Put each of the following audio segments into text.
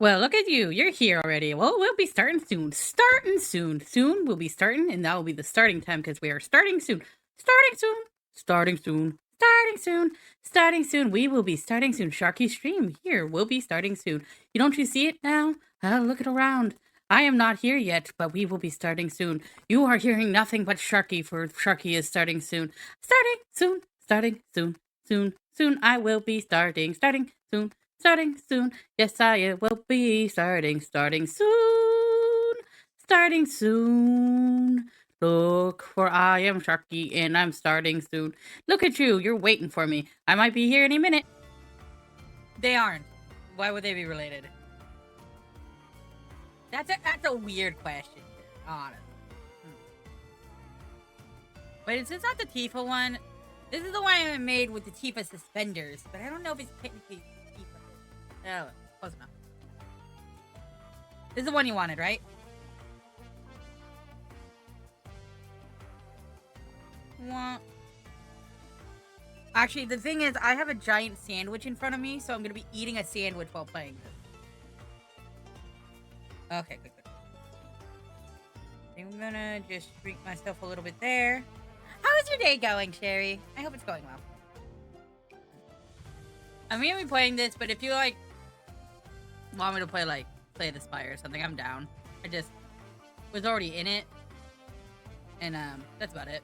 Well, look at you. You're here already. Well, we'll be starting soon. Starting soon. Soon we'll be starting, and that will be the starting time because we are starting soon. Starting soon. Starting soon. Starting soon. Starting soon. We will be starting soon. Sharky Stream here. We'll be starting soon. Don't you see it now? Look it around. I am not here yet, but we will be starting soon. You are hearing nothing but Sharky, for Sharky is starting soon. Starting soon. Starting soon. Soon. Soon I will be starting. Starting soon. Starting soon. Yes, I will be starting soon. Starting soon. Look, for I am Sharky and I'm starting soon. Look at you, you're waiting for me. I might be here any minute. They aren't. Why would they be related? That's a weird question, honestly. But is this not the Tifa one? This is the one I made with the Tifa suspenders, but I don't know if it's technically Tifa. Oh, close enough. This is the one you wanted, right? Well, actually, the thing is, I have a giant sandwich in front of me, so I'm going to be eating a sandwich while playing this. Okay, good. I'm going to just shrink myself a little bit there. How is your day going, Sherry? I hope it's going well. I'm going to be playing this, but if you, want me to play, Play the Spire or something, I'm down. I just was already in it. And, that's about it.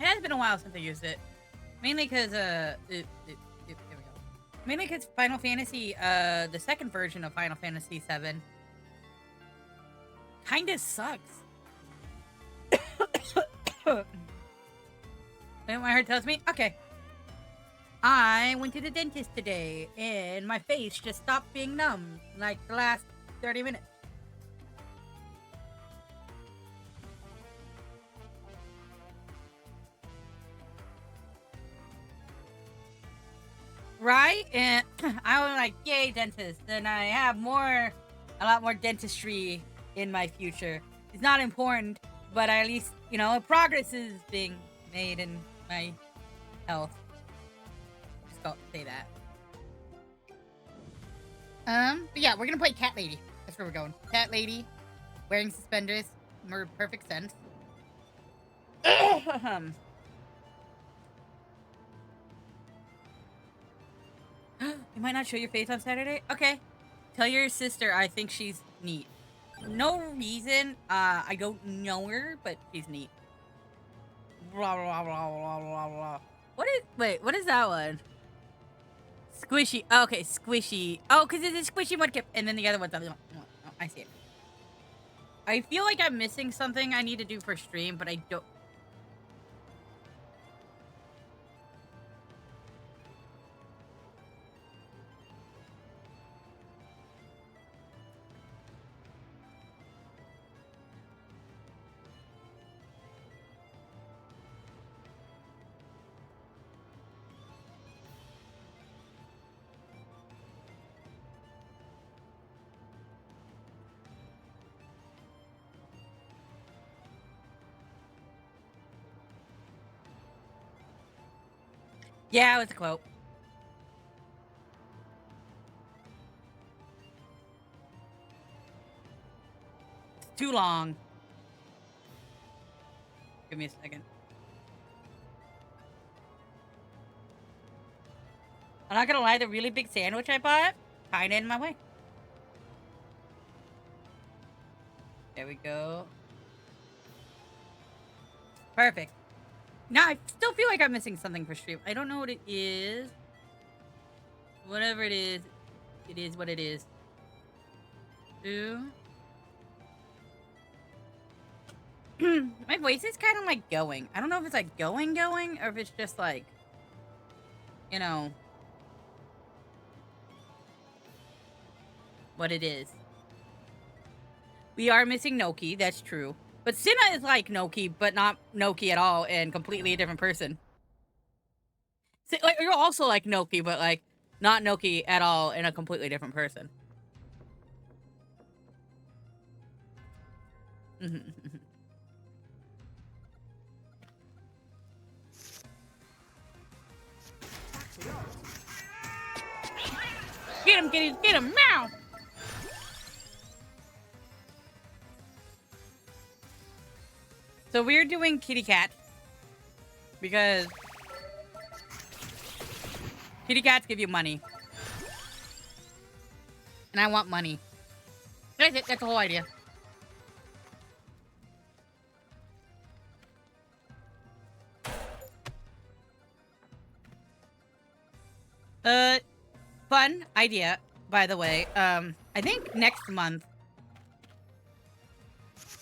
It has been a while since I used it. Mainly because, here we go. Mainly because Final Fantasy, the second version of Final Fantasy VII kinda sucks. What my heart tells me? Okay. I went to the dentist today, and my face just stopped being numb, like the last 30 minutes. Right? And I was like, yay, dentist. Then I have a lot more dentistry in my future. It's not important, but at least, progress is being made in my health. Just don't say that. But yeah, we're gonna play Cat Lady. That's where we're going. Cat Lady, wearing suspenders, made perfect sense. You might not show your face on Saturday? Okay. Tell your sister I think she's neat. No reason. I don't know her, but she's neat. Blah, blah, blah, blah, blah, blah. Wait, what is that one? Squishy. Oh, okay, squishy. Oh, because it's a squishy mudkip. And then the other one's oh, I see it. I feel like I'm missing something I need to do for stream, but I don't. Yeah, it was a quote. It's too long. Give me a second. I'm not gonna lie, the really big sandwich I bought, kinda in my way. There we go. Perfect. Now, I still feel like I'm missing something for stream. I don't know what it is. Whatever it is what it is. My voice is kind of like going. I don't know if it's like going, or if it's just like, what it is. We are missing Noki, that's true. But Cinna is like Noki, but not Noki at all, and completely a different person. So, you're also like Noki, but not Noki at all, and a completely different person. Get him, kitties, get him, meow! So we're doing kitty cat. Because kitty cats give you money. And I want money. That's it, that's the whole idea. Fun idea, by the way. I think next month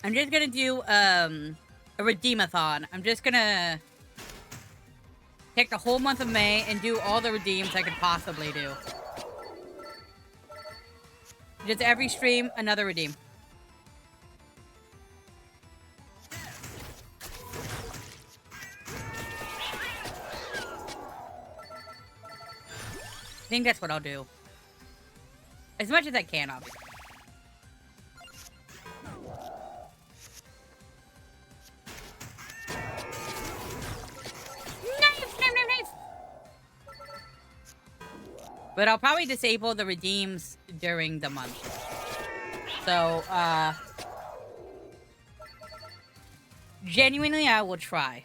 I'm just gonna do a redeemathon. I'm just gonna take the whole month of May and do all the redeems I could possibly do. Just every stream, another redeem. I think that's what I'll do. As much as I can, obviously. Nice. But I'll probably disable the redeems during the month. So, genuinely, I will try.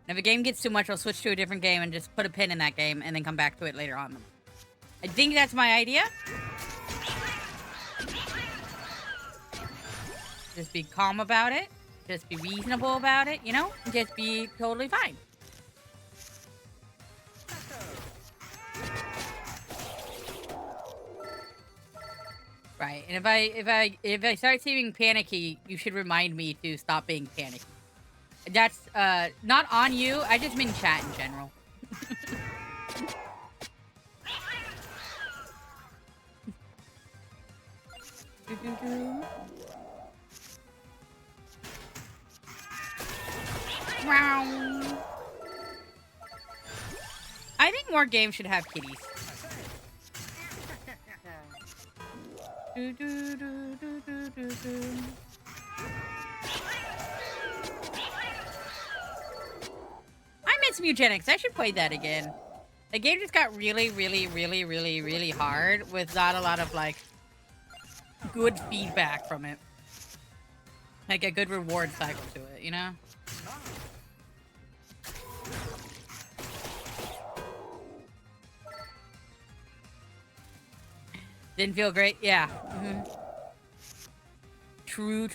If a game gets too much, I'll switch to a different game and just put a pin in that game and then come back to it later on. I think that's my idea. Just be calm about it. Just be reasonable about it, you know? Just be totally fine. Right, and if I start seeming panicky, you should remind me to stop being panicky. That's not on you. I just mean chat in general. I think more games should have kitties. I miss Mutagenics. I should play that again. The game just got really hard with not a lot of, like, good feedback from it. Like a good reward cycle to it, you know? Didn't feel great? Yeah. True.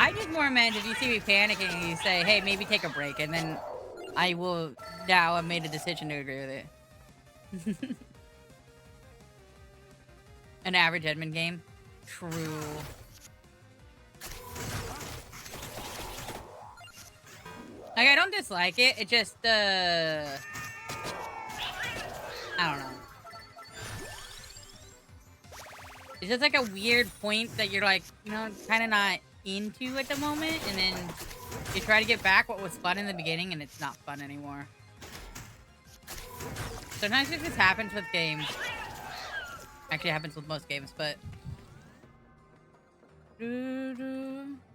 I just more meant if you see me panicking, you say, hey, maybe take a break, and then I will now have made a decision to agree with it. An average Edmund game? True. Like, I don't dislike it, it just, I don't know. It's just like a weird point that you're like, you know, kind of not into at the moment, and then you try to get back what was fun in the beginning, and it's not fun anymore. Sometimes it just happens with games. Actually, it happens with most games, but... Boom.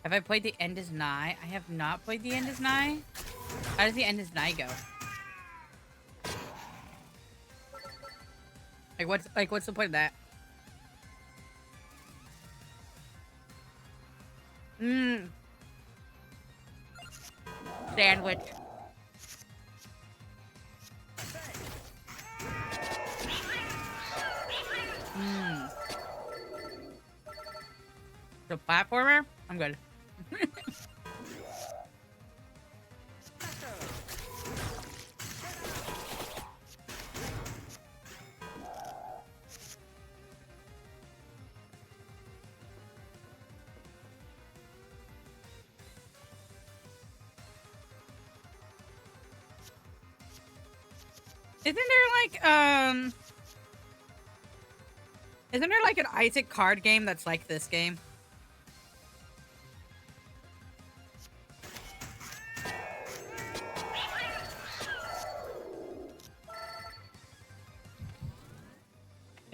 Have I played The End is Nigh? I have not played The End is Nigh. How does The End is Nigh go? What's the point of that? Sandwich. The platformer? I'm good. Isn't there like an Isaac card game that's like this game?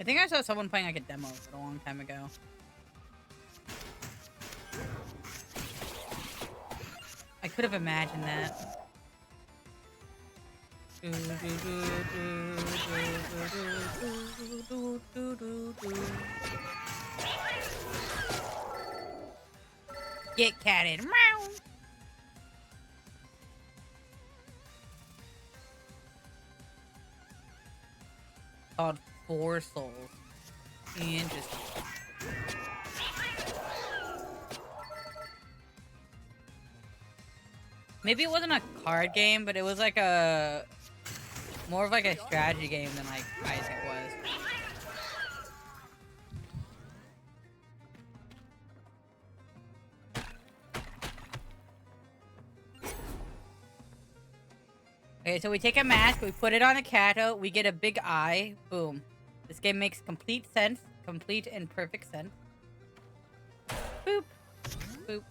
I think I saw someone playing like a demo of it a long time ago. I could have imagined that. Get catted. Meow. Called 4 souls. Interesting. Maybe it wasn't a card game, but it was like a more of like a strategy game than like Isaac was. Okay, so we take a mask, we put it on a Kato, we get a big eye. Boom. This game makes complete sense. Complete and perfect sense. Boop. Boop.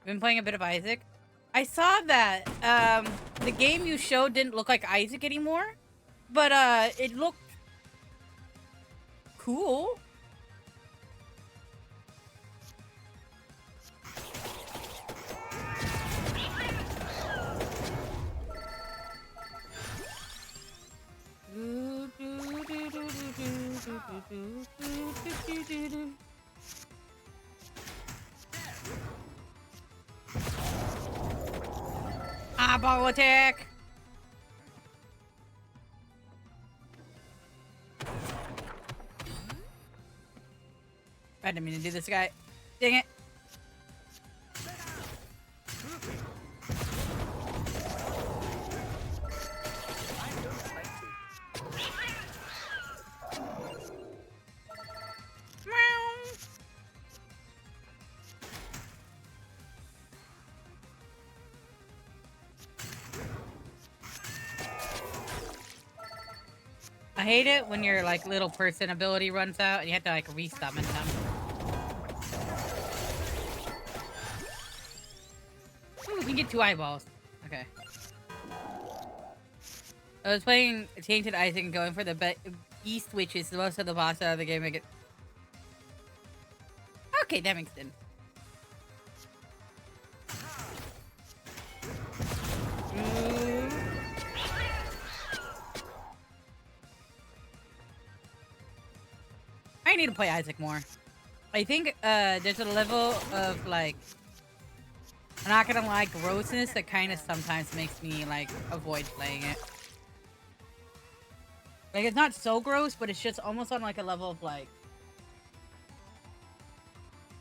Been playing a bit of Isaac. I saw that the game you showed didn't look like Isaac anymore, but it looked cool. Eyeball attack! I didn't mean to do this, guy. Dang it. I hate it when your like little person ability runs out and you have to like resummon them. Ooh, we can get 2 eyeballs. Okay. I was playing Tainted Isaac and going for the Beast Witches. Most of the boss out of the game I get. Okay, that makes sense. I need to play Isaac more. I think there's a level of like, I'm not gonna lie, grossness that kind of sometimes makes me like avoid playing it. Like it's not so gross, but it's just almost on like a level of like,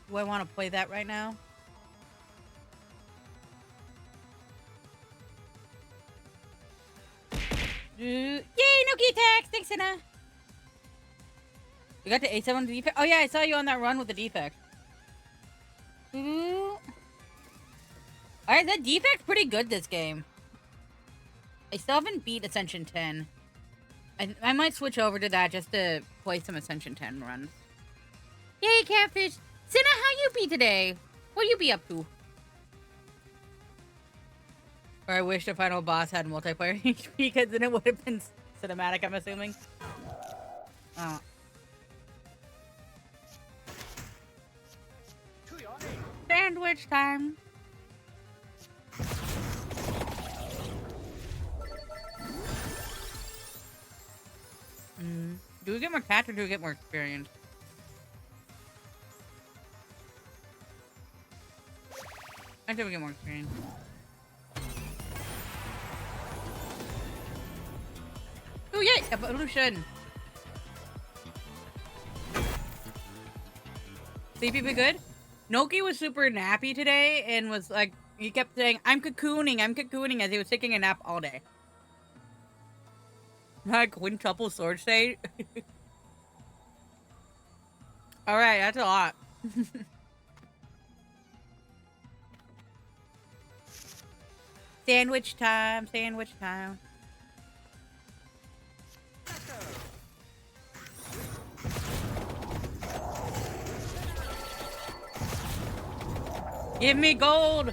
do I want to play that right now? Yay, no key attacks! Thanks, Anna! You got the A7 on the defect? Oh yeah, I saw you on that run with the defect. Alright, that defect's pretty good this game. I still haven't beat Ascension 10. I might switch over to that just to play some Ascension 10 runs. Yay, Catfish! Cinna, how you be today? What you be up to? Or I wish the final boss had multiplayer HP because then it would have been cinematic, I'm assuming. Oh. Sandwich time. Do we get more cats or do we get more experience? I think we get more experience. Oh yay! Evolution! Sleepy be good? Noki was super nappy today and was like, he kept saying, I'm cocooning, as he was taking a nap all day. Like quintuple sword state. Alright, that's a lot. Sandwich time, sandwich time. Give me gold!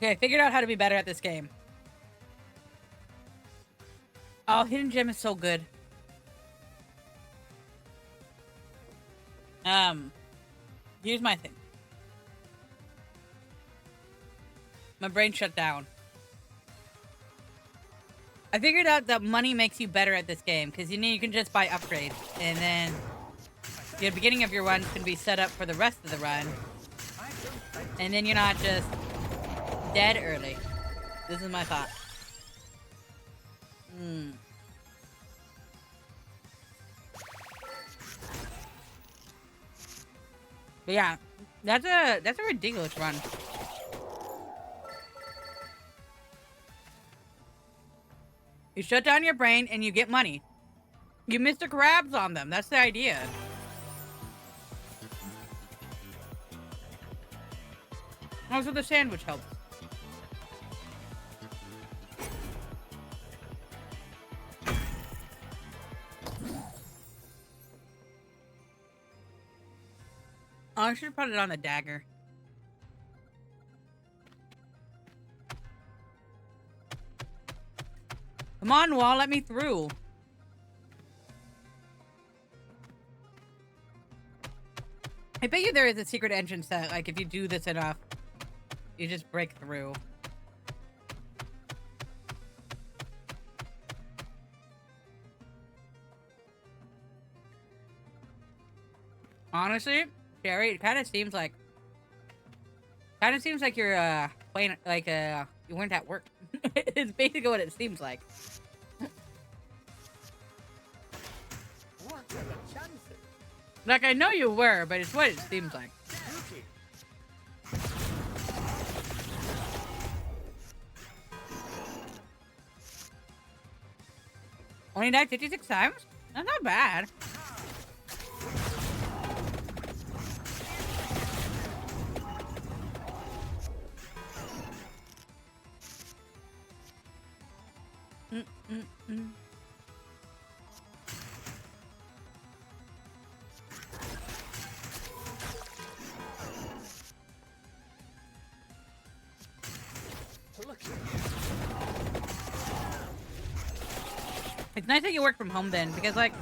Okay, I figured out how to be better at this game. Oh, Hidden Gem is so good. Here's my thing. My brain shut down. I figured out that money makes you better at this game, because you can just buy upgrades, and then the beginning of your run can be set up for the rest of the run, and then you're not just dead early. This is my thought. But yeah, that's a ridiculous run. You shut down your brain and you get money. You Mr. Krabs on them. That's the idea. Also, the sandwich helps. Oh, I should have put it on the dagger. Come on, wall, let me through. I bet you there is a secret entrance that, like, if you do this enough, you just break through. Honestly, Sherry, it kind of seems like you're playing like you weren't at work. It's basically what it seems like. What are the chances? Like, I know you were, but it's what it seems like. Only died 56 times? That's not bad. It's nice that you work from home then, because, like,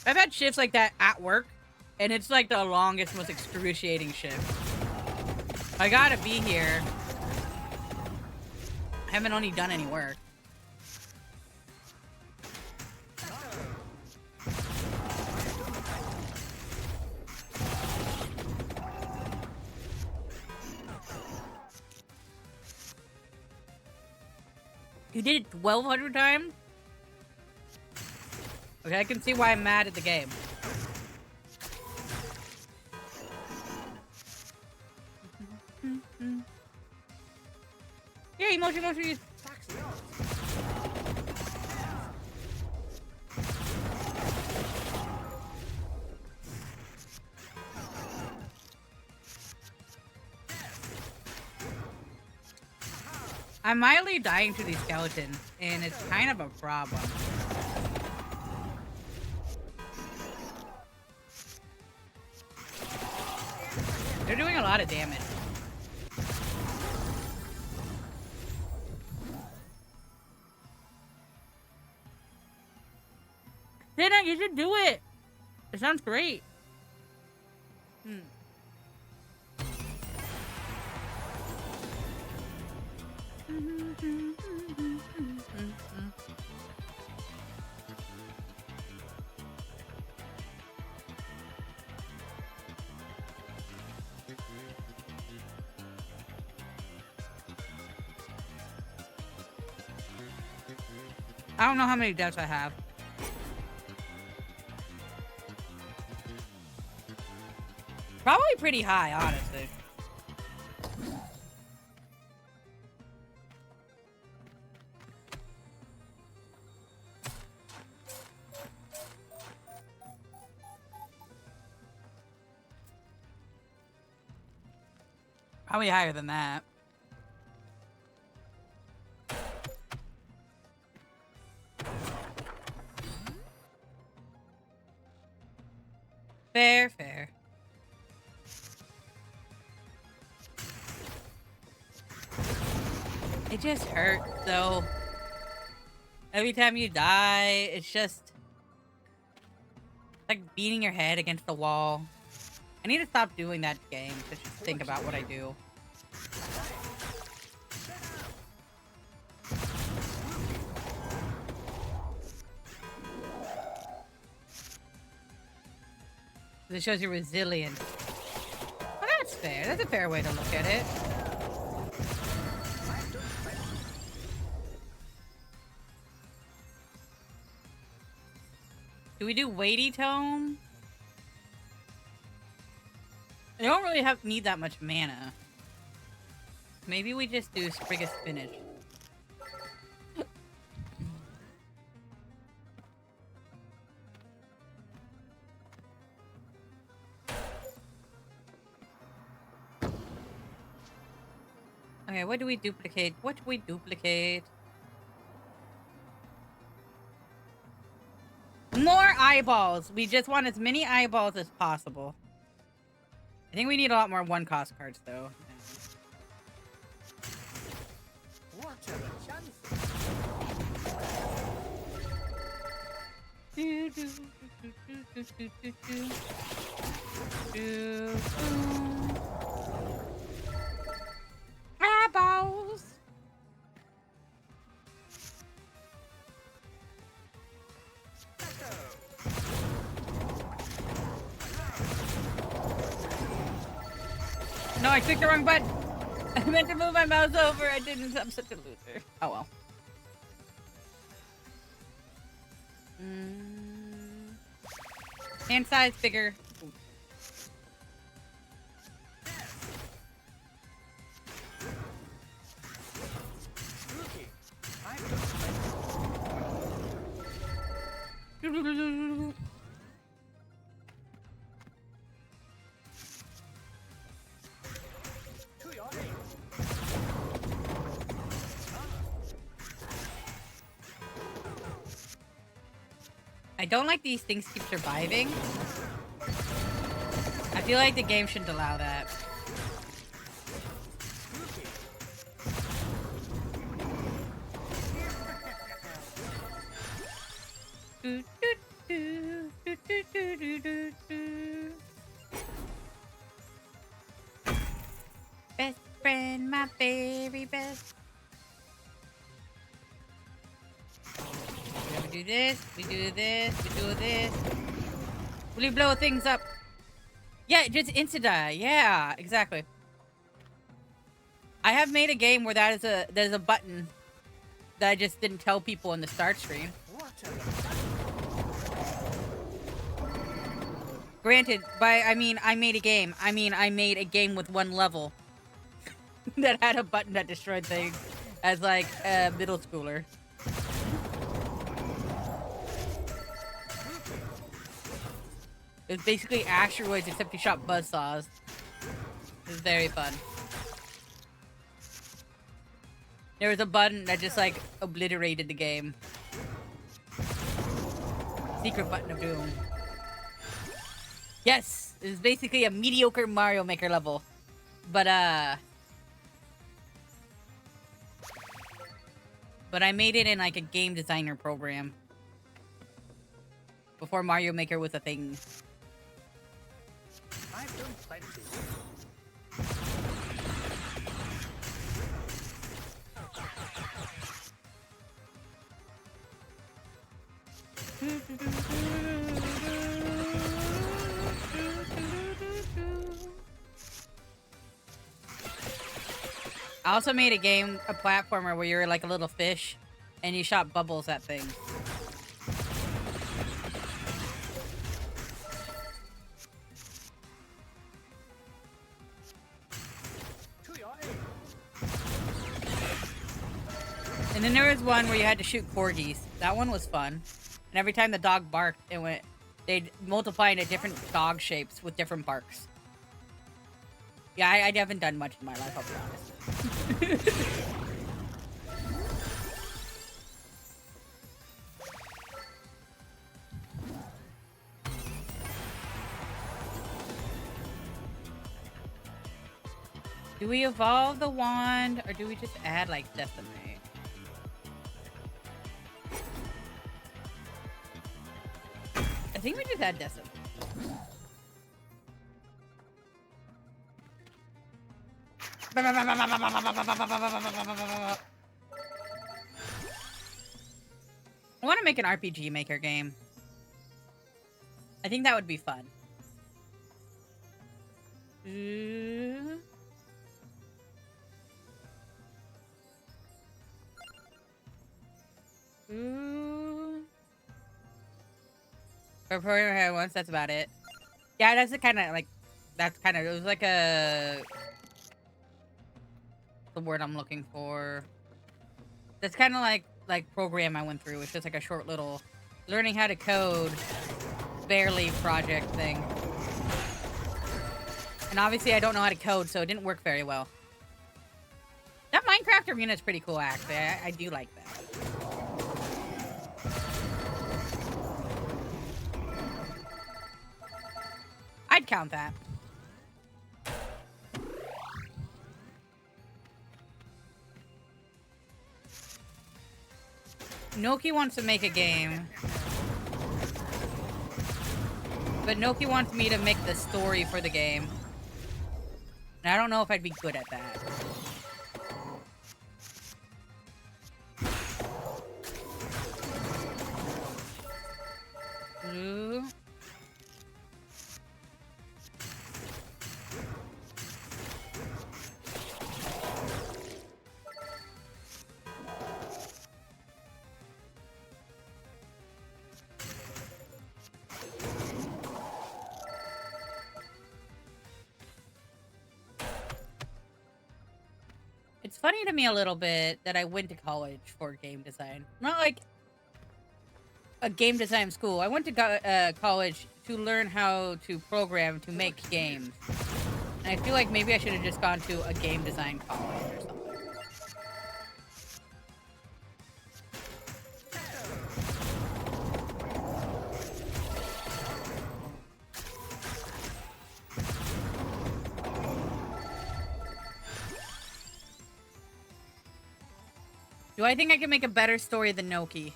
I've had shifts like that at work, and it's, like, the longest, most excruciating shift. I gotta be here. I haven't only done any work. You did it 1,200 times? Okay, I can see why I'm mad at the game. Yeah, emoji. I'm mildly dying to these skeletons, and it's kind of a problem. They're doing a lot of damage. Dana, you should do it. It sounds great. I don't know how many deaths I have. Probably pretty high, honestly. Probably higher than that. Fair. It just hurts, though. Every time you die, it's just like beating your head against the wall. I need to stop doing that game to just think about what I do. It shows you're resilient. Well, that's fair. That's a fair way to look at it. Do we do weighty tome? I don't really need that much mana. Maybe we just do Sprig of Spinach. Okay, what do we duplicate? What do we duplicate? More eyeballs! We just want as many eyeballs as possible. I think we need a lot more one-cost cards, though. What are the chances? Eyeballs! No, I clicked the wrong button. I meant to move my mouse over. I didn't. I'm such a loser. Oh well. Hand size bigger. Ooh. Spooky. To your aid. I don't like these things keep surviving. I feel like the game shouldn't allow that. Spooky. Best friend, my very best. Yeah, we do this, we do this, we do this. Will you blow things up? Yeah, just insta-die. Yeah, exactly. I have made a game where there's a button that I just didn't tell people in the start screen. What are the chances? Granted, I mean I made a game. I mean I made a game with one level that had a button that destroyed things as like a middle schooler. It was basically asteroids except you shot buzzsaws. It was very fun. There was a button that just like obliterated the game. Secret button of doom. Yes! It was basically a mediocre Mario Maker level. But I made it in like a game designer program. Before Mario Maker was a thing. I've done plenty. I also made a game, a platformer where you were like a little fish and you shot bubbles at things. To your aid. And then there was one where you had to shoot corgis. That one was fun. And every time the dog barked, they'd multiply into different dog shapes with different barks. Yeah, I haven't done much in my life, I'll be honest. Do we evolve the wand, or do we just add, like, decimate? I think we just add decimate. I want to make an RPG Maker game. I think that would be fun. For programming I once, that's about it. Yeah, that's the kind of like, it was like the word I'm looking for. That's kind of like program I went through. It's just like a short little learning how to code, barely project thing. And obviously I don't know how to code, so it didn't work very well. That Minecraft arena is pretty cool, actually. I do like that. I'd count that. Noki wants to make a game. But Noki wants me to make the story for the game. And I don't know if I'd be good at that. Ooh. It's funny to me a little bit that I went to college for game design. Not like a game design school. I went to college to learn how to program to make games. And I feel like maybe I should have just gone to a game design college or something. Do I think I can make a better story than Noki?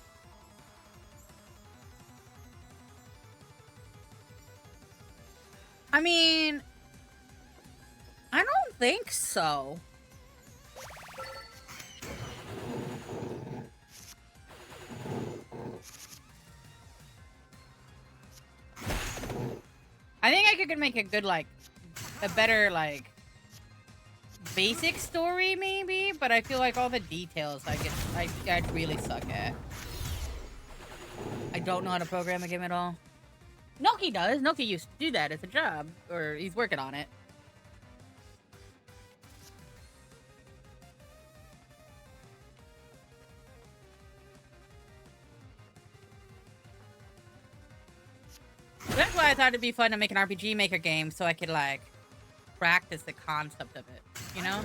I mean, I don't think so. I think I could make a good, like, a better, like, basic story, maybe, but I feel like all the details I'd really suck at. I don't know how to program a game at all. Noki does. Noki used to do that as a job, or he's working on it. That's why I thought it'd be fun to make an RPG Maker game so I could, like, practice the concept of it, you know?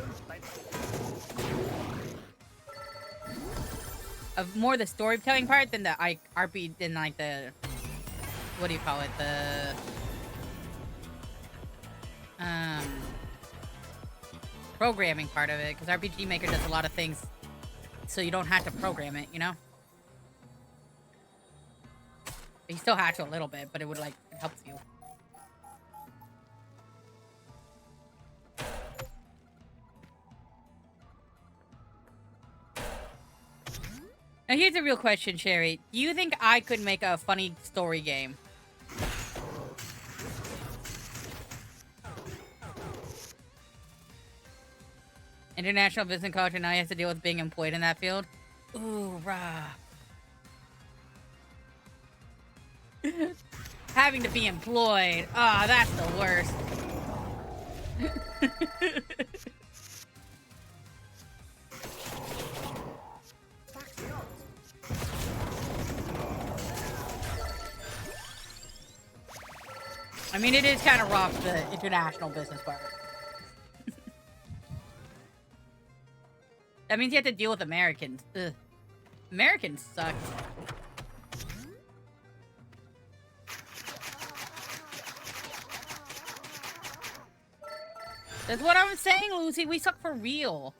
Of more the storytelling part than the RP, than like the, what do you call it? The programming part of it, because RPG Maker does a lot of things so you don't have to program it, you know? You still have to a little bit, but it would, like, it helps you. Now here's a real question, Sherry. Do you think I could make a funny story game? International business culture, now he has to deal with being employed in that field? Ooh, rah. Having to be employed. Ah, oh, that's the worst. I mean, it is kind of rough, the international business part. That means you have to deal with Americans. Ugh. Americans suck. That's what I'm saying, Lucy. We suck for real.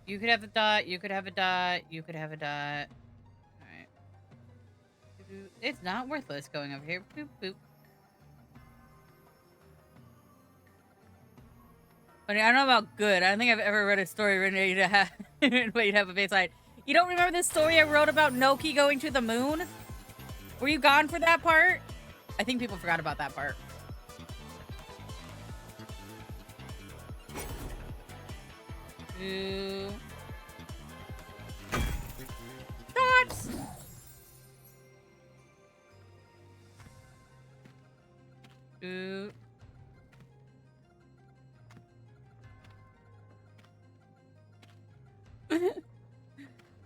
You could have a dot. You could have a dot. You could have a dot. All right. It's not worthless going over here. Boop, boop. I mean, I don't know about good. I don't think I've ever read a story where you'd have, where you'd have a baseline. You don't remember this story I wrote about Noki going to the moon? Were you gone for that part? I think people forgot about that part. Dots!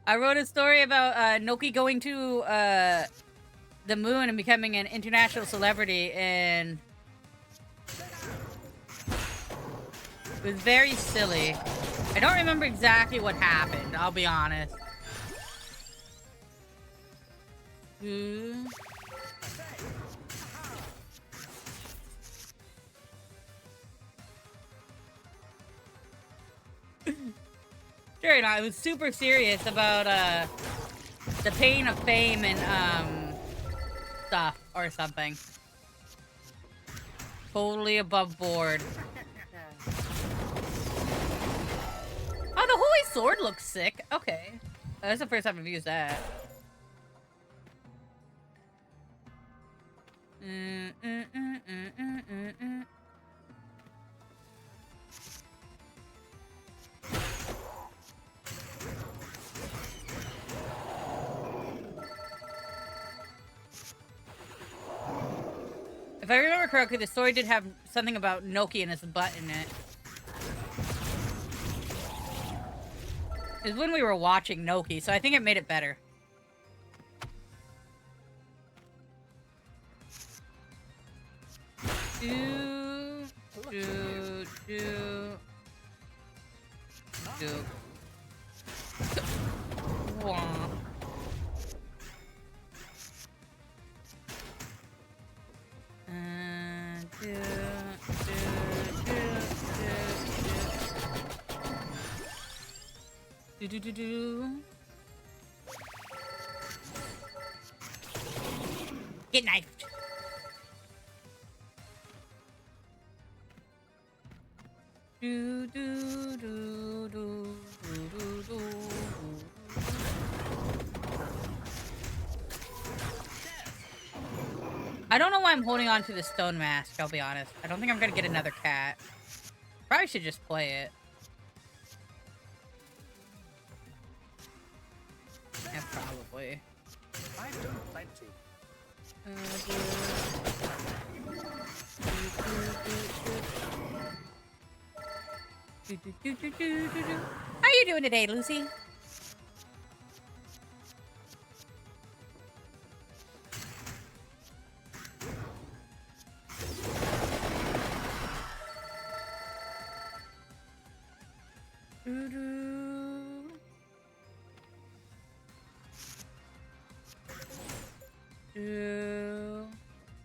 I wrote a story about Noki going to the moon and becoming an international celebrity, and it was very silly. I don't remember exactly what happened, I'll be honest. Sure, I was super serious about the pain of fame and stuff or something. Totally above board. Oh, the Holy Sword looks sick. Okay. That's the first time I've used that. If I remember correctly, the story did have something about Noki and his butt in it. It was when we were watching Noki, so I think it made it better. Get knifed. I don't know why I'm holding on to the stone mask, I'll be honest. I don't think I'm gonna get another cat. Probably should just play it. Yeah, probably. I've done plenty. How you doing today, Lucy?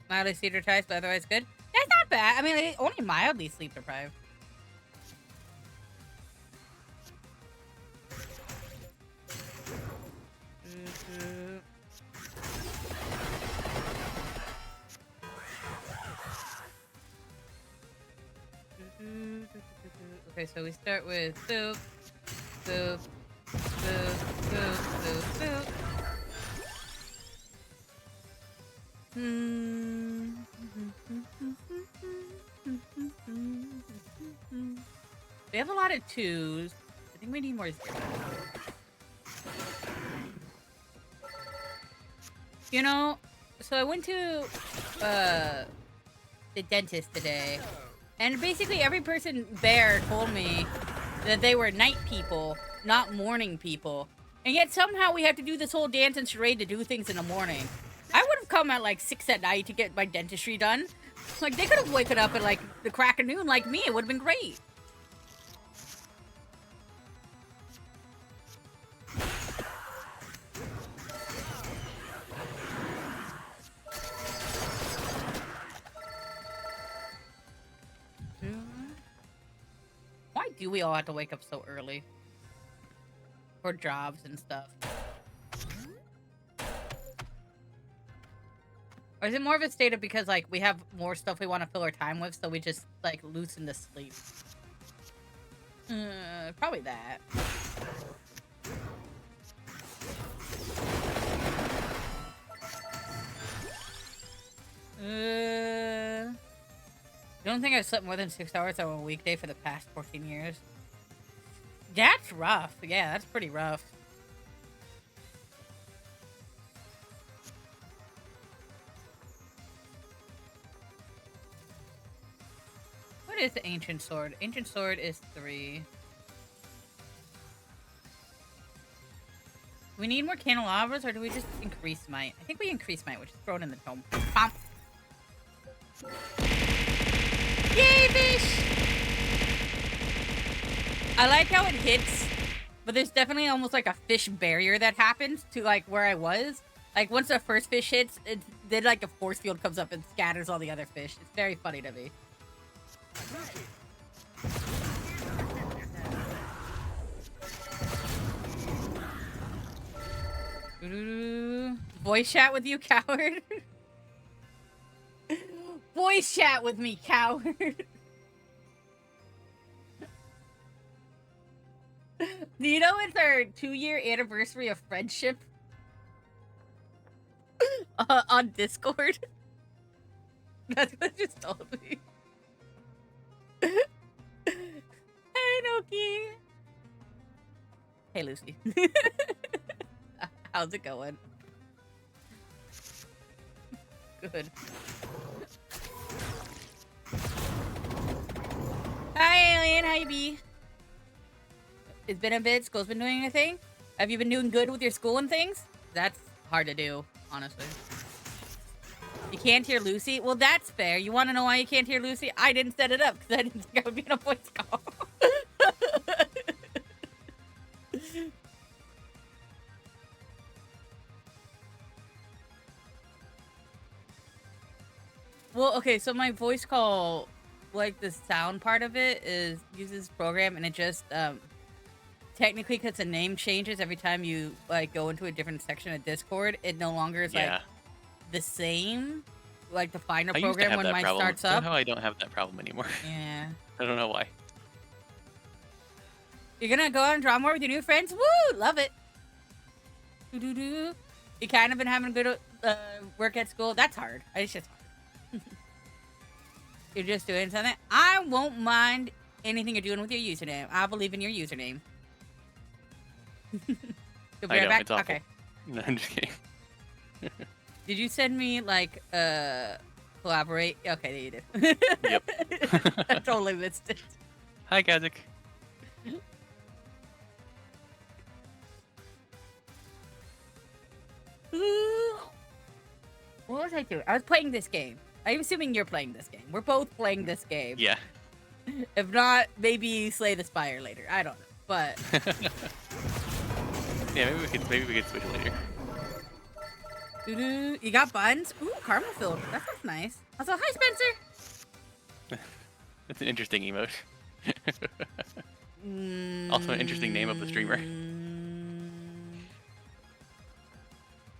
Mildly sleep deprived, but otherwise good. That's not bad. I mean, only mildly sleep deprived. Okay, so we start with boop, boop, boop, boop, boop, boop. We have a lot of twos. I think we need more zeros. You know, so I went to the dentist today, and basically every person there told me that they were night people, not morning people. And yet somehow we have to do this whole dance and charade to do things in the morning. I would have come at like 6 at night to get my dentistry done. Like, they could have woken up at like the crack of noon like me. It would have been great. do we all have to wake up so early? For jobs and stuff. Or is it more of a state of because, like, we have more stuff we want to fill our time with, so we just, like, loosen the sleep? Probably that. I don't think I've slept more than 6 hours on a weekday for the past 14 years. That's rough. Yeah, that's pretty rough. What is the ancient sword? Ancient sword is 3. Do we need more candelabras, or do we just increase might? I think we increase might, which is thrown in the tome. Pump. Yay, fish! I like how it hits, but there's definitely almost like a fish barrier that happens to like where I was. Like once the first fish hits, then like a force field comes up and scatters all the other fish. It's very funny to me. Voice chat with you, coward. Voice chat with me, coward. Do you know it's our 2-year anniversary of friendship? On Discord? That's what it just told me. Hey, Noki. Hey, Lucy. How's it going? Good. Hi, Alien. How you be? It's been a bit. School's been doing anything? Have you been doing good with your school and things? That's hard to do, honestly. You can't hear Lucy? Well, that's fair. You want to know why you can't hear Lucy? I didn't set it up because I didn't think I would be in a voice call. Well, okay, so my voice call, like the sound part of it uses program, and it just technically because the name changes every time you like go into a different section of Discord, it no longer is like the same. Like to find a program when mine starts up. Somehow I don't have that problem anymore. Yeah. I don't know why. You're gonna go out and draw more with your new friends? Woo! Love it. Doo-doo-doo. You kind of been having good work at school? That's hard. It's just hard. You're just doing something? I won't mind anything you're doing with your username. I believe in your username. You'll be right back? It's awful. Okay. No, I'm just kidding. Did you send me, like, collaborate? Okay, you did. Yep. I totally missed it. Hi, Kazik. What was I doing? I was playing this game. I'm assuming you're playing this game. We're both playing this game. Yeah. If not, maybe Slay the Spire later. I don't know. But yeah, maybe we could switch later. You got buns? Ooh, caramel filled. That sounds nice. Also, hi Spencer. That's an interesting emote. Also an interesting name of the streamer.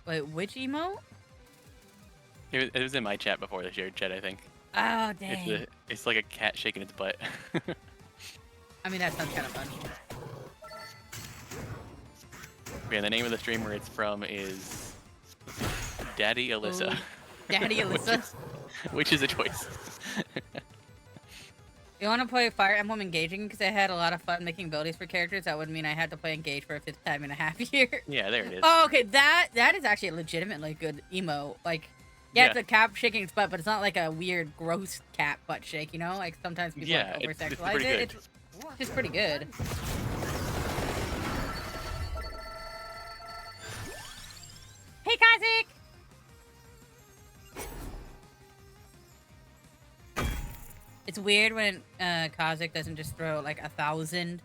Wait, which emote? It was in my chat before the shared chat, I think. Oh, dang. It's like a cat shaking its butt. I mean, that sounds kind of fun. Yeah, the name of the streamer it's from is Daddy Alyssa. Ooh. Daddy Alyssa? which is a choice. You want to play Fire Emblem Engaging? Because I had a lot of fun making abilities for characters. That would mean I had to play Engage for a 5th time in a half year. Yeah, there it is. Oh, okay. That is actually a legitimately good emo. Like, yeah, it's a cat shaking its butt, but it's not like a weird, gross cat butt shake, you know? Like, sometimes people like, over-sexualize it. It's just pretty good. Hey, Kazik! It's weird when Kazik doesn't just throw like 1,000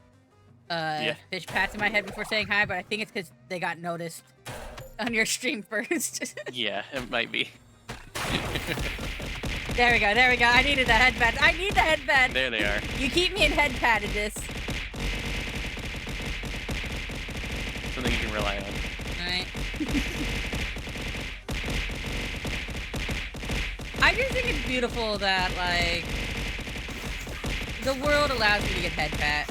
fish pats in my head before saying hi, but I think it's because they got noticed on your stream first. Yeah, it might be. There we go, there we go. I needed the headband. I need the headband. There they are. You keep me in headbandedness. rely on. Alright. I just think it's beautiful that, like, the world allows me to get head fat.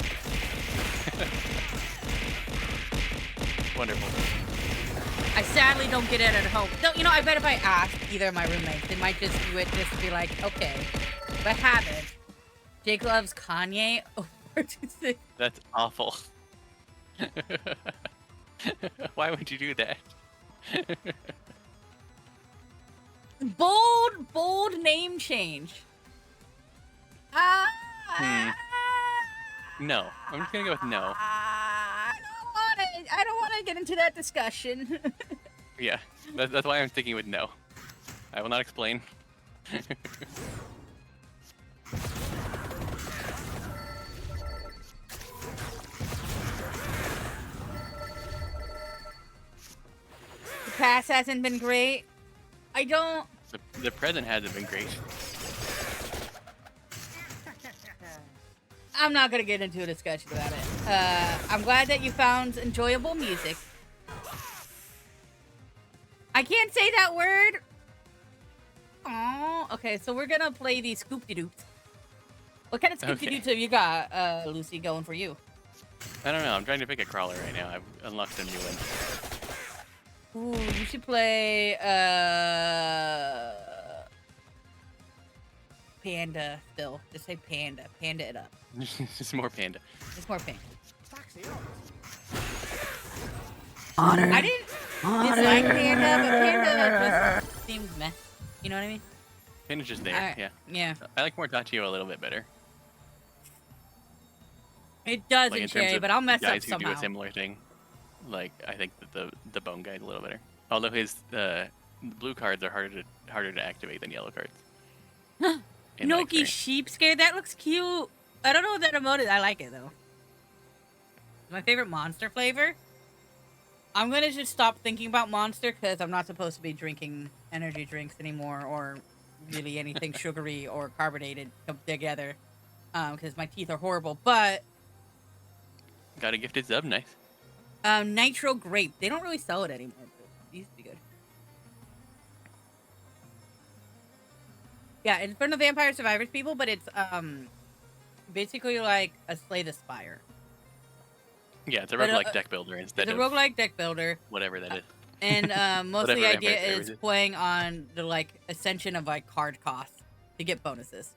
Wonderful. I sadly don't get it at home. No, you know, I bet if I asked either of my roommates, they might just do it just to be like, okay. But I haven't. Jake loves Kanye over to That's awful. Why would you do that? Bold name change. No. I'm just gonna go with no. I don't want to get into that discussion. Yeah. That's why I'm sticking with no. I will not explain. The past hasn't been great. I don't. The present hasn't been great. I'm not gonna get into a discussion about it. I'm glad that you found enjoyable music. I can't say that word. Oh, okay. So we're gonna play the Scoop-de-doops. What kind of Scoop-de-doops have you got, Lucy, going for you? I don't know. I'm trying to pick a crawler right now. I've unlocked a new one. Ooh, you should play Panda still. Just say Panda. Panda it up. Just more panda. Just more Panda. Taxi on. I didn't dislike Panda, but Panda just seemed meh. You know what I mean? Panda's just there. Alright. Yeah. Yeah. I like Mortaccio a little bit better. It does Like in in terms Cherry, of but I'll mess up guys who do somehow. a similar thing. Like I think that the bone guy's a little better. Although his blue cards are harder to activate than yellow cards. In my Noki experience. sheep scared. That looks cute. I don't know what that emote is. I like it though. My favorite monster flavor. I'm gonna just stop thinking about Monster because I'm not supposed to be drinking energy drinks anymore, or really anything sugary or carbonated together, because my teeth are horrible. But Got a gifted sub, nice. Nitro Grape. They don't really sell it anymore. But it used to be good. Yeah, it's from the Vampire Survivors people, but it's basically like a Slay the Spire. Yeah, it's a But, roguelike deck builder instead It's a of roguelike deck builder. whatever that is. And most of the Whatever idea Vampire is Survivors is. playing on the like ascension of like card costs to get bonuses.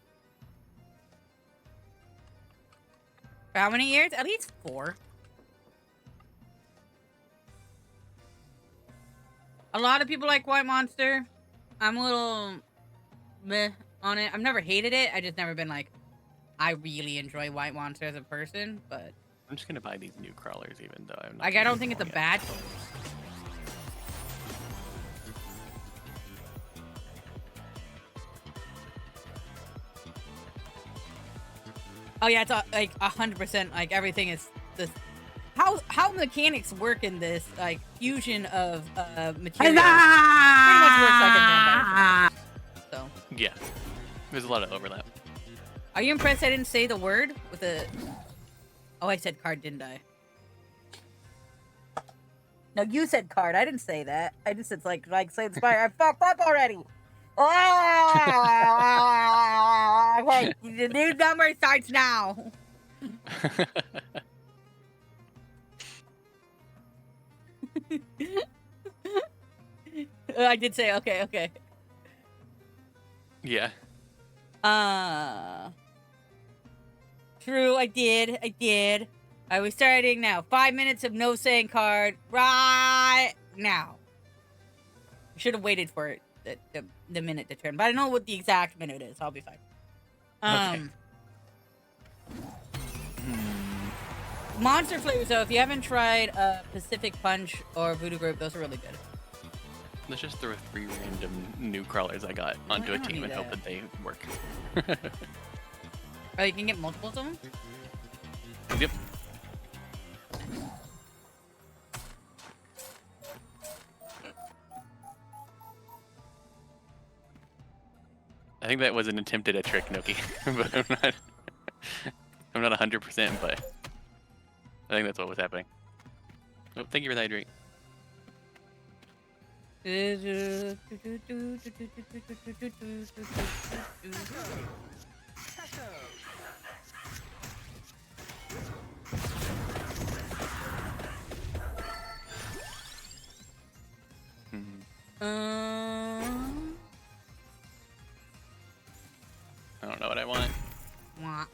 For how many years? At least 4. A lot of people like White Monster. I'm a little meh on it. I've never hated it. I just never been like, I really enjoy White Monster as a person, but I'm just gonna buy these new crawlers, even though I'm not. like I don't think it's a bad. Oh yeah, it's like 100%. Like everything is this. How mechanics work in this like fusion of materials pretty much works like a Vampire Survivors. So, Yeah, there's a lot of overlap. are you impressed I didn't say the word with a? Oh, I said card, didn't I? No, you said card. I didn't say that. I just said like say the spire. I fucked up already. Okay, the new number starts now. I did say okay. Yeah. True, I did. Are we starting now? 5 minutes of no saying card right now. Should have waited for it, the minute to turn, but I know what the exact minute is. I'll be fine. Okay. Monster flavors, though, if you haven't tried Pacific Punch or Voodoo Grape, those are really good. Let's just throw 3 random new crawlers I got onto I a don't team need and hope that. that they work. Oh, you can get multiples of them? Yep. I think that was an attempt at a trick, Noki, but I'm not 100%, but I think that's what was happening. Oh, thank you for the hydrate. Hmm. Um, I don't know what I want. wah.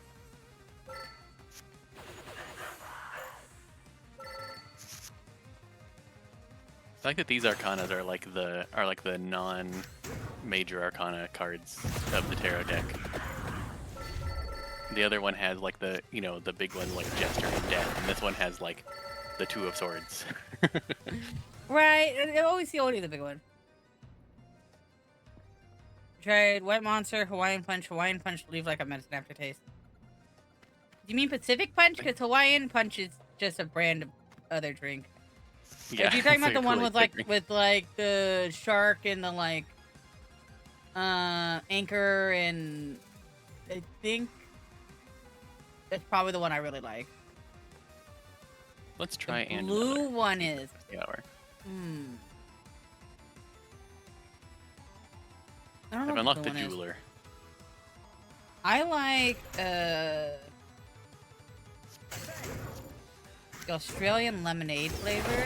I like that these Arcanas are like the non-major Arcana cards of the tarot deck. The other one has like the the big ones like Jester and Death, and this one has like the Two of Swords. Right, I always see only the big one. Tried White Monster, Hawaiian Punch. Hawaiian Punch leave like a medicine aftertaste. Do you mean Pacific Punch? Because Hawaiian Punch is just a brand of other drink. Yeah, If you're talking it's about the a one Kool-Aid with drink. the shark and the anchor, and I think that's probably the one I really like. Let's try The and blue one is. hour. I don't I've know what unlocked the the blue one is. jeweler. I like the Australian lemonade flavor,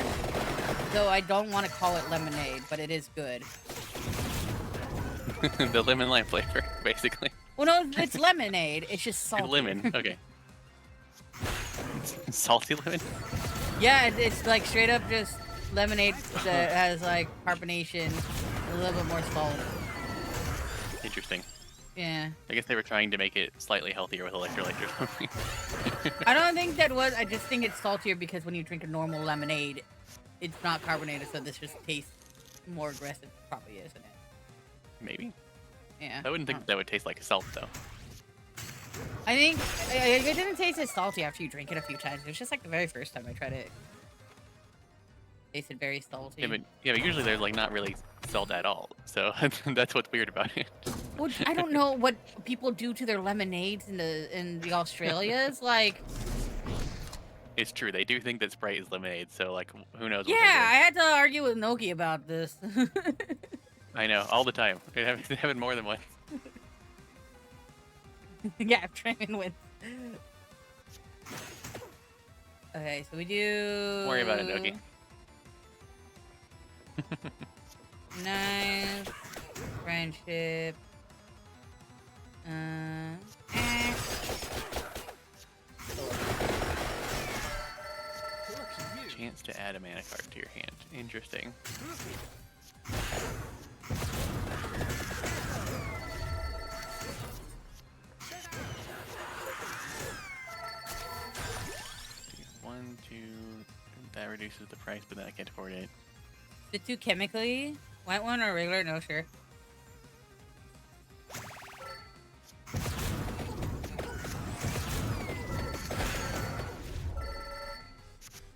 though I don't want to call it lemonade, but it is good. The lemon lime flavor, basically. Well, no, it's lemonade. It's just salty. Lemon. Okay. Salty lemon. Yeah, it's like straight up just lemonade that has like carbonation, a little bit more salt. Interesting. Yeah. I guess they were trying to make it slightly healthier with electrolytes or something. I don't think that was. I just think it's saltier because when you drink a normal lemonade, it's not carbonated, so this just tastes more aggressive. Probably isn't it? Maybe. Yeah. I wouldn't think that would taste like salt though. I think it didn't taste as salty after you drink it a few times. It was just like the very first time I tried it. Tasted very salty. Yeah, but usually there's like not really salt at all. So that's what's weird about it. Well, I don't know what people do to their lemonades in the Australias. Like, It's true. They do think that Sprite is lemonade. So like, who knows? yeah, What they're I had to argue with Noki about this. doing. I know all the time. It happened more than once. Yeah, I'm trying with. Okay, so we do. Don't worry about it, Noki. Nice. Friendship. Chance to add a mana card to your hand. Interesting. One, two. That reduces the price, but then I can't afford it. The two chemically? White one or regular? No, sure.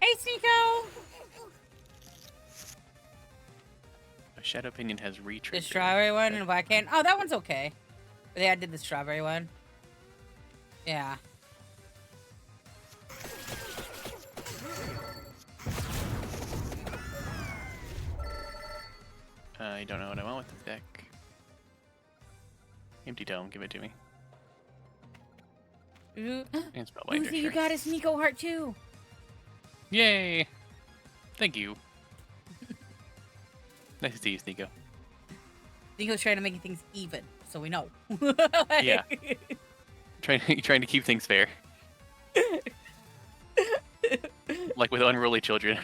Hey, Sneeko! A Shadow Opinion has retriggered. The strawberry one and black can. Oh, that one's okay. But yeah, I did the strawberry one. Yeah. I don't know what I want with this deck. Empty Dome, give it to me. Ooh. And Spellbinder, Lucy, you sure. got a Sneeko heart too. Yay! Thank you. Nice to see you, Sneeko. Sneeko's trying to make things even, so we know. Yeah. Trying to keep things fair. Like with unruly children.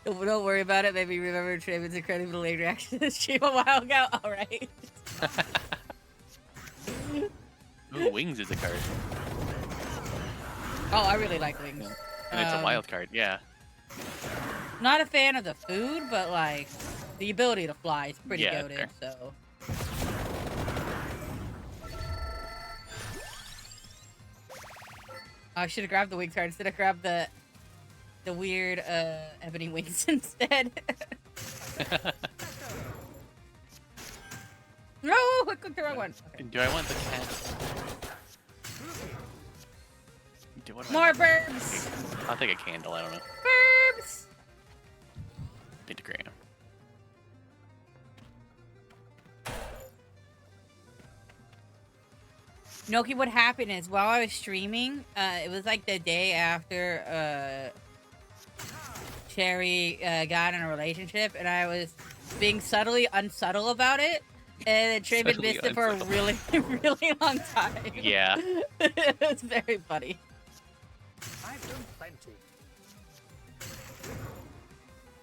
Don't worry about it. Maybe remember Traven's incredibly late reaction to the stream a while ago. All right. Ooh, Wings is a card. Oh, I really like Wings. And it's a wild card, yeah. Not a fan of the food, but like the ability to fly is pretty Yeah, goated. fair. So. I should have grabbed the Wings card instead of grabbed the weird ebony wings instead. No, I clicked the wrong one. Okay. Do I want the cat? What do I More want? burbs. I'll take a candle, I don't know. Burbs. Noki, what happened is while I was streaming, it was like the day after Cherry got in a relationship, and I was being subtly unsubtle about it, and Trey had Subtly missed it for a unsubtle. really, really long time. Yeah. It was very funny. I've done plenty.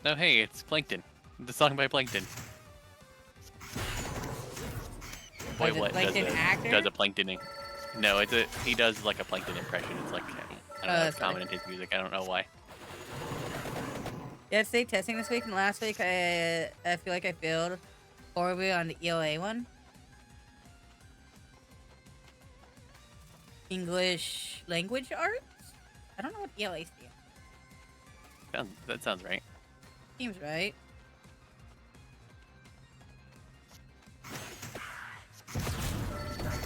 Oh, hey, it's Plankton. The song by Plankton. Was it Plankton actor? Does a Plankton. No, he does like a Plankton impression. It's like, I don't know, it's sorry. common in his music. I don't know why. Yeah, state testing this week, and last week I feel like I failed horribly on the ELA one. English language arts? I don't know what ELA stands. That sounds right. Seems right.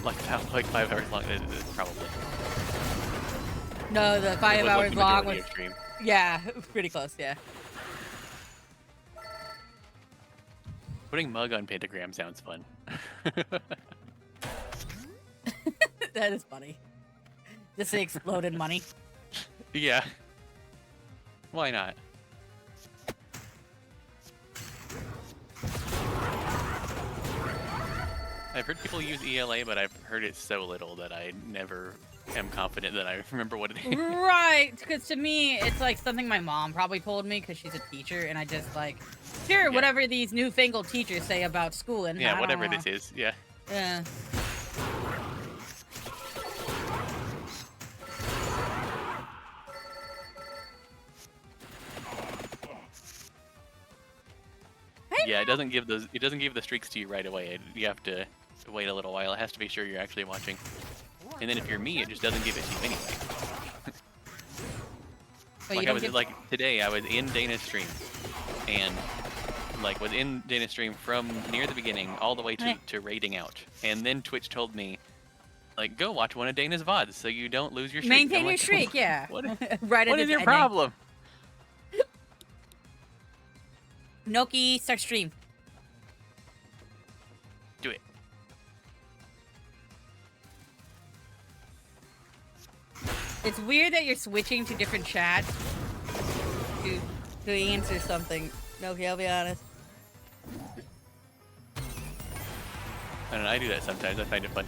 Like 5 hours long. It is probably. No, the It 5 was, like, hours the long majority was... of stream. Yeah, pretty close, yeah. Putting mug on pentagram sounds fun. That is funny. Just the exploded money. Yeah. Why not? I've heard people use ELA, but I've heard it so little that I never am confident that I remember what it is. Right, because to me, it's like something my mom probably told me because she's a teacher, and I just like, sure, whatever these newfangled teachers say about school, and Yeah, I whatever don't this is. Yeah. Yeah. Yeah, it doesn't give the streaks to you right away. You have to wait a little while. It has to be sure you're actually watching. And then if you're me, it just doesn't give it to you anyway. Wait, Like I was like today, I was in Dana's stream, and like was in Dana's stream from near the beginning all the way to raiding out, and then Twitch told me, like, go watch one of Dana's VODs so you don't lose your streak. Maintain I'm your like, streak, yeah. What, Right. what is your problem? Noki, start stream. Do it. It's weird that you're switching to different chats to answer something. Noki, I'll be honest. I don't know, I do that sometimes. I find it fun.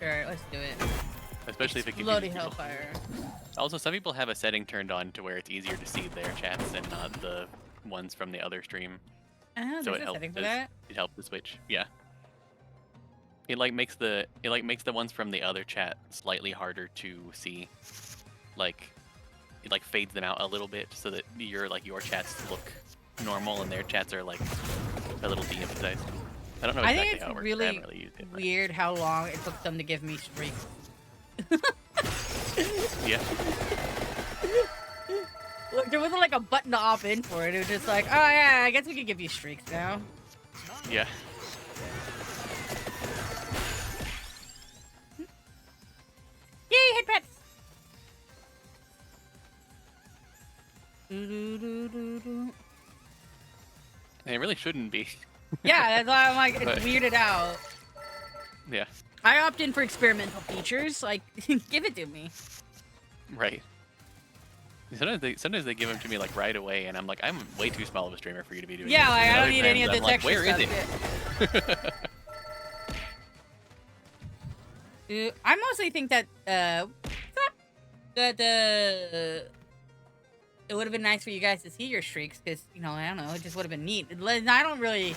Alright, let's do it. Especially if it Bloody confuses people. hellfire. Also, some people have a setting turned on to where it's easier to see their chats and not the ones from the other stream. Oh, So there's a setting for that? it helps the switch. Yeah. It makes the ones from the other chat slightly harder to see. Like it fades them out a little bit so that your chats look normal and their chats are like a little de-emphasized. I don't know I exactly think it's how it works. I really, haven't really used it, but- weird how long it took them to give me streaks. Yeah. Look, there wasn't like a button to opt in for it. It was just like, oh yeah, I guess we could give you streaks now. Yeah. Yay, hit pets! Do-do-do-do-do. And it really shouldn't be. Yeah, that's why I'm like, it's But- weirded out. Yeah. I opt in for experimental features. Like, give it to me. Right. Sometimes they give them to me like right away, and I'm like, I'm way too small of a streamer for you to be doing. Yeah, this. like, And I don't other need any times of I'm this like, extra Where stuff. is it? I mostly think that it would have been nice for you guys to see your streaks, because I don't know, it just would have been neat. I don't really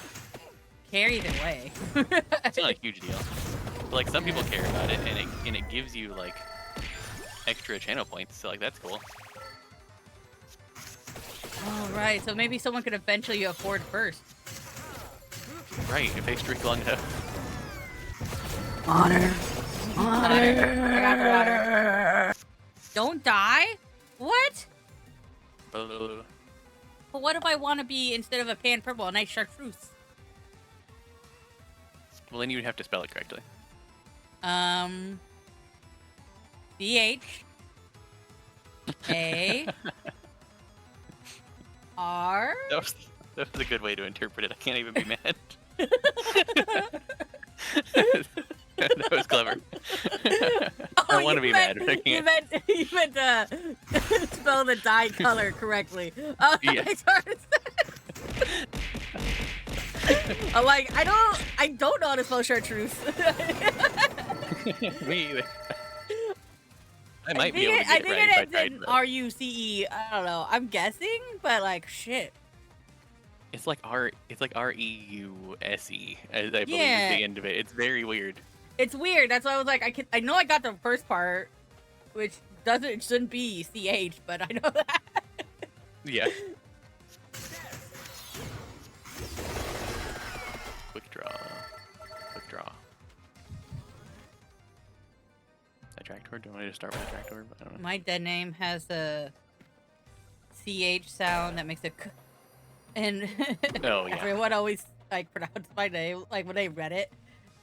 care either way. It's not a huge deal. But, like some people care about it, and it gives you like extra channel points. So like that's cool. Oh right, so maybe someone could eventually afford first. Right, if they streak long enough. Honor. Don't die? What? Well, But what if I want to be, instead of a pan purple, a nice chartreuse? then you'd have to spell it correctly. CH A R. That was a good way to interpret it. I can't even be mad. That was clever. I want to be mad, but I can't. You meant spell the dye color correctly. Yeah. I'm like, I don't know how to spell chartreuse. Me either. I might be able to get it right if I tried. R-U-C-E. I don't know. I'm guessing, but like, shit. It's like R-E-U-S-E, as I believe Yeah. is the end of it. It's very weird. It's weird. That's why I was like, I know I got the first part, which shouldn't be C-H, but I know that. Yeah. Quick draw. Quick draw. Attractor? Do I want to start with Attractor? I don't know. My dead name has a CH sound that makes a k. And Oh, yeah. everyone always like pronounce my name like when they read it.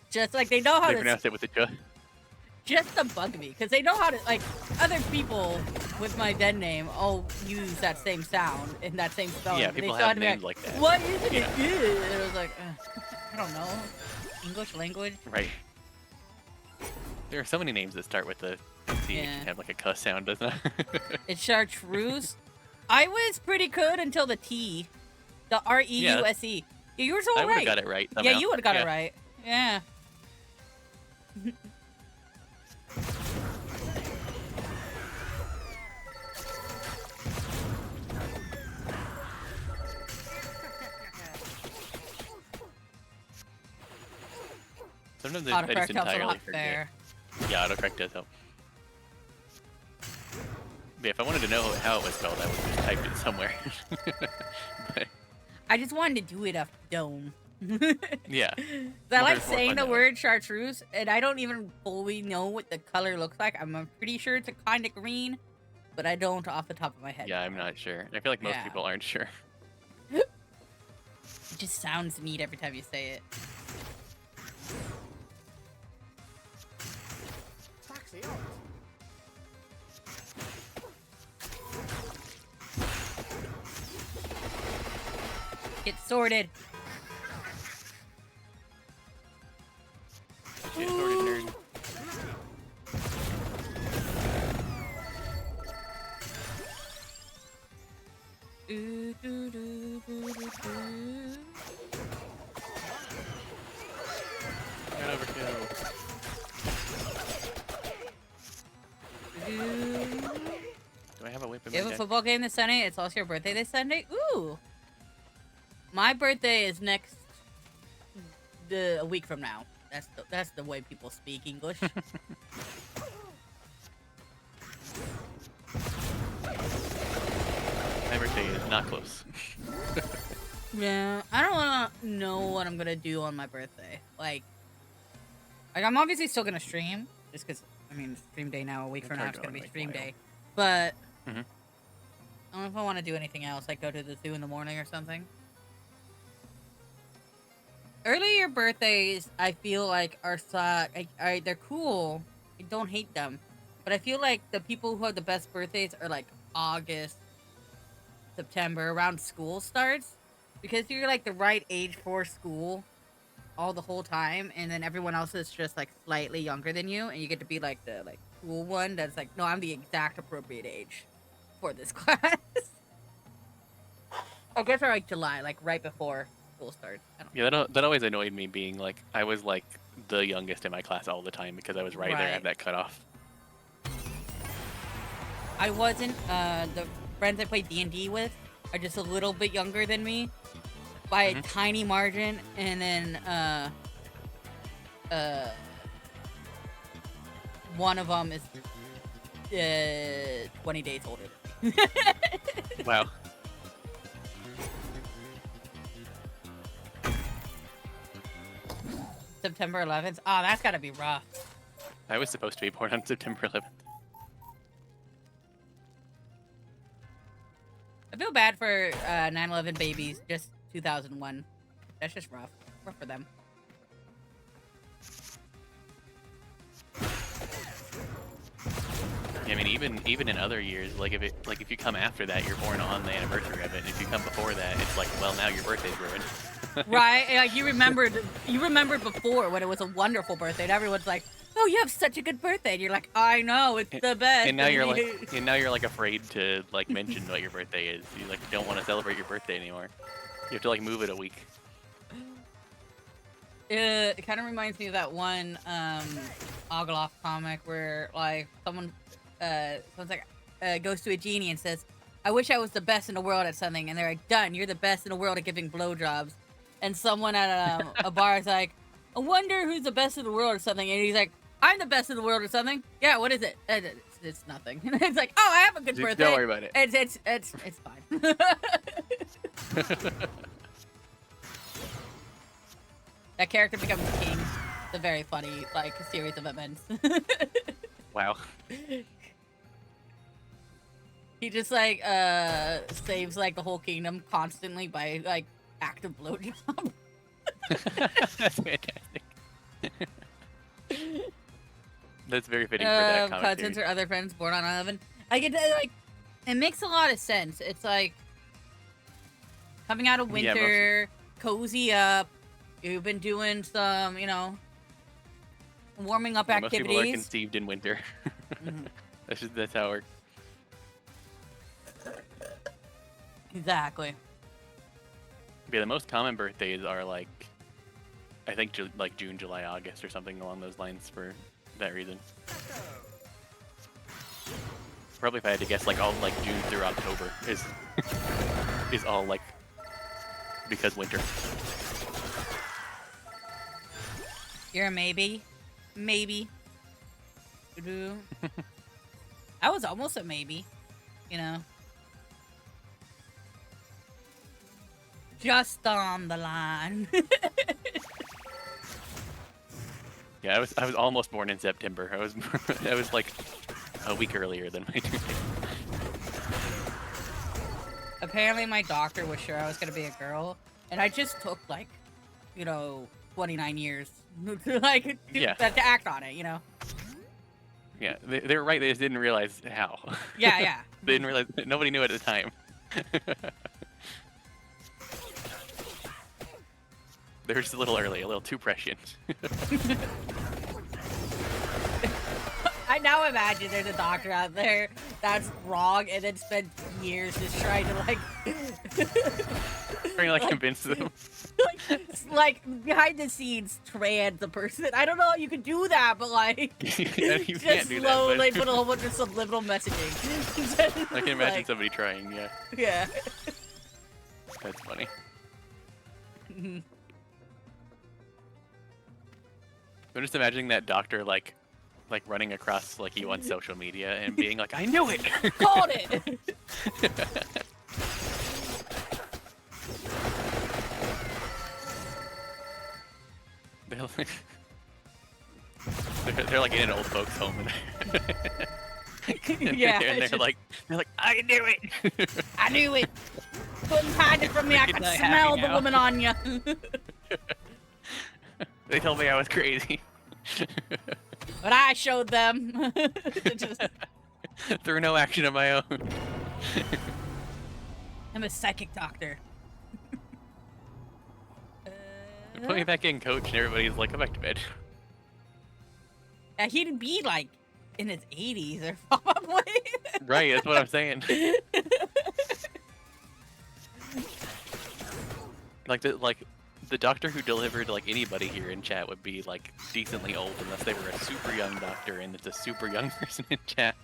Just like they know how They to pronounce it with the ch. just to bug me, because they know how to, like, other people with my dead name all use that same sound in that same spelling. Yeah, but they people still have to be names like that. What is it? Yeah. And it was like, I don't know. English language? Right. There are so many names that start with the CH Yeah. and have like a cuss sound, doesn't it? It's chartreuse. I was pretty good until the T. The R-E-U-S-E. Yeah, you were so I would have right. got it right. Yeah, somehow. you would have got Yeah. it right. Yeah. Sometimes I just Autocorrect helps a entirely lot forget. there. Yeah, autocorrect does help. But if I wanted to know how it was spelled, I would have just typed it somewhere. But, I just wanted to do it off dome. yeah. I Well, like there's more saying fun the that way. word chartreuse, and I don't even fully know what the color looks like. I'm pretty sure it's a kind of green, but I don't off the top of my head. Yeah, I'm not sure. I feel like most Yeah. people aren't sure. It just sounds neat every time you say it. Taxi out. Get sorted. Get sorted, nerd. Do, do, do, do, do, do. Got overkill. Do I have a whip in You my have a deck? football game this Sunday. It's also your birthday this Sunday. Ooh. My birthday is a week from now. That's the way people speak English. My birthday is not close. Yeah, I don't want to know what I'm gonna do on my birthday. Like I'm obviously still gonna stream, just because I mean, stream day now. A week from now, it's gonna be stream day. But Mhm. I don't know if I want to do anything else, like go to the zoo in the morning or something. Earlier birthdays, I feel like are they're cool. I don't hate them, but I feel like the people who have the best birthdays are like August, September, around school starts, because you're like the right age for school all the whole time, and then everyone else is just like slightly younger than you, and you get to be like the cool one that's like, no, I'm the exact appropriate age for this class. I guess like July, like right before school starts. I don't Yeah, that always annoyed me, being like I was like the youngest in my class all the time because I was right there Right. at that cutoff. I wasn't. The friends I played D&D with are just a little bit younger than me by a tiny margin, and then one of them is 20 days older than me. Wow. September 11th. Oh, that's gotta be rough. I was supposed to be born on September 11th. I feel bad for 9/11 babies. Just 2001. That's just rough. Rough for them. Yeah, I mean, even in other years, like if you come after that, you're born on the anniversary of it. And if you come before that, it's like, well, now your birthday's ruined. Right? Like you remembered before when it was a wonderful birthday, and everyone's like, "Oh, you have such a good birthday," and you're like, "I know, it's the best." And now you're like afraid to like mention what your birthday is. You like don't want to celebrate your birthday anymore. You have to like move it a week. It kind of reminds me of that one Ogloff comic where like someone's like goes to a genie and says, "I wish I was the best in the world at something," and they're like, "Done, you're the best in the world at giving blowjobs." And someone at a bar is like, "I wonder who's the best in the world or something," and he's like, "I'm the best in the world or something." "Yeah, what is it?" It's nothing. It's like, "Oh, I have a good birthday." Don't worry about it. It's fine. That character becomes king. It's a very funny like series of events. Wow. He just like saves like the whole kingdom constantly by like active blowjob. That's fantastic. That's very fitting for that comic Cousins series. or other friends born on 11. I get like it makes a lot of sense. It's like coming out of Yeah, winter, cozy up. You've been doing some, warming up Most people are activities. conceived in winter. Mhm. That's how it works. Exactly. Yeah, the most common birthdays are like, I think like June, July, August, or something along those lines for that reason. Probably if I had to guess, like all like June through October is is all like because winter. You're a maybe. Maybe. I was almost a maybe, Just on the line. Yeah, I was almost born in September. I was like a week earlier than my due date. Apparently my doctor was sure I was gonna be a girl, and I just took 29 years to to act on it, Yeah, they're right. They just didn't realize how. Yeah. They didn't realize. Nobody knew at the time. They were just a little early, a little too prescient. I now imagine there's a doctor out there that's wrong and then spent years just trying to Trying to convince them. like behind the scenes trans the person. I don't know how you can do that, but Yeah, you just can't do that, slowly but- put a whole bunch of subliminal messaging. I can imagine somebody trying. Yeah, Yeah. that's funny. I'm just imagining that doctor like running across you on social media and being like, "I knew it." Called it. They're like in an old folks home and, Yeah, and it's they're like, "I knew it." I knew it. Couldn't hide it from me. I You're could not smell happy the now. woman on you. They told me I was crazy. But I showed them. Just, Through no action of my own. I'm a psychic doctor. Put me back in, coach, and everybody's like, "Go back to bed." He'd be in his 80s or probably. Right, that's what I'm saying. The doctor who delivered anybody here in chat would be decently old unless they were a super young doctor and it's a super young person in chat.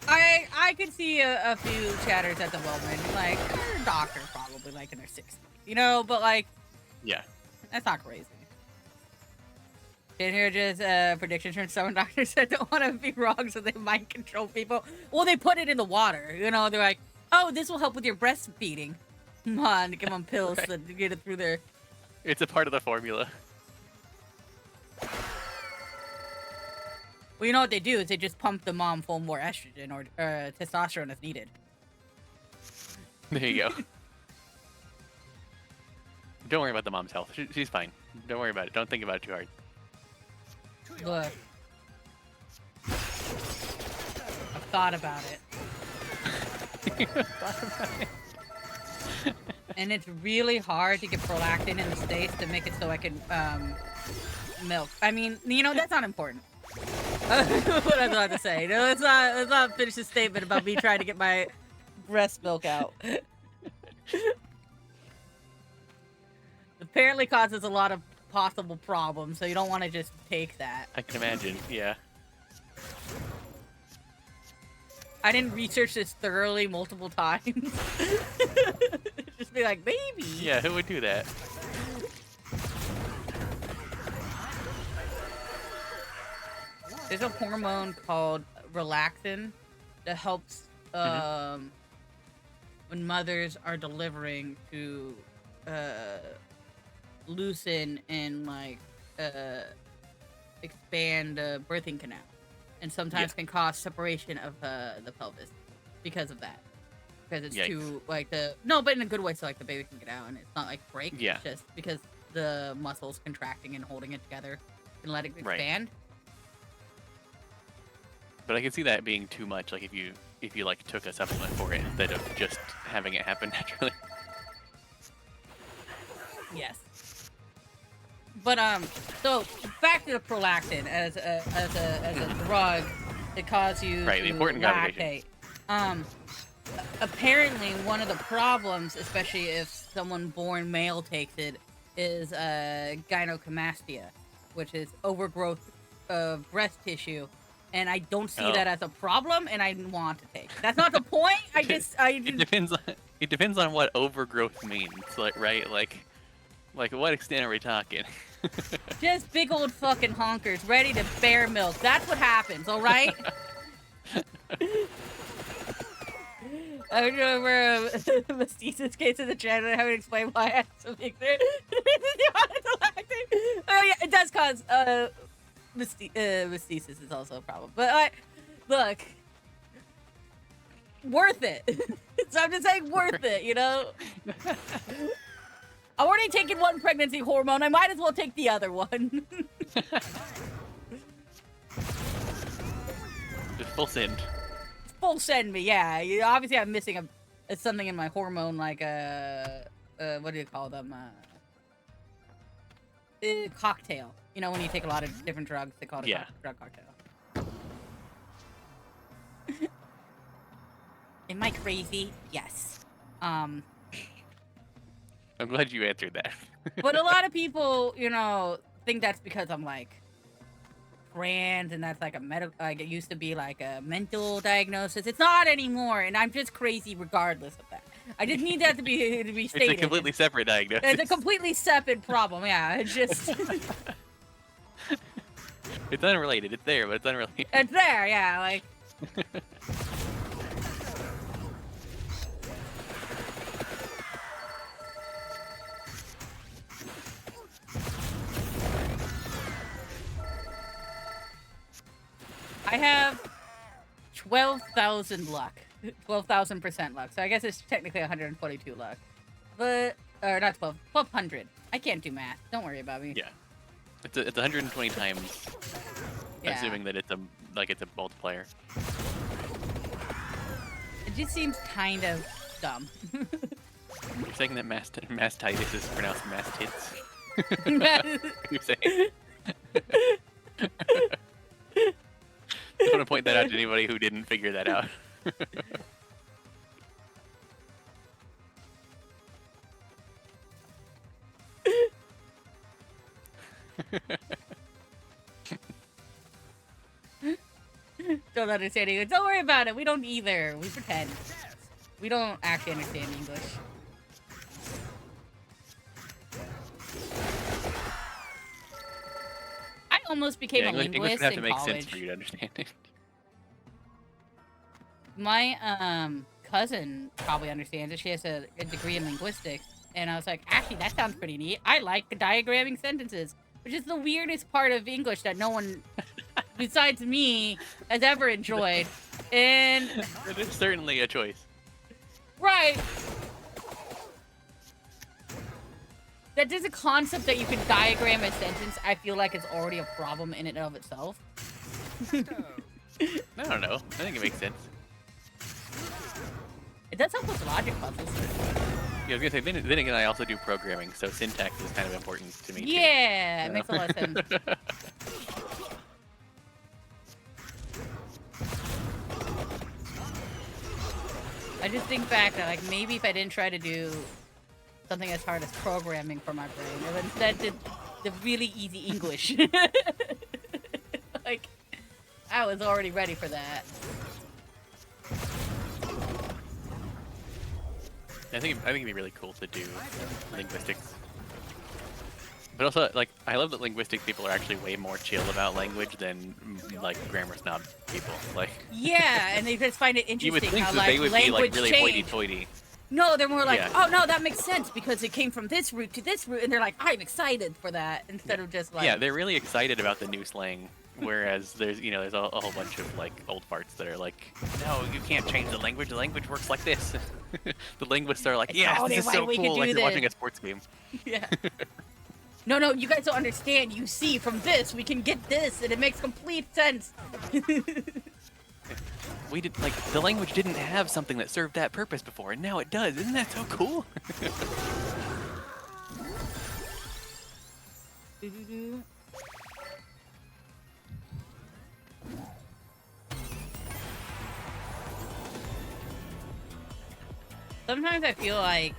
I could see a few chatters at the moment, they're doctors probably in their 60s, but Yeah. that's not crazy. Did hear just predictions from some doctors that don't want to be wrong, so they mind control people. Well, they put it in the water, they're like, "Oh, this will help with your breastfeeding." Come on, give them pills Right. to get it through their. It's a part of the formula. Well, you know what they do is they just pump the mom full more estrogen or testosterone if needed. There you go. Don't worry about the mom's health. She's fine. Don't worry about it. Don't think about it too hard. Look. thought about it. And it's really hard to get prolactin in the States to make it so I can milk. I mean, you know, that's not important. What I was about to say. No, let's not finish the statement about me trying to get my breast milk out. Apparently causes a lot of possible problems, so you don't want to just take that. I can imagine, yeah. I didn't research this thoroughly multiple times. Just be like, maybe. Yeah, who would do that? There's a hormone called relaxin that helps when mothers are delivering to loosen and like expand the birthing canal, and sometimes can cause separation of the pelvis because of that. Because it's too like but in a good way, so like the baby can get out and it's not like break. Yeah. It's just because the muscles contracting and holding it together and let it expand. But I can see that being too much. Like if you like took a supplement for it instead of just having it happen naturally. Yes. But so back to the prolactin as a drug that causes you the to important lactate. Apparently one of the problems, especially if someone born male takes it, is gynecomastia, which is overgrowth of breast tissue. And I don't see that as a problem, and I want to take it. That's not the point. It depends on what overgrowth means. Like like what extent are we talking? Just big old fucking honkers ready to bear milk. That's what happens, all right? I remember Mestiza's case in the chat, and I haven't explained why I had so big there. Oh yeah, it does cause Mestiza's is also a problem. But look, worth it. So I'm just saying worth it, you know? I'm already taking one pregnancy hormone. I might as well take the other one. Just full send. Full send me, yeah. Obviously, I'm missing something in my hormone, like what do you call them? Cocktail. You know, when you take a lot of different drugs, they call it a drug cocktail. Am I crazy? Yes. I'm glad you answered that. But a lot of people, you know, think that's because I'm like trans, and that's like a medical, like it used to be like a mental diagnosis. It's not anymore, and I'm just crazy regardless of that. I just need that to be stated. It's a completely separate diagnosis. It's a completely separate problem. Yeah, it's just. It's unrelated. It's there, but it's unrelated. It's there, yeah. Like. I have 12,000 luck. 12,000% luck. So I guess it's technically 142 luck. But, or not 12, 1,200. I can't do math. Don't worry about me. Yeah. It's 120 times, assuming that it's a multiplier. It just seems kind of dumb. You're saying that mastitis is pronounced mastids? You're saying? I want to point that out to anybody who didn't figure that out. Don't understand English. Don't worry about it. We don't either. We pretend. We don't actually understand English. I almost became a linguist English would have to in make college. sense for you to understand it. My cousin probably understands it. She has a degree in linguistics. And I was like, actually, that sounds pretty neat. I like diagramming sentences, which is the weirdest part of English that no one besides me has ever enjoyed. And It is certainly a choice. right. That is a concept that you can diagram a sentence, I feel like is already a problem in and of itself. I don't know. I think it makes sense. It does help with logic puzzles. Yeah, I was gonna say, then again, I also do programming, so syntax is kind of important to me. Yeah, too. it makes a lot of sense. I just think back that, like, maybe if I didn't try to do something as hard as programming for my brain, and instead did the really easy English. Like, I was already ready for that. I think it'd be really cool to do linguistics. But also, like, I love that linguistic people are actually way more chill about language than, like, grammar snob people. Like, Yeah, and they just find it you would interesting think how, that like, they would be, language like, really change. hoity-toity. No, they're more like, Yeah. oh, no, that makes sense because it came from this root to this root, and they're like, I'm excited for that, instead of just like... Yeah, they're really excited about the new slang, whereas there's a whole bunch of, like, old farts that are like, no, you can't change the language works like this. The linguists are like, It's yes, only this is way so we can cool, do like you're watching a this. sports game. Yeah. No, you guys don't understand. You see, from this, we can get this, and it makes complete sense. We did, like, the language didn't have something that served that purpose before, and now it does. Isn't that so cool? Sometimes I feel like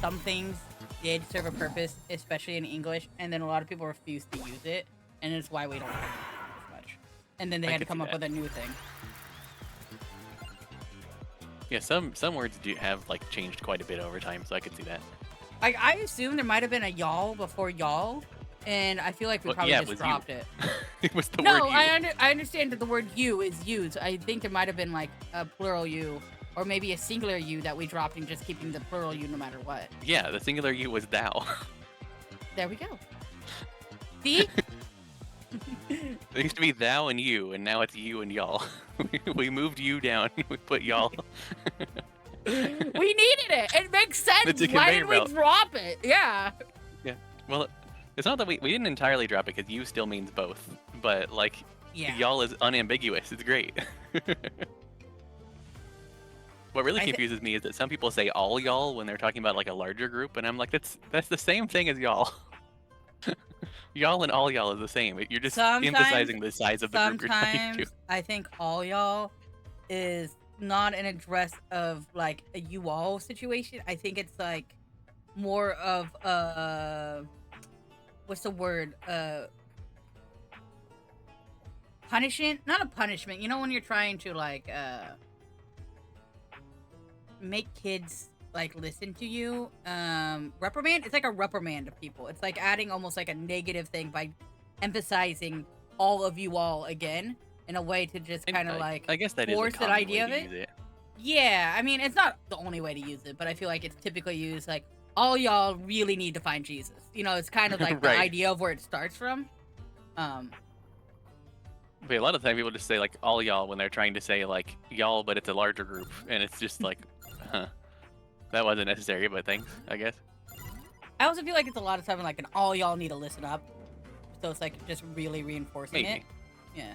some things did serve a purpose, especially in English, and then a lot of people refuse to use it, and it's why we don't use it as much. And then they I had to could come see up that. with a new thing. Yeah, some words do have, like, changed quite a bit over time, so I could see that. Like, I assume there might have been a y'all before y'all, and I feel like we Well, probably yeah, it just was you. dropped it. It was the No, word you. I understand that the word you is used. I think there might have been like a plural you, or maybe a singular you that we dropped and just keeping the plural you no matter what. Yeah, the singular you was thou. There we go. See? There used to be thou and you, and now it's you and y'all. We moved you down. We put y'all. We needed it. It makes sense. It's a Why conveyor did we belt. drop it? Yeah. Yeah. Well, it's not that we didn't entirely drop it because you still means both, but like Yeah. y'all is unambiguous. It's great. What really I thi- confuses me is that some people say all y'all when they're talking about like a larger group, and I'm like, that's the same thing as y'all. Y'all and all y'all is the same. You're just Sometimes- emphasizing the size of the group you're talking Sometimes to. I think all y'all is not an address of like a you all situation. I think it's like more of what's the word? Punishment? Not a punishment. You know when you're trying to like make kids like listen to you. Reprimand? It's like a reprimand of people. It's like adding almost like a negative thing by emphasizing all of you all again in a way to just And kind of like I guess that is a force that common idea way of to it. use Yeah, I mean it's not the only way to use it, but I feel like it's typically used like all y'all really need to find Jesus. You know, it's kind of like the Right. idea of where it starts from. But a lot of the time people just say like all y'all when they're trying to say like y'all, but it's a larger group, and it's just like, huh, that wasn't necessary, but thanks, I guess. I also feel like it's a lot of time like an all y'all need to listen up. So it's like just really reinforcing it. Maybe. Yeah.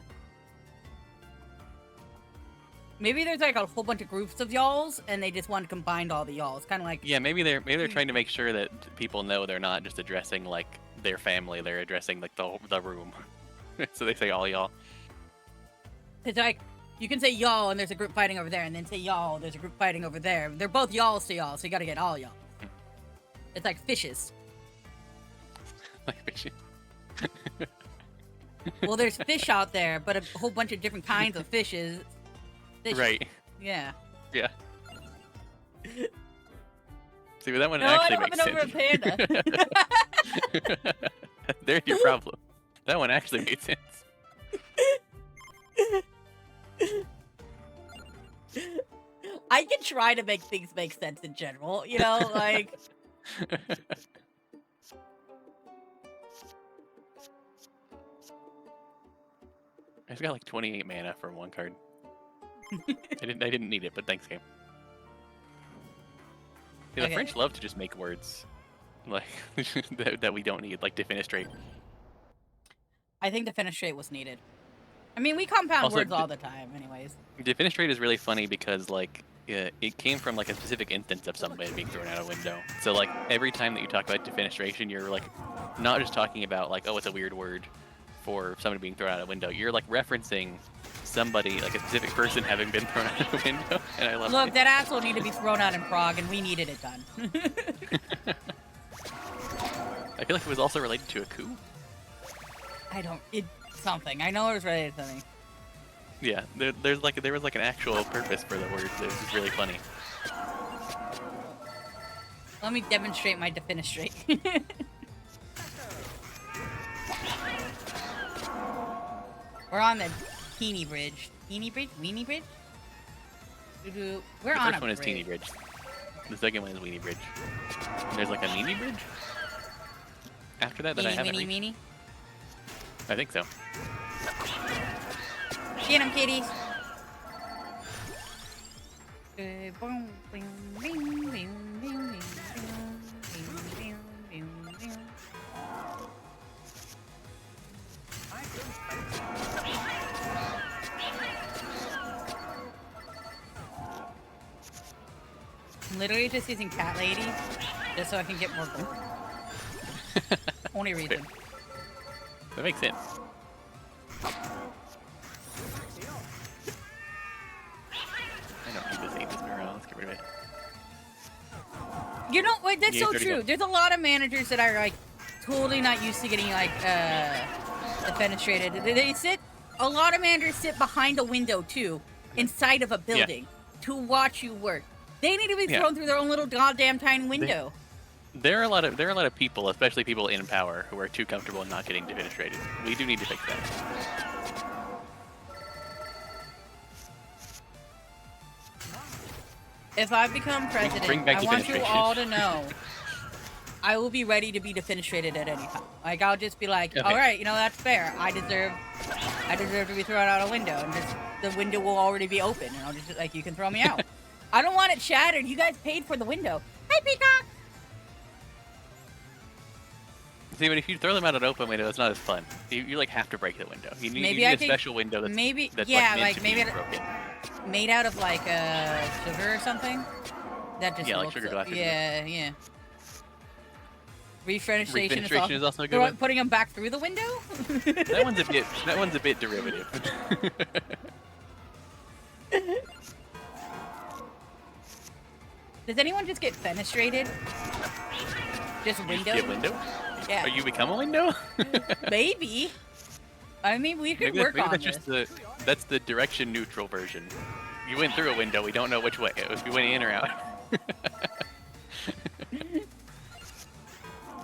Maybe there's like a whole bunch of groups of y'alls and they just want to combine all the y'alls. Kind of like Yeah, maybe they're trying to make sure that people know they're not just addressing like their family, they're addressing like the room. So they say all y'all. it's like you can say y'all and there's a group fighting over there, and then say y'all, there's a group fighting over there. They're both y'alls to y'all, so you got to get all y'all. It's like fishes. Like fishing. Well, there's fish out there, but a whole bunch of different kinds of fishes. Fish. Right. Yeah. Yeah. See, but that one No, I actually don't makes have it over a sense. There's your problem. That one actually made sense. I can try to make things make sense in general, you know, like I just got like 28 mana for one card. I didn't need it, but thanks, game. Yeah, the Okay. French love to just make words like that we don't need, like defenestrate. I think the finish rate was needed. I mean, we compound Also, words all the time, anyways. Defenestrate is really funny because like it came from like a specific instance of somebody being thrown out a window. So like every time that you talk about defenestration, you're like not just talking about like, oh, it's a weird word for somebody being thrown out a window. You're like referencing somebody, like a specific person having been thrown out a window, and I love Look, it. that asshole needed to be thrown out in Prague, and we needed it done. I feel like it was also related to a coup. Something. I know it was related to something. Yeah, there was like an actual purpose for the word. It was just really funny. Let me demonstrate my defenestrate. We're on the Teeny Bridge. Teeny Bridge? Weenie Bridge? We're The on first a one is bridge. Teeny Bridge. The second one is Weenie Bridge. And there's like a Meanie Bridge after that I Meanie, haven't meanie, reached. meanie. I think so. Get him, kitties. I don't plenty. I'm literally just using Cat Lady just so I can get more gold. Only reason. That makes sense. I don't need this Aegis Mirror. Let's get rid of it. You know what? That's Yeah, so 30 true. go. There's a lot of managers that are like totally not used to getting like defenestrated. They sit. A lot of managers sit behind a window too, inside of a building, to watch you work. They need to be Yeah. thrown through their own little goddamn tiny window. There are a lot of people, especially people in power, who are too comfortable in not getting defenestrated. We do need to fix that. If I become president, bring back I want you defenestration. all to know I will be ready to be defenestrated at any time. Like I'll just be like, Okay. all right, you know that's fair. I deserve to be thrown out a window, and just the window will already be open, and I'll just like you can throw me out. I don't want it shattered. You guys paid for the window. Hi, Peacock. See, but if you throw them out an open window, it's not as fun. You like have to break the window. You need, Maybe you I need a could- special window that's maybe that's yeah, like, meant like to maybe be broken. made out of like sugar or something. That just Yeah, like looks sugar glass or yeah, yeah. Refenestration Refenestration is also a good one. putting them back through the window. That one's a bit derivative. Does anyone just get fenestrated? Just You window? get window? Yeah. Or you become a window? Maybe. I mean, we could work on that's this. just that's the direction neutral version. You went through a window. We don't know which way. If you went in or out.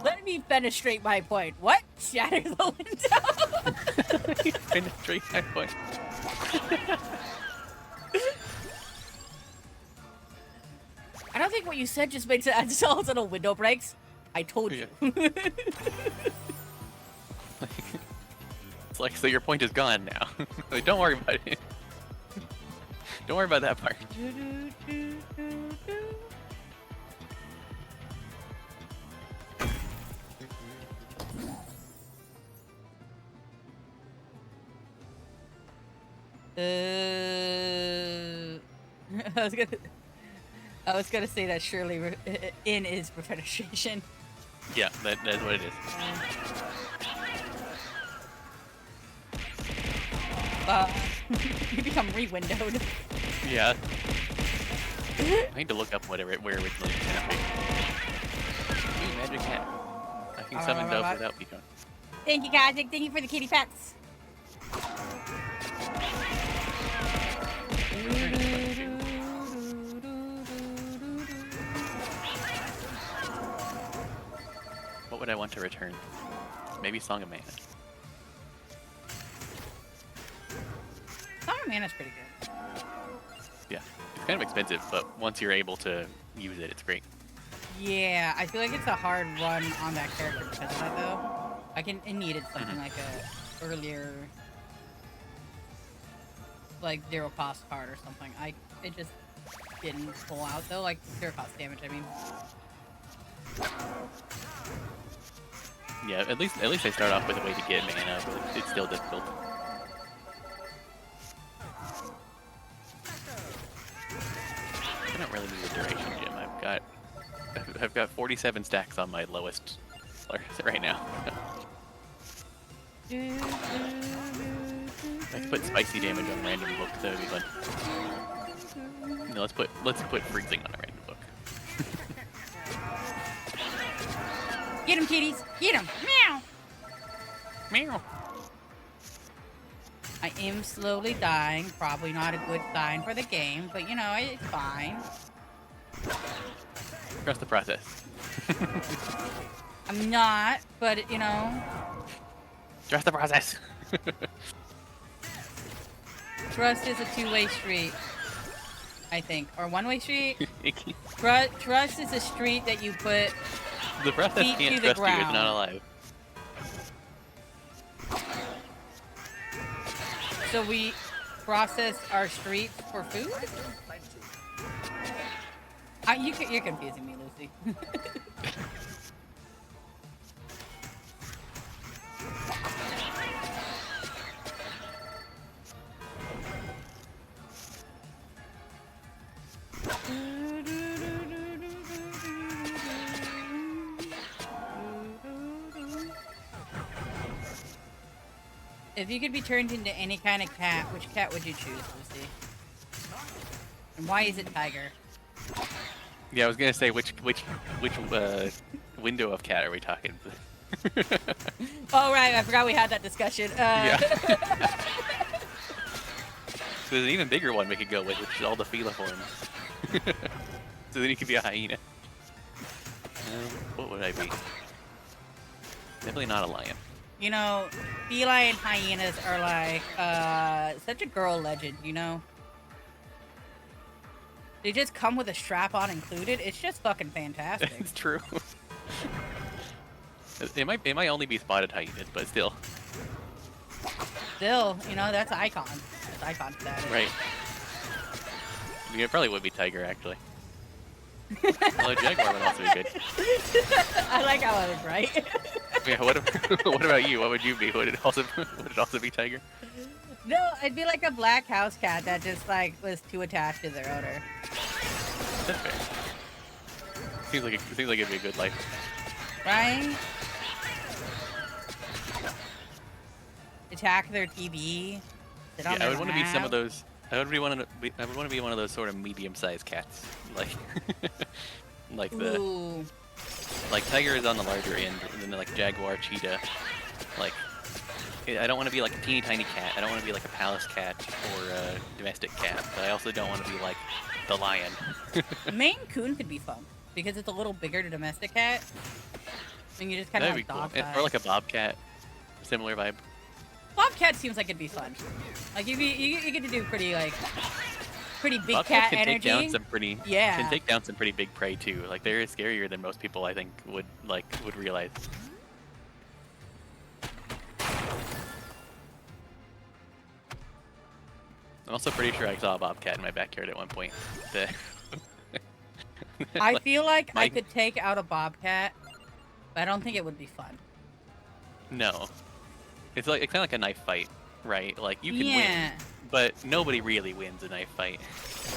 Let me fenestrate my point. What? Shatter the window? Penetrate that point. I don't think what you said just makes sense. All of a sudden, window breaks. I told you. It's like, so your point is gone now. Like, don't worry about it. Don't worry about that part. I was gonna say that surely in is for fenestration. Yeah, that's what it is. You become re-windowed. Yeah. I need to look up where originally it happened. Ooh, magic hat. I can summon Dove without Beacon. Thank you, guys. Thank you for the kitty pets. What would I want to return? Maybe Song of Mana. Song of Mana's pretty good. Yeah. It's kind of expensive, but once you're able to use it, it's great. Yeah, I feel like it's a hard run on that character because of that, though. It needed something like a earlier, like 0 cost card or something. It just didn't pull out though, like 0 cost damage. I mean, Yeah, at least they start off with a way to get mana, but it's still difficult. I don't really need a duration gem. I've got 47 stacks on my lowest right now. Let's put spicy damage on random book. That would be fun. No, let's put freezing on a random book. Get him, kitties! Get him! Meow! Meow. I am slowly dying. Probably not a good sign for the game, but you know, it's fine. Trust the process. I'm not, but you know. Trust the process. Trust is a two-way street, I think. Or one-way street? Trust is a street that you put The process feet can't to the trust you. It's ground. not alive. So we process our streets for food? You're confusing me, Lucy. If you could be turned into any kind of cat, which cat would you choose, Lucy? And why is it tiger? Yeah, I was gonna say which window of cat are we talking? Oh, right, I forgot we had that discussion. Yeah. There's an even bigger one we could go with, which is all the feliforms. So then you could be a hyena. What would I be? Definitely not a lion. You know, feline hyenas are like, such a girl legend, you know? They just come with a strap-on included. It's just fucking fantastic. It's true. It might only be spotted hyenas, but still. Still, you know, that's icon. That's icon status. Right. I mean, it probably would be tiger, actually. Although jaguar would also be good. I like how I was right. Yeah, what about you? What would you be? Would it also be tiger? No, it'd be like a black house cat that just like was too attached to their owner. That's fair. Seems like it'd be a good life. Right? Attack their TV. Sit on Yeah, I their would want to be some lap. of those. I would want to be one of those sort of medium-sized cats, like the Ooh. like tiger is on the larger end, and then like jaguar, cheetah. Like, I don't want to be like a teeny tiny cat. I don't want to be like a palace cat or a domestic cat, but I also don't want to be like the lion. Maine Coon could be fun because it's a little bigger to domestic cat. And you just kind of That'd have be cool. dog Or like a bobcat, similar vibe. Bobcat seems like it'd be fun. Like you get to do pretty big Bobcat cat can energy. take down some pretty Yeah. can take down some pretty big prey too. Like they're scarier than most people I think would realize. I'm also pretty sure I saw a bobcat in my backyard at one point. I feel like I My- could take out a bobcat, but I don't think it would be fun. No, it's kind of like a knife fight, right? Like you can Yeah. win, but nobody really wins a knife fight.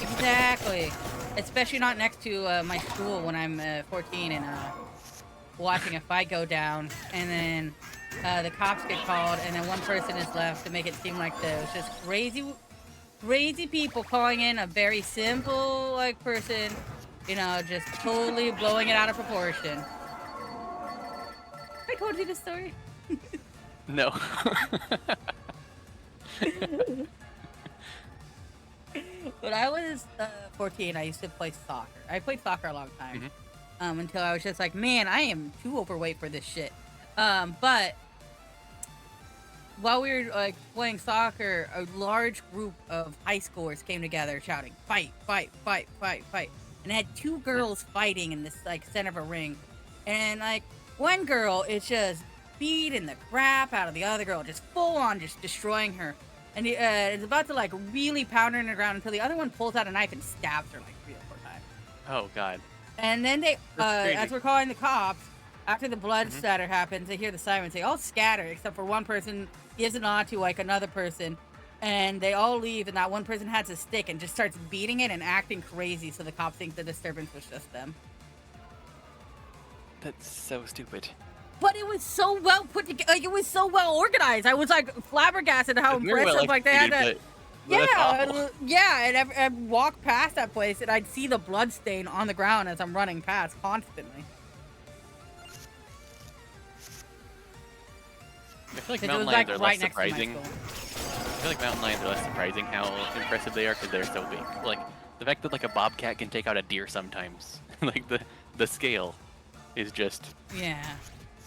Exactly. Especially not next to my school when I'm 14 and watching a fight go down, and then the cops get called, and then one person is left to make it seem like there's just crazy people calling in a very simple like person, you know, just totally blowing it out of proportion. I told you this story. No. When I was 14, I used to play soccer. I played soccer a long time. Until I was just like, man, I am too overweight for this shit. But while we were like playing soccer, a large group of high schoolers came together shouting, fight, fight, fight, fight, fight. And it had two girls fighting in this like center of a ring. And like one girl is just beating the crap out of the other girl, just full on just destroying her. And it's about to like really pound her in the ground until the other one pulls out a knife and stabs her like 3 or 4 times. Oh God. And then they, That's crazy. as we're calling the cops, after the blood splatter happens, they hear the siren say, all scatter, except for one person gives a nod to like another person. And they all leave, and that one person has a stick and just starts beating it and acting crazy, so the cops think the disturbance was just them. That's so stupid. But it was so well put together. Like, it was so well organized. I was like flabbergasted how It's very well impressive. Like they had executed, to. but that's awful. Yeah, and I'd walk past that place and I'd see the blood stain on the ground as I'm running past constantly. I feel like 'Cause it mountain was lions like are right less next to my surprising. school. I feel like mountain lions are less surprising how impressive they are because they're so big. Like the fact that like a bobcat can take out a deer sometimes, like the scale is just Yeah.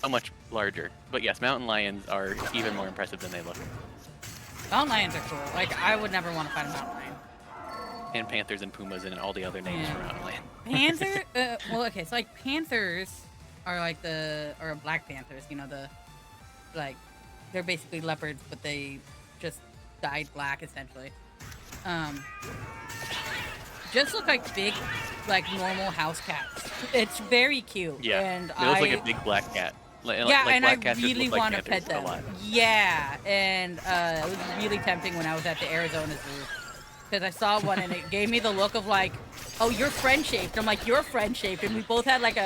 so much larger. But yes, mountain lions are even more impressive than they look. Mountain lions are cool. Like, I would never want to fight a mountain lion. And panthers and pumas and all the other names Yeah. for mountain lion. Panther? Well, okay, so like panthers are like or black panthers, you know, like, they're basically leopards, but they just dyed black essentially. Just look like big, like normal house cats. It's very cute. Yeah, And it looks like a big black cat. yeah, like and I black cats just really look like want to panthers pet them. a lot. Yeah, and it was really tempting when I was at the Arizona Zoo because I saw one and it gave me the look of like, oh, you're friend shaped. I'm like, you're friend shaped, and we both had like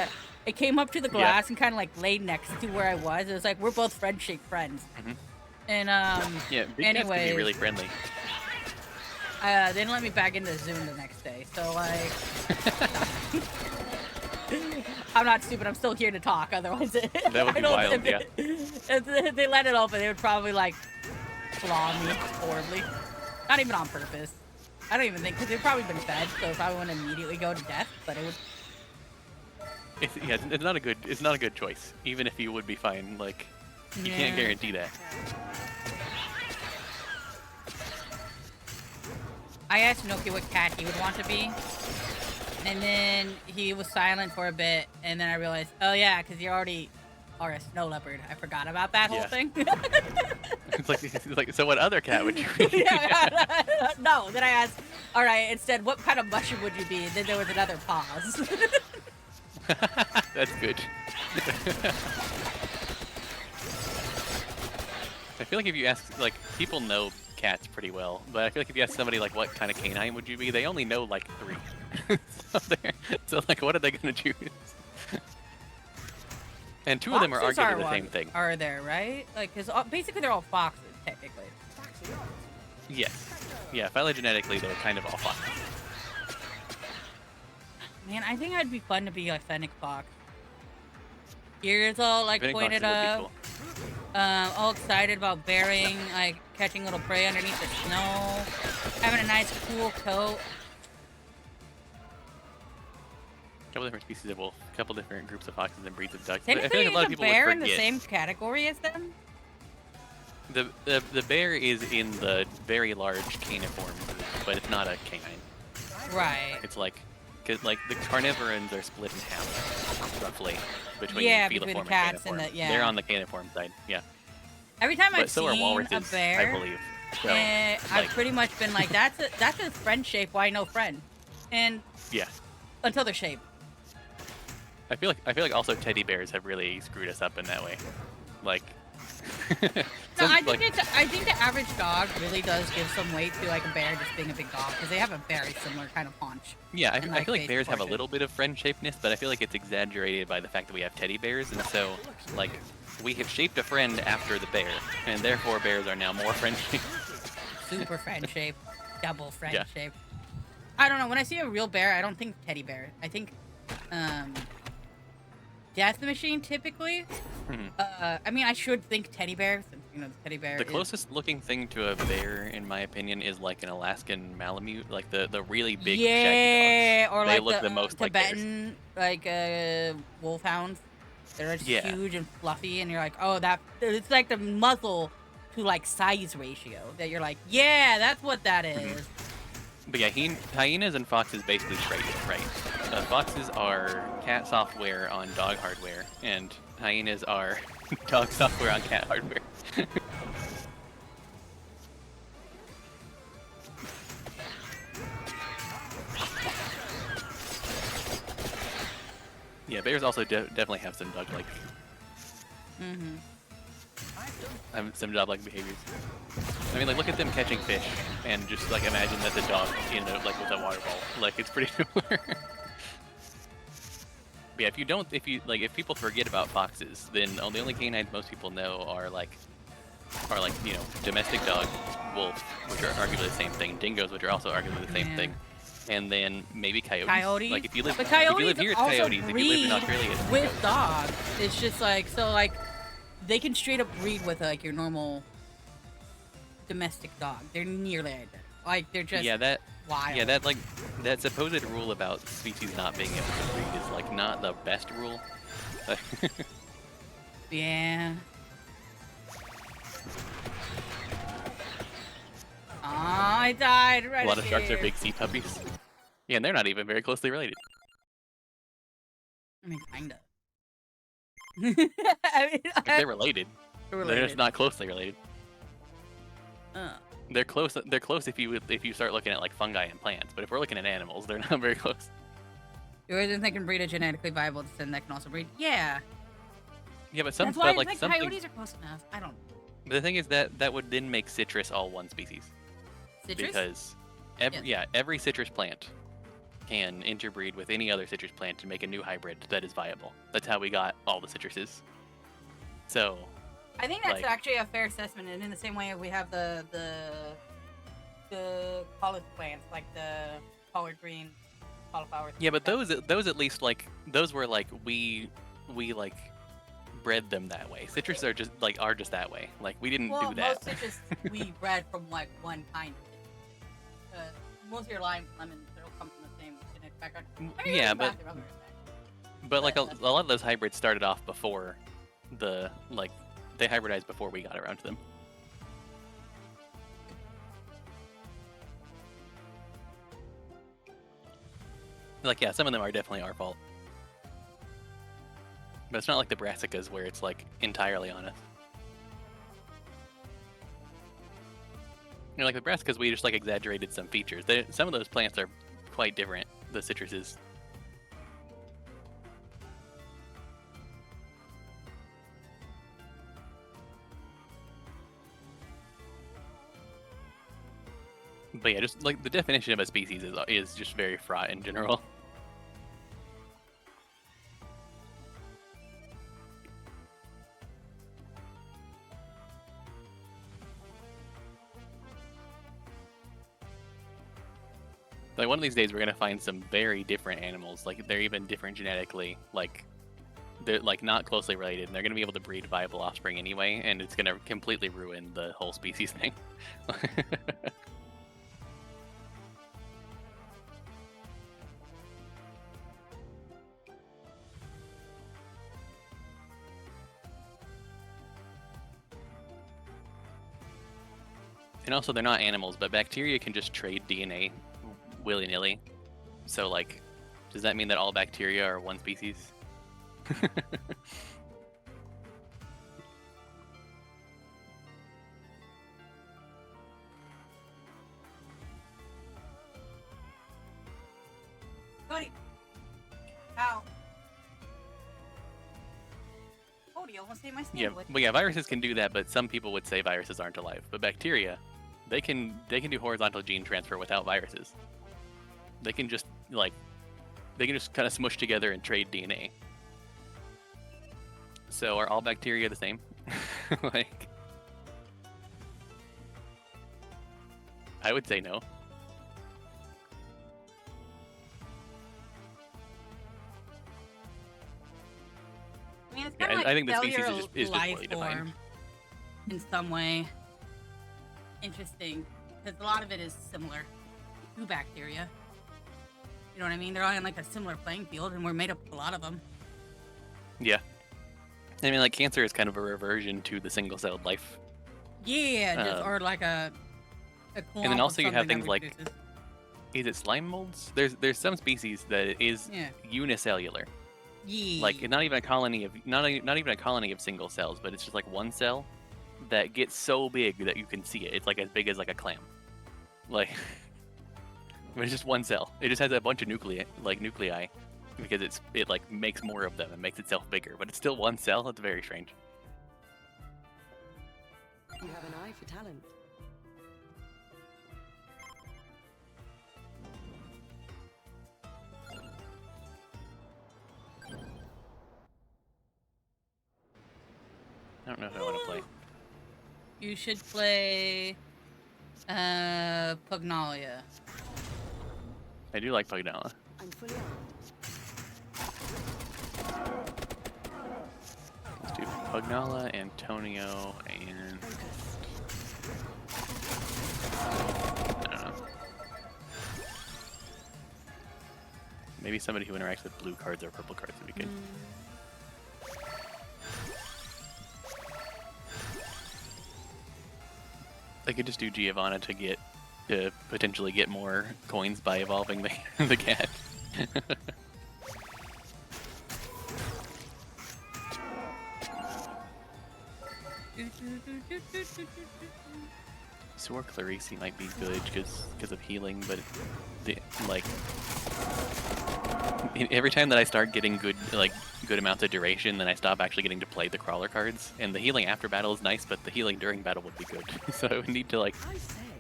it came up to the glass and kind of like laid next to where I was. It was like we're both friend shaped friends. And Yeah, big cats can anyways, be really friendly. they didn't let me back into the zoo the next day, so like. I'm not stupid. I'm still here to talk. Otherwise, That would be wild, yeah. If they let it open, they would probably like claw me horribly. Not even on purpose. I don't even think because they've probably been fed, so it probably wouldn't immediately go to death. But it would. It's not a good choice. Even if you would be fine, like you can't guarantee that. I asked Noki what cat he would want to be, and then he was silent for a bit, and then I realized, oh yeah, because you already are a snow leopard. I forgot about that whole Yeah. thing. It's like, so what other cat would you be? Yeah, no, then I asked, all right, instead, what kind of mushroom would you be? Then there was another pause. That's good. I feel like if you ask, like, people know cats pretty well, but I feel like if you ask somebody, like, what kind of canine would you be, they only know, like, 3. so, like, what are they going to choose? And 2 of them are Foxes arguably the one- same thing. Are there, right? Like, because basically they're all foxes, technically. Yes. Yeah, phylogenetically, they're kind of all foxes. Man, I think I'd be fun to be a fennec fox. Ears all, like, Fennec pointed foxes would up. be cool. All excited about bearing, like, catching little prey underneath the snow. Having a nice, cool coat. Couple different species of wolf, couple different groups of foxes and breeds of ducks. But I Technically, feel like a lot of is a people bear would in the forget. same category as them? The bear is in the very large caniform group, but it's not a canine. Right. It's like, cause like the carnivorans are split in half, roughly, between Yeah, feliform between the and cats and caniform. the- yeah. They're on the caniform side, yeah. Every time But I've so are seen a walruses, bear, I believe. So, I've like, pretty much been like, that's a friend shape. Why no friend? And yeah. until they're shaped. I feel like also teddy bears have really screwed us up in that way. Like, No, I like, think the average dog really does give some weight to like a bear just being a big dog because they have a very similar kind of paunch. yeah, I and, feel like face bears have a proportion. little bit of friend shapedness, but I feel like it's exaggerated by the fact that we have teddy bears, and so like we have shaped a friend after the bear, and therefore bears are now more friend shaped. Super friend shape, double friend Yeah. shape. I don't know. When I see a real bear, I don't think teddy bear. I think Death Machine typically. Mhm. I mean, I should think teddy bear since you know the teddy bear. The is- closest looking thing to a bear, in my opinion, is like an Alaskan Malamute, like the really big shaggy yeah, dogs. or They like look the the most like bears. Tibetan wolfhounds. They're just Yeah. huge and fluffy, and you're like, oh, that it's like the muzzle to like size ratio that you're like, yeah, that's what that is. But yeah, hyenas and foxes basically trade it, right? Foxes are cat software on dog hardware, and hyenas are dog software on cat hardware. Yeah, bears also definitely have some dog-like, Mm-hmm. some dog-like behaviors. I mean, like, look at them catching fish, and just like imagine that the dog, like with a water ball. Like, it's pretty similar. But yeah, if people forget about foxes, then the only canines most people know are like domestic dogs, wolves, which are arguably the same thing, dingoes, which are also arguably the same Yeah. thing, and then maybe coyotes. Coyotes. Like if you live But coyotes here, it's also coyotes. If you live in breed Australia, it's with dingoes. dogs. It's just like so like they can straight up breed with like your normal domestic dog. They're nearly identical. Like they're just wild. Yeah, that supposed rule about species not being able to breed is like not the best rule. Yeah. Oh, I died right A lot of sharks are here. big sea puppies. Yeah, and they're not even very closely related. I mean, kinda. I mean, Like, they're related. they're They're related. just not closely related. Uh, They're close. They're close if you start looking at like fungi and plants. But if we're looking at animals, they're not very close. you always think they can breed a genetically viable descendant that can also breed? Yeah. Yeah, but some That's why I like think something. coyotes are close enough. I don't. The thing is that would then make citrus all one species Citrus? because Yes. every citrus plant can interbreed with any other citrus plant to make a new hybrid that is viable. That's how we got all the citruses. So I think that's like- actually a fair assessment, and in the same way we have the collard plants, like the collard green, cauliflower. yeah, but stuff. those at least like those were like we like bred them that way. Citrus are just that way. Like we didn't Well, do that. most citrus we bred from like one kind. Most of your limes, lemons, they'll come from the same genetic background. I mean, Yeah, there's but lots of other effects. but like a but- lot of those hybrids started off before they hybridized before we got around to them. Like, yeah, some of them are definitely our fault. But it's not like the brassicas where it's like entirely on us. Like the brassicas, we just like exaggerated some features. Some of those plants are quite different, the citruses. But yeah, just like the definition of a species is just very fraught in general. Like one of these days, we're gonna find some very different animals. Like they're even different genetically. Like they're like not closely related, and they're gonna be able to breed viable offspring anyway, and it's gonna completely ruin the whole species thing. And also, they're not animals, but bacteria can just trade DNA willy-nilly. So, like, does that mean that all bacteria are one species? Cody. Ow. Cody almost ate my Yeah, sandwich. well, yeah, viruses can do that, but some people would say viruses aren't alive. But bacteria, they can do horizontal gene transfer without viruses. They can just kind of smush together and trade DNA. So are all bacteria the same? Like, I would say no. I mean, it's Yeah, kind of I like think the species cellular is just life poorly defined. form in some way. Interesting, because a lot of it is similar to bacteria. You know what I mean? They're all in like a similar playing field, and we're made up of a lot of them. Yeah. I mean, like, cancer is kind of a reversion to the single-celled life. Yeah, just, or like a and then also you have things like- reproduces. Is it slime molds? There's some species that is Yeah. unicellular. Yeah. Like not even a colony of not even a colony of single cells, but it's just like one cell that gets so big that you can see it. It's like as big as like a clam. Like it's just one cell. It just has a bunch of nuclei because it like makes more of them and makes itself bigger, but it's still one cell. It's very strange. You have an eye for talent. don't know who I want to play. You should play Pugnalia. I do like Pugnalia. I'm fully armed. Let's do Pugnalia, Antonio, and I don't know. Maybe somebody who interacts with blue cards or purple cards would be good. I could just do Giovanna to potentially get more coins by evolving the cat. Sore Clarice might be good because of healing, but every time that I start getting good amounts of duration, then I stop actually getting to play the crawler cards. And the healing after battle is nice, but the healing during battle would be good. So I would need to I say.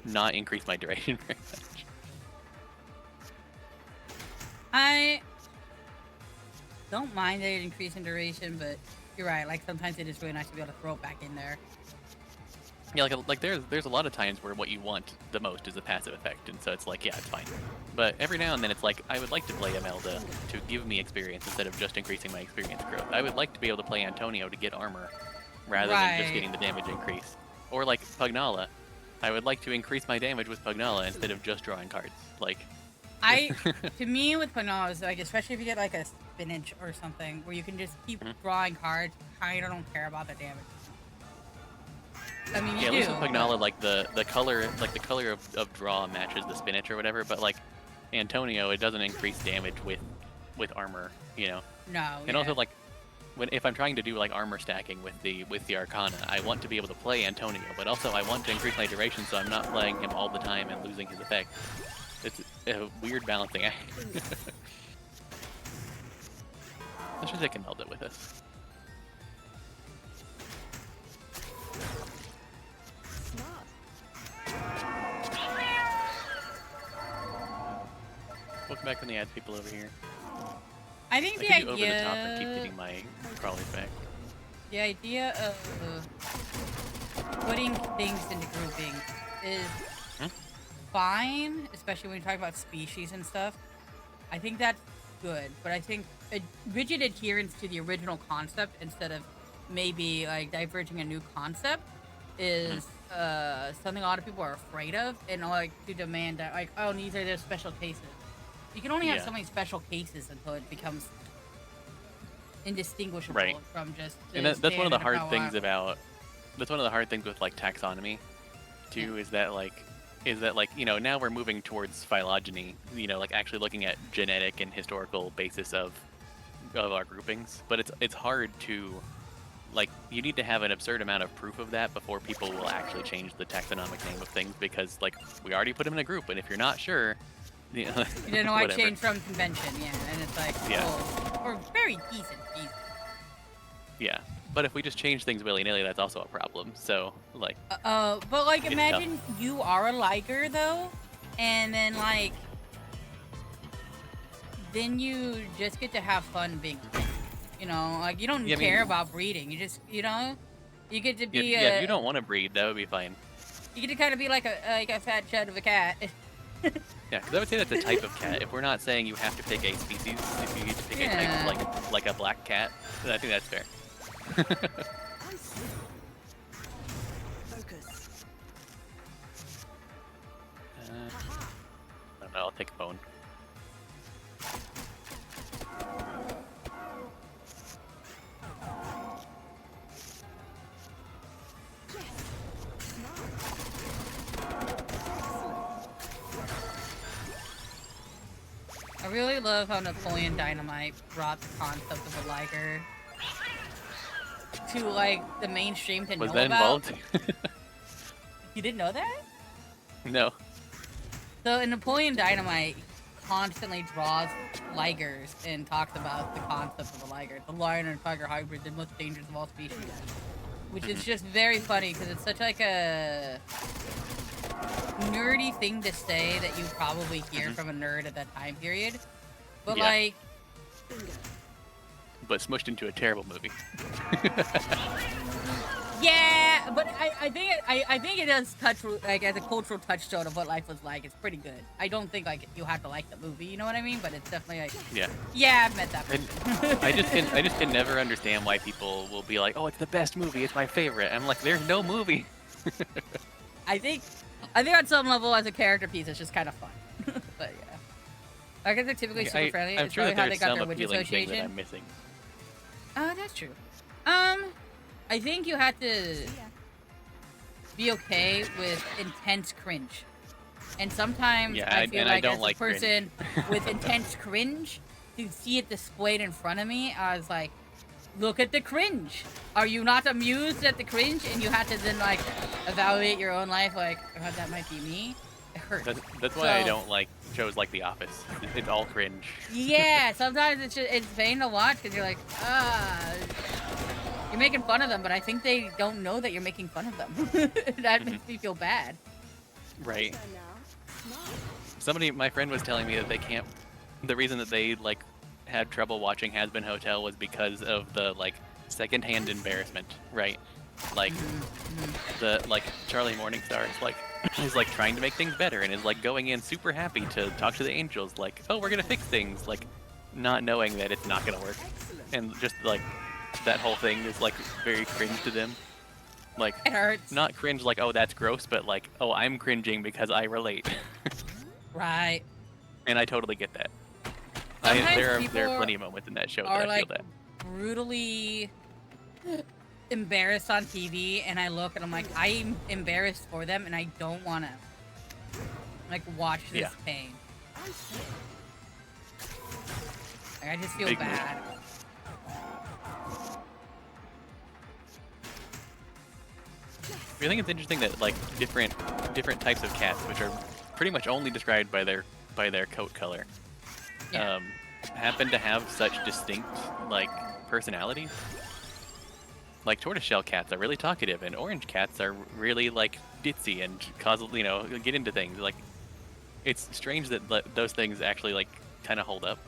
not increase my duration very much. I don't mind that it increase in duration, but you're right. Like sometimes it is really nice to be able to throw it back in there. Yeah, like there's a lot of times where what you want the most is a passive effect, and so it's like, yeah, it's fine. But every now and then it's like, I would like to play Imelda to give me experience instead of just increasing my experience growth. I would like to be able to play Antonio to get armor, rather than just Right. getting the damage increase. Or like Pugnalia, I would like to increase my damage with Pugnalia instead of just drawing cards. Like, To me, with Pugnalia, is like, especially if you get like a spinach or something, where you can just keep drawing cards, kind of don't care about the damage. I mean, you yeah, at do. least with Pugnalia, like the color of draw matches the spinach or whatever. But like Antonio, it doesn't increase damage with armor, you know. No. And also like if I'm trying to do like armor stacking with the Arcana, I want to be able to play Antonio, but also I want to increase my duration so I'm not playing him all the time and losing his effect. It's a weird balancing act. Let's just take Imelda with us. Welcome back when the ads people over here. I think I the could do over the top and keep idea, getting my crawlers back. the idea of putting things into groupings is fine, especially when you talk about species and stuff. I think that's good, but I think a rigid adherence to the original concept instead of maybe like diverging a new concept is something a lot of people are afraid of, and like to demand that like, oh, these are the special cases. You can only have Yeah. so many special cases until it becomes indistinguishable Right. from just. And that's one of the hard standard things power. about. That's one of the hard things with like taxonomy, too, is that you know, now we're moving towards phylogeny. You know, like actually looking at genetic and historical basis of our groupings. But it's hard to, like, you need to have an absurd amount of proof of that before people will actually change the taxonomic name of things, because like we already put them in a group, and if you're not sure, you know, You don't know why whatever. change from convention, yeah, and it's like, Yeah. oh, or very decent. Yeah, but if we just change things willy-nilly, that's also a problem. So like, But like, It's imagine you are a liker though, and then like, then you just get to have fun being, a liker. You know, like you don't Yeah, I mean- care about breeding. You just, you know, you get to be yeah, if you don't want to breed, that would be fine. you get to kind of be like a fat shed of a cat. Yeah, because I would say that's a type of cat. If we're not saying you have to pick a species, if you get to pick a Yeah. type like a black cat, then I think that's fair. I see. Focus. I don't know, I'll take a bone. I really love how Napoleon Dynamite brought the concept of a liker to like the mainstream to Was know that about. involved? You didn't know that? No. So in Napoleon Dynamite, constantly draws ligers and talks about the concept of a liger. The lion and tiger hybrid, the most dangerous of all species. Which is just very funny because it's such like a nerdy thing to say that you probably hear from a nerd at that time period. But Yeah. like, But smushed into a terrible movie. Yeah, but I think it does touch like as a cultural touchstone of what life was like. It's pretty good. I don't think like you have to like the movie, you know what I mean? But it's definitely like Yeah. yeah, I've met that And person. I just can never understand why people will be like, oh, it's the best movie, it's my favorite. I'm like, there's no movie. I think on some level as a character piece, it's just kind of fun. But yeah, I guess they're typically super friendly. I'm It's sure probably that how they there's got some their witch appealing thing that association. I'm missing. That's true. I think you have to be okay with intense cringe. And sometimes Yeah, I feel and I like don't as like a person with intense cringe, to see it displayed in front of me, I was like, look at the cringe. Are you not amused at the cringe? And you have to then like evaluate your own life, like, oh, that might be me. It hurts. That's why I So- don't like shows like The Office. It's all cringe. Yeah, sometimes it's pain to watch because you're like, you're making fun of them, but I think they don't know that you're making fun of them. That makes me feel bad. Right. Turn now. Somebody, my friend was telling me that they can't. The reason that they like had trouble watching Has Been Hotel was because of the like secondhand embarrassment, right? Like the like Charlie Morningstar is like is like trying to make things better and is like going in super happy to talk to the angels, like, oh, we're gonna fix things, like not knowing that it's not gonna work, and just like that whole thing is like very cringe to them. Like It hurts. not cringe like, oh, that's gross, but like, oh, I'm cringing because I relate. Right. And I totally get that. Sometimes There people are plenty of moments in that show that Are I like feel that. brutally embarrassed on TV, and I look and I'm like, I'm embarrassed for them, and I don't want to like watch this Yeah. pain. Like, I just feel Big move. bad. I think it's interesting that like different types of cats, which are pretty much only described by their coat color, Yeah. happen to have such distinct like personalities. Like tortoiseshell cats are really talkative, and orange cats are really like ditzy and cause get into things. Like it's strange that those things actually like kind of hold up.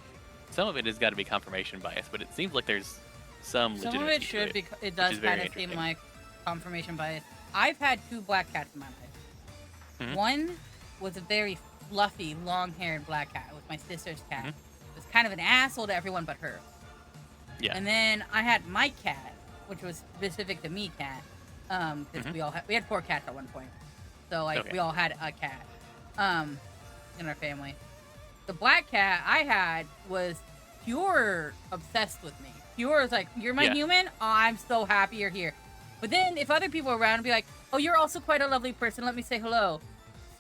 Some of it has got to be confirmation bias, but it seems like there's some Some of legitimacy it to should it. be. It does is very kind of seem interesting. like confirmation bias. I've had 2 black cats in my life. Mhm. One was a very fluffy, long-haired black cat. It was my sister's cat. Mhm. It was kind of an asshole to everyone but her. Yeah. And then I had my cat, which was specific to me cat, because Mhm. we had 4 cats at one point, so like Okay. we all had a cat, in our family. The black cat I had was pure obsessed with me. Pure was like, you're my Yeah. human. Oh, I'm so happy you're here. But then if other people were around, I'd be like, oh, you're also quite a lovely person. Let me say hello.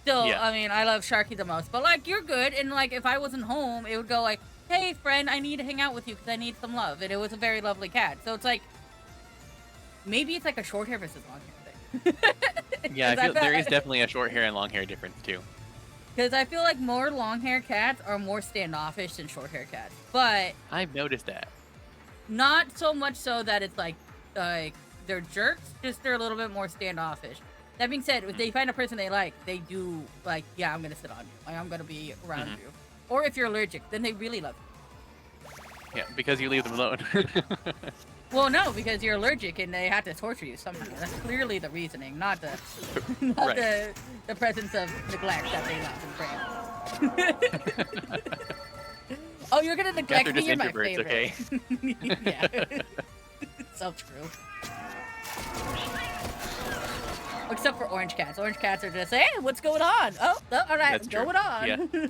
Still, Yeah. I mean, I love Sharky the most, but like you're good. And like if I wasn't home, it would go like, hey friend, I need to hang out with you because I need some love. And it was a very lovely cat. So it's like, maybe it's like a short hair versus long hair thing. Yeah, I 'Cause feel there felt- is definitely a short hair and long hair difference too. Because I feel like more long hair cats are more standoffish than short hair cats. But I've noticed that. not so much so that it's like they're jerks, just they're a little bit more standoffish. That being said, if they find a person they like, they do like, yeah, I'm gonna sit on you. Like, I'm gonna be around Mhm. you. Or if you're allergic, then they really love you. Yeah, because you leave them alone. Well, no, because you're allergic and they have to torture you somehow. That's clearly the reasoning, not the not Right. the presence of neglect that they love and pray. Oh, you're gonna Cats neglect are me? just You're my introverts, favorite. okay? Yeah. So true. Except for orange cats. Orange cats are just, hey, what's going on? Oh, all right, That's true. going on. Yeah.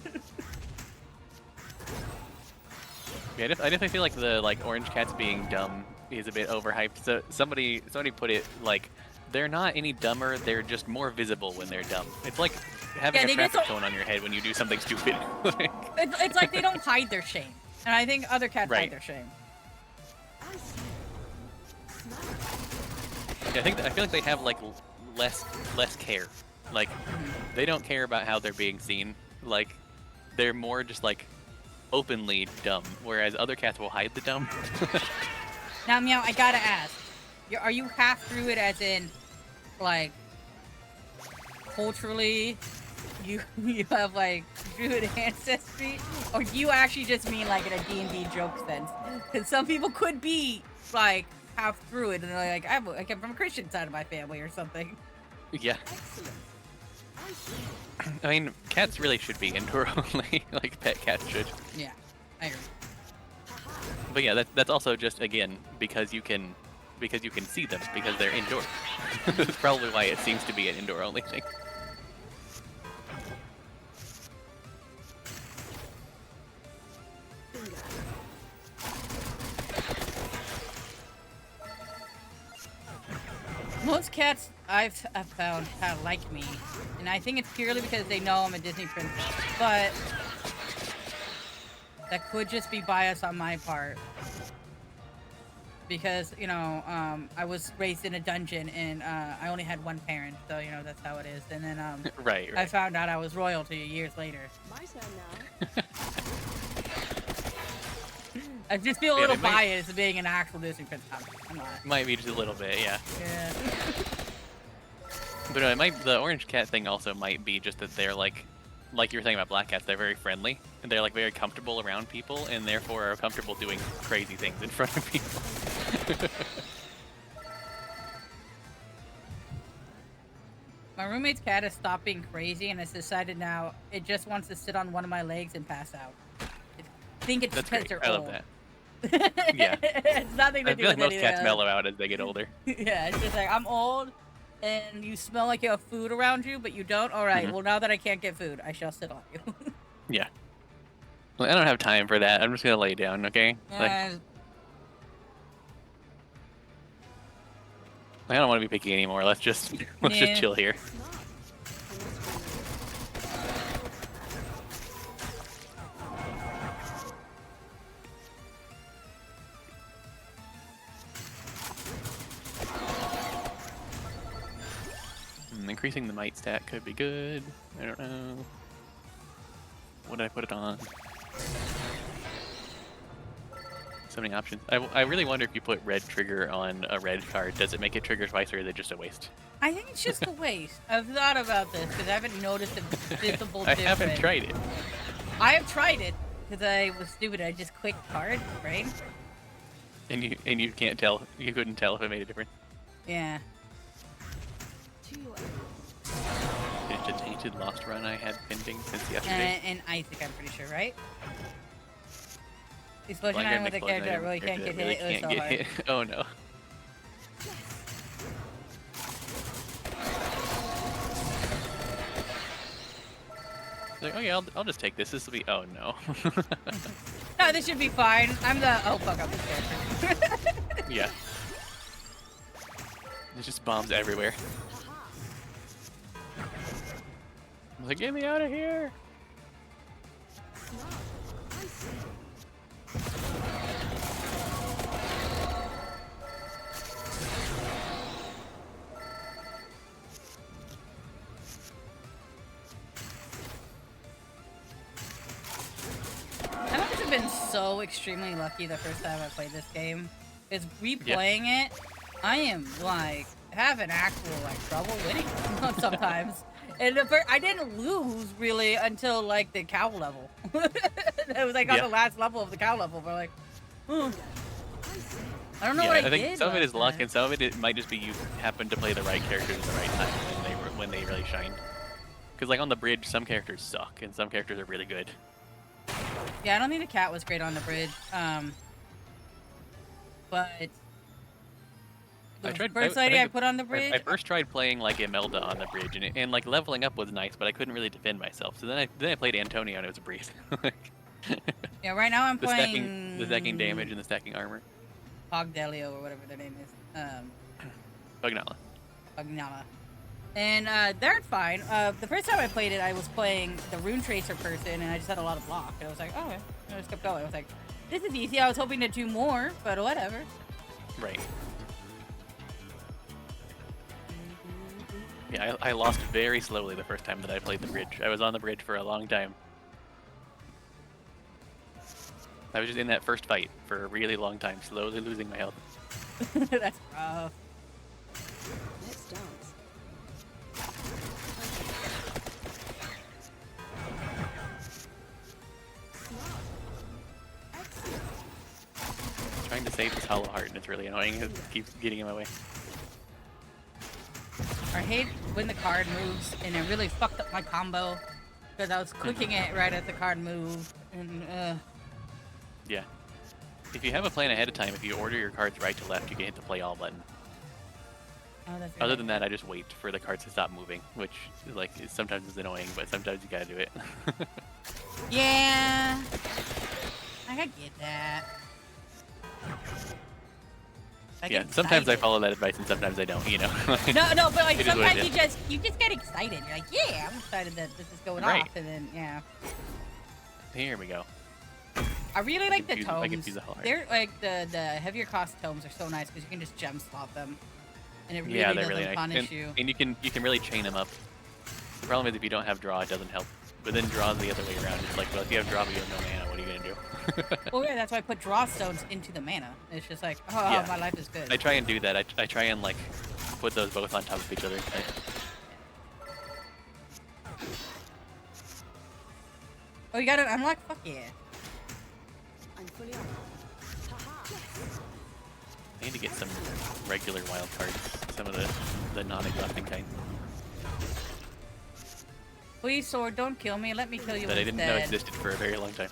Yeah, I definitely feel like the orange cats being dumb is a bit overhyped. So somebody put it like they're not any dumber, they're just more visible when they're dumb. It's like having Yeah, a they get traffic so- cone on your head when you do something stupid. Like, It's like they don't hide their shame. And I think other cats Right. hide their shame. I feel like they have like less care. Like they don't care about how they're being seen. Like they're more just like openly dumb, whereas other cats will hide the dumb. Now, Meow, I gotta ask. Are you half through it as in, like, culturally, you have, like, Druid ancestry? Or do you actually just mean, like, in a D&D joke sense? Because some people could be, like, half through it, and they're like, I come from a Christian side of my family or something. Yeah. Excellent. I see. I mean, cats really should be indoor only, like pet cats should. Yeah, I agree. But yeah, that's also just again because you can see them because they're indoor. That's probably why it seems to be an indoor only thing. Bingo. Most cats I've found kind of like me, and I think it's purely because they know I'm a Disney princess. But that could just be bias on my part, because you know I was raised in a dungeon and I only had one parent, so you know that's how it is. And then Right. I found out I was royalty years later. My turn now. I just feel a Yeah, little they might- biased being an actual Disney princess. I'm not. Might be just a little bit, yeah. Yeah. But it might, the orange cat thing also might be just that they're like you were saying about black cats, they're very friendly and they're like very comfortable around people and therefore are comfortable doing crazy things in front of people. My roommate's cat has stopped being crazy and has decided now it just wants to sit on one of my legs and pass out. I think it's That's because great. they're I old. love that. Yeah. It's nothing to I do feel like with most anything cats else. mellow out as they get older. Yeah, it's just like, I'm old and you smell like you have food around you, but you don't? Alright, Mhm. well now that I can't get food, I shall sit on you. Yeah. Well, I don't have time for that. I'm just gonna lay down, okay? Like, And I don't want to be picky anymore. Let's just Yeah. just chill here. Smart. I must win. Increasing the might stat could be good. I don't know. What did I put it on? So many options. I really wonder if you put red trigger on a red card, does it make it trigger twice or is it just a waste? I think it's just a waste. I've thought about this because I haven't noticed a visible I difference. haven't tried it. I have tried it because I was stupid. I just clicked card, right? And you can't tell, you couldn't tell if it made a difference. Yeah. To your It's a tainted lost run I had pending since yesterday. And Isaac, I'm pretty sure, right? Explosion Blind Iron with a Explosion character that Item really can't get really hit. It was can't so get hard. hit. Oh no. Like, okay, I'll just take this. This will be. Oh no. No, this should be fine. I'm the. Oh, fuck, I'm the character. Yeah. There's just bombs everywhere. haha. I was like, get me out of here! Smart. I see. I must have been so extremely lucky the first time I played this game. Because replaying it, I am like having actual like trouble winning sometimes. And I didn't lose really until like the cow level. It was like on Yeah. the last level of the cow level. But like, I see. I don't know Yeah, what I, I think did. some of it last is luck, time. and some of it might just be you happen to play the right characters at the right time when they really shine. Because like on the bridge, some characters suck, and some characters are really good. Yeah, I don't think the cat was great on the bridge. But the I tried- first I lady I think put on the bridge. I first tried playing like Imelda on the bridge, and like leveling up was nice, but I couldn't really defend myself. So then I played Antonio, and it was a breeze. Yeah, right now I'm the playing stacking damage and the stacking armor. Pogdelio or whatever their name is. Bugnala. Agnala. And they're fine. The first time I played it, I was playing the Rune Tracer person, and I just had a lot of block. And I was like, oh, okay. And I just kept going. I was like, this is easy. I was hoping to do more, but whatever. Right. Yeah, I lost very slowly the first time that I played the bridge. I was on the bridge for a long time. I was just in that first fight for a really long time, slowly losing my health. That's rough. Let's dance. Smart. Excellent. trying to save this Hollow Heart, and it's really annoying. It keeps getting in my way. I hate when the card moves, and it really fucked up my combo because I was clicking it right as the card moved, and Yeah. If you have a plan ahead of time, if you order your cards right to left, you can hit the play all button. oh, that's Other really- than that, I just wait for the cards to stop moving, which like sometimes is annoying, but sometimes you gotta do it. Yeah, I could get that. I Yeah, get sometimes I excited. follow that advice and sometimes I don't, you know. No, but like It is what it sometimes is. you just get excited. You're like, yeah, I'm excited that this is going Right. off, and then yeah. Here we go. I really like the confuse- I tomes. confuse the hell out. They're like the heavier cost tomes are so nice because you can just gem slot them, and it really Yeah, they're doesn't really nice. punish you. And you can really chain them up. The problem is if you don't have draw, it doesn't help. But then draw's the other way around. It's like, well, if you have draw but you have no mana, what are you gonna do? Well, yeah, that's why I put draw stones into the mana. It's just like, oh, Yeah. my life is good. I try and do that. I try and like put those both on top of each other. Oh, you got it unlocked? Fuck yeah. I'm fully armed. Haha. Yes. I need to get some regular wild cards, some of the non-exhausting kind Please, sword, don't kill me. Let me kill you that I instead. didn't know existed for a very long time.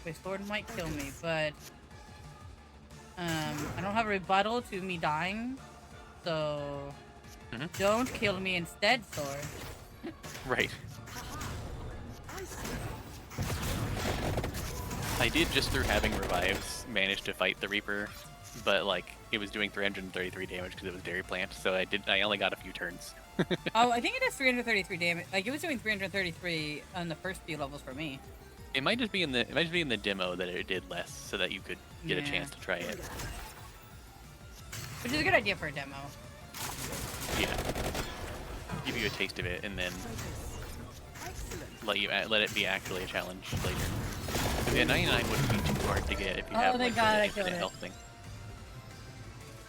Wait, sword might kill me, but I don't have a rebuttal to me dying, so Mhm. don't kill me instead, sword. Right. I see. I did just through having revives manage to fight the Reaper, but like it was doing 333 damage because it was Dairy Plant, so I only got a few turns. Oh, I think it does 333 damage. Like it was doing 333 on the first few levels for me. It might just be in the demo that it did less, so that you could get a Yeah. chance to try it. Which is a good idea for a demo. Yeah. Give you a taste of it, and then Focus. Excellent. let it be actually a challenge later. The 99 wouldn't be too hard to get if you Oh, have thank like, God the I killed infinite it. health thing.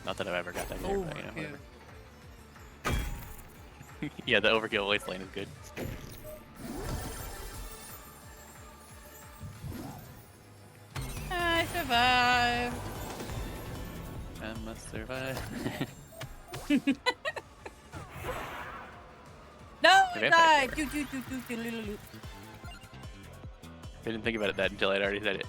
Not that I've ever got that here, but you know, whatever. Yeah, the overkill wasteland is good. I survived. I must survive. No, The I vampire died. flower. Do. I didn't think about that until I'd already said it.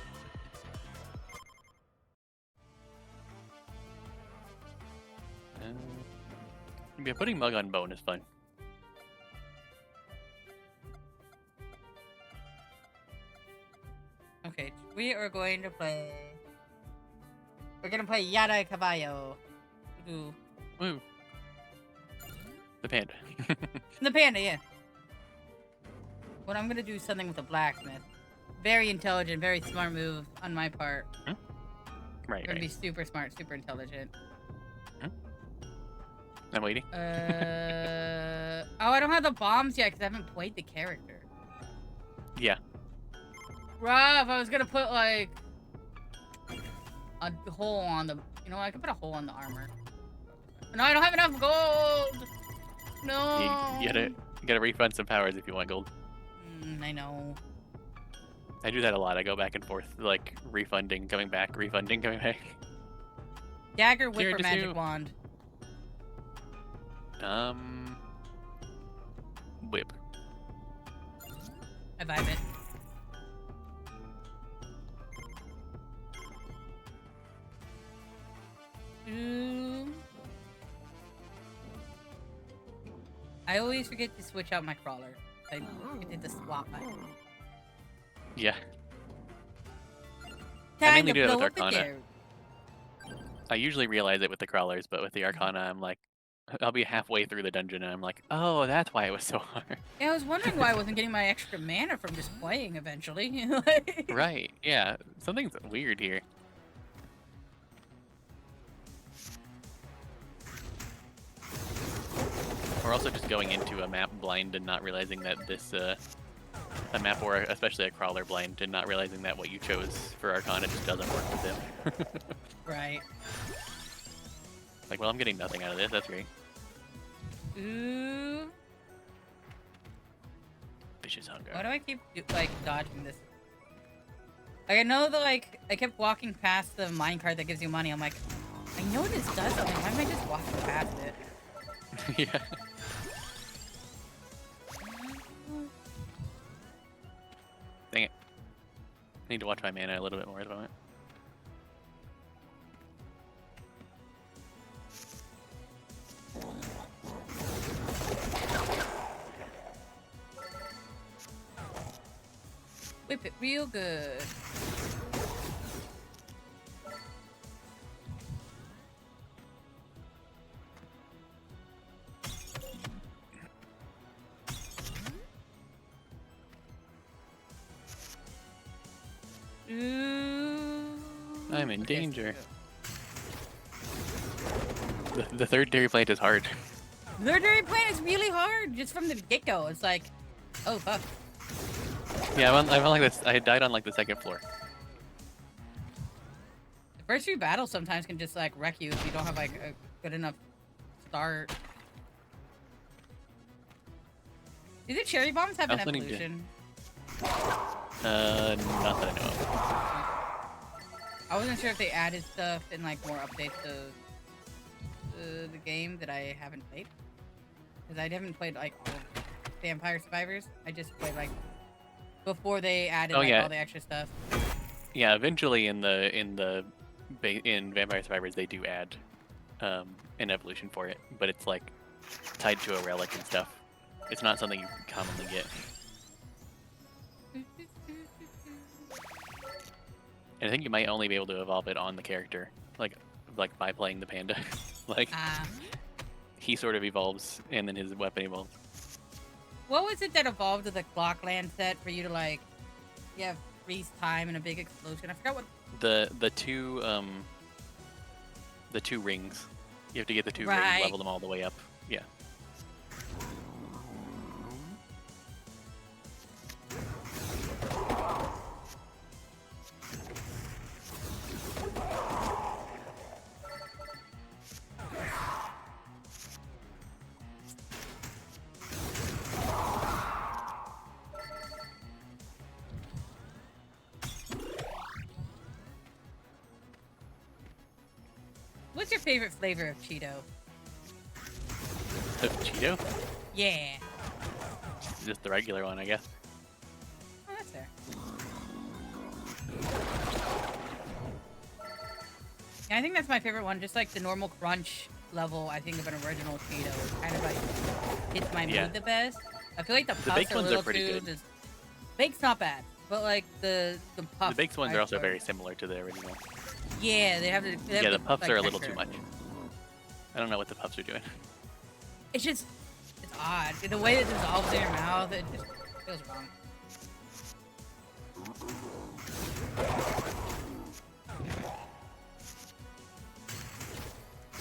Yeah, putting Mug on Bone is fun. Okay, we are going to play. We're gonna play Yada Caballo. Ooh. Woo. The panda. The panda, yeah. Well, I'm gonna do something with the blacksmith. Very intelligent, very smart move on my part. Right, You're gonna be right. super smart, super intelligent. I'm waiting. Oh, I don't have the bombs yet because I haven't played the character. Yeah. Rough. I was gonna put like a hole on the. You know, I could put a hole on the armor. No, I don't have enough gold. No. You gotta refund some powers if you want gold. I know. I do that a lot. I go back and forth, like refunding, coming back, refunding, coming back. Dagger, whip, Here, or just magic you. wand. Whip. I vibe it. Ooh. I always forget to switch out my crawler. I did the swap button. Yeah. I Time mainly to do it with blow up the Arcana. dirt. I usually realize it with the crawlers, but with the Arcana, I'm like, I'll be halfway through the dungeon and I'm like, oh, that's why it was so hard. Yeah, I was wondering why I wasn't getting my extra mana from just playing eventually. Right, yeah. Something's weird here. Or also just going into a map blind and not realizing that this, a map or especially a crawler blind and not realizing that what you chose for Arcana just doesn't work with them. Right. Like, well, I'm getting nothing out of this, that's great. Ooh. Vicious hunger. Why do I keep like dodging this Like, I know that, like, I kept walking past the minecart that gives you money. I'm like, I know this does something. Why am I just walking past it? Yeah. Dang it. I need to watch my mana a little bit more at the moment. Whip it real good. Ooh. I'm in Okay, danger. so- The third dairy plant is hard. The third plant is really hard just from the get-go. It's like, oh fuck. Yeah, I'm on like this. I died on like the second floor. The first few battles sometimes can just like wreck you if you don't have like a good enough start. Do the cherry bombs have I an also need to- evolution? Not that I know of. I wasn't sure if they added stuff and like more updates to the game that I haven't played. Because I haven't played like all of Vampire Survivors. I just played like before they added Oh, like yeah. all the extra stuff. Yeah, eventually in Vampire Survivors they do add an evolution for it, but it's like tied to a relic and stuff. It's not something you commonly get. And I think you might only be able to evolve it on the character, like by playing the panda. Like he sort of evolves, and then his weapon evolves. What was it that evolved to the Clockland set for you to like, yeah, freeze time and a big explosion? I forgot what. The two rings. You have to get the two Right. rings, level them all the way up. Yeah. What's your favorite flavor of Cheeto? The Cheeto? Yeah. Just the regular one, I guess. Oh, that's fair. Yeah, I think that's my favorite one. Just like the normal crunch level, I think of an original Cheeto is kind of like hits my Yeah. mood the best. I feel like the puffs baked are a ones are little pretty too. good. Just, baked's not bad, but like the puffs. The baked ones I are also prefer. very similar to the original. Yeah, they have the. They have Yeah, the puffs like, are a little texture. too much. I don't know what the puffs are doing. It's just, it's odd. The way it dissolves in your mouth, it just feels wrong.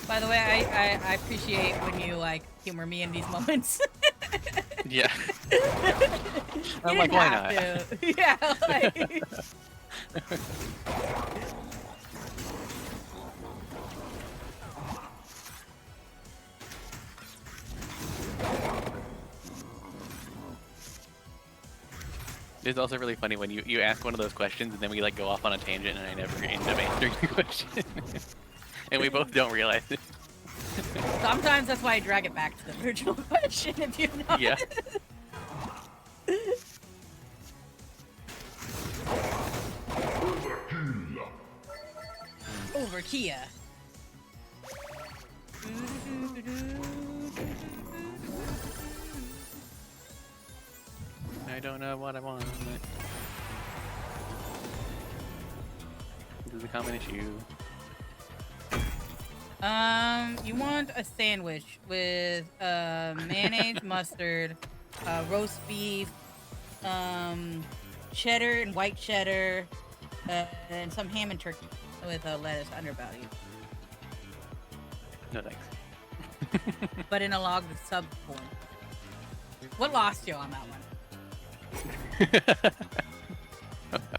By the way, I appreciate when you like humor me in these moments. Yeah. You I'm like, didn't why have not? to. Yeah, like. It's also really funny when you ask one of those questions and then we like go off on a tangent and I never end up answering the question. And we both don't realize it. Sometimes that's why I drag it back to the original question, if you know. Yeah. Over Kia. I don't know what I want. This is a common issue. You want a sandwich with mayonnaise, mustard, roast beef, cheddar and white cheddar, and some ham and turkey with lettuce undervalue, No thanks. but in a log sub form. What lost you on that one?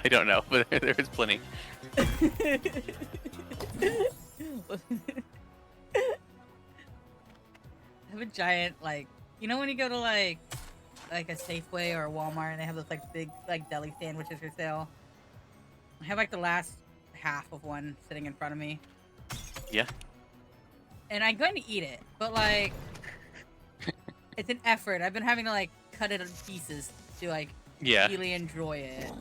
I don't know, but there was plenty. I have a giant, like, you know when you go to like a Safeway or a Walmart and they have those like big like deli sandwiches for sale? I have like the last half of one sitting in front of me, Yeah. and I'm going to eat it, but like, it's an effort. I've been having to like cut it in pieces to like Yeah. really enjoy it.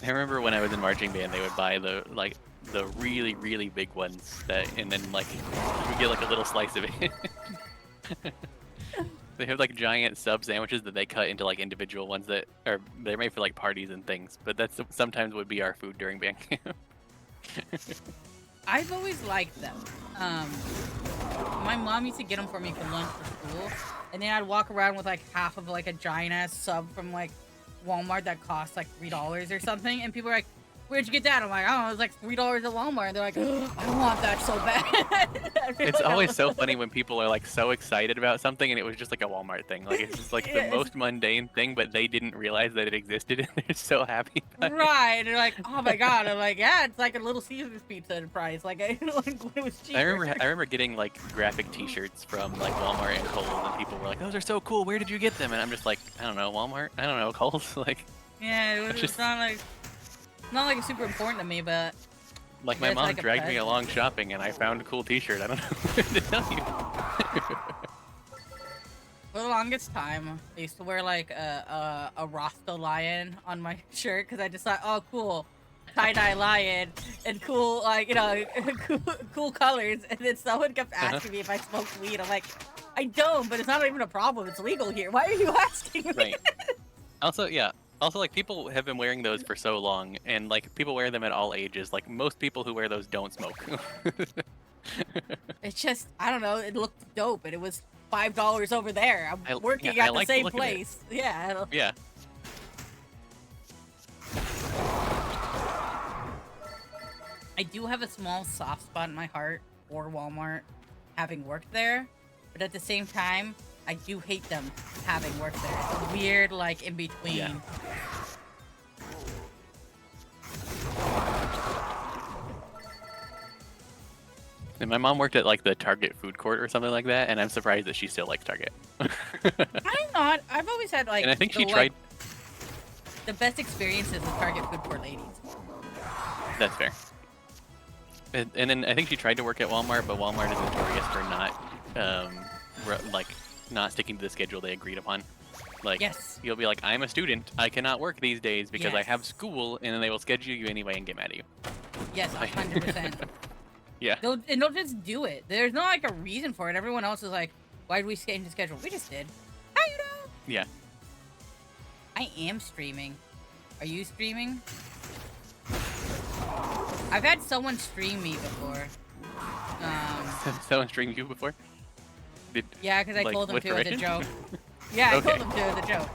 I remember when I was in marching band, they would buy the really really big ones that, and then like you would get like a little slice of it. They have like giant sub sandwiches that they cut into like individual ones that are they're made for like parties and things. But that's sometimes would be our food during band camp. I've always liked them. My mom used to get them for me for lunch for school, and then I'd walk around with like half of like a giant ass sub from like Walmart that cost like $3 or something, and people are like, "Where'd you get that?" I'm like, "Oh, it was like $3 at Walmart." And they're like, "Oh, I want that so bad." It's always so funny when people are like so excited about something and it was just like a Walmart thing. Like it's just like Yeah, the most mundane thing, but they didn't realize that it existed and they're so happy about it. Right, and they're like, "Oh my god!" I'm like, "Yeah, it's like a Little Caesars pizza price." Like, like when it was cheaper. I remember getting like graphic T-shirts from like Walmart and Kohl's, and people were like, "Those are so cool. Where did you get them?" And I'm just like, "I don't know, Walmart. I don't know, Kohl's." Like, Yeah, it was It's just- not like super important to me, but like my It's mom like a dragged me present. along shopping, and I found a cool T-shirt. I don't know what to tell you. for the longest time, I used to wear like a Rasta lion on my shirt because I just thought, oh, cool, tie-dye lion and cool, like, you know, cool colors. And then someone kept asking me if I smoked weed. I'm like, I don't, but it's not even a problem. It's legal here. Why are you asking me? Right. Also, yeah. Also, like, people have been wearing those for so long, and, like, people wear them at all ages. Like, most people who wear those don't smoke. It's just, I don't know, it looked dope, and it was $5 over there. I'm working yeah, I at the like the same look of it. place. Yeah. Yeah. I do have a small soft spot in my heart for Walmart, having worked there, but at the same time, I do hate them having worked there. It's a weird, like, in between. Yeah. And my mom worked at, like, the Target food court or something like that, and I'm surprised that she still likes Target. I'm not. I've always had, like, And I think she the, tried... like, the best experiences with Target food court ladies. That's fair. And then I think she tried to work at Walmart, but Walmart is notorious for not, like, not sticking to the schedule they agreed upon. Like, Yes. you'll be like, I'm a student, I cannot work these days because I have Yes. school, and then they will schedule you anyway and get mad at you. Yes, 100%. Yeah. They'll just do it. There's not, like, a reason for it. Everyone else is like, why did we change the schedule? We just did. How you know? Yeah. I am streaming. Are you streaming? I've had someone stream me before. Someone streamed you before? Yeah, because I Like, told them with to as a permission? joke. Yeah, I Okay. told them to as a joke.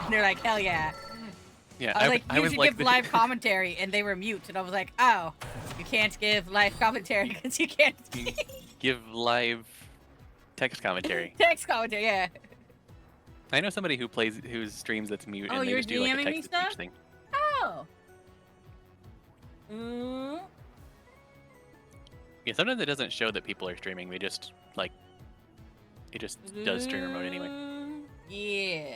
And they're like, hell yeah. Yeah, I was like, you should give the- live commentary, and they were mute. And I was like, oh, you can't give live commentary because you can't You give live text commentary. text commentary. Yeah. I know somebody who streams that's mute, Oh, and they you're just do like a DMing me text to stuff? speech thing. Oh. Mm. Yeah, sometimes it doesn't show that people are streaming. They just like it just does streamer mode anyway. Yeah.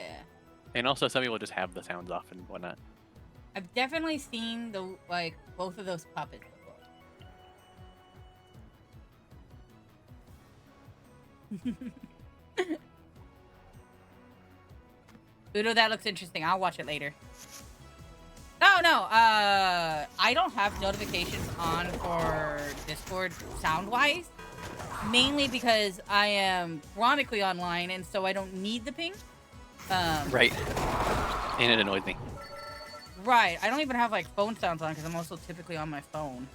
And also, some people just have the sounds off and whatnot. I've definitely seen both of those puppets before. Udo, that looks interesting. I'll watch it later. Oh no, I don't have notifications on for Discord sound-wise. Mainly because I am chronically online, and so I don't need the ping. Right. And it annoys me. Right. I don't even have like phone sounds on because I'm also typically on my phone.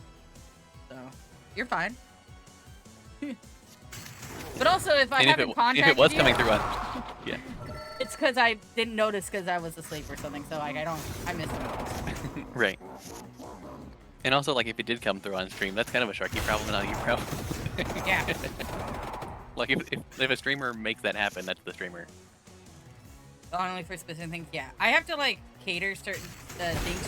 So you're fine. But also, if I And if haven't contacted it was you, coming through on, yeah, it's because I didn't notice because I was asleep or something. So like I missed it. right. And also, like, if it did come through on stream, that's kind of a Sharky problem, not a you problem. Yeah. Like, if a streamer makes that happen, that's the streamer. Only for specific things. Yeah. I have to like cater certain things.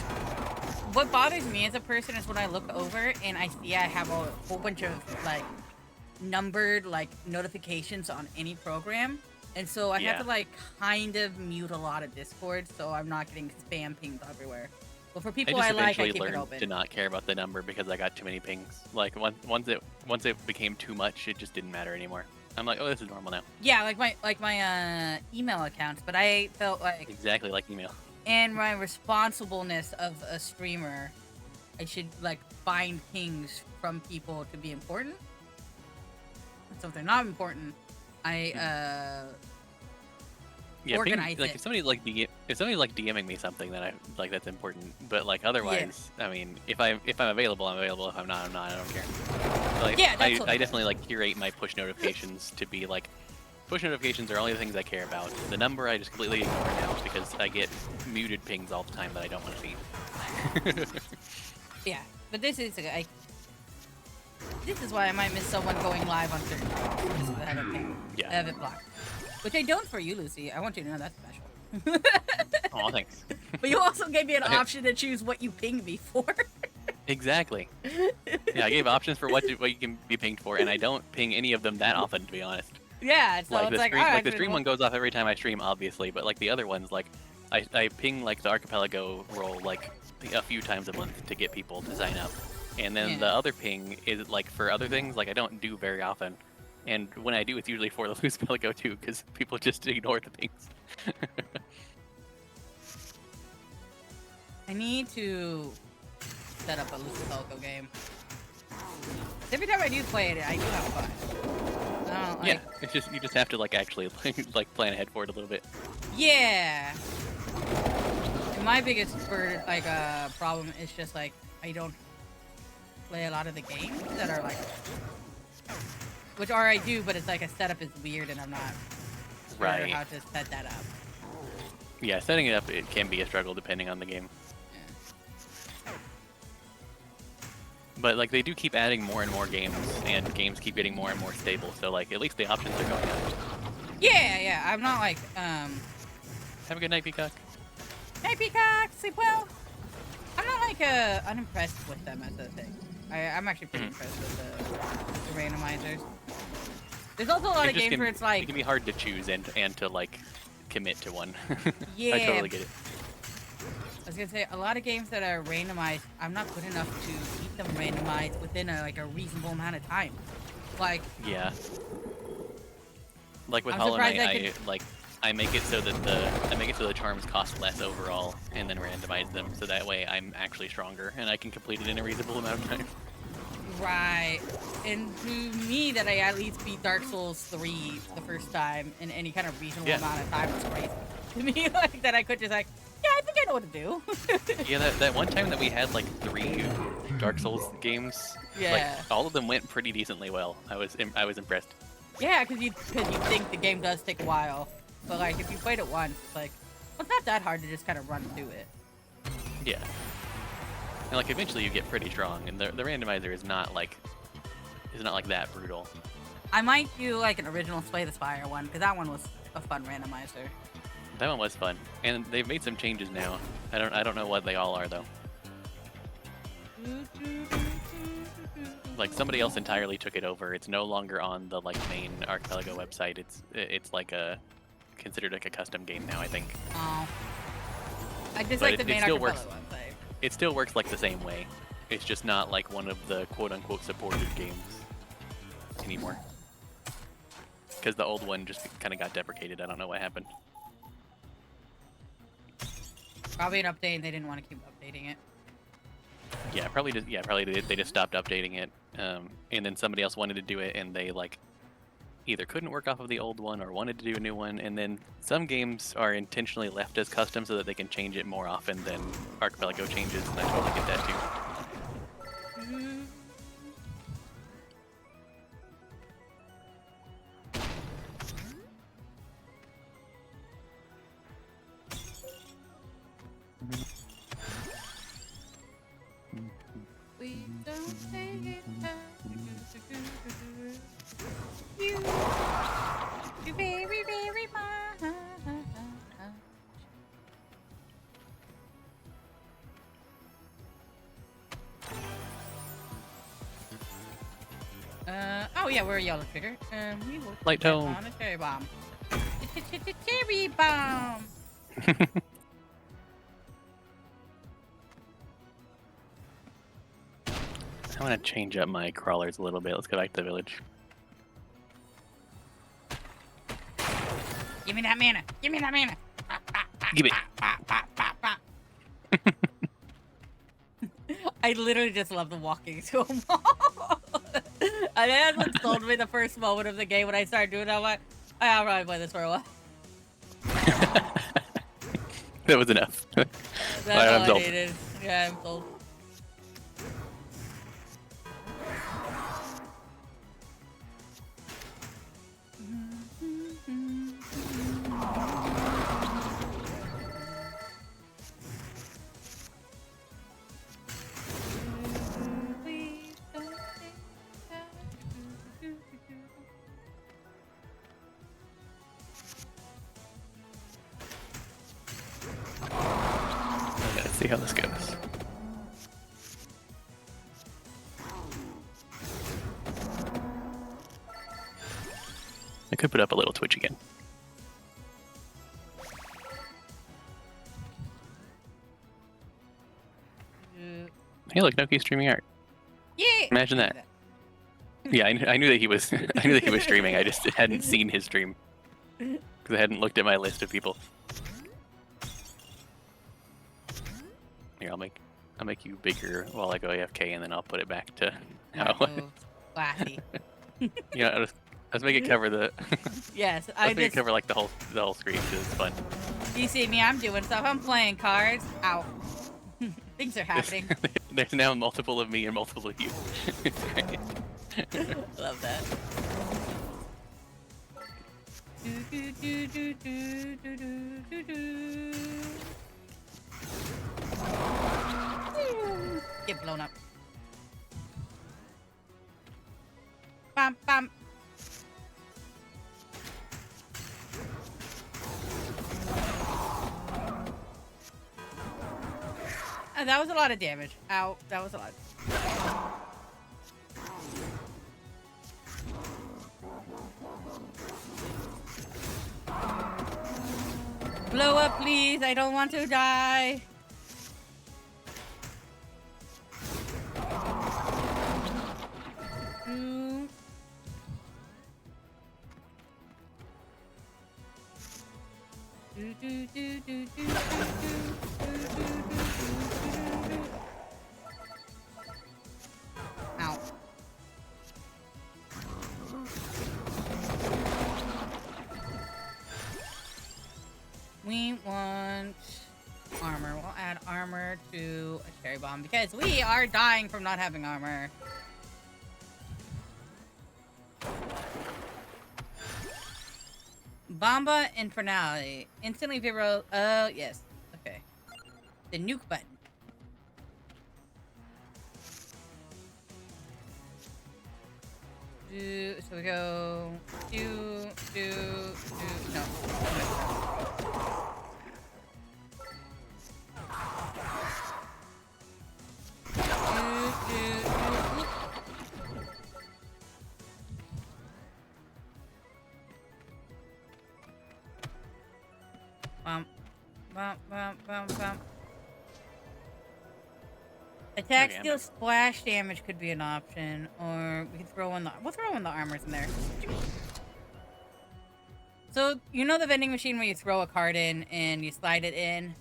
What bothers me as a person is when I look over and I see I have a whole bunch of like numbered like notifications on any program, And so I have Yeah. to like kind of mute a lot of Discord so I'm not getting spam pings everywhere. But for I people just I like, I eventually keep it learned open. to not care about the number because I got too many pings. Like once it became too much, it just didn't matter anymore. I'm like, oh, this is normal now. Yeah, like my email accounts, but I felt like Exactly like email. in my responsibleness of a streamer, I should like find pings from people to be important. So if they're not important, I Yeah, organize like it. if somebody's like DMing me something that I like, that's important. But like otherwise, I mean, if I'm available, I'm available. If I'm not, I'm not. I don't care. Like, Yeah, that's I totally definitely like curate my push notifications to be like, push notifications are only the things I care about. The number I just completely ignore now because I get muted pings all the time that I don't want to see. Yeah, but this is why I might miss someone going live on certain days because I have it pinged. Yeah. I have it blocked. Which I don't for you, Lucy. I want you to know that's special. Oh, thanks. But you also gave me an Okay. option to choose what you ping me for. Exactly. Yeah, I gave options for what you can be pinged for, and I don't ping any of them that often, to be honest. Yeah, so Like it's the like, stream, alright, like the stream one goes off every time I stream, obviously, but like the other ones, like I ping like the Archipelago role like a few times a month to get people to sign up, and then Yeah. the other ping is like for other things like I don't do very often, and when I do, it's usually for the Loose Pelago too, because people just ignore the pings. I need to set up a Lucy Pelico game. Every time I do play it, I do have fun. I don't, like, Yeah, it's just you just have to like actually like plan ahead for it a little bit. Yeah. And my biggest problem is just like I don't play a lot of the games that are like, I do, but it's like a setup is weird and I'm not sure Right. how to set that up. Yeah, setting it up, it can be a struggle depending on the game. But like they do keep adding more and more games, and games keep getting more and more stable. So like at least the options are going up. Yeah. I'm not like Have a good night, Peacock. hey Peacock, sleep well. I'm not like unimpressed with them as a thing. I'm actually pretty impressed with the randomizers. There's also a lot of games where it's it like, can be hard to choose and to like commit to one. Yeah. I totally get it. I was gonna say a lot of games that are randomized, I'm not good enough to keep them randomized within a reasonable amount of time. Like, Yeah. Like with I'm Hollow Knight, surprised I make it so that the charms cost less overall, and then randomize them, so that way I'm actually stronger and I can complete it in a reasonable amount of time. right. And to me, that I at least beat Dark Souls 3 the first time in any kind of reasonable Yeah. amount of time was crazy. To me, like, that I could just like, yeah, I think I know what to do. Yeah, that one time that we had like 3 Dark Souls games, Yeah. like all of them went pretty decently well. I was impressed. Yeah, because you think the game does take a while. But like, if you played it once, like, well, it's not that hard to just kind of run through it. Yeah. And like eventually you get pretty strong, and the randomizer is not like that brutal. I might do like an original Slay the Spire one, because that one was a fun randomizer. That one was fun, and they've made some changes now. I don't know what they all are though. Like somebody else entirely took it over. It's no longer on the like main Archipelago website. It's like considered like a custom game now, I think. Oh. I just But like the it main still Archipelago works. website. It still works like the same way. It's just not like one of the quote-unquote supported games anymore. Because the old one just kind of got deprecated. I don't know what happened. Probably an update, and they didn't want to keep updating it. Yeah, probably they just stopped updating it. And then somebody else wanted to do it, and they like either couldn't work off of the old one or wanted to do a new one. And then some games are intentionally left as custom so that they can change it more often than Archipelago changes, and I totally get that too. We don't take it back. You very, very much. Oh yeah, we're a yellow trigger. We will Light put that tone. on a cherry bomb. Cherry bomb. I want to change up my crawlers a little bit. Let's go back to the village. Give me that mana. Give me that mana. Give it. I literally just love the walking to a mall. I think that's what sold me the first moment of the game when I started doing that. I'm like, I'll probably play this for a while. That was enough. That's Alright, I'm all I sold. needed. Yeah, I'm sold. Let's see how this goes. I could put up a little Twitch again. Hey, look, Noki's streaming art. Yeah. Imagine that. Yeah, I knew that he was. I knew that he was streaming. I just hadn't seen his stream because I hadn't looked at my list of people. Here, I'll make you bigger while I go AFK, and then I'll put it back to how it was. Classy. Yeah, let's make it cover the. Yes, Let's I make it just. cover like the whole screen because it's fun. You see me, I'm doing stuff. I'm playing cards. Ow. Things are happening. There's now multiple of me and multiple of you. It's great. Love that. Do, do, do, do, do, do, do, do. Get blown up. Bam, bam. That was a lot of damage. Ow, that was a lot. Blow up, please. I don't want to die. Mm. Do, do, do, do, do, do, do, do, do, do, do, do. Ow. We want armor. We'll add armor to a cherry bomb because we are dying from not having armor. Bomba Infernality. Instantly vibro. Oh, yes. Okay. The nuke button. So we go. No. Bump, bump, bump, bump, bump. Attack, Okay, steal, splash damage could be an option, or we could throw in the. We'll throw in the armors in there. So you know the vending machine where you throw a card in and you slide it in.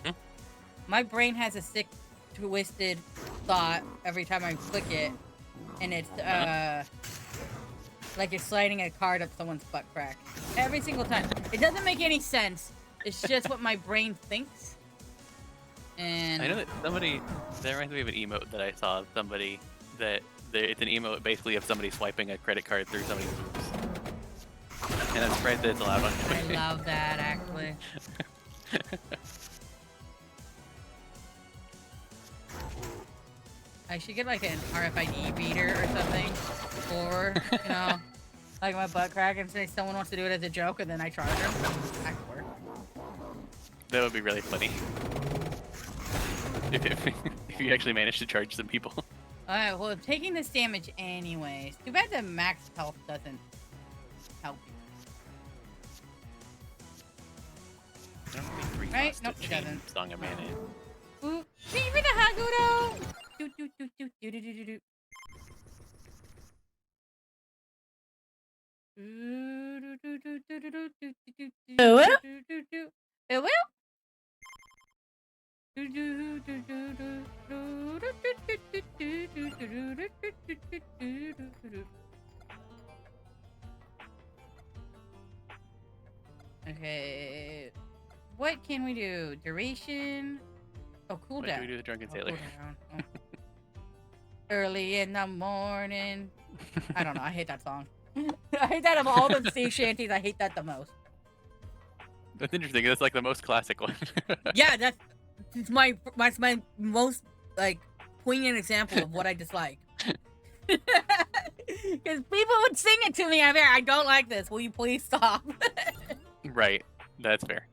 Hmm? My brain has a sick, twisted thought every time I click it, and it's like you're sliding a card up someone's butt crack every single time. It doesn't make any sense. It's just what my brain thinks. And I know that somebody. That reminds me of an emote that I saw. Of somebody that it's an emote basically of somebody swiping a credit card through somebody's boobs. And I'm surprised that it's allowed on I Twitch. love that actually. I should get like an RFID reader or something, or you know, like my butt crack, and say someone wants to do it as a joke, and then I charge them. That could work. That would be really funny. If you actually managed to charge some people. Alright, well, taking this damage anyways. Too bad the max health doesn't help you. Right? Must Nope, have it changed doesn't. Song of Mana. Ooh, leave it a Hagudo! Do, do, do, do, do, do, do, do. Oh, well. Oh, well. Okay. What can we do? Duration? Oh, What do we cooldown. do with Drunken Oh, Sailor? cooldown. Oh. Early in the morning. I don't know. I hate that song. I hate that of all the sea shanties. I hate that the most. That's interesting. That's like the most classic one. Yeah, that's my most like poignant example of what I dislike. Because people would sing it to me. I don't like this. Will you please stop? Right. That's fair.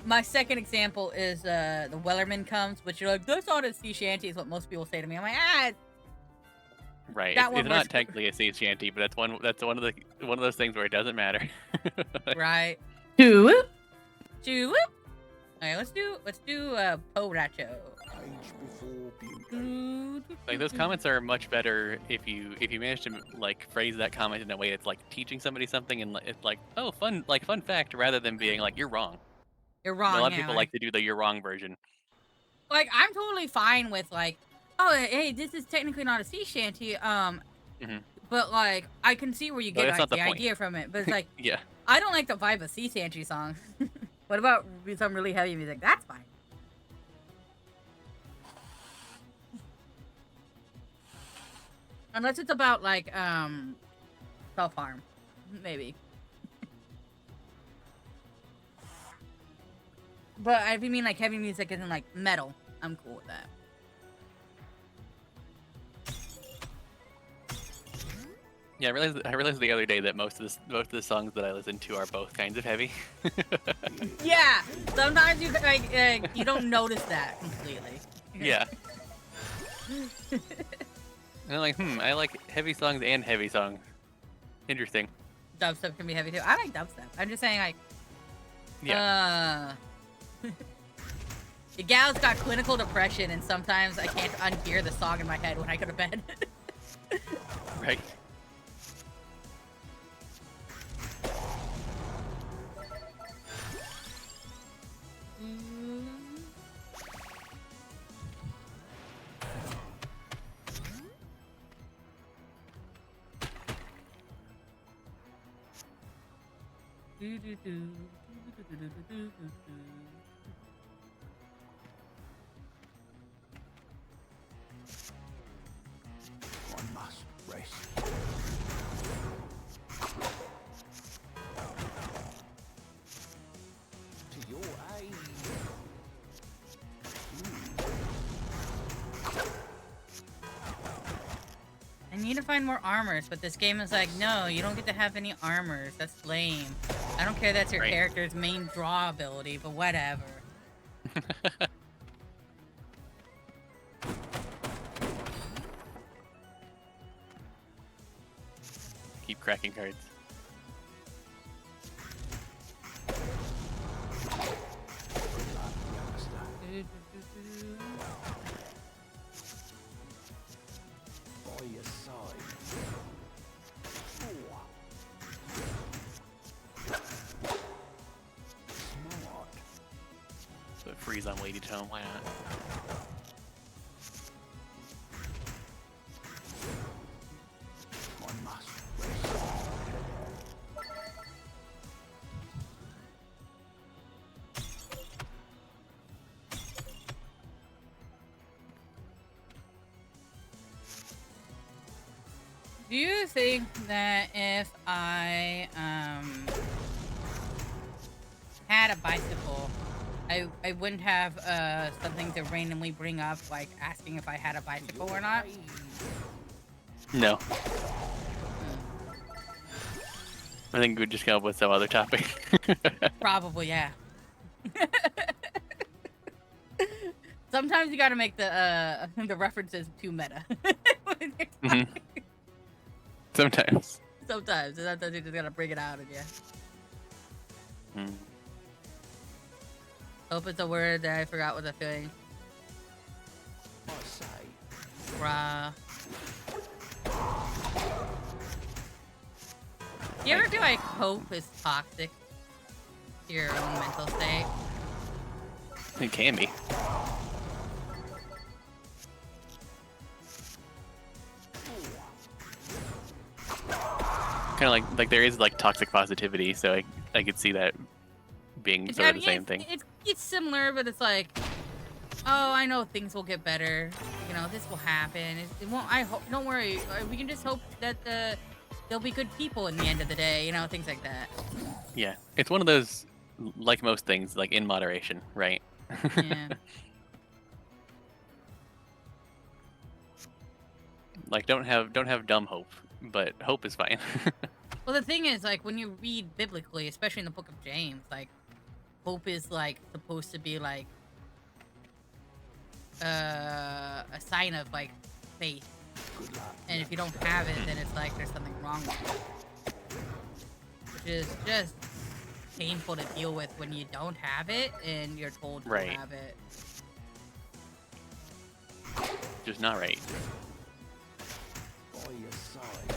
My second example is the Wellerman Comes, which you're like, that's not a sea shanty, is what most people say to me. I'm like, Right. That It's, one it's was- not technically a sea shanty, but that's one of those things where it doesn't matter. right. Choo whoop. All right, let's do Po Racho. Age before beauty. Like those comments are much better if you manage to like phrase that comment in a way that's like teaching somebody something and it's like, oh, fun fact, rather than being like, you're wrong. You're wrong. A lot of yeah, people like to do the you're wrong version. like I'm totally fine with like, oh hey, this is technically not a sea shanty, Mhm. but like I can see where you No, get that's like, not the the point. idea from it. But it's like Yeah. I don't like the vibe of sea shanty song. What about some really heavy music? That's fine. Unless it's about like self harm, maybe. But if you mean like heavy music isn't like metal, I'm cool with that. Yeah, I realized the other day that most of the songs that I listen to are both kinds of heavy. Yeah, sometimes you like you don't notice that completely. Yeah. And I'm like, I like heavy songs and heavy songs. Interesting. Dubstep can be heavy too. I like dubstep. I'm just saying like, Yeah. the gal's got clinical depression, and sometimes I can't unhear the song in my head when I go to bed. Right. One must rest. To your aid. I need to find more armors, but this game is like, no, you don't get to have any armors. That's lame. I don't care that's your Right. character's main draw ability, but whatever. Keep cracking cards. By your side. Smart. So freeze on Lady Tome, why not? One must rest. Do you think that if I had a bicycle, I wouldn't have something to randomly bring up, like asking if I had a bicycle or not? No. I think we'd just come up with some other topic. Probably, yeah. Sometimes you gotta make the references too meta. When you're Mhm. talking. Sometimes. Sometimes you just gotta bring it out of you. Hmm. Hope is a word that I forgot what the feeling. I say, Bruh. Do you ever feel like hope is toxic to your own mental state? It can be. Kind of like there is like toxic positivity, so I could see that being sort of the same thing. It's similar, but it's like, oh, I know things will get better. You know, this will happen. It won't. I hope. Don't worry. We can just hope that there'll be good people in the end of the day. You know, things like that. Yeah, it's one of those, like most things, like in moderation, right? Yeah. Like don't have dumb hope, but hope is fine. Well, the thing is, like, when you read biblically, especially in the book of James, like, hope is like supposed to be like a sign of like faith. good luck. And if you don't have it, then it's like there's something wrong with it. Which is just painful to deal with when you don't have it and you're told you Right. have it. Just not right. By your side.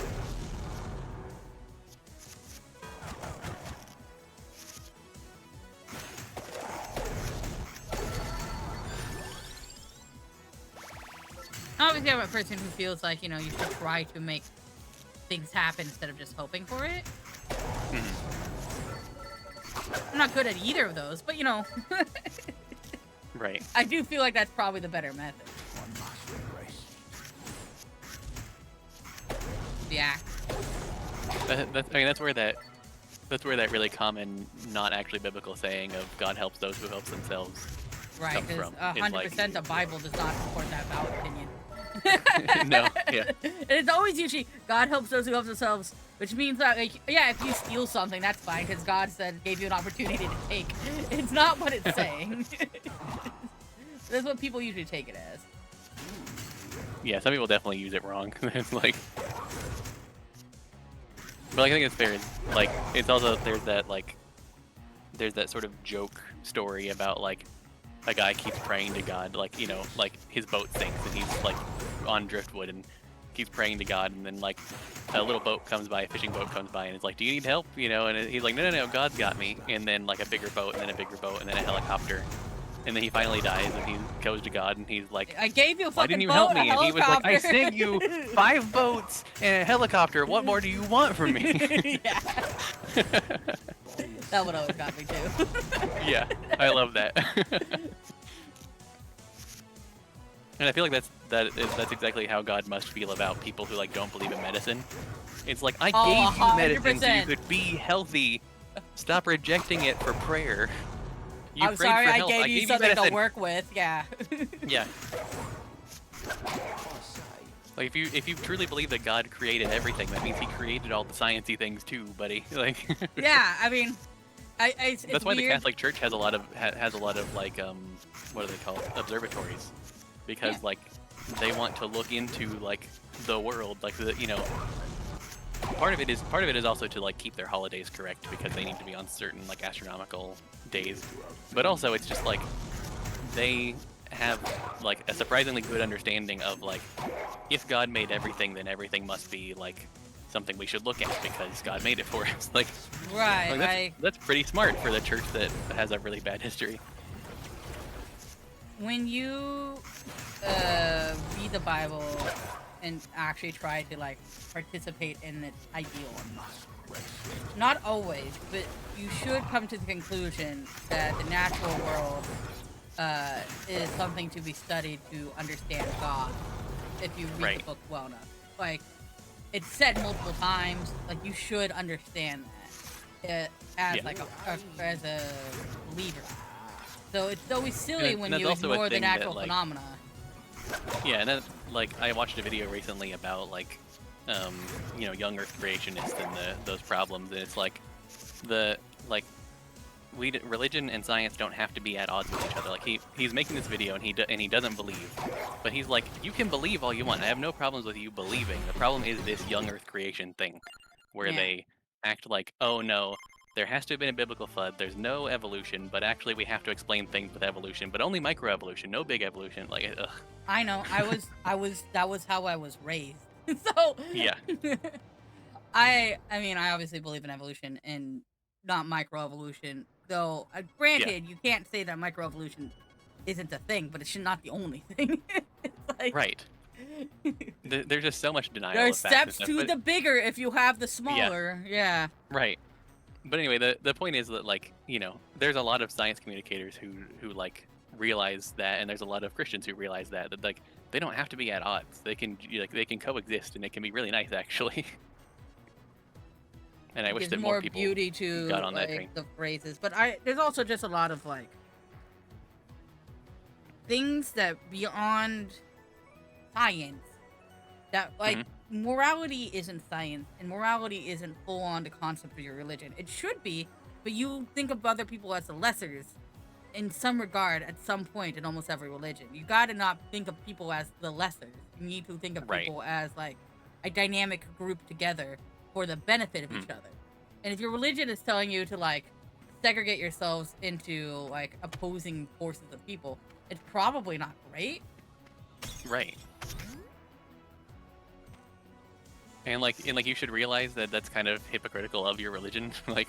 Obviously, I'm a person who feels like, you know, you should try to make things happen instead of just hoping for it. I'm not good at either of those, but, you know, Right. I do feel like that's probably the better method. One must rest. Yeah. I mean, that's where that really common, not actually biblical saying of "God helps those who help themselves." Right, Comes because from, is 100% the Bible does not support that valid opinion. No, yeah. And it's always usually God helps those who help themselves, which means that, like, yeah, if you steal something, that's fine, because God said gave you an opportunity to take. It's not what it's saying. That's what people usually take it as. Yeah, some people definitely use it wrong. It's like, but I think it's fair. Like, it's also there's that sort of joke story about like a guy keeps praying to God, like, you know, like his boat sinks and he's like on driftwood and keeps praying to God, and then like a little boat comes by, a fishing boat comes by, and it's like, "Do you need help?" You know, and he's like, "No, God's got me." And then like a bigger boat, and then a bigger boat, and then a helicopter. And then he finally dies, and he goes to God, and he's like, I gave you a "Why fucking didn't you boat, help a me?" And he was like, "I helicopter." sent you 5 boats and a helicopter. What more do you want from me?" Yeah. That one always got me too. Yeah, I love that. And I feel like that's exactly how God must feel about people who like don't believe in medicine. It's like, I Oh, gave you medicine so 100%. you could be healthy. Stop rejecting it for prayer. You I'm prayed sorry for I help. gave you something to medicine. work with. Yeah. Yeah. I say, Like if you truly believe that God created everything, that means He created all the sciencey things too, buddy. Like Yeah, I mean, it's that's why the weird. Catholic Church has a lot of like what are they called, observatories, because Yeah. like they want to look into like the world, like the, you know, part of it is also to like keep their holidays correct because they need to be on certain like astronomical days, but also it's just like they have like a surprisingly good understanding of like, if God made everything, then everything must be like something we should look at because God made it for us. Like, Right, like that's pretty smart for the church that has a really bad history. when you read the Bible and actually try to like participate in its ideal, not always, but you should come to the conclusion that the natural world is something to be studied to understand God. If you read Right. the book well enough, like it's said multiple times, like you should understand that as Yeah. like as a believer. So it's always silly And when that's you also a ignore the thing that, natural like- phenomena. Yeah, and then like I watched a video recently about like you know, young Earth creationists and those problems, and it's like religion and science don't have to be at odds with each other. Like he's making this video and he doesn't believe, but he's like, you can believe all you want. I have no problems with you believing. The problem is this young Earth creation thing, where Yeah. they act like, oh no, there has to have been a biblical flood. There's no evolution, but actually we have to explain things with evolution, but only microevolution, no big evolution. Like, ugh. I know. That was how I was raised. So Yeah. I mean, I obviously believe in evolution and not microevolution. Though, granted, you can't say that microevolution isn't a thing, but it should not the only thing. It's like, Right. There's just so much denial. there are of facts and steps stuff, to but- the bigger if you have the smaller. Yeah. Right. But anyway, the point is that, like, you know, there's a lot of science communicators who like realize that, and there's a lot of Christians who realize that like they don't have to be at odds. They can they can coexist, and it can be really nice actually. And I wish Gives that more more people beauty to got on that like, train. the phrases. But there's also just a lot of like things that beyond science that like Mm-hmm. morality isn't science and morality isn't full on the concept of your religion. It should be, but you think of other people as the lessers in some regard at some point in almost every religion. You gotta not think of people as the lessers. You need to think of Right. people as like a dynamic group together for the benefit of each other. And if your religion is telling you to like segregate yourselves into like opposing forces of people, it's probably not great. Right. And like you should realize that that's kind of hypocritical of your religion. Like,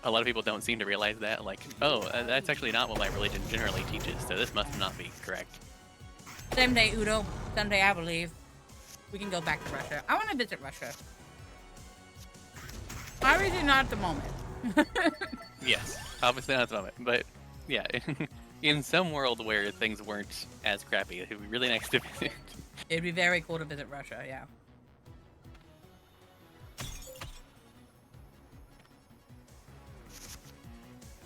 a lot of people don't seem to realize that. Like, oh, that's actually not what my religion generally teaches, so this must not be correct. Someday, Udo. Someday, I believe. We can go back to Russia. I want to visit Russia. Obviously not at the moment. Yes, obviously not at the moment, but yeah, in some world where things weren't as crappy, it would be really nice to visit. It'd be very cool to visit Russia, yeah.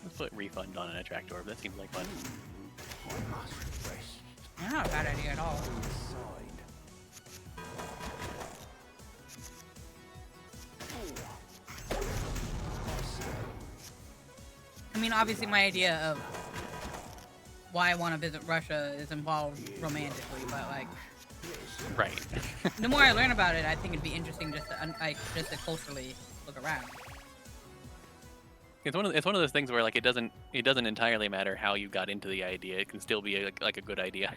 Let's put refund on an attract orb. That seems like fun. I must rest That's not a bad idea at all. inside. I mean, obviously my idea of why I want to visit Russia is involved romantically, but like, Right. the more I learn about it, I think it'd be interesting just to culturally look around. It's one of those things where like it doesn't entirely matter how you got into the idea. It can still be like a good idea.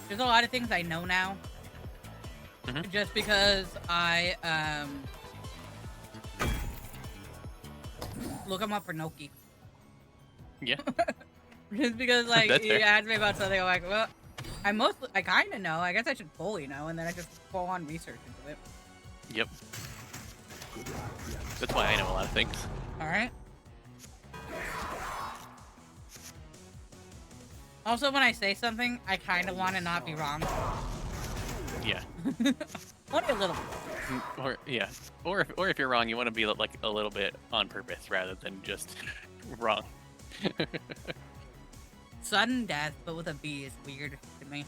There's a lot of things I know now, Mhm. just because I look them up for Noki. Yeah. Just because like That's you fair. asked me about something, I'm like, well, I kind of know. I guess I should fully know, and then I just full on research into it. Yep. That's why I know a lot of things. All right. Also, when I say something, I kind of want to not be wrong. Yeah. Only a little. Or yeah. Or if you're wrong, you want to be like a little bit on purpose rather than just wrong. Sudden death, but with a B is weird to me.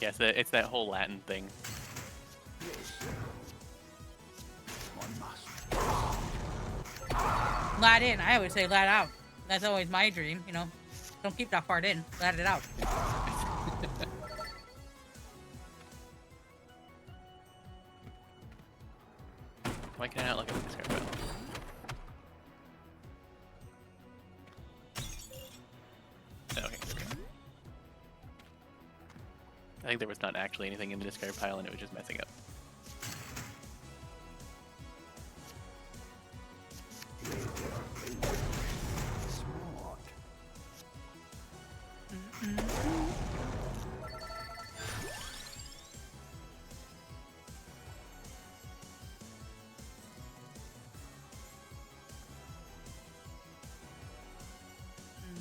Yeah, it's that whole Latin thing. One must. Let in. I always say let out. That's always my dream, you know. Don't keep that part in. Let it out. Why can I not look at this card? Okay. There we go. I think there was not actually anything in the discard pile, and it was just messing up. Smart.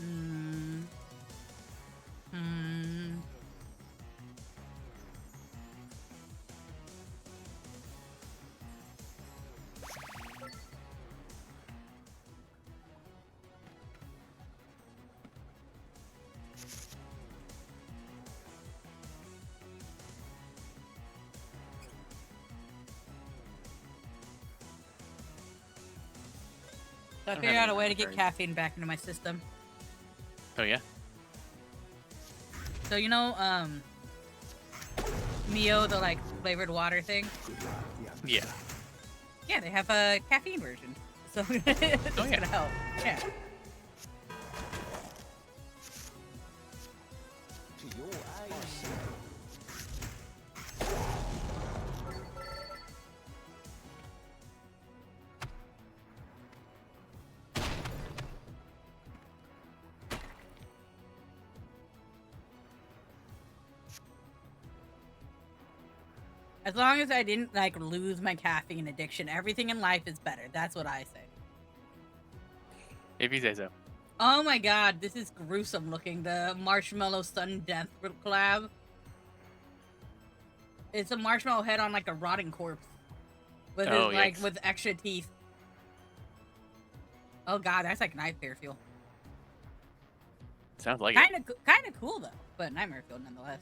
Mm. Mm. I don't figured have out a any way to get cards. caffeine back into my system. Oh yeah. So you know, Mio, the like flavored water thing. Yeah. Yeah, they have a caffeine version, so it's yeah. gonna help. Yeah. To your aid. As long as I didn't like lose my caffeine addiction, everything in life is better. That's what I say. If you say so. Oh my god, this is gruesome looking. The Marshmallow Sun Death collab. It's a marshmallow head on like a rotting corpse. With Oh, like yikes. with extra teeth. Oh god, that's like nightmare fuel. Sounds like Kind of cool though, but nightmare fuel nonetheless.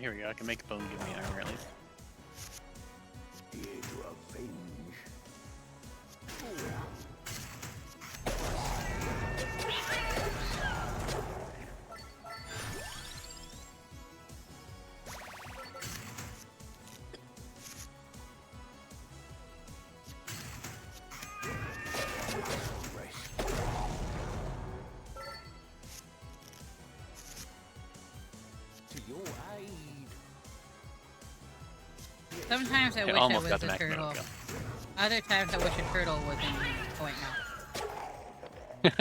it. Here we go. I can make Bone give me armor at least. Here to avenge. Rest. To your aid. Sometimes I wish I almost was got a the maximum turtle. kill. Other times I wish a turtle was in me. Oh wait, no.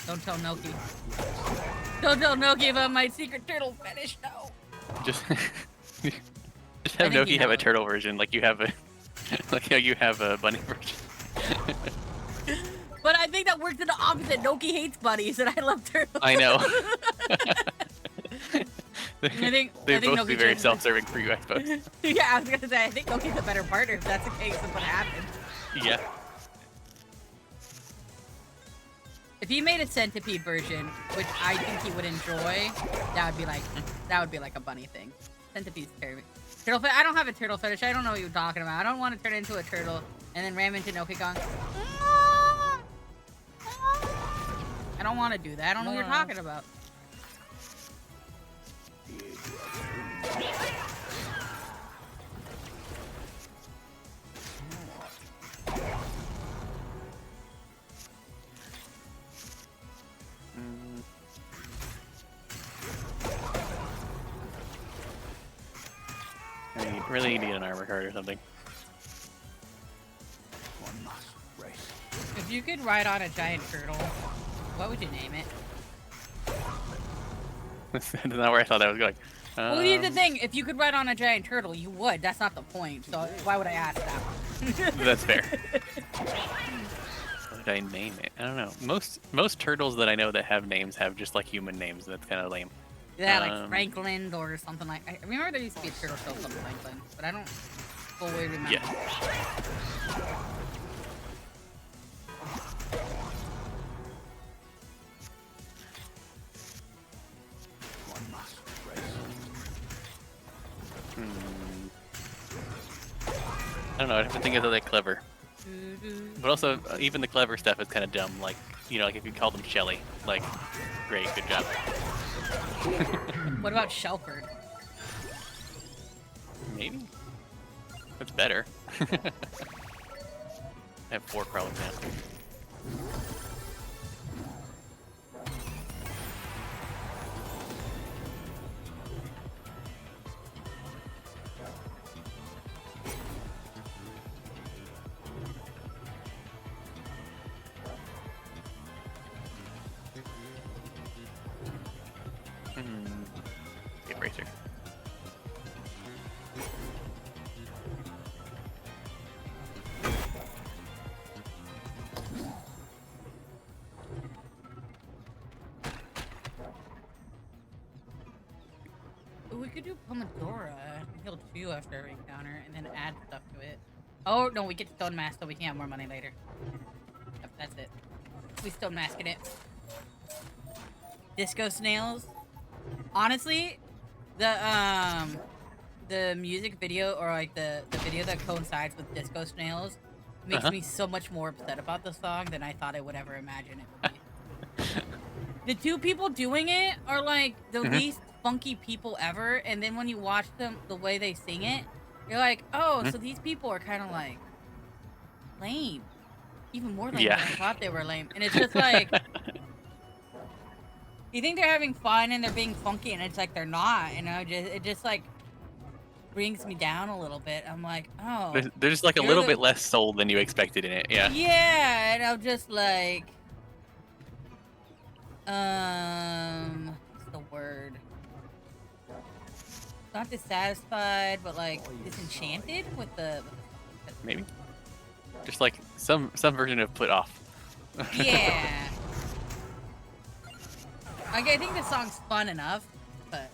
Don't tell Noki. Don't tell Noki about my secret turtle fetish, no. Just have think Noki he have a knows. turtle version, like you have a, like how you have a bunny version. But I think that works in the opposite. Noki hates bunnies and I love turtles. I know. I think They'd both Noki be very changes- self-serving for you, I suppose. Yeah, I was gonna say, I think Noki's a better partner if that's the case of what happened. Yeah. If he made a centipede version, which I think he would enjoy, that would be like a bunny thing. Centipede's terrible. Turtle I don't have a turtle fetish. I don't know what you're talking about. I don't want to turn into a turtle and then ram into Noki going. "Ah, ah." I don't want to do that. I don't know what you're talking about. Mm. I mean, really need to get an armor card or something. One must rest. If you could ride on a giant turtle, what would you name it? That's not where I thought that was going. Well, here's the thing. If you could ride on a giant turtle, you would. That's not the point. So why would I ask that? That's fair. What did I name it? I don't know. Most turtles that I know that have names have just like human names. That's kind of lame. Yeah, like Franklin or something like. I remember there used to be a turtle show called Franklin, but I don't fully remember. Yeah. One must rest. I don't know. I have to think of something clever. But also, even the clever stuff is kind of dumb. Like, you know, like if you call them Shelly, like, great, good job. What about Shelford? Maybe. That's better. I have 4 problems now. Racer. We could do Pomodora. Heal 2 after every encounter, and then add stuff to it. Oh no, we get Stone Mask, so we can have more money later. Yep, that's it. We Stone Masking it. Disco Snails. Honestly, the music video, or like the video that coincides with Disco Snails makes me so much more upset about the song than I thought I would ever imagine it would be. The two people doing it are like the least funky people ever, and then when you watch them, the way they sing it, you're like, oh, so these people are kind of like lame. Even more lame than I thought they were lame. And it's just like, you think they're having fun and they're being funky, and it's like they're not, you know? It just like brings me down a little bit. I'm like, oh. There's just like a little bit less soul than you expected in it, yeah. Yeah, and I'm just like, what's the word? Not dissatisfied, but like disenchanted with the. Maybe. Just like some version of put off. Yeah. Like, I think the song's fun enough, but.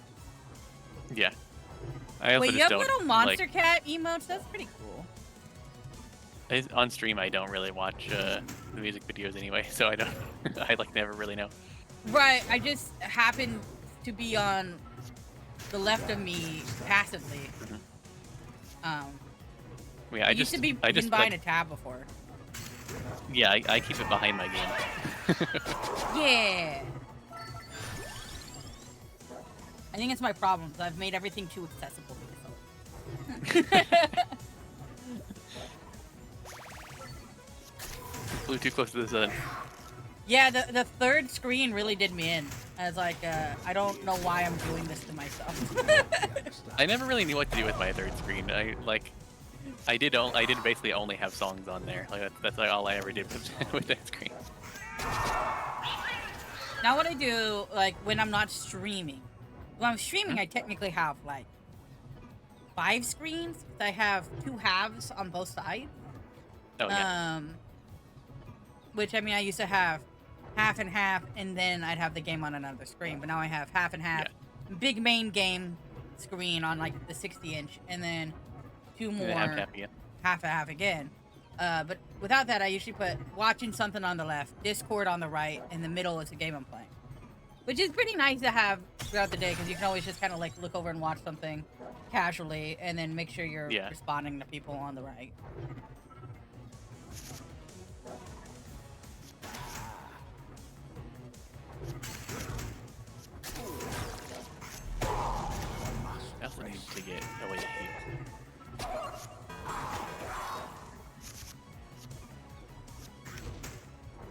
Yeah. I also wait, just you have don't, little monster like, cat emotes? That's pretty cool. on stream I don't really watch the music videos anyway, so I don't. I like never really know. Right, I just happen to be on the left of me passively. Yeah, I used to be I just behind like, a tab before. Yeah, I keep it behind my game. Yeah. I think it's my problem. I've made everything too accessible to myself. Flew too close to the sun. Yeah, the third screen really did me in. I was like, I don't know why I'm doing this to myself. I never really knew what to do with my third screen. I did basically only have songs on there. Like that's like all I ever did with that screen. Now what I do, like when I'm not streaming. When I'm streaming, I technically have like 5 screens. I have 2 halves on both sides. Oh yeah. Which I mean, I used to have half and half, and then I'd have the game on another screen. But now I have half and half, big main game screen on like the 60-inch, and then 2 more half and half again. But without that, I usually put watching something on the left, Discord on the right, and the middle is the game I'm playing. Which is pretty nice to have throughout the day, because you can always just kind of like look over and watch something casually, and then make sure you're responding to people on the right. I also need to get a way to heal.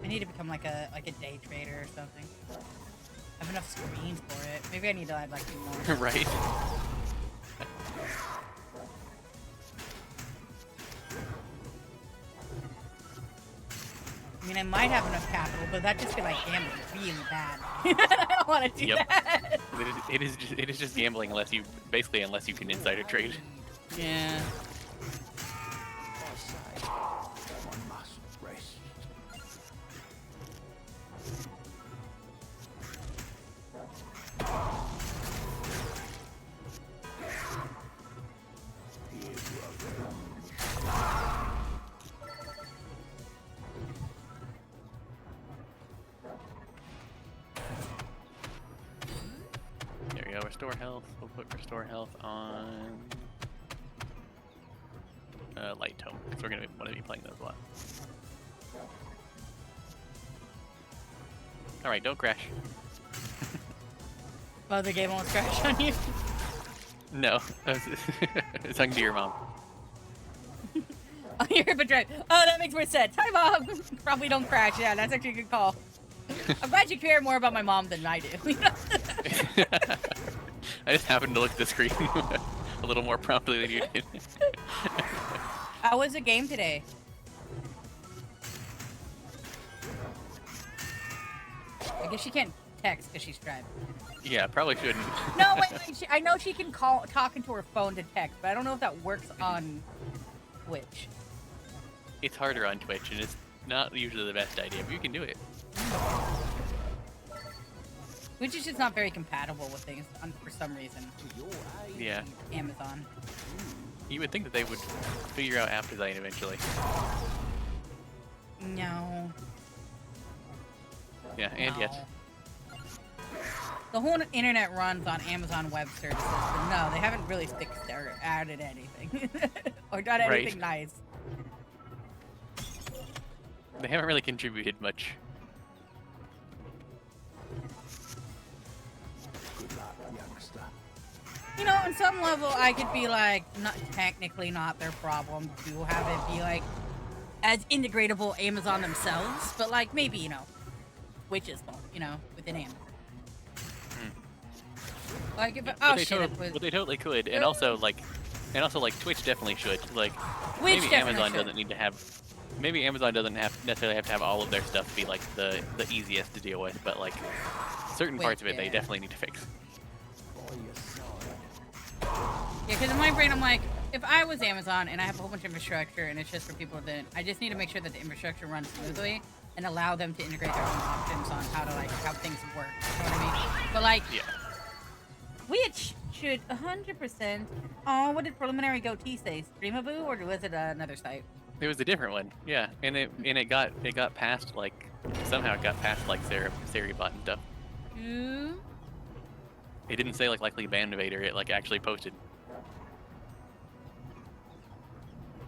I need to become like a day trader or something. I have enough screens for it. Maybe I need to add like 2 more. Right. I mean, I might have enough capital, but that just feel like gambling really bad. I don't want to do that. It is just gambling unless you can insider trade. Yeah. I say, one must rest. There we go. Restore health. We'll put restore health on light tome, because we're gonna want to be playing those a lot. All right, don't crash. Oh, the game almost crashed on you. No, it's talking to your mom. Oh, you're a drive. Oh, that makes more sense. Hi, Mom. Probably don't crash. Yeah, that's actually a good call. I'm glad you care more about my mom than I do. I just happened to look at the screen a little more promptly than you did. How was the game today? I guess you can't text because she's driving. Yeah, probably shouldn't. No, wait, I know she can talk into her phone to text, but I don't know if that works on Twitch. It's harder on Twitch, and it's not usually the best idea, but you can do it. Twitch is just not very compatible with things for some reason. Yeah. Amazon. You would think that they would figure out app design eventually. No. Yeah, and No. yet. The whole internet runs on Amazon Web Services, but no, they haven't really fixed or added anything. Or done anything nice. They haven't really contributed much. Good luck, youngster. You know, on some level, I could be like, not technically not their problem to have it be like as integratable Amazon themselves, but like maybe, you know, Twitch's fault, you know, within Amazon. Like if But oh they shit, it was but they totally could, and also like Twitch definitely should. Like Twitch maybe definitely Amazon should. doesn't need to have. Maybe Amazon doesn't necessarily have to have all of their stuff be like the easiest to deal with, but like certain Wait, parts of it they yeah. definitely need to fix. By your side. Yeah, because in my brain, I'm like, if I was Amazon and I have a whole bunch of infrastructure and it's just for people that I just need to make sure that the infrastructure runs smoothly and allow them to integrate their own options on how to like how things work. You know what I mean? But like, Yeah. which should 100%. Oh, what did preliminary goatee say? Streamaboo, or was it another site? It was a different one, yeah, and it got past like somehow it got past like Seribot and stuff. Ooh. It didn't say like likely ban invader. It like actually posted.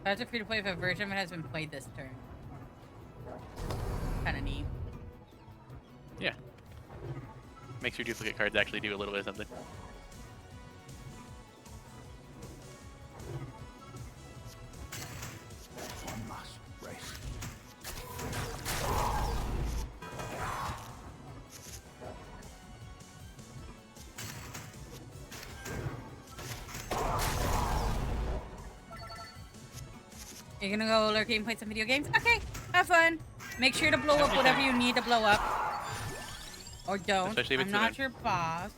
That's a free-to-play version of it has been played this turn. Kind of neat. Yeah. Makes your duplicate cards actually do a little bit of something. I must rest. You're gonna go lurking and play some video games? Okay, have fun. Make sure to blow up whatever you need to blow up. Or don't. Especially if I'm it's not women. your boss.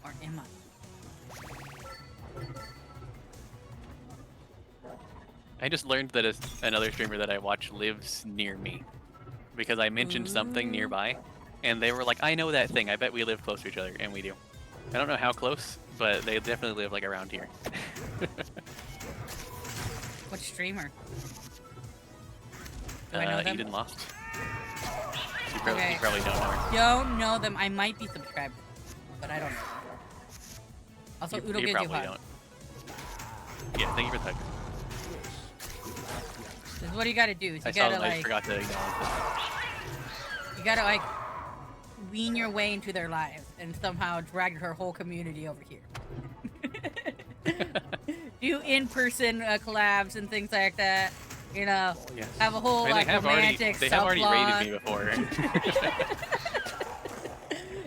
Or am I? I just learned that another streamer that I watch lives near me because I mentioned something Ooh. nearby, and they were like, "I know that thing. I bet we live close to each other," and we do. I don't know how close, but they definitely live like around here. What streamer? Do I know them? Eden Lost. You probably, Okay. you probably don't know her. Don't know them. I might be subscribed, but I don't know. Also, Udo You gives you probably hug. don't. Yeah, thank you for the hug. This is what you gotta do. Is I you saw gotta them. I just like, forgot to acknowledge them. you gotta like, wean your way into their lives and somehow drag her whole community over here. Do in-person collabs and things like that. You know, Yes. have a whole I mean, like romantic they have already subplot. raided me before.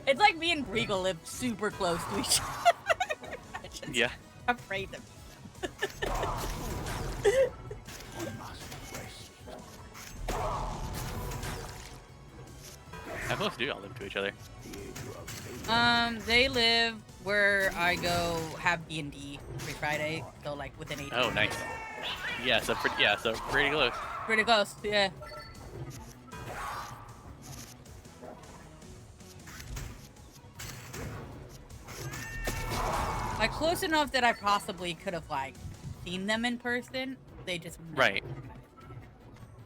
It's like me and Briegel live super close to each other. I'm just Yeah. afraid of them. I must rest. How close do y'all live to each other? They live where I go have D&D every Friday, so like within 8. Oh, nice. Yeah, so pretty close. Pretty close, yeah. Like close enough that I possibly could have like seen them in person. They just wouldn't Right. recognize me.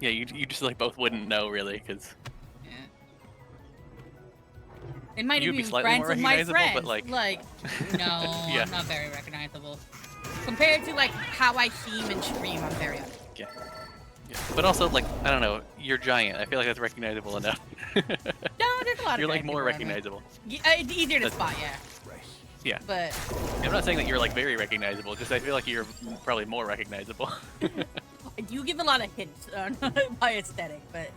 Yeah, you just like both wouldn't know really, because Yeah. They might You'd have be been slightly friends more with my recognizable, friends. but, like- no, Yeah. I'm not very recognizable. Compared to like how I seem and stream, I'm very yeah. But also, like, I don't know, you're giant. I feel like that's recognizable enough. No, there's a lot of You're like giant more people around me. recognizable. Yeah, it's easier to That's- spot, yeah. Rest. Yeah. But I'm not saying that you're like very recognizable. Just I feel like you're probably more recognizable. I do give a lot of hints on my aesthetic, but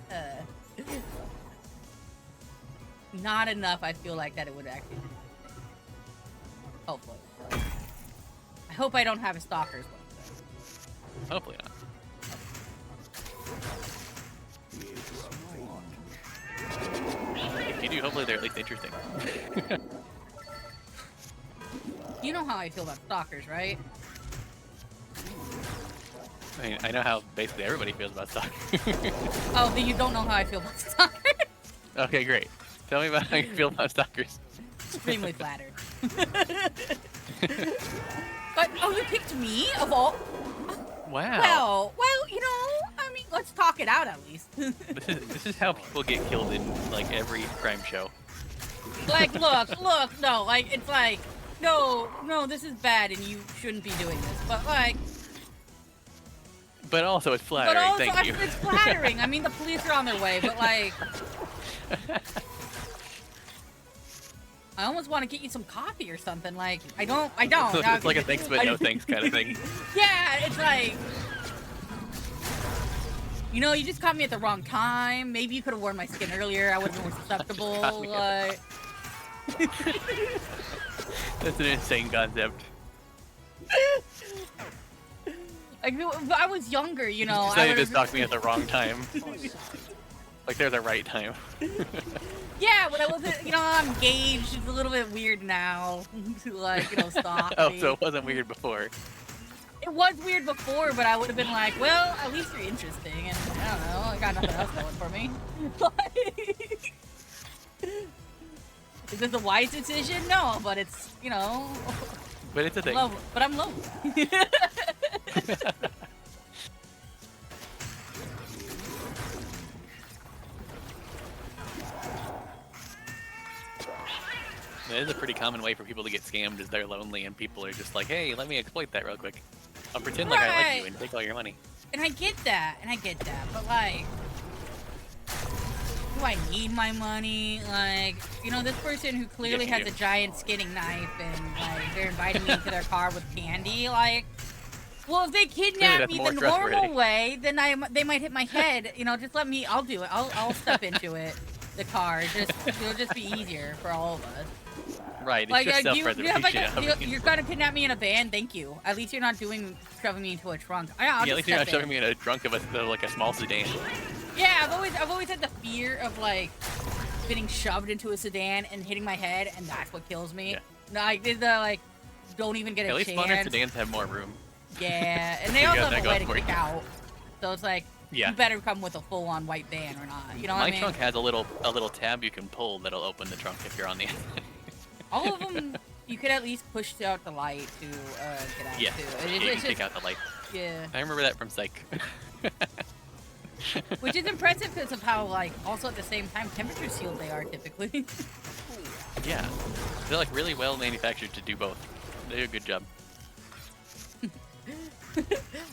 not enough. I feel like that it would actually. Hopefully. I hope I don't have a stalker's one. Hopefully not. The edge of fate. you do, hopefully they're at least interesting. You know how I feel about stalkers, right? I mean, I know how basically everybody feels about stalkers. Oh, then you don't know how I feel about stalkers. Okay, great. Tell me about how you feel about stalkers. Extremely flattered. But oh, you picked me of all. Wow. Well, you know, I mean, let's talk it out at least. This is how people get killed in like every crime show. Like, look, no, like it's like, no, this is bad, and you shouldn't be doing this. But like, But also it's flattering. but also Thank you. it's flattering. I mean, the police are on their way, but like, I almost want to get you some coffee or something. Like, I don't. It's like a thanks but no thanks kind of thing. Yeah, it's like, you know, you just caught me at the wrong time. Maybe you could have worn my skin earlier. I would have been more susceptible. Caught me at That's an insane concept. Like, I was younger, you know. You I just was, stalked me at the wrong time. Like there's a right time. yeah, but I wasn't, you know, I'm engaged. It's a little bit weird now to, like, you know, stalk Oh, me. so it wasn't weird before. It was weird before, but I would have been like, well, at least you're interesting, and I don't know, I got nothing else going for me. Like, is this a wise decision? No, but it's, you know, But it's a thing. but I'm low. It is a pretty common way for people to get scammed is they're lonely and people are just like, hey, let me exploit that real quick. I'll pretend like I like you Right. and take all your money. And I get that, but like, do I need my money? Like, you know, this person who clearly Yes, you has do. a giant skinning knife and like they're inviting me into their car with candy, like, well, if they kidnap that's me more the normal trustworthy. way, then they might hit my head. You know, just let me. I'll do it. I'll step into it. The car, it'll just be easier for all of us. Right, it's Like, just you have self-preservation. like I mean, you're gonna kidnap me in a van. Thank you. At least you're not shoving me into a trunk. I'll yeah, at just least you're not step shoving in. me in a trunk of like a small sedan. Yeah, I've always had the fear of like getting shoved into a sedan and hitting my head, and that's what kills me. Yeah. No, I did the like, don't even get a At least chance. modern sedans have more room. Yeah, and they You also got have that a way going to for kick you. out. So it's like, Yeah. you better come with a full-on white van or not. You know what My I mean? trunk has a little tab you can pull that'll open the trunk if you're on the inside. All of them, you could at least push out the light to get out Yeah, too. you It's can just, take out the light. yeah. I remember that from Psych. Which is impressive because of how, like, also at the same time, temperature sealed they are typically. Yeah, they're like really well manufactured to do both. They do a good job.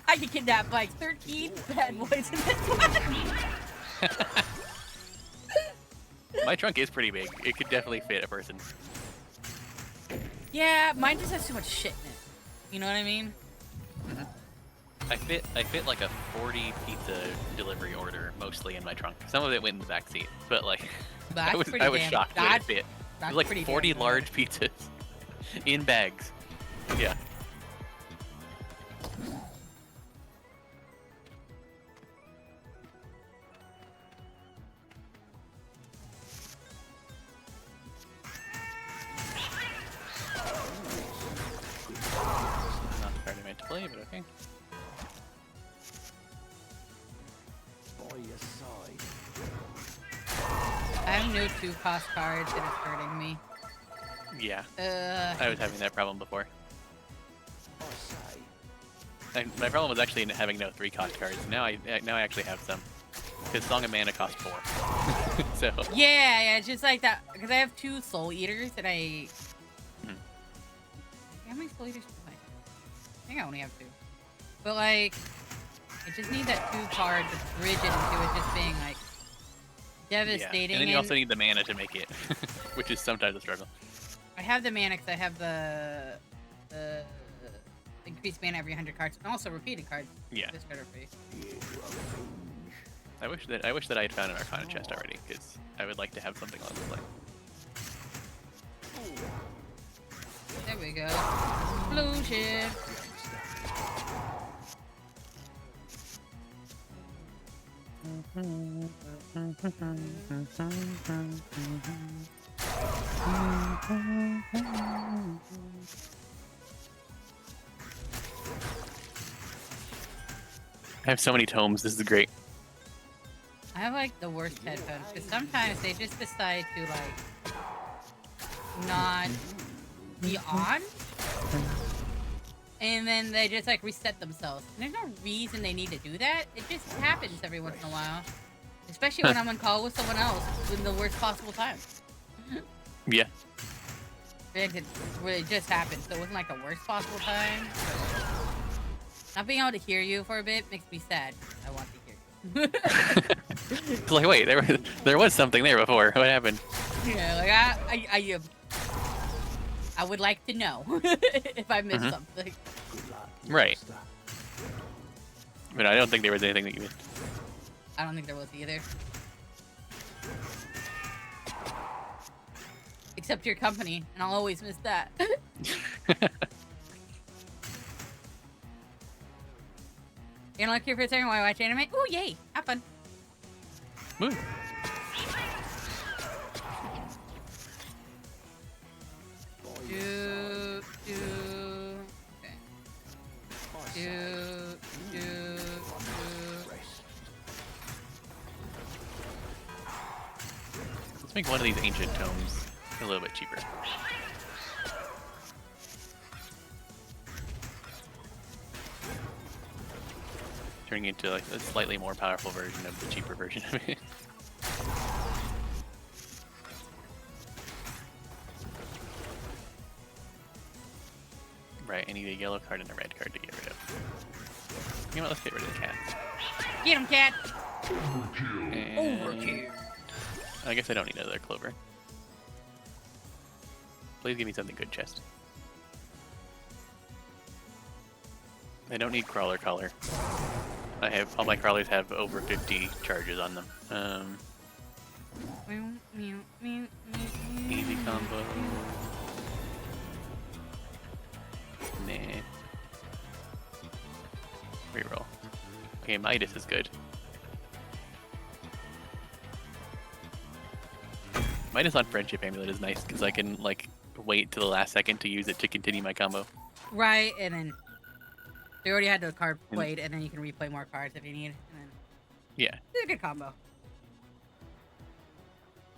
I get kidnapped by 13 bad boys in this one. My trunk is pretty big. It could definitely fit a person. Yeah, mine just has too much shit in it. You know what I mean? I fit like a 40 pizza delivery order mostly in my trunk. Some of it went in the back seat, but like That's I was pretty damn- shocked when it that's- fit. It That's was like pretty 40 damn good. large pizzas in bags. Yeah. Not the card I meant to play, but okay. By your side. I have no 2-cost cards and it's hurting me. Yeah, I was having that problem before. I say. And my problem was actually in having no 3-cost cards. Now I actually have some. Because Song of Mana costs 4. So Yeah, it's just like that. Because I have 2 Soul Eaters and Hmm. How many Soul Eaters do I have? I think I only have 2. But like, I just need that 2 card to bridge it into it just being like yeah. devastating. And then you also need the mana to make it, which is sometimes a struggle. I have the mana 'cause I have the increased mana every 100 cards and also repeated cards. Yeah. This card are free. I wish that I had found an Arcana chest already, because I would like to have something along those lines. There we go. Explosion. I have so many tomes. This is great. I have like the worst headphones because sometimes they just decide to like not be on, and then they just like reset themselves. And there's no reason they need to do that. It just happens every once in a while, especially when I'm on call with someone else in the worst possible time. Yeah. It really just happened, so it wasn't like the worst possible time. But not being able to hear you for a bit makes me sad. I want to hear you. It's like, wait, there was something there before. What happened? Yeah, like I would like to know if I missed something. Good luck, Right. youngster. But I don't think there was anything that you missed. I don't think there was either. Except your company, and I'll always miss that. You don't look here for a second while I watch anime? Ooh, yay! Have fun. Move. Okay. Do. Let's make one of these ancient tomes a little bit cheaper. Turning into like a slightly more powerful version of the cheaper version of it. Right, I need a yellow card and a red card to get rid of. You know what, let's get rid of the cat. Get him, cat! And Overkill. I guess I don't need another clover. Please give me something good, chest. I don't need crawler collar. I have all my crawlers have over 50 charges on them. Easy combo. Nah. Reroll. Okay, Midas is good. Midas on Friendship Amulet is nice because I can like wait till the last second to use it to continue my combo. Right, and then they already had the card played, and then you can replay more cards if you need. And then Yeah, it's a good combo.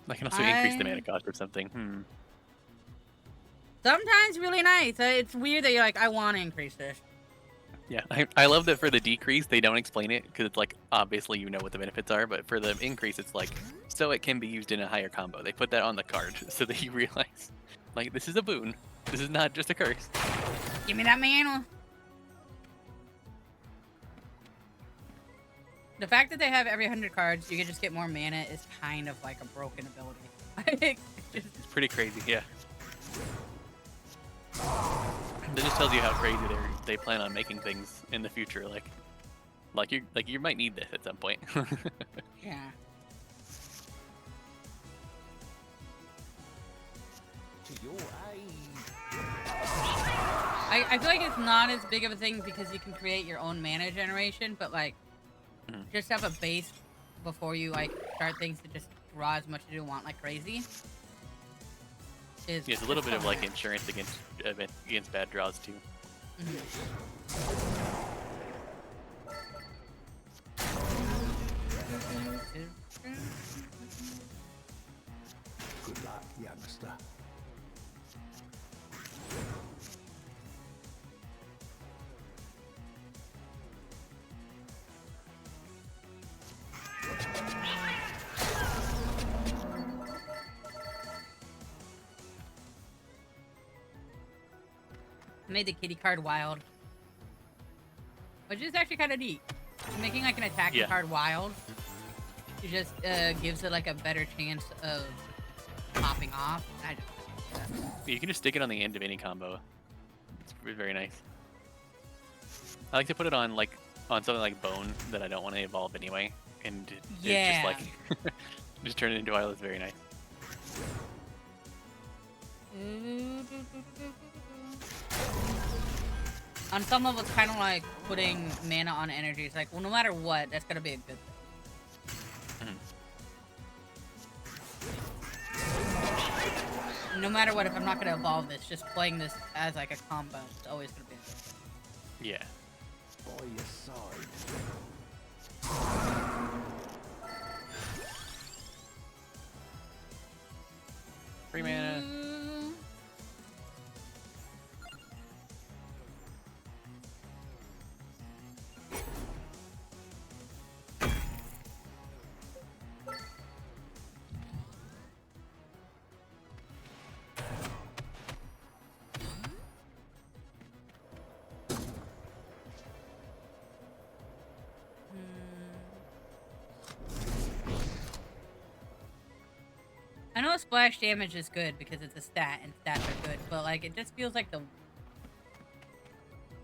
I can also increase the mana cost or something. Sometimes really nice. It's weird that you're like, I want to increase this. Yeah, I love that for the decrease they don't explain it because it's like obviously you know what the benefits are, but for the increase it's like so it can be used in a higher combo. They put that on the card so that you realize like this is a boon. This is not just a curse. Give me that mana. The fact that they have every 100 cards, you can just get more mana is kind of like a broken ability. It's pretty crazy, yeah. That just tells you how crazy they plan on making things in the future. Like you might need this at some point. Yeah. To your aid. I feel like it's not as big of a thing because you can create your own mana generation, but like just have a base before you like start things to just draw as much as you want like crazy. Yeah, it's a little bit of like insurance against bad draws too. Good luck, youngster. Made the kitty card wild, which is actually kind of neat. Making like an attacking card wild, it just gives it like a better chance of popping off. You can just stick it on the end of any combo. It's very nice. I like to put it on on something like Bone that I don't want to evolve anyway, and it's just like just turn it into wild. It's very nice. On some level, it's kind of like putting mana on energy. It's like, well, no matter what, that's gonna be a good thing. No matter what, if I'm not gonna evolve this, just playing this as like a combo is always gonna be. Yeah. By your side. 3 mana. I know splash damage is good because it's a stat and stats are good, but like it just feels like the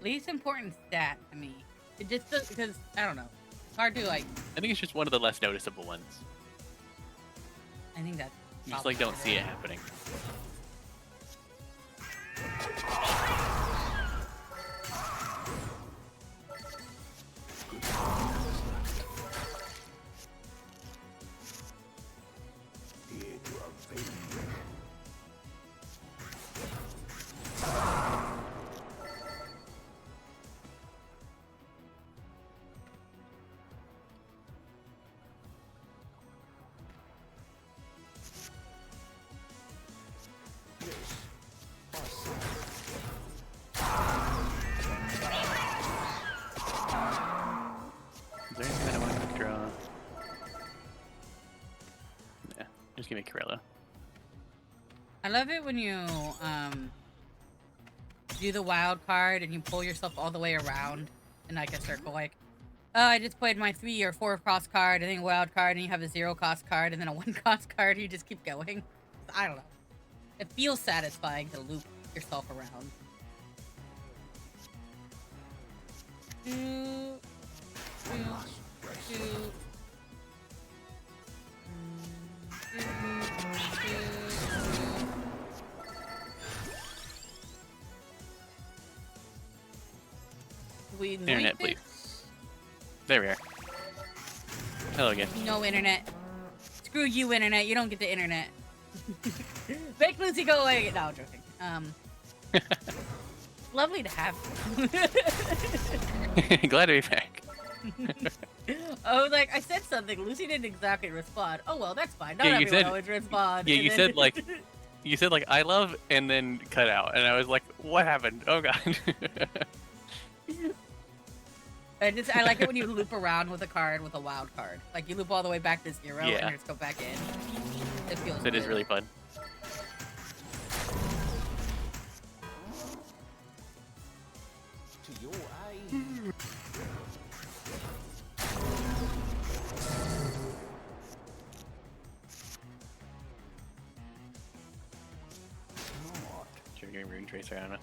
least important stat to me. It just does because I don't know. It's hard to like. I think it's just one of the less noticeable ones. I think that's You just like don't see it happening. Here to avenge. Is there anything that I want to draw? Yeah, just give me Corella. I love it when you do the wild card and you pull yourself all the way around in like a circle. Like, oh, I just played my 3 or 4 cost card, and then a wild card, and you have a 0 cost card, and then a 1 cost card. And you just keep going. I don't know. It feels satisfying to loop yourself around. Two, two, two. We Internet, please. There we are. Hello again. No internet. Screw you, internet. You don't get the internet. Make Lucy go away. No, I'm joking. Lovely to have you. Glad to be back. I was like, I said something. Lucy didn't exactly respond. Oh well, that's fine. Not Yeah, you everyone said- always respond. Yeah, And you then- said like you said like I love and then cut out, and I was like, what happened? Oh god. I like it when you loop around with a card with a wild card. Like you loop all the way back to 0 Yeah. and just go back in. It feels. That is good. really fun. To your aid. Smart. Triggering Rune Tracer, I don't know.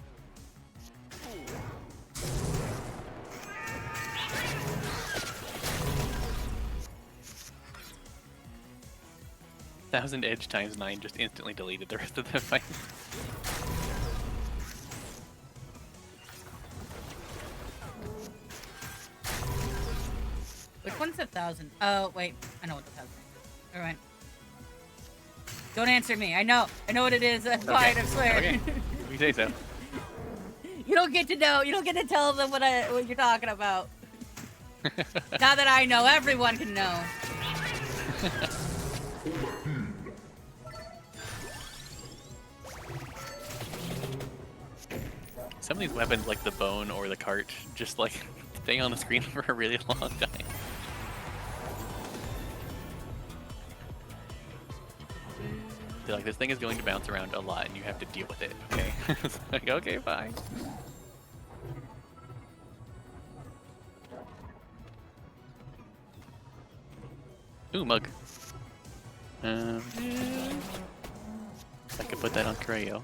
Thousand Edge times 9 just instantly deleted the rest of the fight. Which one's 1,000? Oh wait, I know what the 1,000 is. All right. Don't answer me. I know what it is. I'm fine. I swear. Okay. You say so. You don't get to know. You don't get to tell them what you're talking about. Now that I know, everyone can know. Some of these weapons, like the bone or the cart, just like stay on the screen for a really long time. They're like, this thing is going to bounce around a lot and you have to deal with it, okay? It's like, okay, fine. Ooh, mug. I could put that on Creo.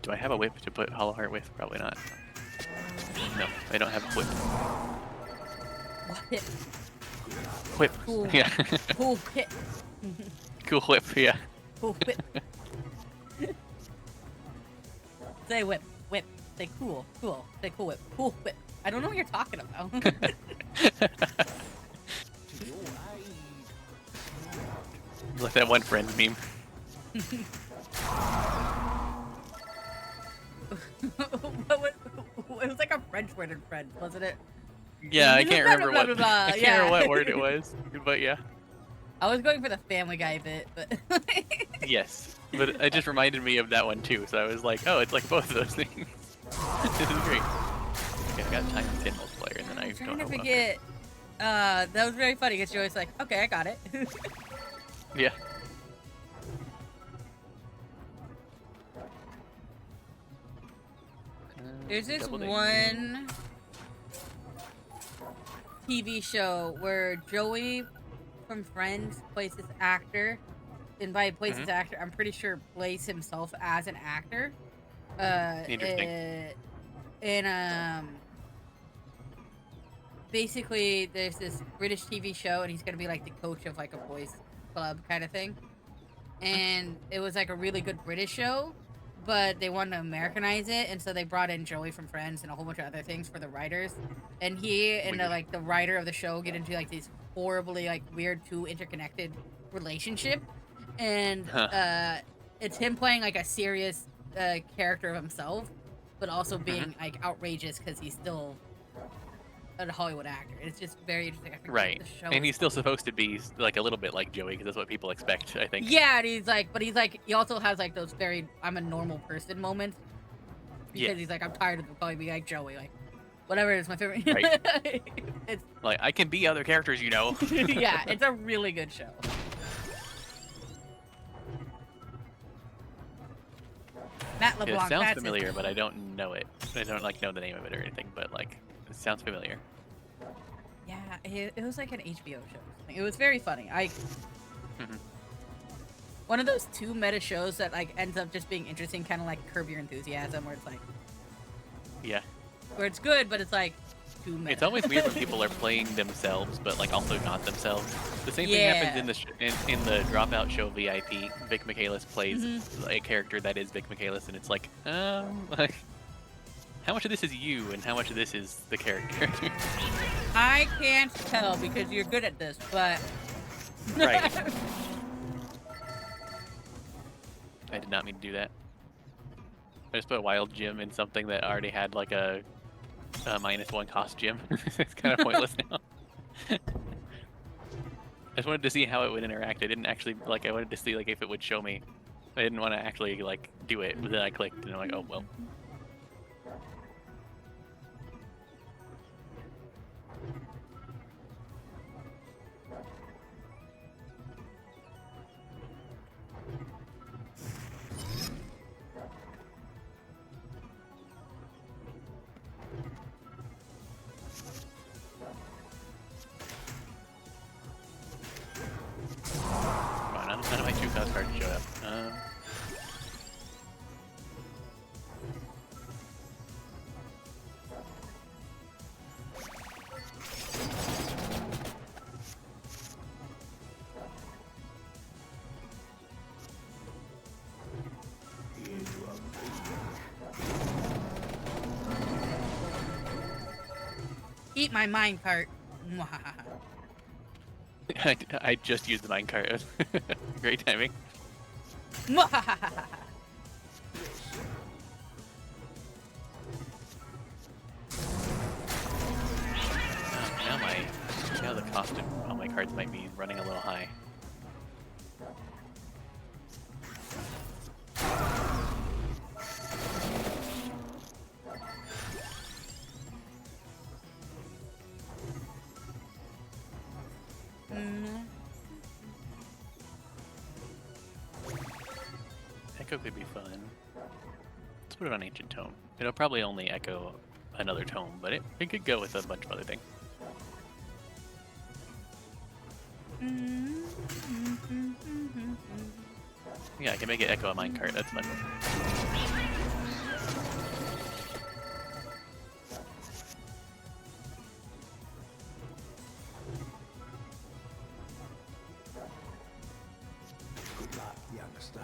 Do I have a whip to put Hollow Heart with? Probably not. No, I don't have a whip. What? Whip. Cool. Yeah. Cool pit. Cool whip, yeah. Cool whip. Say whip. Whip. Say cool. Cool. Say cool whip. Cool whip. I don't know what you're talking about. Like that one friend meme. It was like a French word in French, wasn't it? Yeah, I can't Blah, remember blah, what blah, blah, I can't yeah. remember what word it was, but yeah. I was going for the Family Guy bit, but Yes, but it just reminded me of that one too. So I was like, oh, it's like both of those things. This is great. Okay, I got time 10 multiplayer, and then I I'm don't trying know to what. forget. That was very funny because you're always like, okay, I got it. Yeah. There's this Double ding. one TV show where Joey from Friends plays this actor. And by plays this actor, I'm pretty sure plays himself as an actor. Interesting. And basically there's this British TV show and he's gonna be like the coach of like a boys club kind of thing. And it was like a really good British show, but they wanted to Americanize it, and so they brought in Joey from Friends and a whole bunch of other things for the writers. And he and the writer of the show get into like these horribly like weird two interconnected relationship. And it's him playing like a serious character of himself, but also being like outrageous because he's still a Hollywood actor. It's just very interesting. I forget what Right, the show and is he's still supposed to be like a little bit like Joey because that's what people expect, I think. Yeah, and he's like, but he's like, he also has like those very I'm a normal person moments because Yeah. he's like, I'm tired of calling me like Joey, like whatever is my favorite. Right. It's Like I can be other characters, you know. yeah, it's a really good show. Matt LeBlanc. It sounds that's his familiar, name. but I don't know it. I don't like know the name of it or anything, but like it sounds familiar. Yeah, it was like an HBO show. It was very funny. Mhm. One of those two meta shows that like ends up just being interesting, kind of like Curb Your Enthusiasm, where it's like, Yeah. where it's good, but it's like too meta. It's always weird when people are playing themselves, but like also not themselves. The same thing happens in the in the Dropout show VIP. Vic Michaelis plays a character that is Vic Michaelis, and it's like, like, how much of this is you, and how much of this is the character? I can't tell because you're good at this, but Right. I did not mean to do that. I just put Wild Gym in something that already had like a -1 cost gym. It's kind of pointless now. I just wanted to see how it would interact. I didn't actually like. I wanted to see like if it would show me. I didn't want to actually like do it. But then I clicked and I'm like, oh well. Come on, none of my 2 cost cards showed up. eat my minecart. I just used the minecart. Great timing. Now the cost of all my cards might be running a little high. Echo could be fun. Let's put it on Ancient Tome. It'll probably only echo another tome, but it could go with a bunch of other things. Yeah, I can make it echo a minecart. That's fun. Good luck, youngster.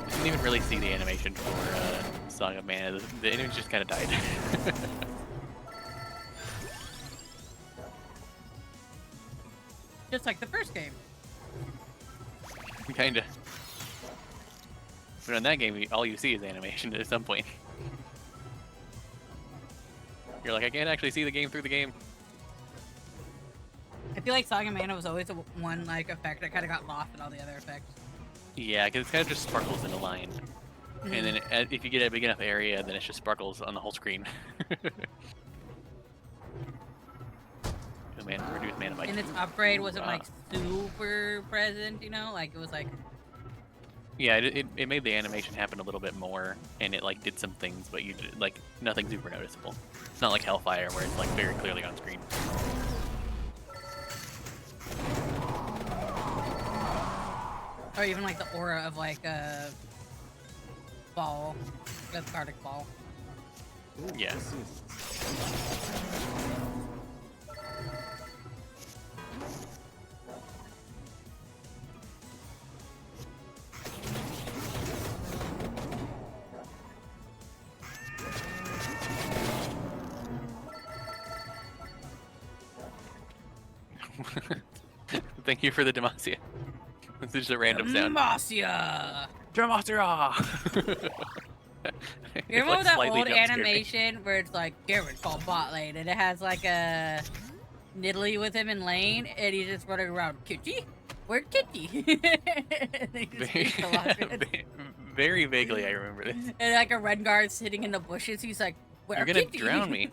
Didn't even really see the animation for Song of Mana. The image just kind of died. Just like the first game. Kinda. But in that game, all you see is animation at some point. You're like, I can't actually see the game through the game. I feel like Saga Mana was always the one like effect that kind of got lost in all the other effects. Yeah, because it kind of just sparkles in a line. And then if you get a big enough area, then it just sparkles on the whole screen. Oh, man, reduce mana by And its 2. upgrade wasn't like super present, you know? Like it was like, Yeah, it made the animation happen a little bit more, and it like did some things, but you did, like nothing super noticeable. It's not like Hellfire where it's like very clearly on screen. or even like the aura of like a ball, the Cardic ball. Yeah. Thank you for the Demacia. This is just a random sound. Demacia! Demacia! You remember that old animation where it's like Garrett called bot lane and it has like a Nidalee with him in lane and he's just running around, Kitty? Where's Kitty? And they just keep the lock in. Very vaguely, I remember this. And like a Rengar sitting in the bushes, he's like, where's You're gonna Kitty? drown me.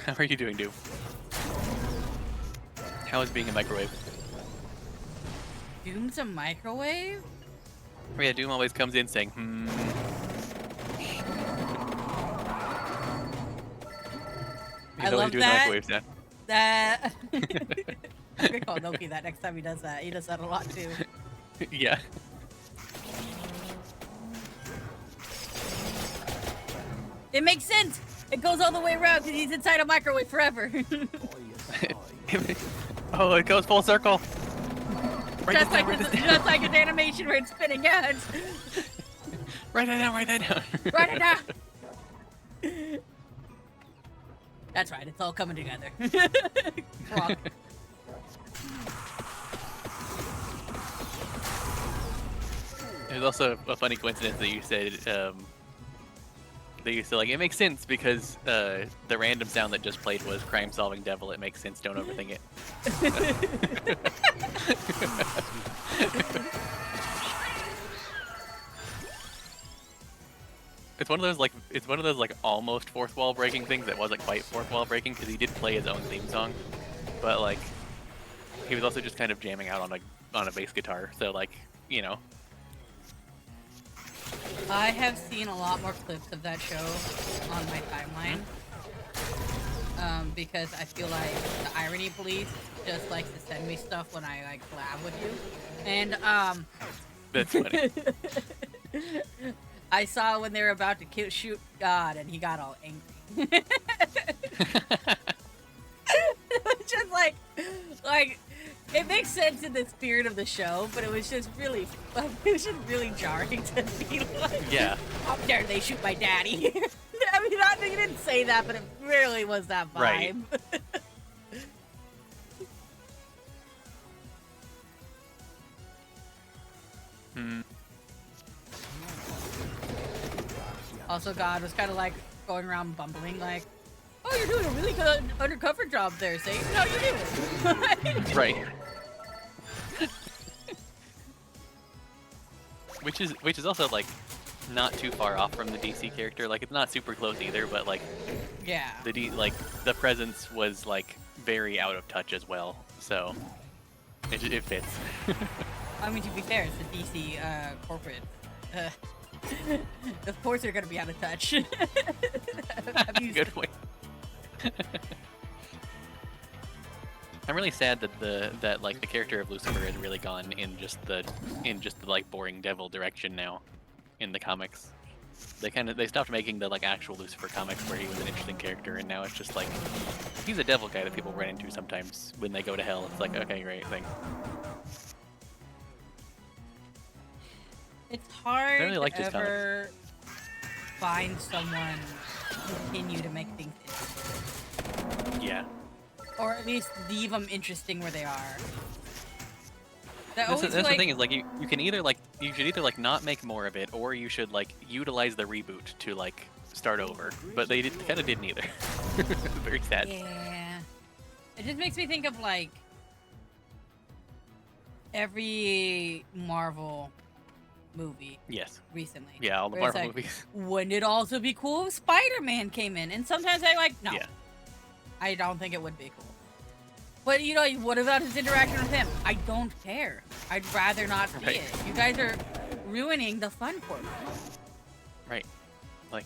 How are you doing, Doom? How is being a microwave? Doom's a microwave? Oh yeah, Doom always comes in saying, hmm. He's I always love doing that. the microwave sound. That. I'm gonna call Noki that next time he does that. He does that a lot too. Yeah. It makes sense! It goes all the way around because he's inside a microwave forever. Oh, it goes full circle. Write just, this down, like write this this, down. just like an animation where it's spinning out. Write that down, write that down. Write it down! That's right, it's all coming together. Frog. There's also a funny coincidence that you said, that you said, like, it makes sense because the random sound that just played was Crime Solving Devil. It makes sense, don't overthink it. It's one of those like almost fourth wall breaking things that wasn't quite fourth wall breaking because he did play his own theme song, but like he was also just kind of jamming out on a bass guitar. So like, you know. I have seen a lot more clips of that show on my timeline. Because I feel like the Irony Police just likes to send me stuff when I like collab with you. And That's funny. I saw when they were about to shoot God and he got all angry. Just like it makes sense in the spirit of the show, but it was just really jarring to be like, Yeah. how dare they shoot my daddy? I mean, he didn't say that, but it really was that vibe. Right. Hmm. Also, God was kind of like going around bumbling, like, "Oh, you're doing a really good undercover job there, Satan. How you doing?" Right. Which is also like not too far off from the DC character. Like it's not super close either, but like Yeah. the presence was like very out of touch as well. So it fits. I mean, to be fair, it's the DC corporate. Of course, they're gonna be out of touch. I've used Good point. I'm really sad that like the character of Lucifer has really gone in just the like boring devil direction now in the comics. They stopped making the like actual Lucifer comics where he was an interesting character, and now it's just like he's a devil guy that people run into sometimes when they go to hell. It's like, okay, great, thanks. It's hard I really liked to his ever find someone to continue to make things interesting. Or at least leave them interesting where they are. That That's, always, that's the like, thing is like you can either like you should either like not make more of it, or you should like utilize the reboot to like start over. But they kind of did neither. Very sad. yeah. It just makes me think of like every Marvel movie Yes. recently. Yeah, all the where it's Marvel like, movies. Wouldn't it also be cool if Spider-Man came in? And sometimes I like, no, Yeah. I don't think it would be cool. But you know, what about his interaction with him? I don't care. I'd rather not see Right. it. You guys are ruining the fun for me. Right. Like,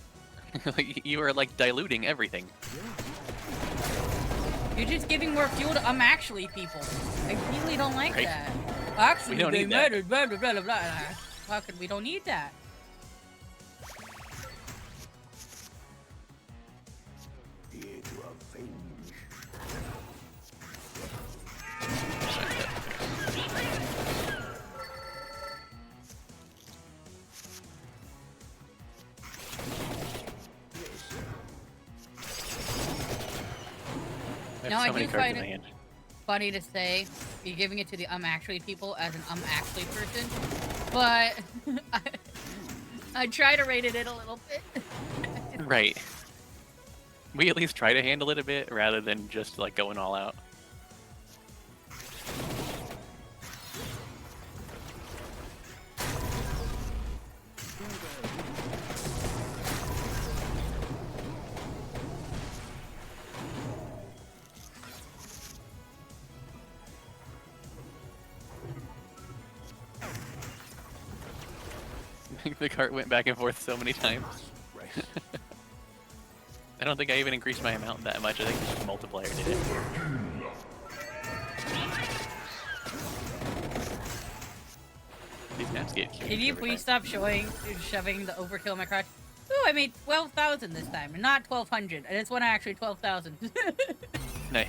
like you are like diluting everything. You're just giving more fuel to actually people. I really don't like Right. that. Actually, We don't they need that. murdered, blah, blah, blah, blah, blah. Fucking, we don't need that. Here to avenge. I have No, so I many do cards find in my it- hand. Funny to say, you're giving it to the actually people as an actually person, but I try to rate it in a little bit. Right. We at least try to handle it a bit rather than just like going all out. The cart went back and forth so many times. Rest. I don't think I even increased my amount that much. I think just multiplier did it. These maps get huge. Can you every please time. stop shoving the overkill in my crotch? Ooh, I made 12,000 this time, and not 1,200. And this one actually 12,000. Nice.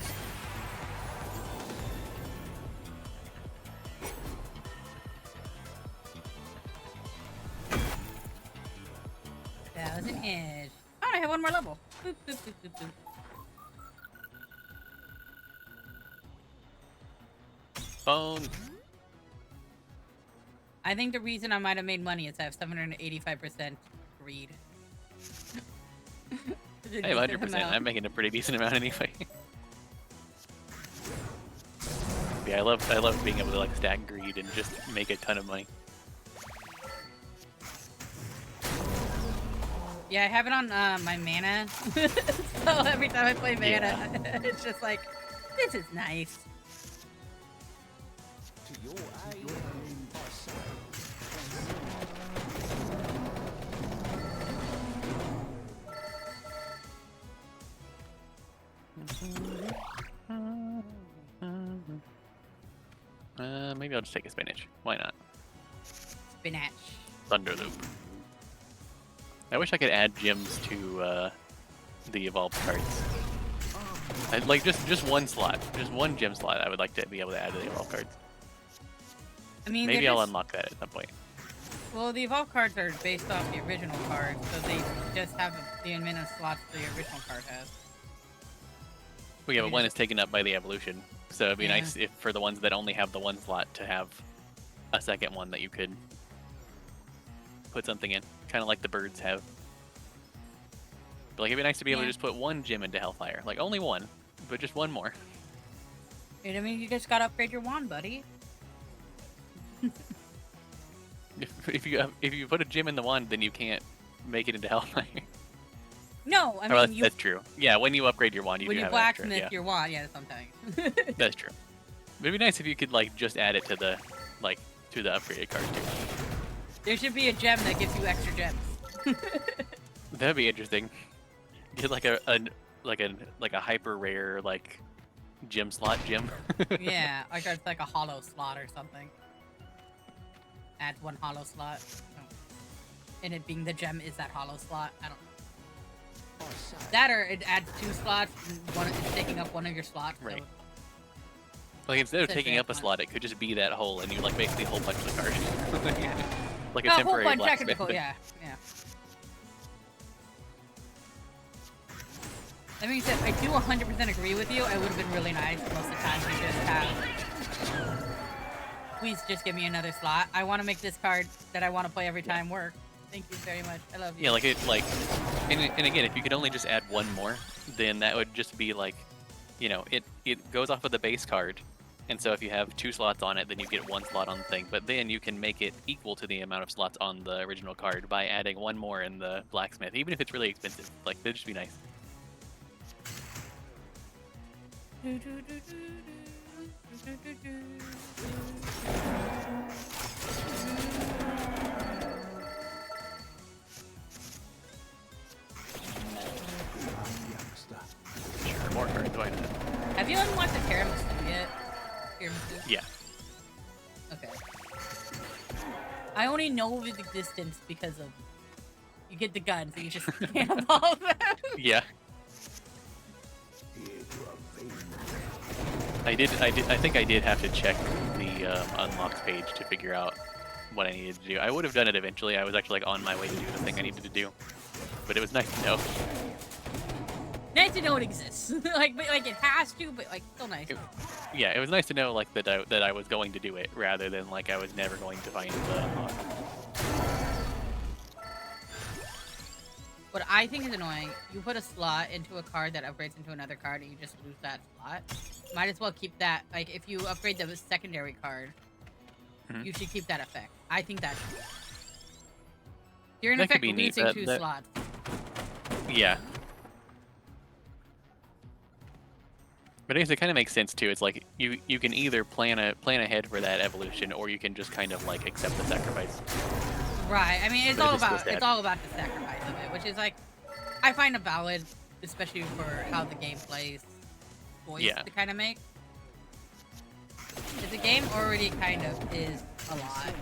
Thousand ish. Oh, I have one more level. Boop, boop, boop, boop, boop. Phone. I think the reason I might have made money is I have 785% greed. I have 100%. I'm making a pretty decent amount anyway. Yeah, I love being able to like stack greed and just make a ton of money. Yeah, I have it on my mana. So every time I play mana, Yeah. it's just like, this is nice. To your aid, I say. Maybe I'll just take a spinach. Why not? Spinach. Thunderloop. I wish I could add gems to the evolved cards. I'd like just one slot, just one gem slot. I would like to be able to add to the evolved cards. I mean, Maybe they're I'll just- unlock that at some point. Well, the evolved cards are based off the original cards, so they just have the amount of slots the original card has. Well, yeah, but Maybe one just- is taken up by the evolution, so it'd be Yeah. nice if for the ones that only have the one slot to have a second one that you could put something in, kind of like the birds have. But like it'd be nice to be able to Yeah. just put one gem into Hellfire, like only one, but just one more. You know what I mean? You just gotta upgrade your wand, buddy. If you put a gem in the wand, then you can't make it into Hellfire. No, I mean, Well, that's, you that's true. Yeah, when you upgrade your wand, you when do you have an extra, blacksmith yeah. your wand, yeah, that's what I'm telling you. That's true. But it'd be nice if you could like just add it to the to the upgraded card too. There should be a gem that gives you extra gems. That'd be interesting. Get like a hyper rare like gem slot gem. Yeah, like it's like a hollow slot or something. Adds one hollow slot. And it being the gem is that hollow slot. I don't know. I say. That or it adds 2 slots and one it's taking up one of your slots. so- Right. Like instead of Such taking a up a fun. slot, it could just be that hole, and you like basically hole punch the card. Yeah. Like a A whole temporary bunch blacksmith. technical, yeah, yeah. That being said, I do 100% agree with you. It would have been really nice most of the time to just have. Please just give me another slot. I want to make this card that I want to play every time work. Thank you very much. I love you. Yeah, and again, if you could only just add one more, then that would just be like, it goes off of the base card, and so if you have 2 slots on it, then you get 1 slot on the thing. But then you can make it equal to the amount of slots on the original card by adding 1 more in the blacksmith, even if it's really expensive. Like, that'd just be nice. youngster. Sure, more cards, why not? Have you unlocked the tiramisu yet? Tiramisu? Yeah. Okay. I only know of its existence because of you get the gun, so you just can't evolve them. Yeah. Here to avenge. I think I did have to check the unlocks page to figure out what I needed to do. I would have done it eventually. I was actually like on my way to do the thing I needed to do, but it was nice to know. Nice to know it exists. like it has to, but like still nice. Yeah, it was nice to know like that I was going to do it rather than like I was never going to find the unlock. What I think is annoying, you put a slot into a card that upgrades into another card and you just lose that slot. Might as well keep that, like if you upgrade the secondary card, you should keep that effect. I think that's you're in That could effect be neat. losing 2 slots. Yeah. But I guess it kind of makes sense too. It's like you can either plan ahead for that evolution, or you can just kind of like accept the sacrifice. Right. I mean, it's But all it just about goes to it's all about the sacrifice of it, which is like I find it valid, especially for how the game plays choice to kind of make. 'Cause the game already kind of is a lot.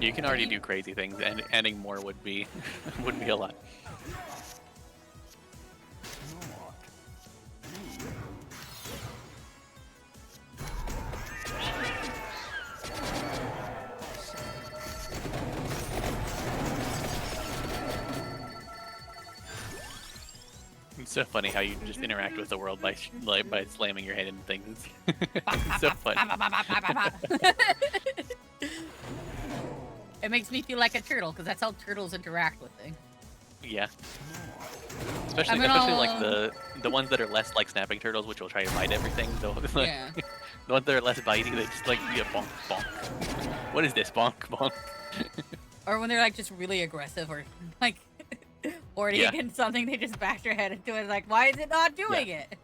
You can already do crazy things, and adding more would be would be a lot. It's so funny how you just interact with the world by slamming your head into things. It's so funny. It makes me feel like a turtle because that's how turtles interact with things. Yeah. Especially like the ones that are less like snapping turtles, which will try to bite everything. So like, Yeah. the ones that are less bitey, they just like bonk bonk. What is this bonk bonk? Or when they're like just really aggressive or like already against something, they just bash their head into it. Like, why is it not doing it?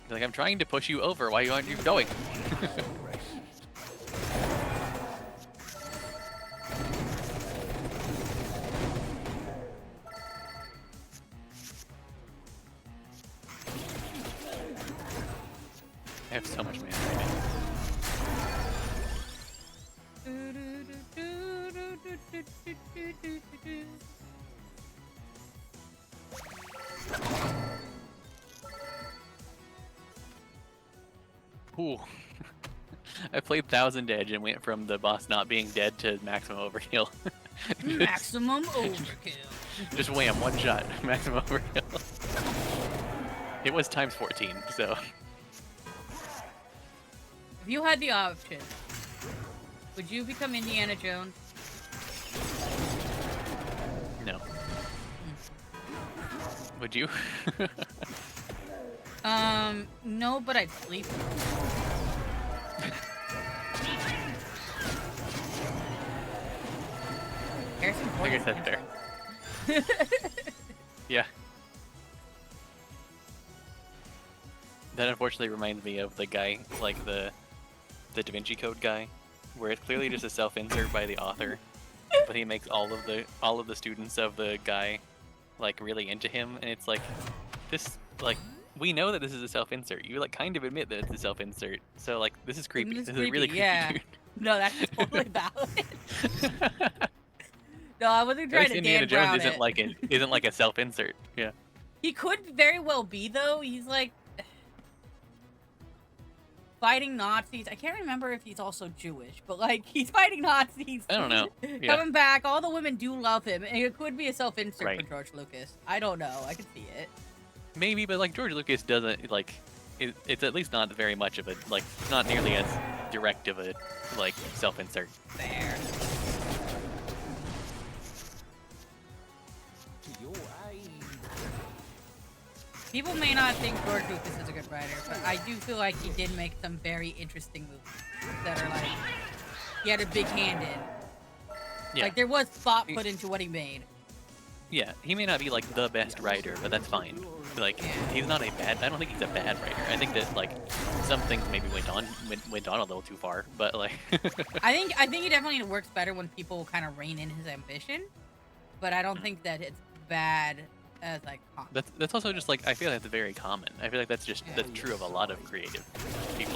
Like, I'm trying to push you over. Why aren't you going? I have so much mana right now. Ooh. I played Thousand Edge and went from the boss not being dead to maximum overkill. Maximum overkill. Just wham, one shot, maximum overkill. It was times 14, so. If you had the option, would you become Indiana Jones? No. Would you? No, but I'd sleep. Harrison Ford I guess is that's fair. handsome. Yeah. That unfortunately reminds me of the guy, like the Da Vinci Code guy, where it's clearly just a self-insert by the author, but he makes all of the students of the guy like really into him, and it's like this like we know that this is a self-insert. You like kind of admit that it's a self-insert, so like this is creepy. It's This is really creepy, yeah. dude. No, that's totally valid. No, I wasn't At trying least to Indiana Dan Brown Jones it. isn't like a self-insert. Yeah. He could very well be though. He's like, fighting Nazis. I can't remember if he's also Jewish, but like he's fighting Nazis. I don't know. Yeah. Coming back, all the women do love him, and it could be a self-insert Right. for George Lucas. I don't know. I can see it. Maybe, but like George Lucas doesn't like. It's at least not very much of a like, not nearly as direct of a like self-insert. There. To your aid. People may not think George Lucas is a good writer, but I do feel like he did make some very interesting movies that are like he had a big hand in. Yeah. Like there was thought put into what he made. Yeah, he may not be like the best writer, but that's fine. Like he's not a bad. I don't think he's a bad writer. I think that like some things maybe went on a little too far, but like. I think he definitely works better when people kind of rein in his ambition, but I don't think that it's bad as like. That's also just like I feel like that's very common. I feel like that's true of a lot of creative people.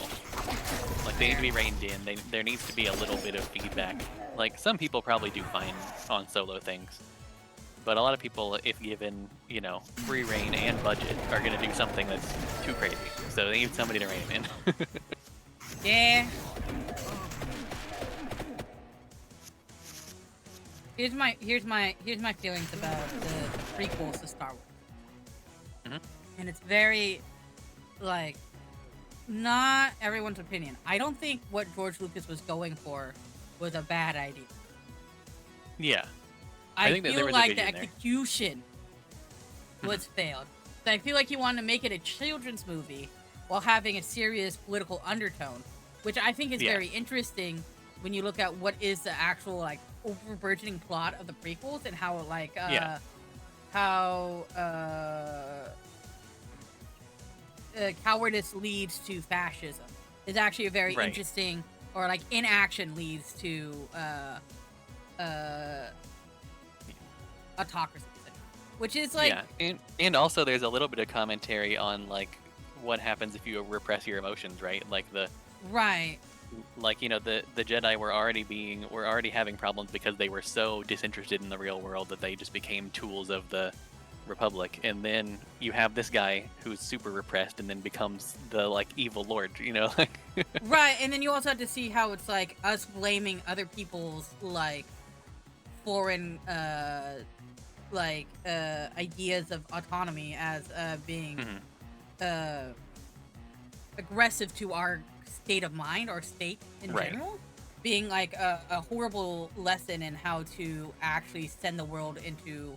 Like they need to be reined in. There needs to be a little bit of feedback. Like some people probably do fine on solo things. But a lot of people, if given, you know, free reign and budget, are going to do something that's too crazy. So they need somebody to rein them in. Yeah. Here's my feelings about the prequels to Star Wars. Mhm. And it's very, like, not everyone's opinion. I don't think what George Lucas was going for was a bad idea. Yeah. I think that there feel was a like the vision there. execution was failed. So I feel like he wanted to make it a children's movie while having a serious political undertone, which I think is Yeah. very interesting when you look at what is the actual like overburgeoning plot of the prequels and how like Yeah. how cowardice leads to fascism is actually a very Right. interesting, or like inaction leads to autocracy, which is like yeah. And also there's a little bit of commentary on like what happens if you repress your emotions, right? Like right. like you know the Jedi were already having problems because they were so disinterested in the real world that they just became tools of the Republic, and then you have this guy who's super repressed and then becomes the like evil lord, you know. Right, and then you also have to see how it's like us blaming other people's like foreign ideas of autonomy as being Mhm. aggressive to our state of mind or state in Right. general, being like a horrible lesson in how to actually send the world into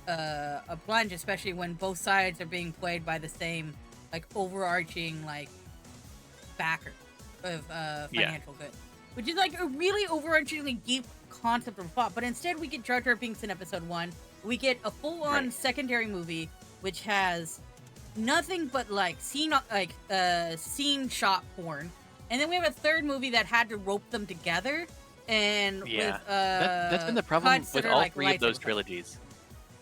a plunge, especially when both sides are being played by the same like overarching like backer of financial good, which is like a really overarchingly deep concept of plot. But instead, we get Jar Jar Binks in episode 1. We get a full-on Right. secondary movie which has nothing but like scene shot porn, and then we have a third movie that had to rope them together. And Yeah. with That's been the problem cuts with that are, all like, three of those lightsaber trilogies.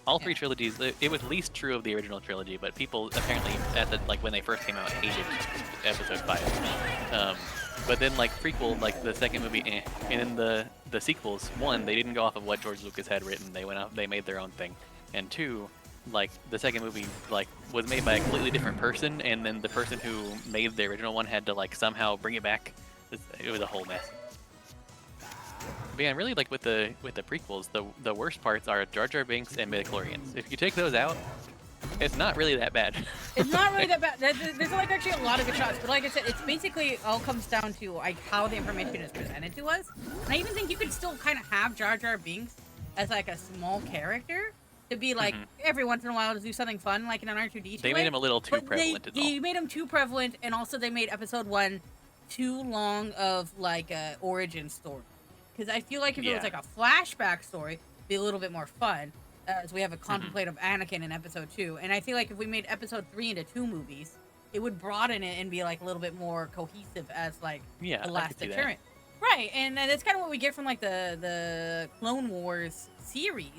All three Yeah. trilogies. It was least true of the original trilogy, but people apparently at the like when they first came out hated Episode 5. But then like prequel, like the second movie, and then the sequels. One, they didn't go off of what George Lucas had written. They went off. They made their own thing. And two, like the second movie like was made by a completely different person, and then the person who made the original one had to like somehow bring it back. It was a whole mess. But yeah, really like with the prequels, the worst parts are Jar Jar Binks and midichlorians. If you take those out, it's not really that bad. It's not really that bad. There's like actually a lot of good shots, but like I said, it's basically all comes down to like how the information is presented to us. And I even think you could still kind of have Jar Jar Binks as like a small character to be like every once in a while to do something fun, like in an R2D2. They made him a little too prevalent. They made him too prevalent, and also they made episode 1 too long of like a origin story. Because I feel like if it was Yeah. like a flashback story, it'd be a little bit more fun. As we have a contemplative Anakin in episode 2, and I feel like if we made episode 3 into 2 movies, it would broaden it and be like a little bit more cohesive as like Yeah, the I last could see that. deterrent. Right, and that's kind of what we get from like the Clone Wars series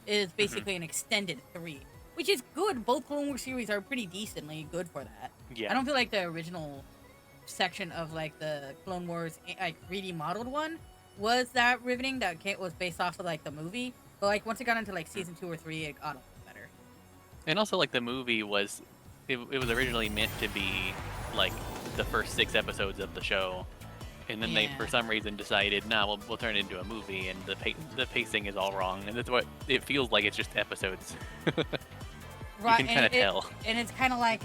is basically an extended 3, which is good. Both Clone Wars series are pretty decently good for that. Yeah. I don't feel like the original section of like the Clone Wars like 3D modeled one was that riveting. That was based off of like the movie. But like once it got into like season 2 or 3, it got a lot better. And also like the movie was, it was originally meant to be like the first 6 episodes of the show, and then they Yeah. for some reason decided, nah, we'll turn it into a movie, and the pacing is all wrong, and that's what it feels like. It's just episodes. Right, can kinda tell. And it's kind of like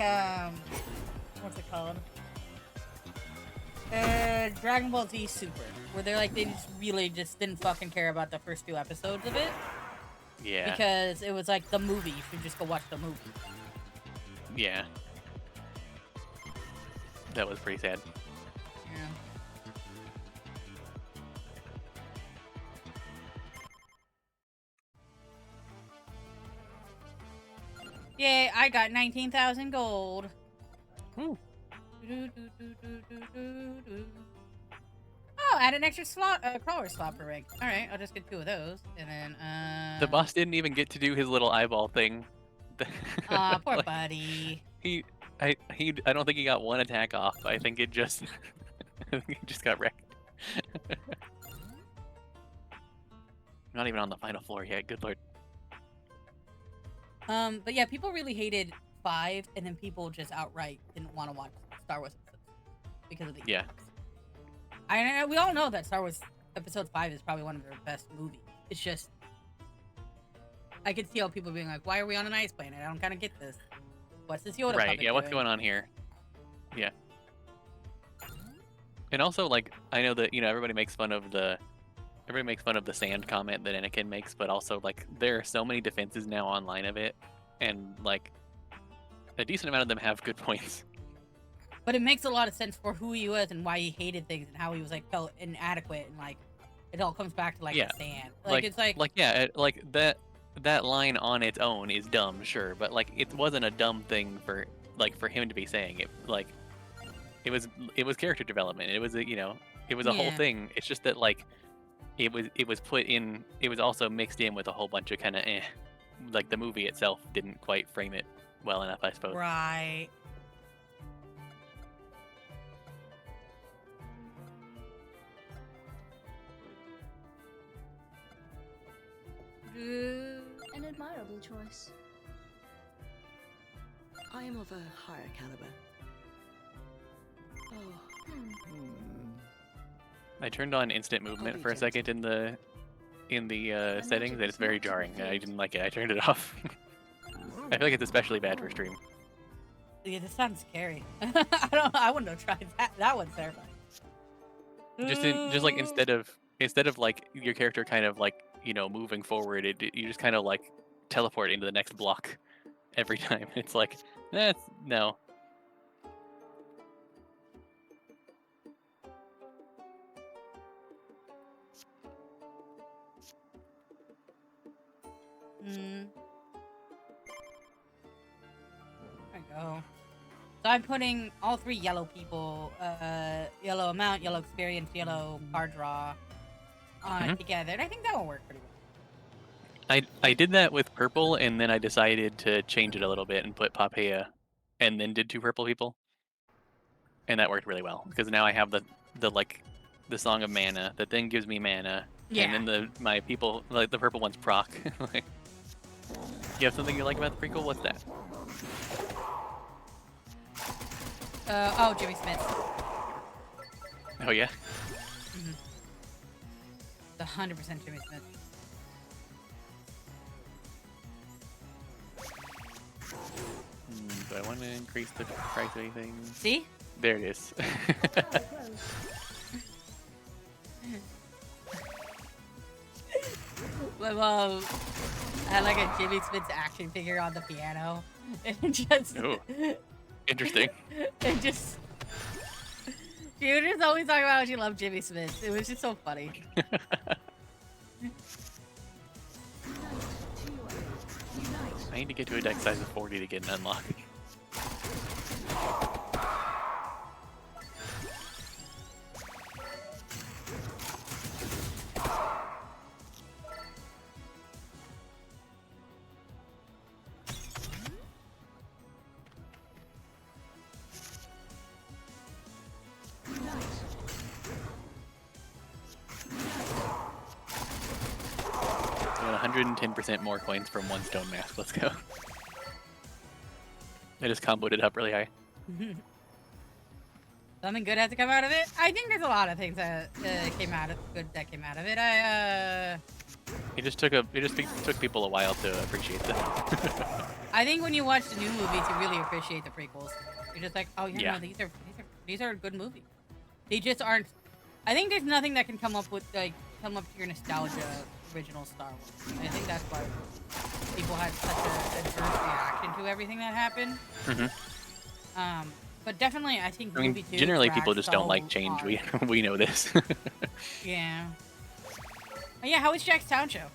what's it called? Dragon Ball Z Super, where they're like they just didn't fucking care about the first 2 episodes of it Yeah, because it was like the movie. You should just go watch the movie. yeah. That was pretty sad. Yeah. Yay, I got 19,000 gold. Ooh. Oh, add an extra slot, crawler slot per rank. All right, I'll just get 2 of those, and then The boss didn't even get to do his little eyeball thing. Aw, poor Like, buddy. I don't think he got 1 attack off. I think it just I think he just got wrecked. Not even on the final floor yet. Good lord. But yeah, people really hated 5, and then people just outright didn't want to watch Star Wars episodes because of the Yeah. we all know that Star Wars Episode 5 is probably one of their best movies. It's just I could see how people being like, "Why are we on an ice planet? I don't kind of get this. What's this Yoda Right. puppet Yeah. What's doing?" going on here? Yeah. And also, like, I know that everybody makes fun of the sand comment that Anakin makes, but also like there are so many defenses now online of it, and like a decent amount of them have good points. But it makes a lot of sense for who he was and why he hated things and how he was like felt inadequate and like it all comes back to like Yeah. the sand. Like it's like yeah, like that line on its own is dumb, sure, but like it wasn't a dumb thing for him to be saying it. Like it was character development. It was a whole Yeah. thing. It's just that like it was also mixed in with a whole bunch of kind of like the movie itself didn't quite frame it well enough, I suppose. right. An admirable choice. I am of a higher caliber. Oh, I turned on instant movement be for a gentle. second in the settings, and it's very not to be jarring. I feared. didn't like it. I turned it off. I feel like it's especially bad for stream. Yeah, this sounds scary. I wouldn't have tried that. That one's terrifying. Just like instead of like your character kind of like moving forward, you just kind of like teleport into the next block every time. It's like no. There we go. So I'm putting all 3 yellow people, yellow amount, yellow experience, yellow card draw on together, and I think that will work pretty well. I did that with purple, and then I decided to change it a little bit and put Papaya, and then did 2 purple people, and that worked really well because now I have the Song of Mana that then gives me mana, Yeah. and then my people like the purple ones proc. Like, you have something you like about the prequel? What's that? Oh, Jimmy Smith. Oh yeah. The 100% Jimmy Smith. Do I want to increase the price of anything? See? There it is. My mom had like a Jimmy Smith action figure on the piano, and just, Ooh. Interesting. and just, she would just always talk about how she loved Jimmy Smith. It was just so funny. I need to get to a deck size of 40 to get an unlock. I got 110% more coins from 1 stone mask. Let's go. I just comboed it up really high. Something good has to come out of it. I think there's a lot of things that came out of it. It just took people a while to appreciate them. I think when you watch the new movies, you really appreciate the prequels. You're just like, oh yeah, Yeah. no, these are good movies. They just aren't. I think there's nothing that can come up to your nostalgia original Star Wars. I think that's why people had such a adverse reaction to everything that happened. But definitely, I think I mean, movie 2 generally people drags just the don't like whole change. arc. We know this. Yeah. Oh yeah, how was Jack's Town show?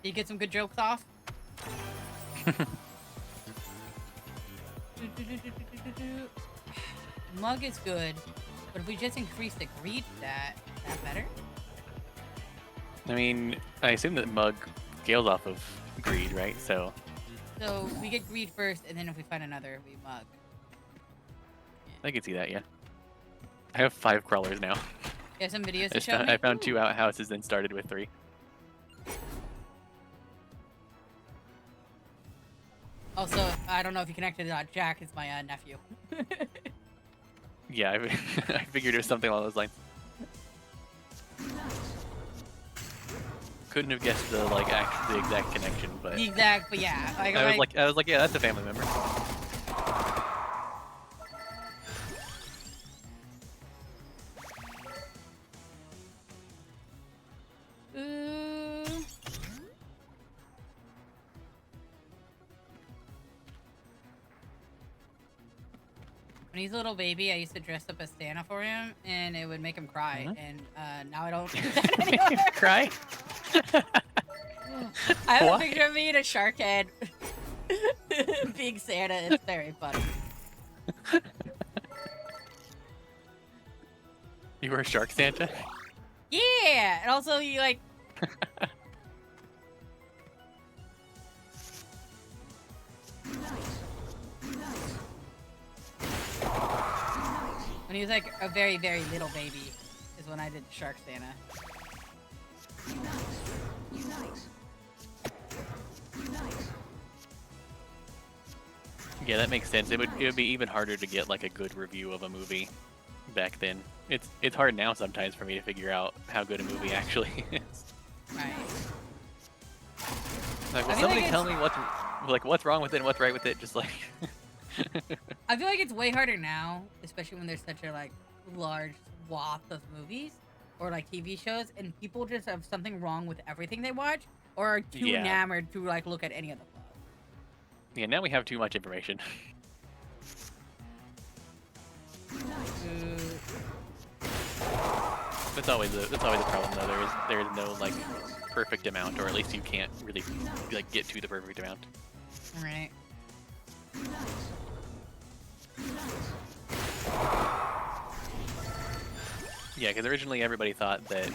Did you get some good jokes off? Mug is good, but if we just increase the greed to that, is that better? I mean, I assume that Mug scales off of greed, right? So So we get greed first, and then if we find another, we mug. I can see that, yeah. I have 5 crawlers now. You have some videos to show me? I found 2 outhouses, then started with 3. Also, I don't know if you connected Jack is my nephew. Yeah, I figured it was something along those lines. Couldn't have guessed the the exact connection, but The exact, but yeah. I was like, yeah, that's a family member. Ooh. When he's a little baby, I used to dress up as Santa for him, and it would make him cry. And now I don't do that anymore. Cry? I have Why? a picture of me in a shark head being Santa. It's very funny. You were a shark Santa? Yeah, and also you like. When he was like a very, very little baby, is when I did Shark Santa. Yeah, that makes sense. It would be even harder to get like a good review of a movie back then. It's hard now sometimes for me to figure out how good a movie actually is. Right. Like, will I feel somebody like tell me what's wrong with it and what's right with it? Just like I feel like it's way harder now, especially when there's such a like large swath of movies or like TV shows, and people just have something wrong with everything they watch, or are too Yeah. enamored to like look at any of the plot. yeah, now we have too much information. That's always the problem though. There is no like perfect amount, or at least you can't really like get to the perfect amount. Right. Yeah, because originally everybody thought that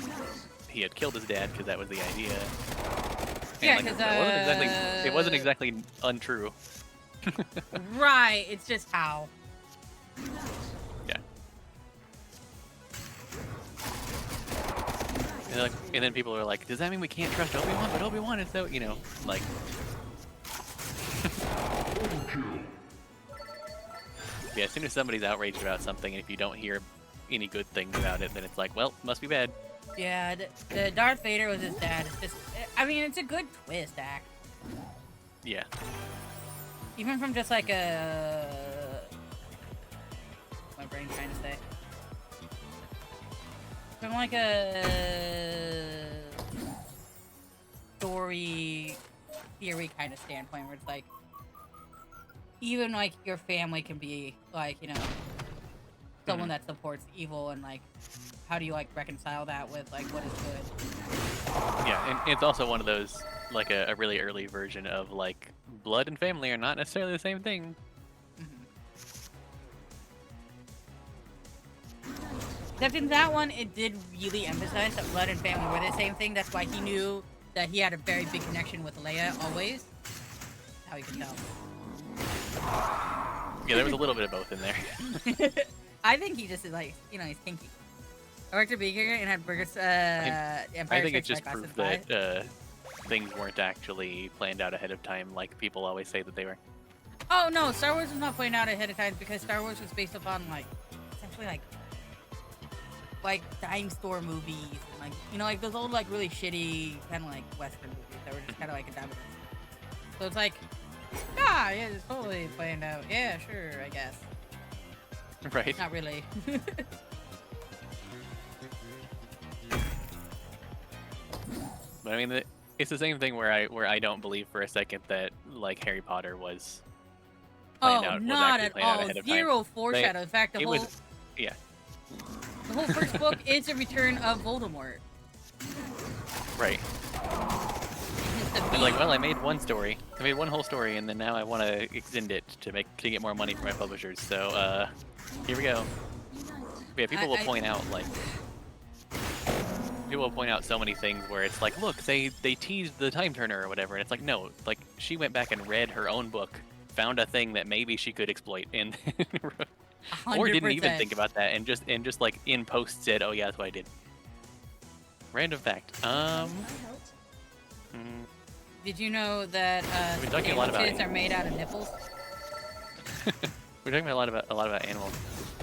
he had killed his dad because that was the idea. Yeah, like, 'cause, it wasn't exactly untrue. Right. It's just how. Yeah. And then people are like, does that mean we can't trust Obi-Wan? But Obi-Wan is so, like... Yeah, as soon as somebody's outraged about something, and if you don't hear any good things about it, then it's like, well, must be bad. Yeah, the Darth Vader was his dad. It's just, I mean, it's a good twist, act. Yeah. Even from just like a... What's my brain trying to say? From like a story theory kind of standpoint, where it's like, even like your family can be like, someone that supports evil, and like, how do you like reconcile that with like what is good? Yeah, and it's also one of those, like a really early version of like, blood and family are not necessarily the same thing. Except in that one, it did really emphasize that blood and family were the same thing. That's why he knew that he had a very big connection with Leia always. How you can tell. Yeah, there was a little bit of both in there. I think he just is like, he's kinky. I worked at Beaker and had burgers, I Empire think it Strikes just Back proved Classic that things weren't actually planned out ahead of time like people always say that they were. Oh no, Star Wars was not playing out ahead of time because Star Wars was based upon like essentially like dime store movies and like like those old like really shitty kind of like Western movies that were just kind of like a dime. So it's like, yeah, it's totally playing out. Yeah, sure, I guess. Right. Not really. But I mean, it's the same thing where I don't believe for a second that like Harry Potter was planned out, was not actually at planned out all. ahead of Zero time. foreshadow. In fact, It was, yeah, the whole first book is a return of Voldemort. right. It's the And like, well, I made one story. I made one whole story, and then now I want to extend it to get more money for my publishers. So here we go. But yeah, people will point out like. People will point out so many things where it's like, look, they teased the time turner or whatever, and it's like, no, like she went back and read her own book, found a thing that maybe she could exploit, and or didn't even think about that, and just like in post said, oh yeah, that's what I did. Random fact. Did you know that We're talking a lot about sandwiches are made out of nipples? We're talking a lot about animals.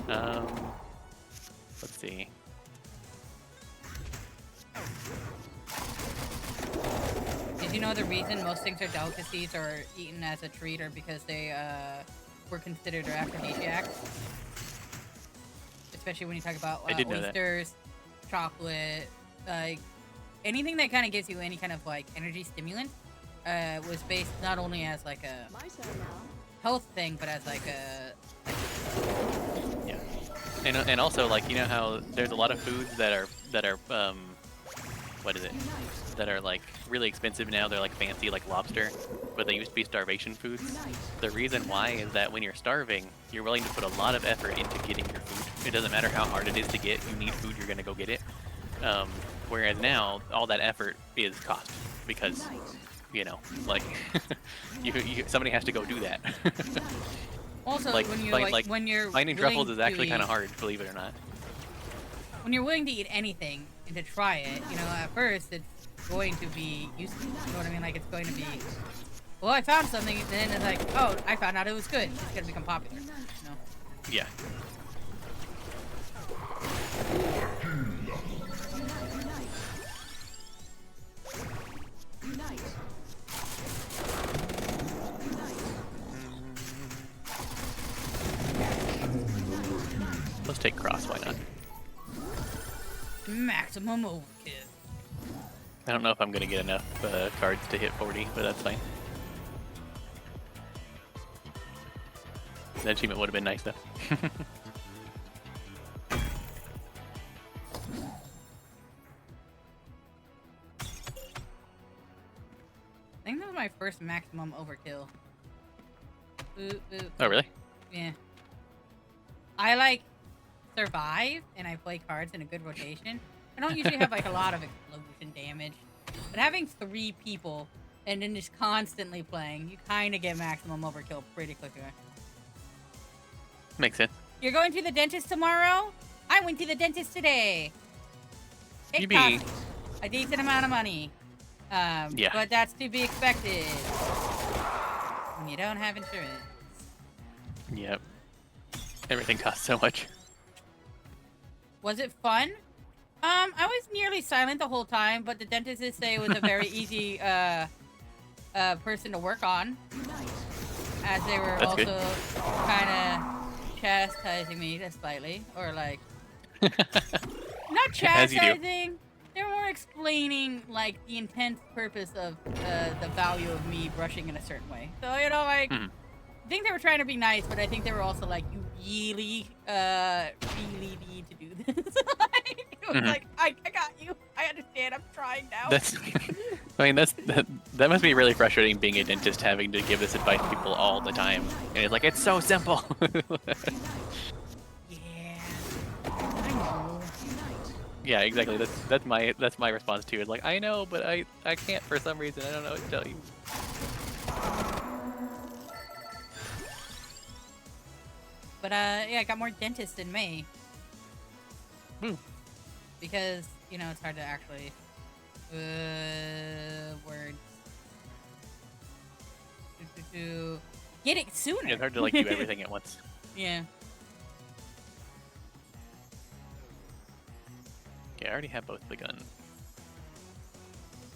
Let's see. Did you know the reason most things are delicacies or eaten as a treat are because they were considered aphrodisiacs? Especially when you talk about I did know that. oysters, chocolate, like anything that kind of gives you any kind of like energy stimulant was based not only as like a My turn now. health thing, but as like a Yeah. And also, like, you know how there's a lot of foods that are what is it? That are like really expensive now. They're like fancy, like lobster, but they used to be starvation foods. The reason why is that when you're starving, you're willing to put a lot of effort into getting your food. It doesn't matter how hard it is to get. You need food, you're gonna go get it. Whereas now, all that effort is cost because, like, somebody has to go do that. also like, when you're finding willing truffles is actually to kind of eat- hard, believe it or not. When you're willing to eat anything and to try it, at first it's going to be useful. You know what I mean? Like it's going to be, well, I found something, and then it's like, oh, I found out it was good. It's gonna become popular. Yeah. Let's take cross, why not? Maximum overkill. I don't know if I'm gonna get enough cards to hit 40, but that's fine. That achievement would have been nice though. I think that was my first maximum overkill. Ooh, ooh. Oh, really? Yeah. I like survive and I play cards in a good rotation. I don't usually have like a lot of explosion damage, but having 3 people and then just constantly playing, you kind of get maximum overkill pretty quickly. Makes sense. You're going to the dentist tomorrow? I went to the dentist today. It Yippee. costs a decent amount of money. Yeah. But that's to be expected when you don't have insurance. Yep. Everything costs so much. Was it fun? I was nearly silent the whole time, but the dentist did say it was a very easy person to work on, as they were That's good. also kind of chastising me just slightly, or like not As you do. chastising. They were more explaining like the intense purpose of the value of me brushing in a certain way. So like. Mhm. I think they were trying to be nice, but I think they were also like, you really need to do this. It was Mhm. like, I got you. I understand. I'm trying now. That's. I mean, that must be really frustrating being a dentist, having to give this advice to people all the time, and it's like it's so simple. Yeah. I know. Yeah, exactly. That's my response to it. Like, I know, but I can't for some reason. I don't know what to tell you. But yeah, I got more dentists in May. Woo. Because, it's hard to actually words. get it sooner. It's hard to like do everything at once. Yeah. Okay, I already have both the gun.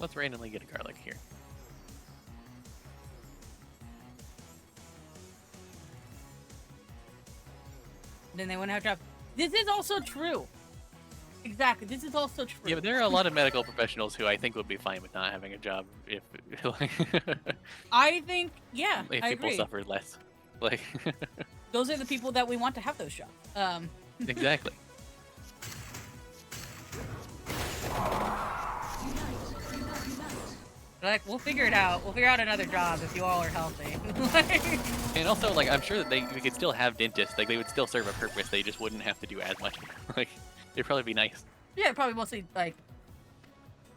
Let's randomly get a garlic here. Then they wouldn't have jobs. This is also true. Exactly. This is also true. Yeah, but there are a lot of medical professionals who I think would be fine with not having a job if like, I think, yeah, if I people agree. suffered less. Like Those are the people that we want to have those jobs. exactly. Like, we'll figure it out. We'll figure out another job if you all are healthy. Like, And also, like, I'm sure that we could still have dentists. Like, they would still serve a purpose. They just wouldn't have to do as much. Like, it'd probably be nice. yeah, probably mostly like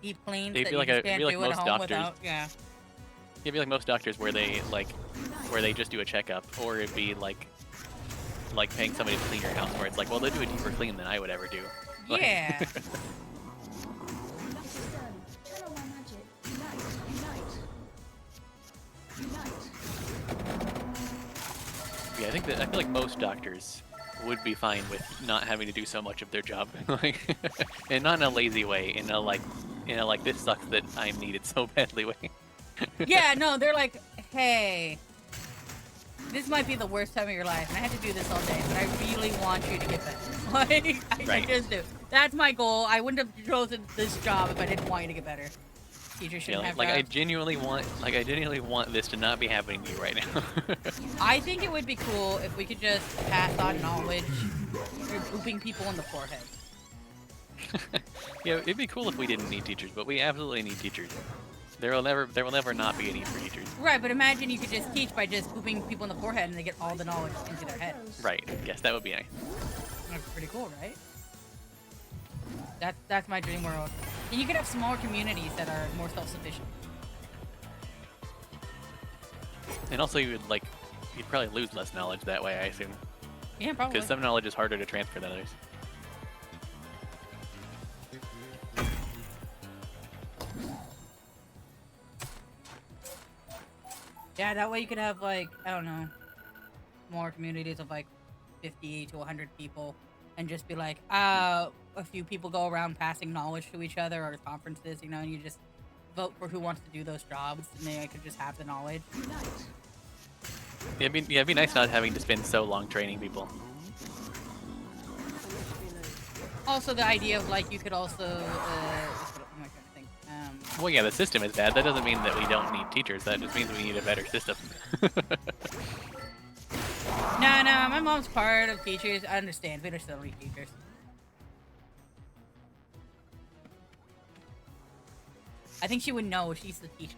deep cleans They'd that be you like just a- can't be like do at most home doctors. without. Yeah. It'd be like most doctors where they just do a checkup, or it'd be like paying somebody to clean your house, where it's like, well, they do a deeper clean than I would ever do. Like- Yeah. Unite is done. Channel my magic. Yeah, I feel like most doctors would be fine with not having to do so much of their job, like, and not in a lazy way, in a like this sucks that I'm needed so badly way. Yeah, no, they're like, hey, this might be the worst time of your life, and I have to do this all day, but I really want you to get better. Like, I Right. just do. That's my goal. I wouldn't have chosen this job if I didn't want you to get better. Teachers You know, shouldn't have like I jobs. genuinely want this to not be happening to you right now. I think it would be cool if we could just pass on knowledge through pooping people in the forehead. Yeah, it'd be cool if we didn't need teachers, but we absolutely need teachers. There will never not be a need for teachers. Right, but imagine you could just teach by just pooping people in the forehead and they get all the knowledge into their head. Right. Yes, that would be nice. That's pretty cool, right? That's my dream world. And you could have smaller communities that are more self-sufficient. And also, you'd probably lose less knowledge that way, I assume, Yeah, probably. because some knowledge is harder to transfer than others. Yeah, that way you could have like, I don't know, more communities of like 50 to 100 people and just be like, a few people go around passing knowledge to each other or conferences, you know, and you just vote for who wants to do those jobs and they could just have the knowledge. Yeah, it'd be nice not having to spend so long training people. Also, the idea of like, you could also, what am I trying to think? Well, yeah, the system is bad. That doesn't mean that we don't need teachers. That just means we need a better system. No, my mom's part of teachers. I understand. We still need teachers. I think she would know. She's the teacher.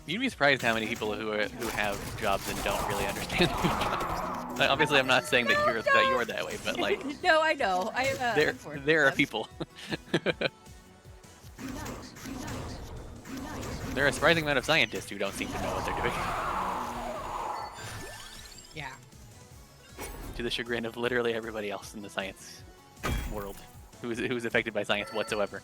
You'd be surprised how many people who have jobs and don't really understand their jobs. Like, obviously, I'm not saying that you're that way, but like No, I know. there are people. There are a surprising amount of scientists who don't seem to know what they're doing, Yeah. to the chagrin of literally everybody else in the science world who's affected by science whatsoever.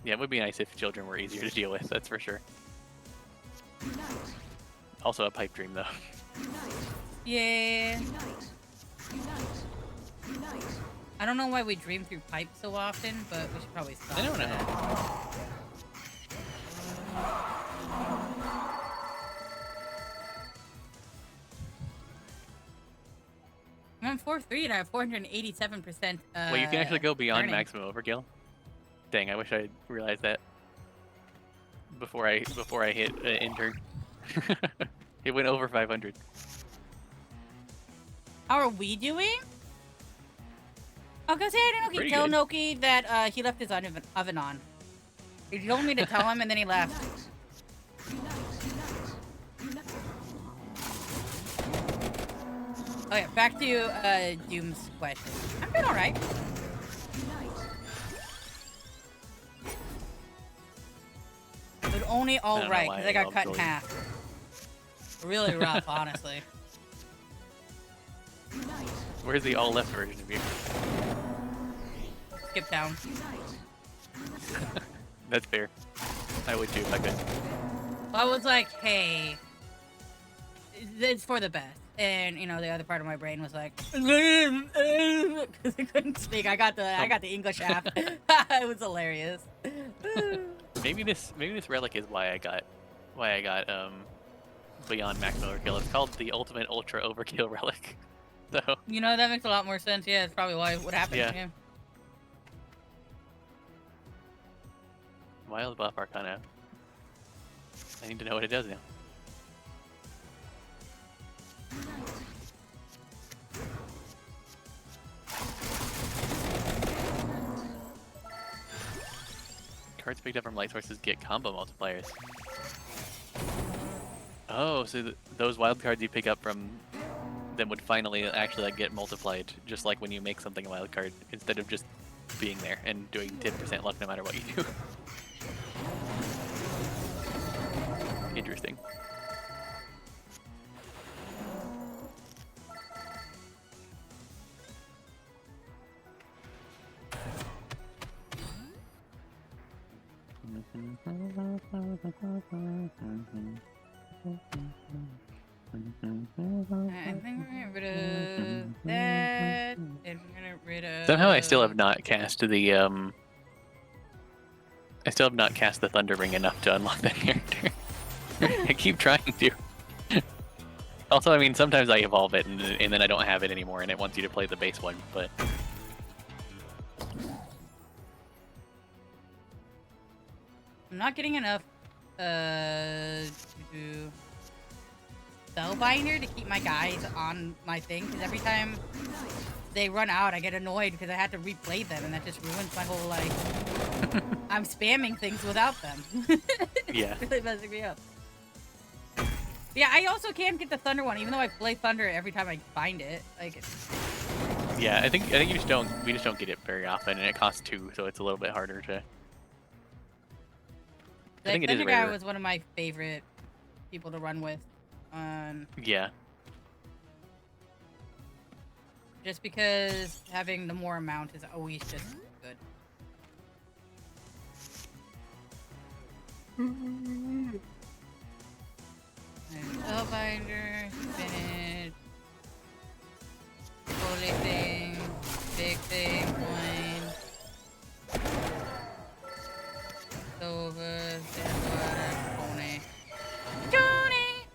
Yeah, it would be nice if children were easier to deal with, that's for sure. Also a pipe dream, though. Yeah. I don't know why we dream through pipes so often, but we should probably stop. I don't know. that. I'm on 4-3 and I have 487%. Wait, you can actually go beyond learning. maximum overkill? Dang, I wish I realized that before I hit intern. It went over 500. How are we doing? Oh, because I didn't Pretty tell good. Noki that he left his oven on. He told me to tell him and then he left. Oh yeah, back to Doom's question. I'm doing alright. But only I don't know alright, why because I got I'll cut in join. half. Really rough, honestly. Where's the all left version of you? Skip down. That's fair. I would too if I could. I was like, hey, it's for the best. And you know, the other part of my brain was like, because I couldn't speak. I got the English app. It was hilarious. Maybe this relic is why I got beyond max overkill. It's called the ultimate ultra overkill relic. So You know, that makes a lot more sense. Yeah, it's probably why what happened. Yeah. Yeah. wild buff arcana. I need to know what it does now. Cards picked up from light sources get combo multipliers. Oh, so those wild cards you pick up from them would finally actually like get multiplied, just like when you make something a wild card, instead of just being there and doing 10% luck no matter what you do. Interesting. I think we're getting rid of that. And we're gonna get rid of. Somehow I still have not cast the I still have not cast the Thunder Ring enough to unlock that character. I keep trying to. Also, I mean, sometimes I evolve it and then I don't have it anymore, and it wants you to play the base one. But I'm not getting enough to do Spellbinder to keep my guys on my thing, because every time they run out, I get annoyed because I have to replay them, and that just ruins my whole, like, I'm spamming things without them. yeah. Really messing me up. Yeah, I also can't get the Thunder one, even though I play Thunder every time I find it. Like, Yeah, I think we just don't get it very often, and it costs 2, so it's a little bit harder to. I think it is Thunder guy rarer. was one of my favorite people to run with. Yeah. Just because having the more amount is always just good. And Spellbinder, Spinach, Holy Thing, Big Thing, Coin, Silver, Sandwater, Pony. Tony!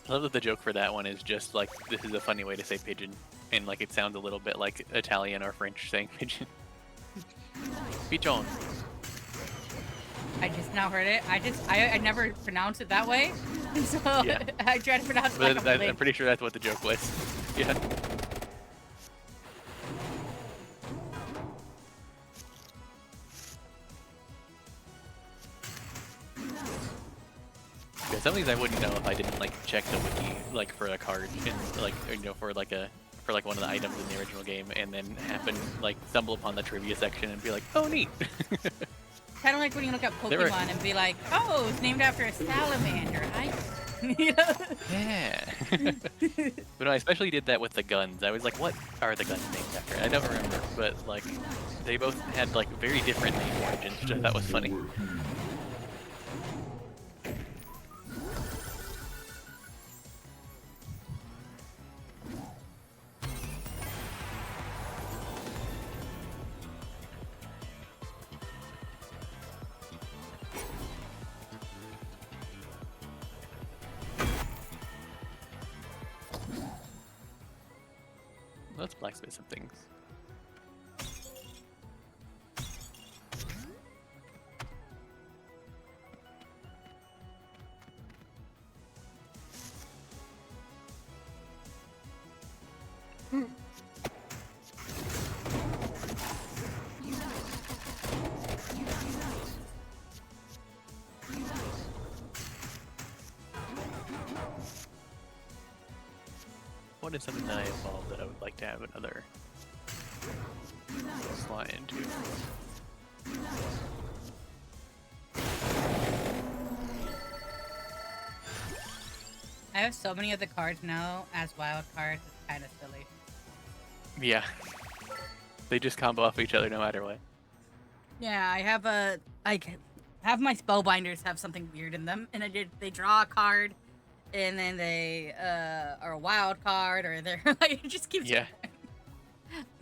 I love that the joke for that one is just like, this is a funny way to say pigeon, and like it sounds a little bit like Italian or French saying pigeon. Pigeon. I just now heard it. I never pronounce it that way. So Yeah. I try to pronounce it like But I'm I'm pretty sure that's what the joke was. Yeah. Yeah, some of these I wouldn't know if I didn't like check the wiki like for a card and like for like one of the items in the original game, and then happen like stumble upon the trivia section and be like, oh neat. kind of like when you look up There were- Pokemon and be like, oh, it's named after a salamander. You know? Yeah. But no, I especially did that with the guns. I was like, what are the guns named after? I don't remember, but like they both had like very different name origins, which I thought was funny. Let's blacksmith some things. What is something that I evolved that I would like to have another slot into? I have so many of the cards now as wild cards. It's kind of silly. Yeah. They just combo off each other no matter what. Yeah, I have have my spellbinders have something weird in them, and they draw a card, and then they are a wild card, or they're like it just keeps. Yeah.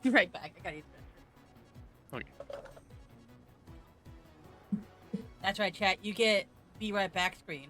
Be right back. I gotta use it. Okay. That's right, chat. You get be right back screen.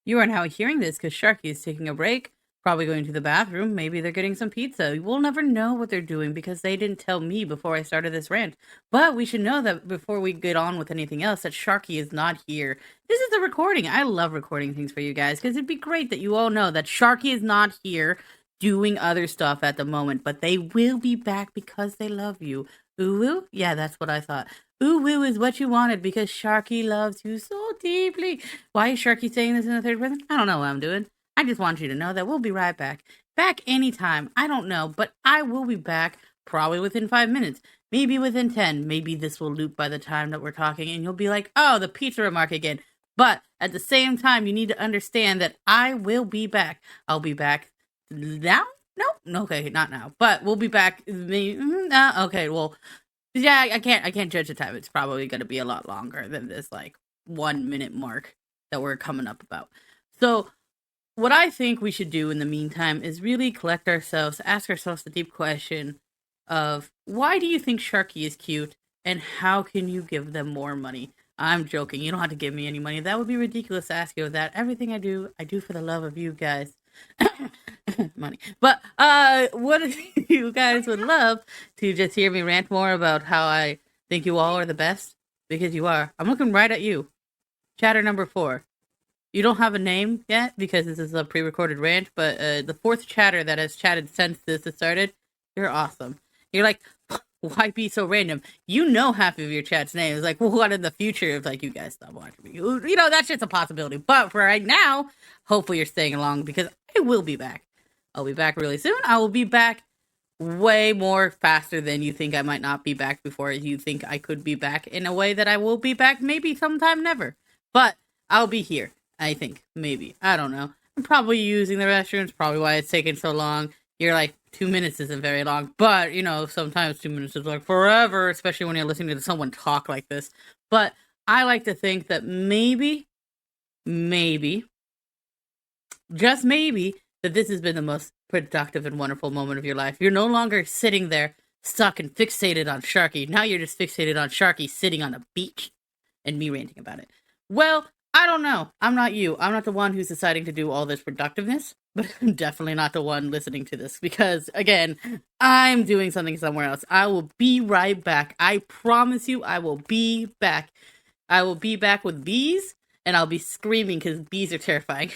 You are now hearing this because Sharky is taking a break, probably going to the bathroom. Maybe they're getting some pizza. We'll never know what they're doing because they didn't tell me before I started this rant. But we should know that before we get on with anything else, that Sharky is not here. This is a recording. I love recording things for you guys because it'd be great that you all know that Sharky is not here doing other stuff at the moment, but they will be back because they love you. Ooh, woo? Yeah, that's what I thought. Ooh, woo is what you wanted because Sharky loves you so deeply. Why is Sharky saying this in the third person? I don't know what I'm doing. I just want you to know that we'll be right back. Back anytime. I don't know, but I will be back probably within 5 minutes. Maybe within 10. Maybe this will loop by the time that we're talking and you'll be like, oh, the pizza remark again. But at the same time, you need to understand that I will be back. I'll be back now? No, okay, not now. But we'll be back. Okay, well, yeah, I can't judge the time. It's probably going to be a lot longer than this like 1 minute mark that we're coming up about. So what I think we should do in the meantime is really collect ourselves, ask ourselves the deep question of why do you think Sharky is cute and how can you give them more money? I'm joking. You don't have to give me any money. That would be ridiculous to ask you that. Everything I do for the love of you guys. Money. But what if you guys would love to just hear me rant more about how I think you all are the best? Because you are. I'm looking right at you. Chatter number 4. You don't have a name yet because this is a pre-recorded rant, but the 4th chatter that has chatted since this has started, you're awesome. You're like, why be so random? You know half of your chat's name. It's like, well, what in the future if like you guys stop watching me? You know, that's just a possibility. But for right now, hopefully you're staying along because I will be back. I'll be back really soon. I will be back way more faster than you think I might not be back before you think I could be back in a way that I will be back maybe sometime never. But I'll be here, I think. Maybe. I don't know. I'm probably using the restrooms, probably why it's taking so long. You're like, 2 minutes isn't very long, but, you know, sometimes 2 minutes is like forever, especially when you're listening to someone talk like this. But I like to think that maybe, just maybe, that this has been the most productive and wonderful moment of your life. You're no longer sitting there stuck and fixated on Sharky. Now you're just fixated on Sharky sitting on a beach and me ranting about it. Well, I don't know. I'm not you. I'm not the one who's deciding to do all this productiveness, but I'm definitely not the one listening to this because, again, I'm doing something somewhere else. I will be right back. I promise you I will be back. I will be back with bees, and I'll be screaming because bees are terrifying.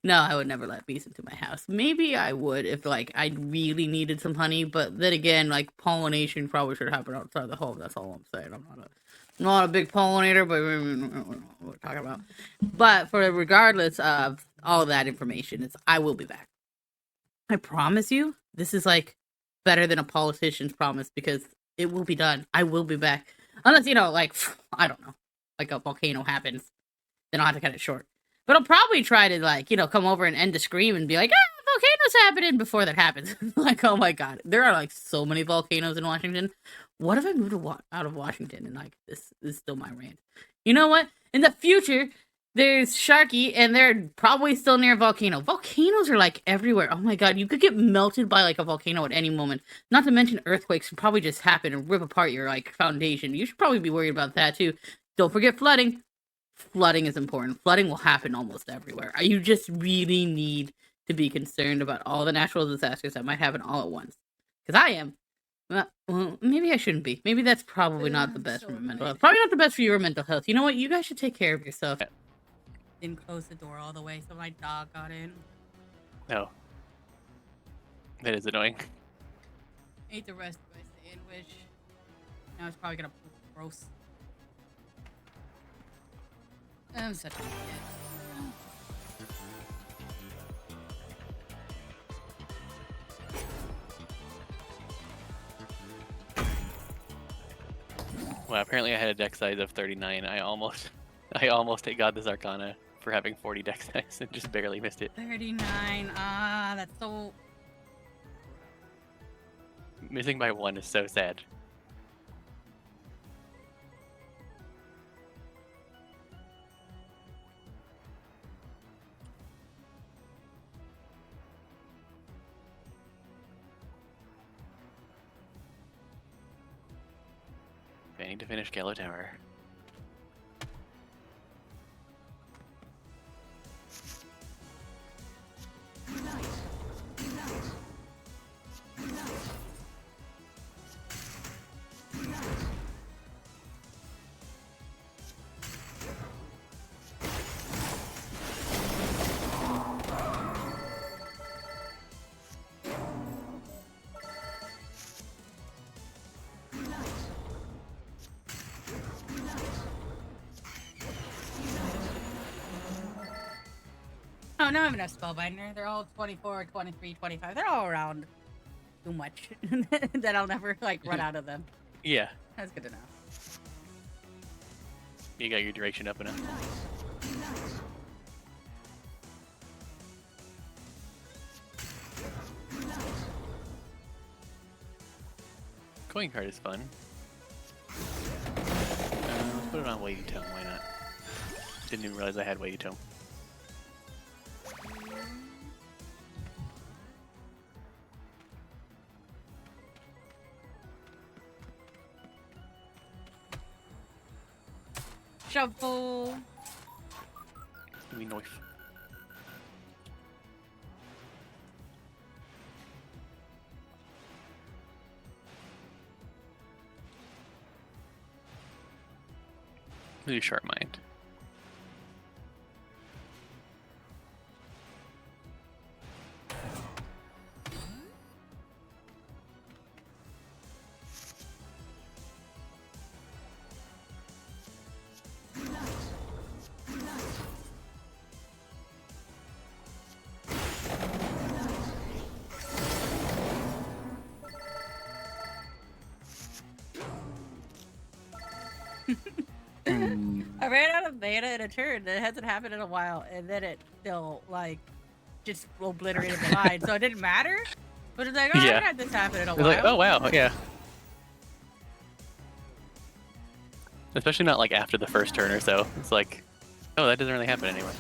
No, I would never let bees into my house. Maybe I would if, like, I really needed some honey, but then again, like, pollination probably should happen outside the home. That's all I'm saying. I'm not a big pollinator, but we're talking about. But for regardless of all of that information, I will be back. I promise you, this is like better than a politician's promise because it will be done. I will be back. Unless, you know, like, I don't know, like a volcano happens, then I'll have to cut it short. But I'll probably try to, like, you know, come over and end the scream and be like, volcanoes happening before that happens. Like, oh my god. There are, like, so many volcanoes in Washington. What if I moved out of Washington and, like, this is still my rant? You know what? In the future, there's Sharky, and they're probably still near a volcano. Volcanoes are, like, everywhere. Oh my god, you could get melted by, like, a volcano at any moment. Not to mention earthquakes would probably just happen and rip apart your, like, foundation. You should probably be worried about that, too. Don't forget flooding. Flooding is important. Flooding will happen almost everywhere. You just really need to be concerned about all the natural disasters that might happen all at once. Because I am. Well, maybe I shouldn't be. Maybe that's probably not the best for my mental health. Probably not the best for your mental health. You know what? You guys should take care of yourself. Didn't close the door all the way, so my dog got in. No. That is annoying. Ate the rest of my sandwich. Now it's probably gonna poop. Gross. I'm such an idiot. Well, apparently I had a deck size of 39. I almost got this Arcana for having 40 dex dice and just barely missed it. 39. Ah, that's so. Missing by 1 is so sad. I need to finish Gallo Tower. Oh, no, I have enough Spellbinder. They're all 24, 23, 25. They're all around too much that I'll never like run out of them. Yeah, That's good to know. you got your duration up enough. Coin card is fun. Let's put it on Weighty Tome, why not? Didn't even realize I had Weighty Tome. Shuffle. Give me knife. Do Sharp Mind. I ran out of mana in a turn. It hasn't happened in a while, and then it still like just obliterated the line, so it didn't matter. But it's like, oh, I Yeah. haven't had this happen in a It's while. like, oh wow, yeah. Especially not like after the first turn or so. It's like, oh, that doesn't really happen anymore.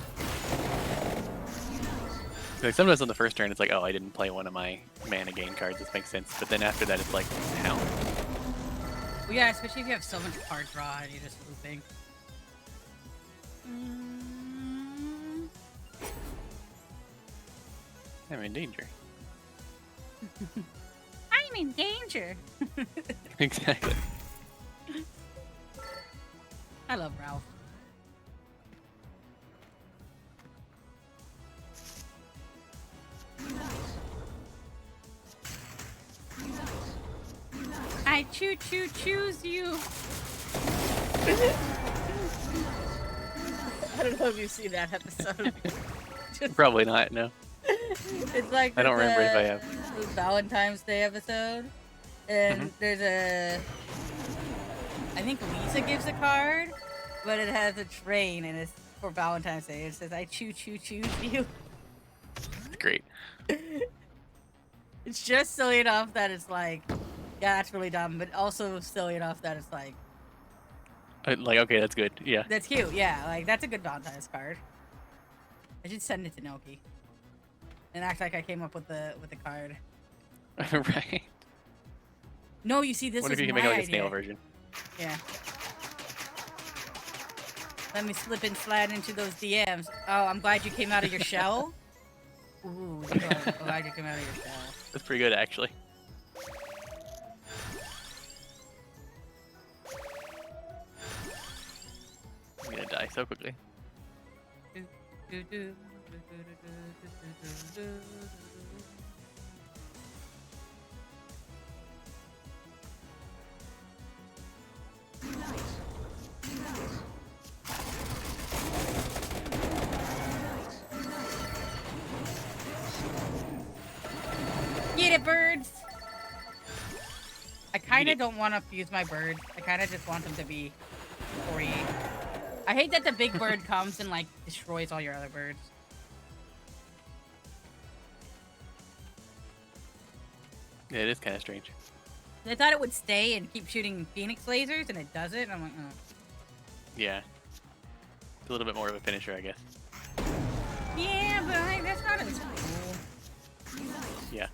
Like sometimes on the first turn, it's like, oh, I didn't play one of my mana gain cards. This makes sense. But then after that, it's like, how? Well, yeah, especially if you have so much card draw and you're just looping. I'm in danger. I'm in danger. Exactly. I love Ralph. I choose you. I don't know if you've seen that episode. Probably not. No. It's like I don't remember if I have. the Valentine's Day episode, and there's a. I think Lisa gives a card, but it has a train, and it's for Valentine's Day. It says, "I choose you." It's great. It's just silly enough that it's like, yeah, that's really dumb, but also silly enough that it's like, Like, okay, that's good. Yeah. that's cute. Yeah, like that's a good Valentine's card. I should send it to Noki and act like I came up with the card. Right. No, you see, this What is if you can my make like a idea. snail version? Yeah. Let me slip and slide into those DMs. Oh, I'm glad you came out of your shell. Ooh, I'm glad you came out of your shell. That's pretty good, actually. I'm gonna die so quickly. Get it, birds! I kind Eat of it. don't want to fuse my birds. I kind of just want them to be free. I hate that the big bird comes and like destroys all your other birds. Yeah, it is kind of strange. I thought it would stay and keep shooting phoenix lasers, and it doesn't. And I'm like, oh. Yeah. It's a little bit more of a finisher, I guess. Yeah, but like, that's not as cool. Yeah.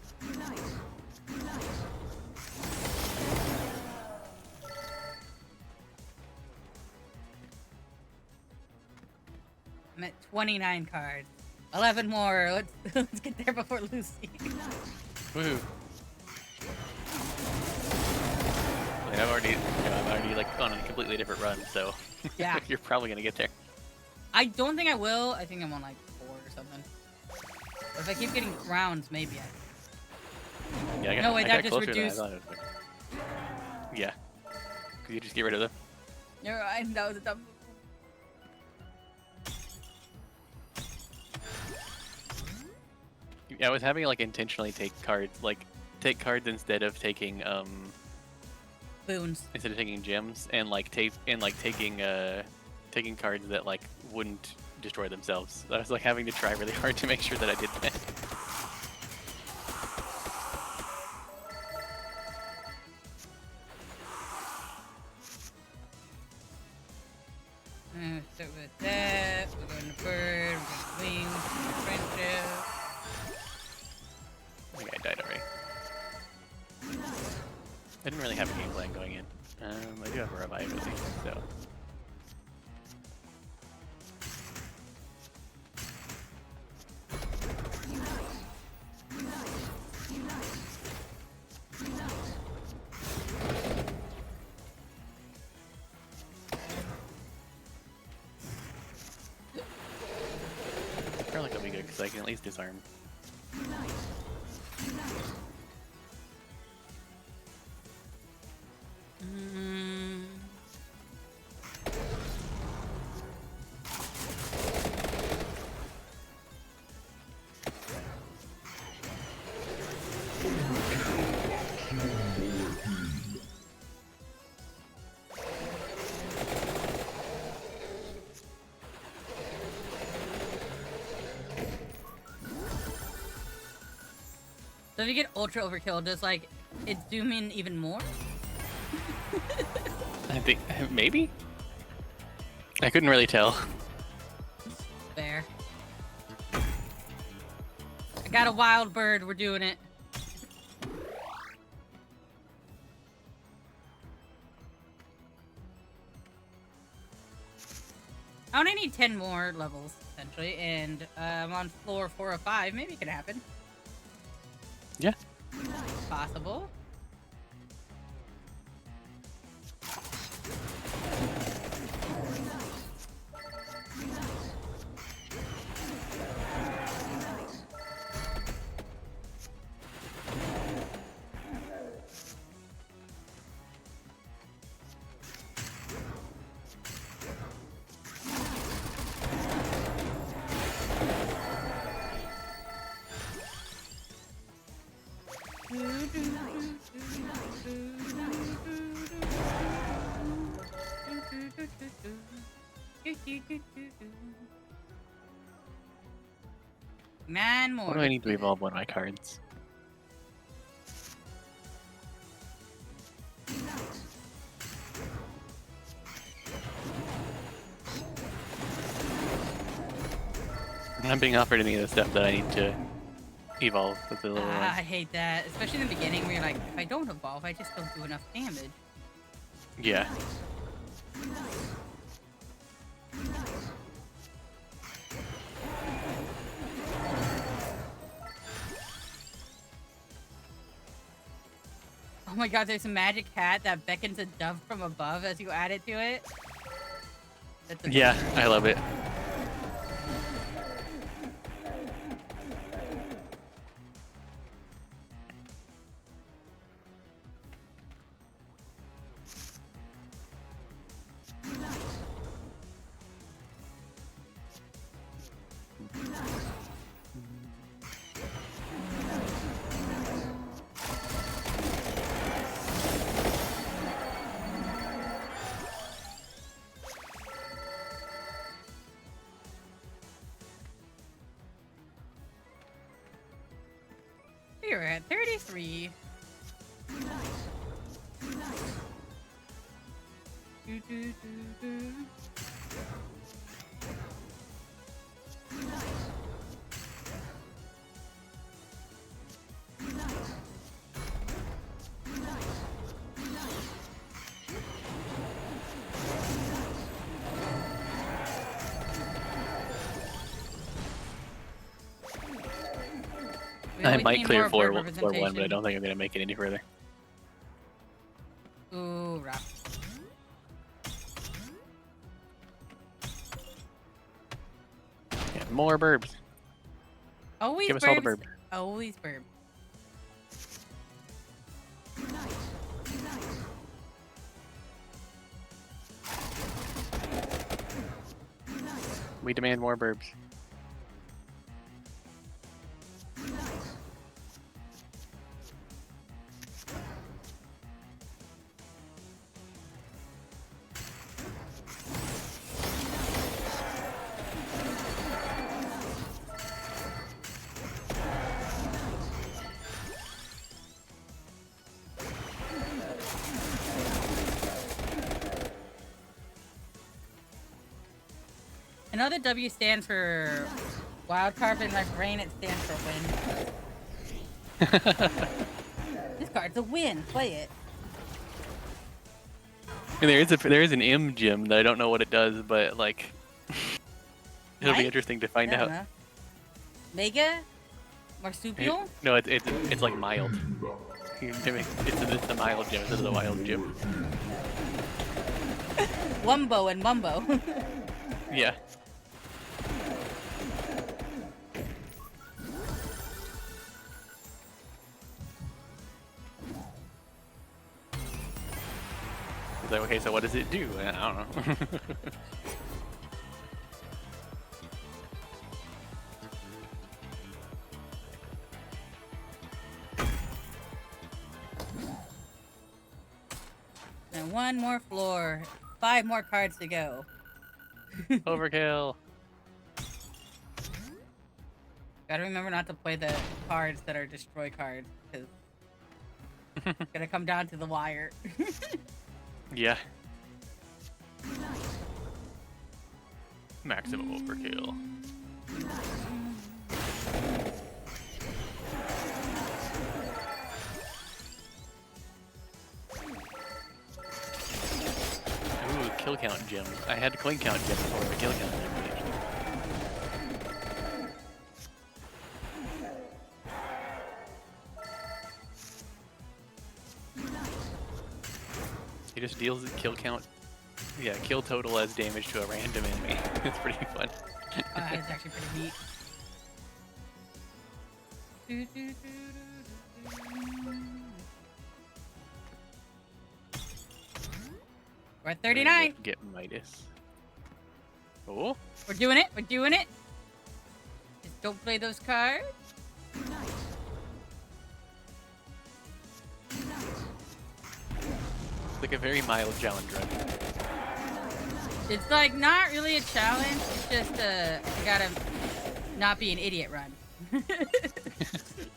I'm at 29 cards. 11 more. Let's get there before Lucy. Woohoo. I mean, I'm already like on a completely different run, so Yeah. you're probably gonna get there. I don't think I will. I think I'm on like 4 or something. But if I keep getting rounds, maybe I. Yeah, I got, No, wait, I that got just closer reduced- than I thought it would. Yeah. Could you just get rid of them? You're right. That was a dumb. I was having like intentionally take cards instead of taking Boons. gems and like taking cards that like wouldn't destroy themselves. I was like having to try really hard to make sure that I did that. Start with that. We're going to bird. We're going to wings. We're going to friendship. I think I died already. I didn't really have a game plan going in. I do have a revive at least, so. I feel like it'll be good because I can at least disarm. Mm. So if you get ultra overkill, does like it zoom in even more? I think maybe. I couldn't really tell. Fair. I got a wild bird. We're doing it. I only need 10 more levels, essentially, and I'm on floor 4 or 5. Maybe it could happen. Yeah. Possible. Nine more. What do I need to evolve one of my cards? I'm not being offered any of the stuff that I need to evolve with the little I ones. hate that, especially in the beginning where you're like, if I don't evolve, I just don't do enough damage. Yeah. Oh my god, there's a magic hat that beckons a dove from above as you add it to it. That's Yeah, I love it. We are at 33. Do, do, do, do. We I always might need clear more floor bird floor 1, but I representation. don't think I'm gonna make it any further. Ooh, rough. Yeah, more burbs. Always Give us all the burbs. burb. Always burb. We demand more burbs. I know the W stands for wild card, but in my brain it stands for win. This card's a win. Play it. And there is an M gem that I don't know what it does, but like it'll be Right? interesting to find I don't out. know. Mega? Marsupial? No, it's like mild. It's the mild gem instead of the wild gem. Wumbo and Mumbo. Yeah. It's like, okay, so what does it do? I don't know. And one more floor. 5 more cards to go. Overkill. Gotta remember not to play the cards that are destroy cards, because it's gonna come down to the wire. Yeah. Maximum overkill. Ooh, kill count gem. I had clean count gem before the kill count gem. He just deals the kill count. Yeah, kill total as damage to a random enemy. It's pretty fun. It's actually pretty neat. We're at 39. Get Midas. Oh, We're doing it. We're doing it. Just don't play those cards. it's like a very mild challenge run. It's like not really a challenge. It's just you gotta not be an idiot run.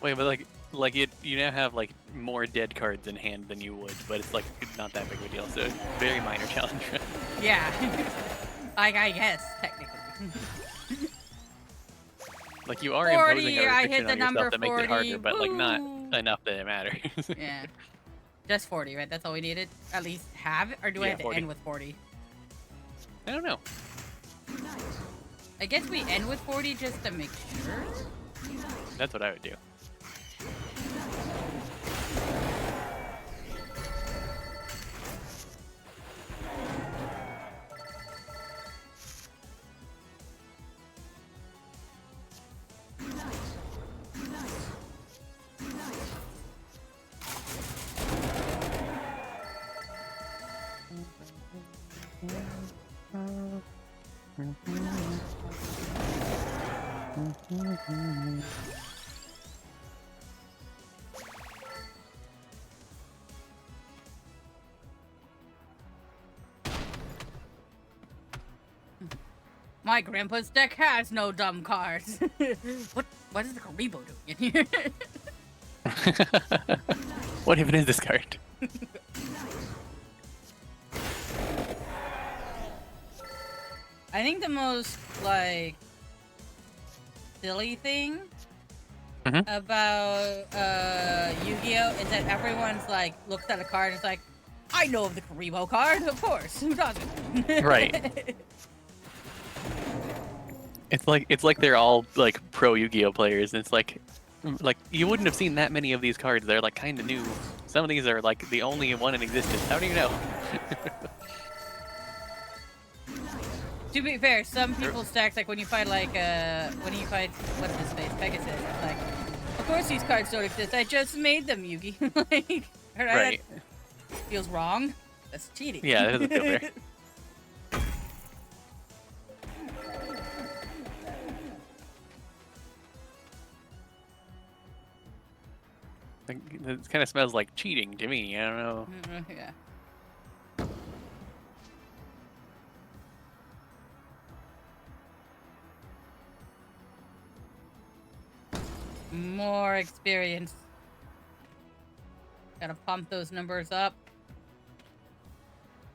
Wait, but like you now have like more dead cards in hand than you would, but it's like not that big of a deal. So very minor challenge run. Yeah. I guess technically. Like you are 40, imposing a I restriction hit the on number yourself that makes it 40. harder, but like not Woo. enough that it matters. Yeah. Just 40, right? That's all we needed? At least have it? Or do I Yeah, have to 40. end with 40? I don't know. I guess we end with 40 just to make sure. That's what I would do. My grandpa's deck has no dumb cards. What is the Karibo doing in here? What even is this card? I think the most like silly thing Mhm. about Yu-Gi-Oh is that everyone's like looks at a card and is like, I know of the Karibo card, of course. Who doesn't? Right. It's like they're all like pro Yu-Gi-Oh players, and it's like you wouldn't have seen that many of these cards. They're like kind of new. Some of these are like the only one in existence. How do you know? To be fair, some people's stacks, like when you fight what's his face, Pegasus, it's like, of course these cards don't exist. I just made them, Yugi. Like, Right. that feels wrong. That's cheating. Yeah, that doesn't feel fair. Like, it kind of smells like cheating to me. I don't know. Yeah. More experience. Gotta pump those numbers up.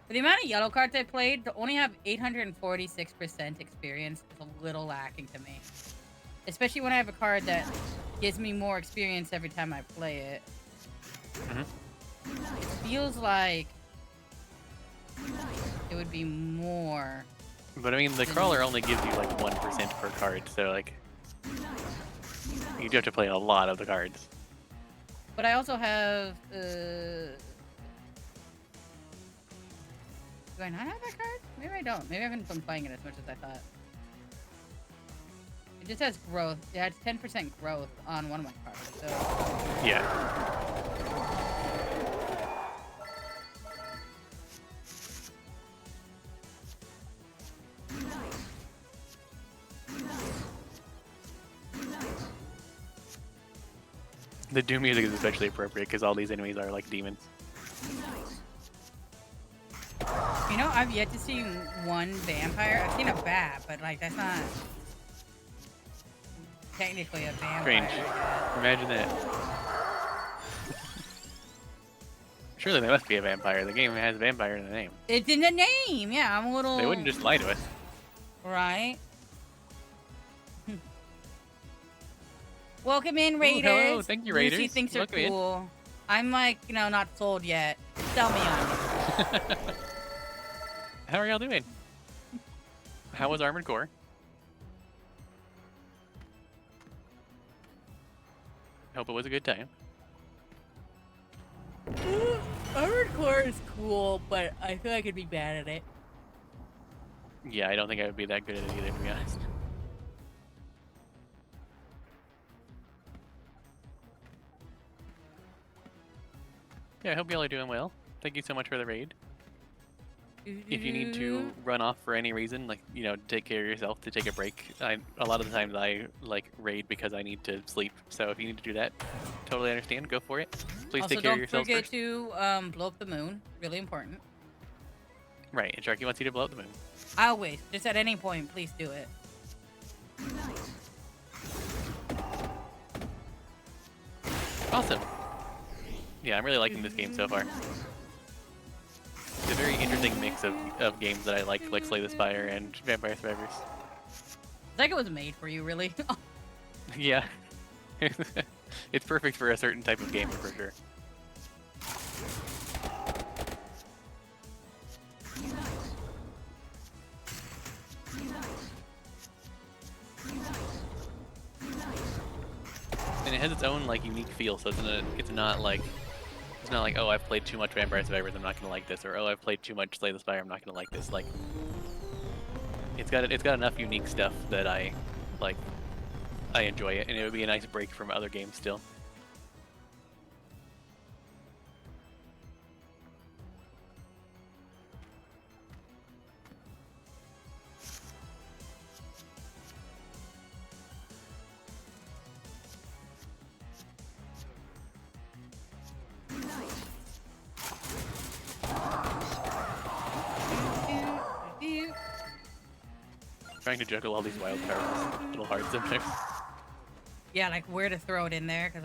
For the amount of yellow cards I played, to only have 846% experience is a little lacking to me. Especially when I have a card that gives me more experience every time I play it. Mhm. It feels like it would be more. But I mean, the crawler only gives you like 1% per card, so like you do have to play a lot of the cards. But I also have. Do I not have that card? Maybe I don't. Maybe I haven't been playing it as much as I thought. It just has growth. Yeah, it's 10% growth on one of my cards. So Yeah. The Doom music is especially appropriate because all these enemies are like demons. you know, I've yet to see one vampire. I've seen a bat, but like that's not technically a vampire. Strange. Imagine that. Surely there must be a vampire. The game has vampire in the name. It's in the name. Yeah, I'm a little. They wouldn't just lie to us. Right. Welcome in, Ooh, Raiders. hello. Thank you, Raiders. Lucy thinks they're Welcome in. cool. I'm like, not sold yet. Sell me on it. How are y'all doing? How was Armored Core? Hope it was a good time. Armored Core is cool, but I feel like I'd be bad at it. Yeah, I don't think I would be that good at it either, to be honest. Yeah, I hope y'all are doing well. Thank you so much for the raid. If you need to run off for any reason, like, take care of yourself, to take a break, a lot of the times I, raid because I need to sleep. So if you need to do that, totally understand. Go for it. Please Also, take care of don't yourselves forget first. to blow up the moon. Really important. Right, and Sharky wants you to blow up the moon. Always. Just at any point, please do it. Awesome. Yeah, I'm really liking this game so far. It's a very interesting mix of games that I like Slay the Spire and Vampire Survivors. It's like it was made for you, really. Yeah. It's perfect for a certain type of gamer, for sure. And it has its own unique feel, so it's not like oh, I've played too much Vampire Survivors, I'm not gonna like this, or oh, I've played too much Slay the Spire, I'm not gonna like this. Like, it's got enough unique stuff that I enjoy it, and it would be a nice break from other games still. Trying to juggle all these wild cards is a little hard sometimes. Yeah, like where to throw it in there, because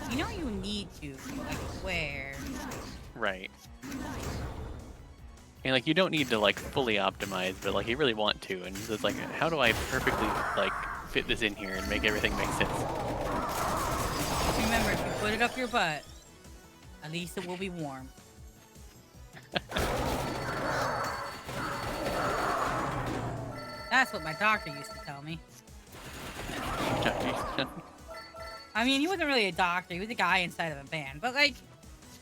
You know you need to, like, where? Right. And like you don't need to like fully optimize, but like you really want to, and it's like, how do I perfectly like fit this in here and make everything make sense? Remember, if you put it up your butt, at least it will be warm. That's what my doctor used to tell me. I mean, he wasn't really a doctor. He was a guy inside of a band. But, like,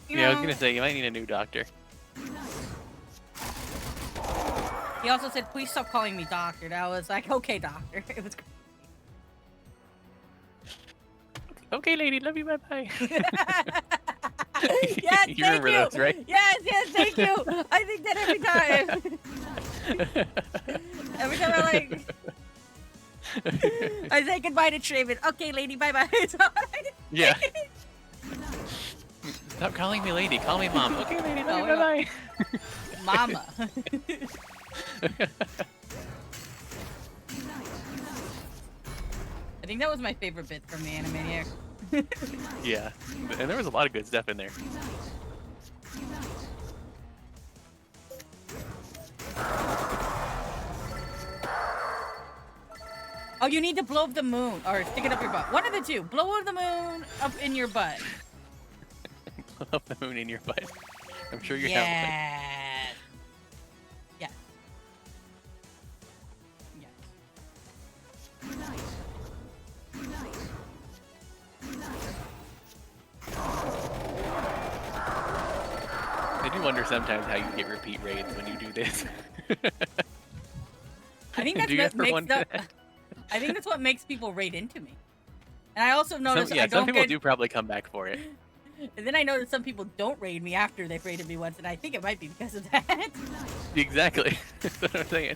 you Yeah, I know... was gonna say, you might need a new doctor. He also said, please stop calling me doctor. And I was like, okay, doctor. It was Okay, lady, love you, bye-bye. Yes, You thank remember you. those, right? Yes, thank you. I think that every time. Every time I, like... I say goodbye to Traven. Okay, lady, bye-bye. Yeah. Stop calling me lady, call me mom. Okay, lady, love you, No, bye-bye. Mama. I think that was my favorite bit from the Animaniacs. Yeah, and there was a lot of good stuff in there. Oh, you need to blow up the moon or stick it up your butt. One of the two. Blow up the moon up in your butt. Blow up the moon in your butt. I'm sure you're Yes. Yes. Yes. I do wonder sometimes how you get repeat raids when you do this. I think that's Do you what ever makes wonder that? I think that's what makes people raid into me. And I also notice I Some don't people get. do probably come back for it. And then I notice some people don't raid me after they've raided me once, and I think it might be because of that. Exactly. That's what I'm saying.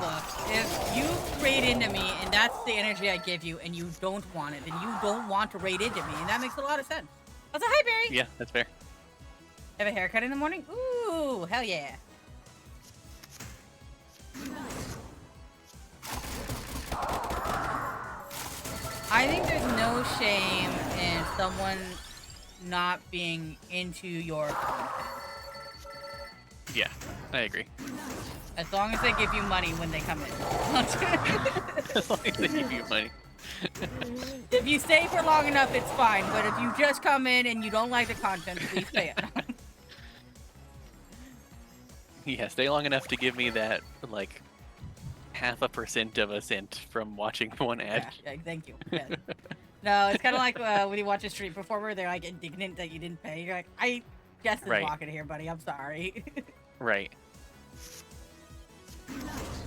Look, if you raid into me and that's the energy I give you, and you don't want it, then you don't want to raid into me, and that makes a lot of sense. Also, hi Barry. Yeah, that's fair. Have a haircut in the morning? Ooh, hell yeah. I think there's no shame in someone not being into your content. Yeah, I agree. As long as they give you money when they come in. As long as they give you money. If you stay for long enough, it's fine. But if you just come in and you don't like the content, please pay it. Yeah, stay long enough to give me that, like, 0.5% of a cent from watching one ad. Yeah, thank you. Yeah. No, it's kind of like when you watch a street performer, they're like indignant that you didn't pay. You're like, I guess Right. walking here, buddy. I'm sorry. Right.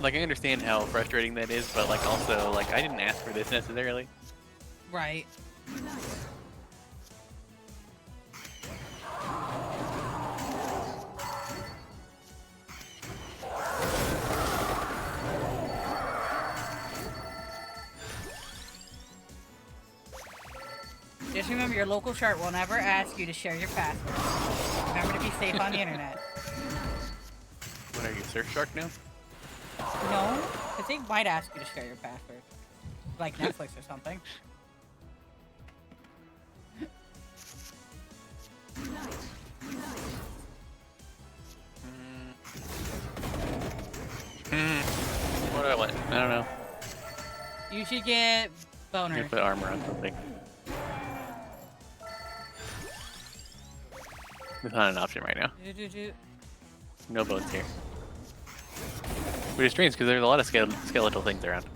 Like, I understand how frustrating that is, but, like, also, like, I didn't ask for this necessarily. Right. Just remember, your local chart will never ask you to share your password. Remember to be safe on the internet. What are you, Surfshark now? No, because they might ask you to share your password. Like Netflix or something. What do I want? I don't know. You should get I'm boner. gonna put armor on something. It's not an option right now. No bones here. Which is strange because there's a lot of skeletal things around.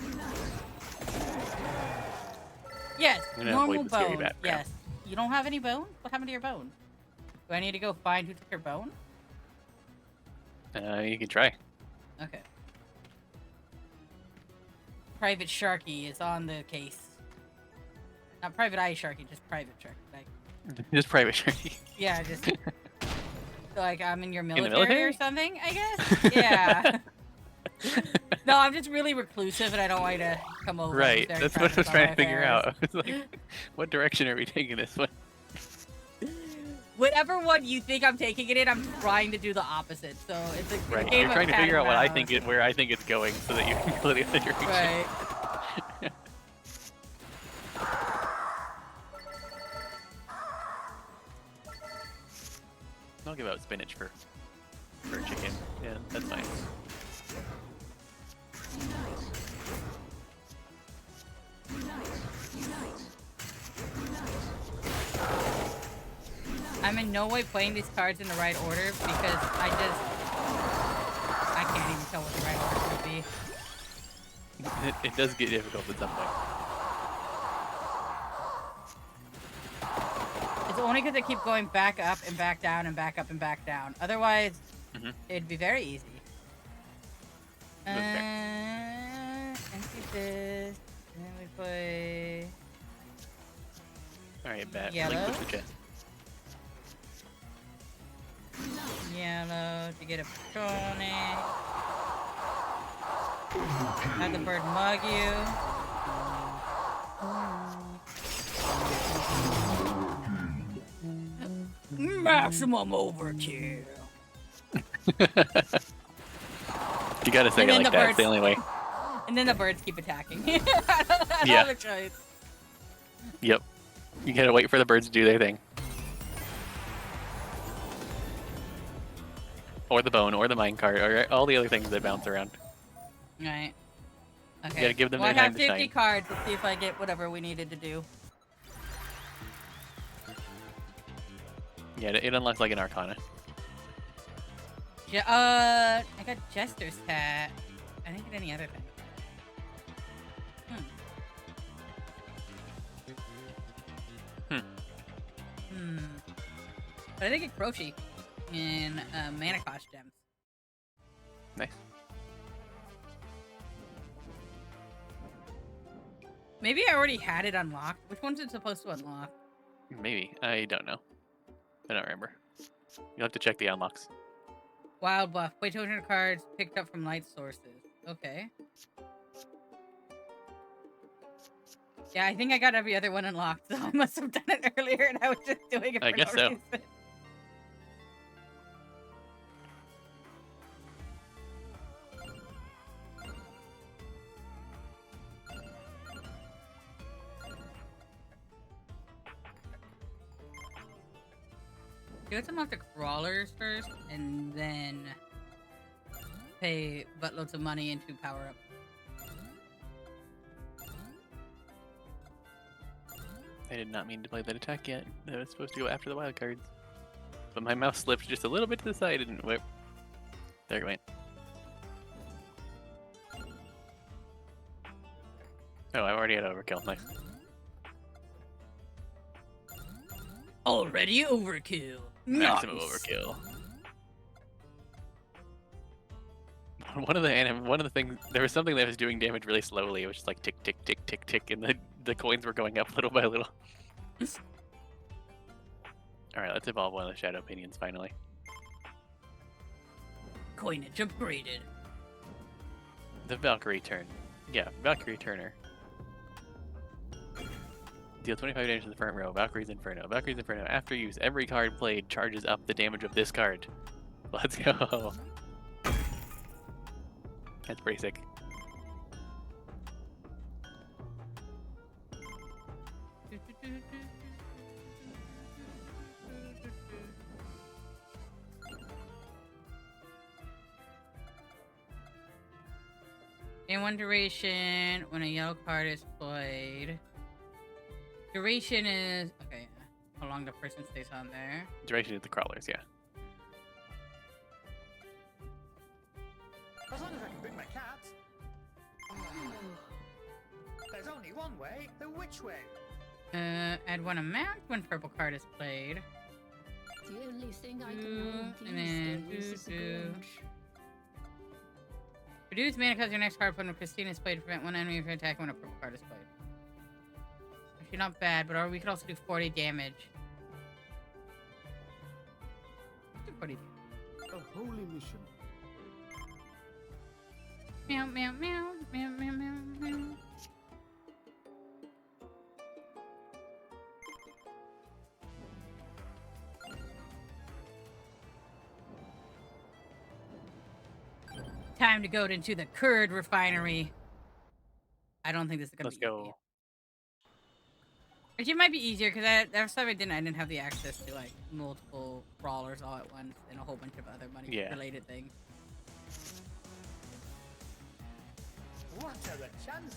Yes, I'm gonna normal avoid the scary bone. background. Yes. You don't have any bone? What happened to your bone? Do I need to go find who took your bone? You can try. Okay. Private Sharky is on the case. Not Private Eye Sharky, just Private Sharky. Like, Just private Sharky. yeah, just like I'm in your the military, military? or something, I guess. Yeah. No, I'm just really reclusive and I don't want you to come over. Right. and That's start what I was talking trying about to figure affairs. out. It's like, what direction are we taking this one? Whatever one you think I'm taking it in, I'm trying to do the opposite. So it's a Right. game You're of trying to cat figure out and what I mouse. think where I think it's going, so that you can go the other direction. Right. I'll give out spinach for chicken. Yeah, that's fine. I'm in no way playing these cards in the right order because I can't even tell what the right order would be. It does get difficult at some point. It's only because I keep going back up and back down and back up and back down. Otherwise, it'd be very easy. Empty this. And then we play Alright, bat. Yellow. Like, push the chest. yellow to get a Patroni. Have the bird mug you. Maximum overkill. You gotta say And it then like the that. It's the birds- only way. And then the birds keep attacking. I don't Yeah. have a choice. Yep. You gotta wait for the birds to do their thing. Or the bone, or the minecart, or all the other things that bounce around. Right. Okay. gotta give them well, their I have time to 50 shine. cards. Let's see if I get whatever we needed to do. Yeah, it unlocks like an arcana. I got Jester's hat. I didn't get any other thing. But I did get Croce in Mana Cost Gems. Nice. Maybe I already had it unlocked. Which one's it supposed to unlock? Maybe. I don't know. I don't remember. You'll have to check the unlocks. Wild Buff. Play 200 cards picked up from light sources. Okay. Yeah, I think I got every other one unlocked, so I must have done it earlier and I was just doing it for I guess no so. reason. Get some off the crawlers first, and then pay buttloads of money into power up. I did not mean to play that attack yet. I was supposed to go after the wild cards. But my mouse slipped just a little bit to the side and whoop. There it went. Oh, I already had overkill. Nice. Already overkill. Maximum Nice. overkill. One of the things, there was something that was doing damage really slowly. It was just like tick, tick, tick, tick, tick, and the coins were going up little by little. Alright, let's evolve one of the Shadow Pinions finally. Coinage upgraded. The Valkyrie turn. Yeah, Valkyrie Turner. Deal 25 damage to the front row. Valkyrie's Inferno. Valkyrie's Inferno. After use, every card played charges up the damage of this card. Let's go. That's pretty sick. In one duration, when a yellow card is played, duration is okay. How long the person stays on there? Duration of the crawlers, yeah. As long as I can bring my cat. There's only one way. The which way? Add one amount when purple card is played. The only thing I Do, can hold and then these days is a do. grudge. Reduce mana cost your next card when Christina is played to prevent one enemy from attacking when a purple card is played. Actually, not bad, but we could also do 40 damage. Let's do 40 damage. A holy mission. Meow, meow, meow, meow, meow, meow, meow. Time to go into the curd refinery. I don't think this is gonna Let's be go. Actually, it might be easier because last time I didn't have the access to like multiple brawlers all at once and a whole bunch of other money Yeah. related things. What are the chances?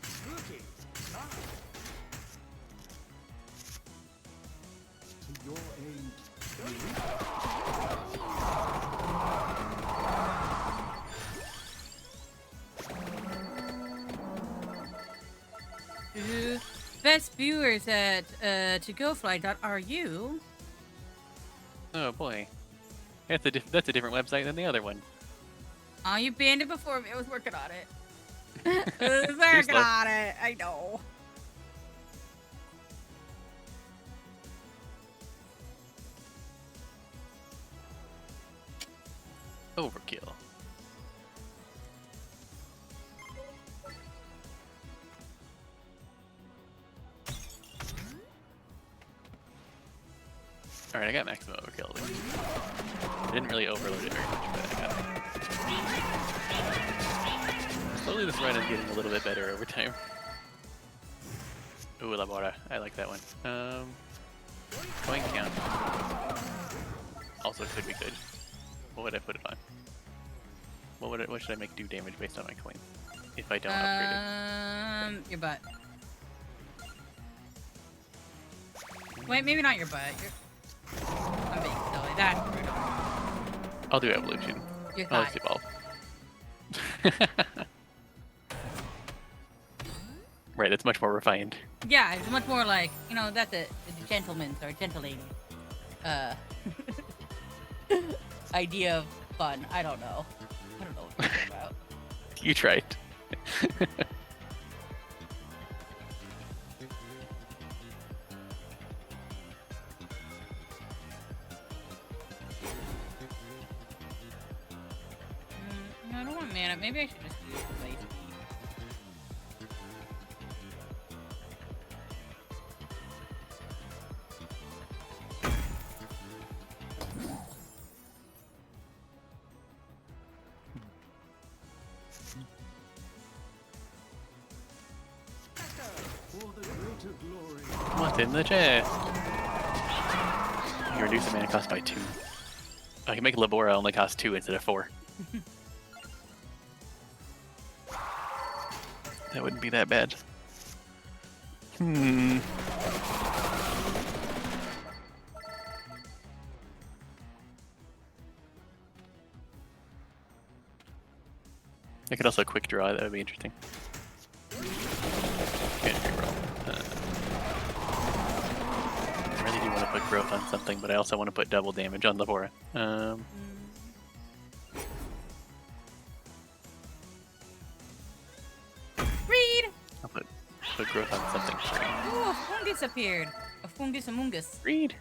Spooky. Smart. To your aid. Best viewers at togofly.ru. Oh boy, that's a different website than the other one. Oh, you banned it before me. I was working on it. I was Too working slow. on it. I know. Overkill. All right, I got maximum overkill. I didn't really overload it very much, but I got it. Slowly, this run is getting a little bit better over time. Ooh, Labora. I like that one. Coin count. Also could be good. What would I put it on? What should I make do damage based on my coin? If I don't upgrade it. Your butt. Wait, maybe not your butt. I'm being silly. That's brutal. I'll do evolution. Your I'll thigh. evolve. Right, it's much more refined. Yeah, it's much more like, you know, that's a gentleman's or gentle lady idea of fun. I don't know. I don't know what you're talking about. You tried. No, I don't want mana. Maybe I should just use light speed. For the greater glory. What's in the chest? You reduce the mana cost by 2. I can make Labora only cost 2 instead of 4. That wouldn't be that bad. I could also quick draw, that would be interesting. Can't reroll. I really do want to put growth on something, but I also want to put double damage on Labora. Read! I'll put growth on something. Ooh, a fungus appeared. A fungus among us. Read.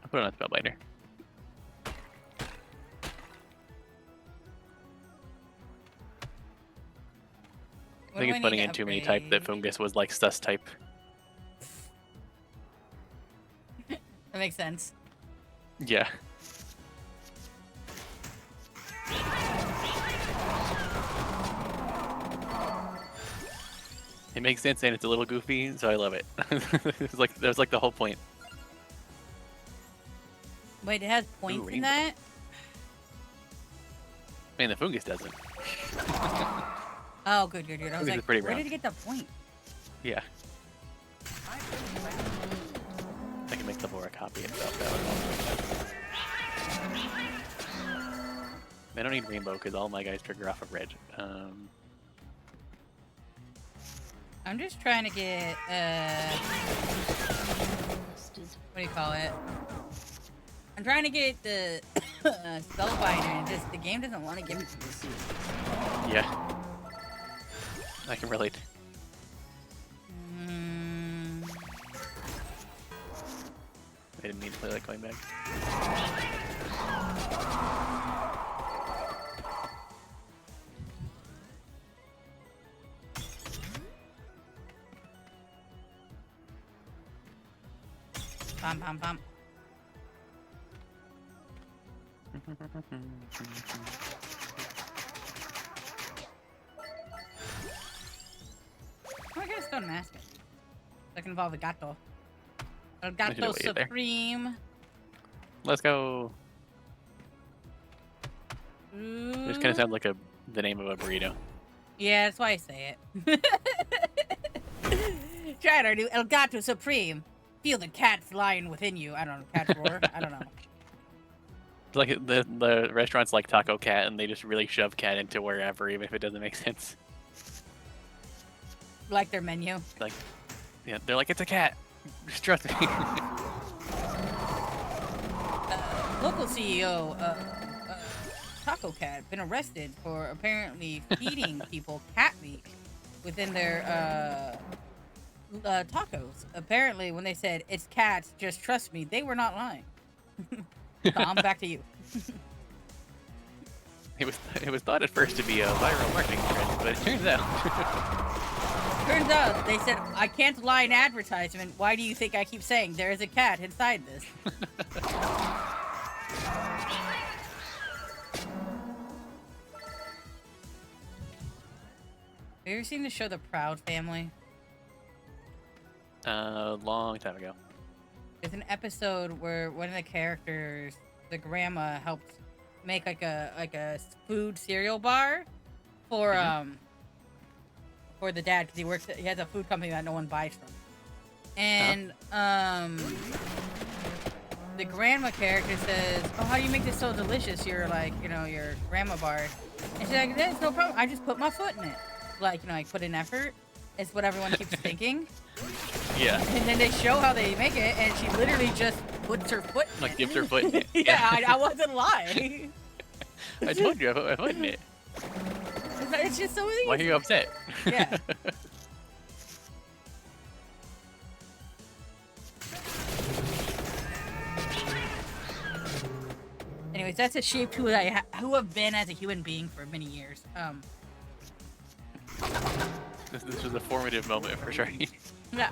I'll put it on Spellbinder. I think it's putting in too many type that Fungus was like sus type. That makes sense. Yeah. It makes sense and it's a little goofy, so I love it. It's like that was like the whole point. Wait, it has points in rainbow. that? Man, the Fungus doesn't. Oh, good, good, good. I was Fungus is like, pretty where round. did he get that point? Yeah. I can make the Labora copy itself. I don't need rainbow because all my guys trigger off of red. I'm just trying to get, what do you call it? I'm trying to get the Spellbinder, and just the game doesn't want to give me this. Yeah. I can relate. I didn't mean to play that coin back. Bum, bum, bum. Oh, I got a stone mask. That can involve a gato. El should gato have waited there. supreme. Let's go. It just kind of sounds like the name of a burrito. Yeah, that's why I say it. Try it, our new El Gato Supreme. Feel the cats lying within you. I don't know, cats roar. I don't know. It's like the restaurant's like Taco Cat, and they just really shove cat into wherever, even if it doesn't make sense. Like their menu. Like, yeah, they're like, it's a cat. Just trust me. Local CEO, Taco Cat, been arrested for apparently feeding people cat meat within their tacos. Apparently, when they said it's cats, just trust me, they were not lying. Tom, back to you. It was thought at first to be a viral marketing trend, but it turns out. Turns out they said I can't lie in advertisement. Why do you think I keep saying there is a cat inside this? Have you ever seen the show The Proud Family? Long time ago. There's an episode where one of the characters, the grandma, helps make like a food cereal bar for the dad, because he has a food company that no one buys from. And the grandma character says, "Oh, how do you make this so delicious? Your your grandma bar." And she's like, "There's no problem. I just put my foot in it. Like, I put in effort." It's what everyone keeps thinking. Yeah. And then they show how they make it, and she literally just puts her foot in Like it. dips her foot in it. Yeah, I wasn't lying. I told you I put my foot in it. It's just so easy. Why are you upset? Yeah. Anyways, that's a shape who have been as a human being for many years. This was a formative moment for sure. Yeah.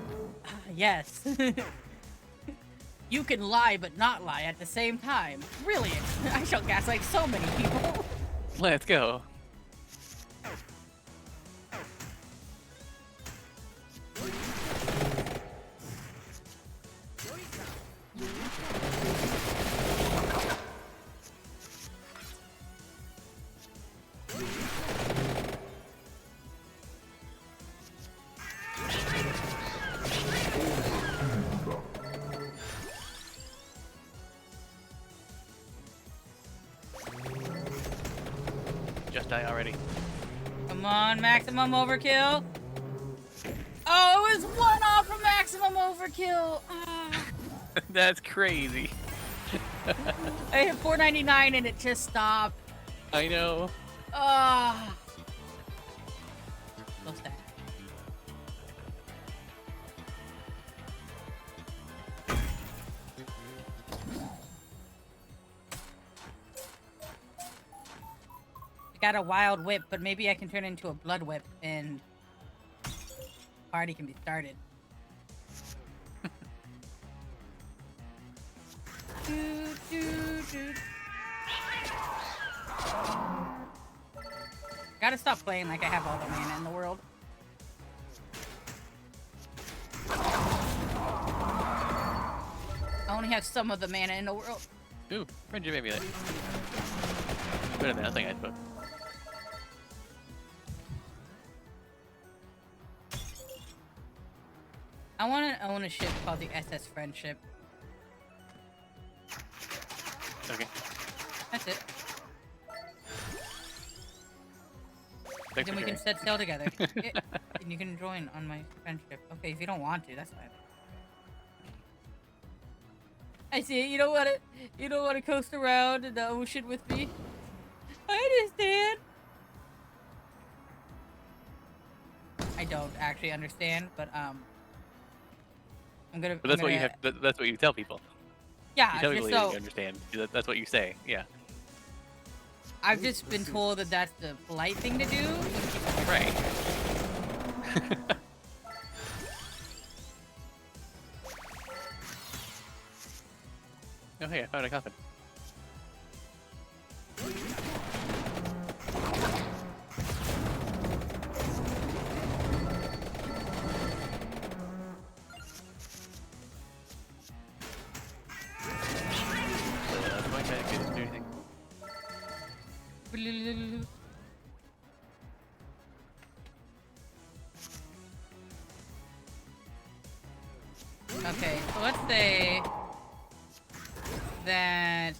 Yes. You can lie but not lie at the same time. Brilliant. I shall gaslight so many people. Let's go. Just die already. Come on, maximum overkill. Oh, it was one off from maximum overkill. Ah. That's crazy. I hit 499 and it just stopped. I know. Ah. So sad. Got a wild whip, but maybe I can turn it into a blood whip and party can be started. Gotta stop playing like I have all the mana in the world. I only have some of the mana in the world. Ooh, friendship maybe that. Better than nothing, I suppose. I want to own a ship called the SS Friendship. Okay. That's it. Thanks Then for we can sharing. set sail together. Yeah, and you can join on my friendship. Okay, if you don't want to, that's fine. I see it. You don't want to coast around in the ocean with me. I understand. I don't actually understand, but I'm gonna. But that's I'm what you gonna- have. That's what you tell people. Yeah, You tell just people so you understand. That's what you say. Yeah. I've just been told that that's the polite thing to do. Right. Oh hey, I found a coffin. magic didn't do anything. Okay, so let's say that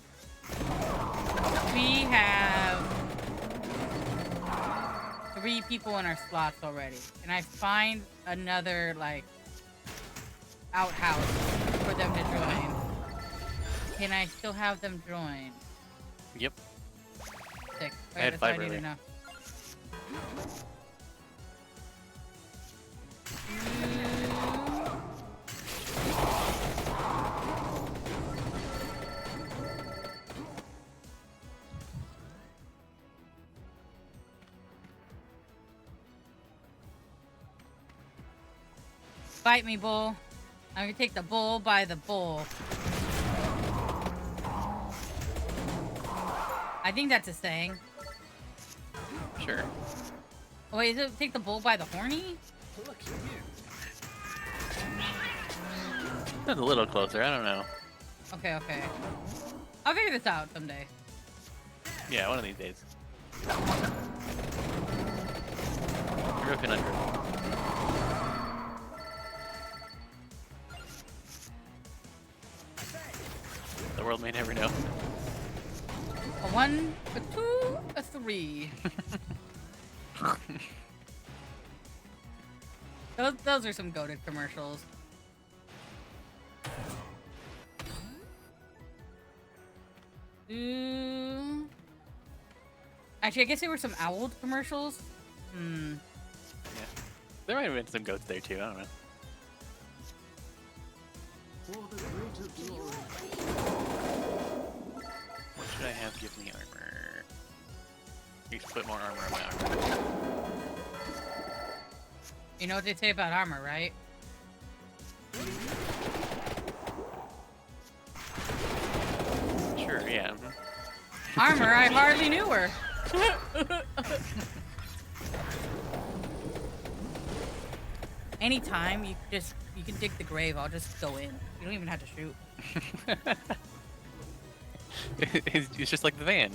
we have 3 people in our slots already. Can I find another, like, outhouse for them to join? Can I still have them join? Yep. Sick. I had That's 5 what I need to earlier. know. Fight me, bull. I'm gonna take the bull by the bull. I think that's a saying. Sure. Oh, wait, is it take the bull by the horny? Look at you. That's a little closer. I don't know. Okay, okay. I'll figure this out someday. Yeah, one of these days. Real conundrum. The world may never know. A 1, a 2, a 3. Those are some goated commercials. Actually, I guess there were some Owled commercials. Hmm. Yeah. There might have been some goats there too. I don't know. For the greater glory. What should I have give me armor? You can put more armor on my armor. You know what they say about armor, right? Sure, yeah. Armor, I hardly knew her. Anytime you can dig the grave, I'll just go in. You don't even have to shoot. It's just like the van.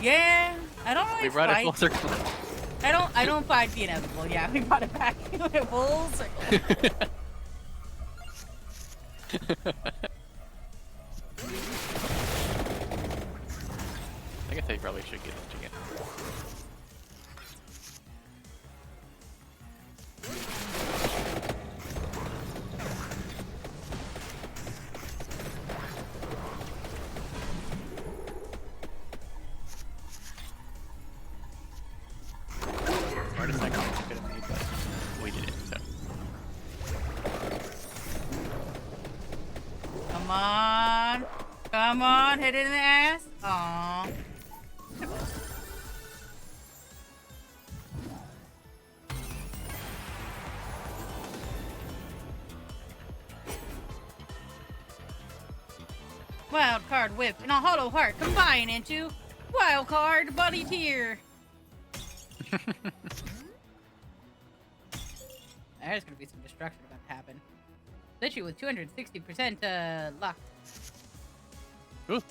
Yeah, I don't We always brought it fight. full circle. I don't fight the inevitable. Yeah, we brought it back full circle. I guess I probably should get this chicken. Smartest sacrifice I could have made, but we did it, so. Come on. Come on, hit it in the ass. Aww. Wild card whip and a hollow heart combine into wild card buddy tier. There's gonna be some destruction about to happen. Especially with 260% luck. Ooh.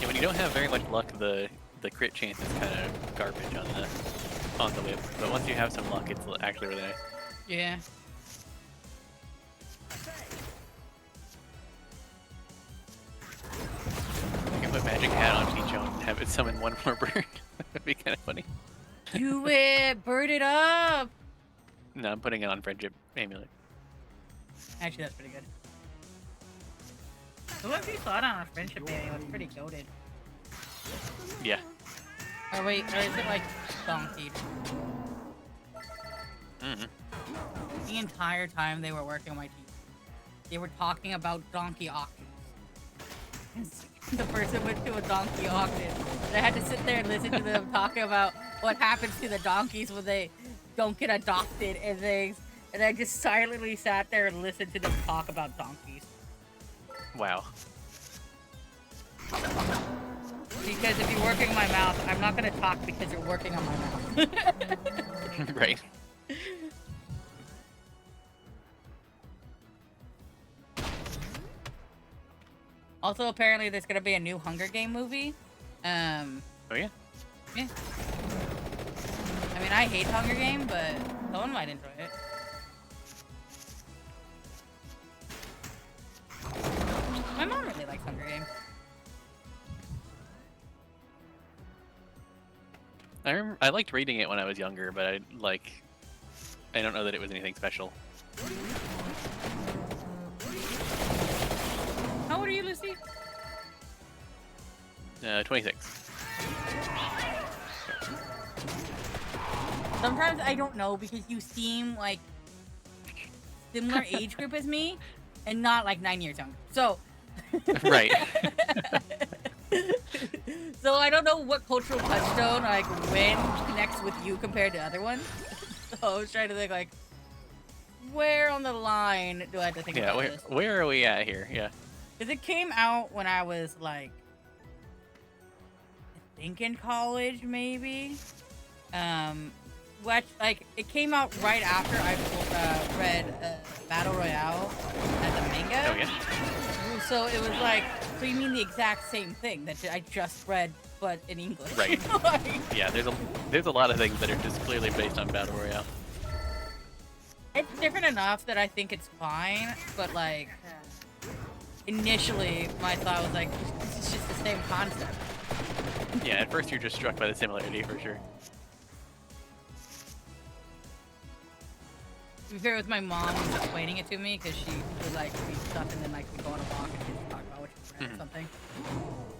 Yeah, when you don't have very much luck, the crit chance is kind of garbage on the whip. But once you have some luck, it's actually really nice. Yeah. You can put magic hat on T-Chone and have it summon one more bird. That'd be kind of funny. Do it! Bird it up! No, I'm putting it on friendship amulet. Actually, that's pretty good. Who have you thought on a friendship manual? It's pretty goated. Yeah. Oh wait, or is it like donkeyed? Mm-hmm. The entire time they were working on my team, they were talking about donkey auctions. The person went to a donkey auction. And I had to sit there and listen to them talking about what happens to the donkeys when they don't get adopted and things. And I just silently sat there and listened to them talk about donkeys. Wow. Because if you're working my mouth, I'm not gonna talk because you're working on my mouth. Right. Also, apparently, there's gonna be a new Hunger Game movie. Oh yeah. Yeah. I mean, I hate Hunger Game, but someone might enjoy it. My mom really likes Hunger Game. I liked reading it when I was younger, but I don't know that it was anything special. How old are you, Lucy? 26. Sometimes I don't know because you seem like similar age group as me, and not like 9 years younger. So. Right. So I don't know what cultural touchstone, like, when connects with you compared to other ones. So I was trying to think, like, where on the line do I have to think Yeah, about where this? where are we at here? Yeah. Because it came out when I was, like, I think in college, maybe. Which, like, it came out right after I read Battle Royale as a manga. Oh yeah. So it was like, so you mean the exact same thing that I just read, but in English? Right. Like, Yeah, there's a lot of things that are just clearly based on Battle Royale. it's different enough that I think it's fine, but like, initially my thought was like, this is just the same concept. Yeah, at first you're just struck by the similarity for sure. To be fair, with my mom was explaining it to me because she would like read stuff and then like we'd go on a walk and she'd talk about what she read or something.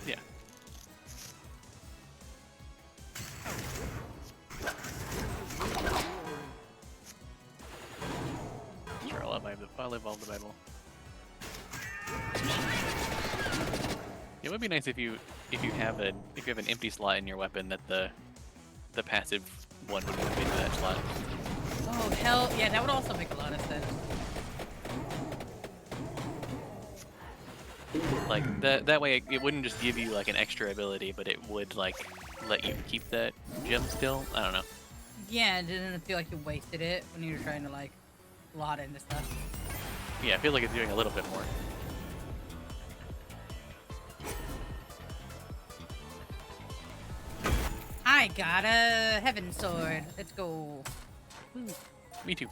Yeah. Sure, I love all the Bible. It would be nice if you have an empty slot in your weapon that the passive one would move into that slot. Oh hell yeah, that would also make a lot of sense. Like that way it wouldn't just give you like an extra ability, but it would like let you keep that gem still. I don't know. Yeah, it didn't feel like you wasted it when you were trying to like lot into stuff. Yeah, I feel like it's doing a little bit more. I got a heaven sword. Let's go. Ooh. Me too.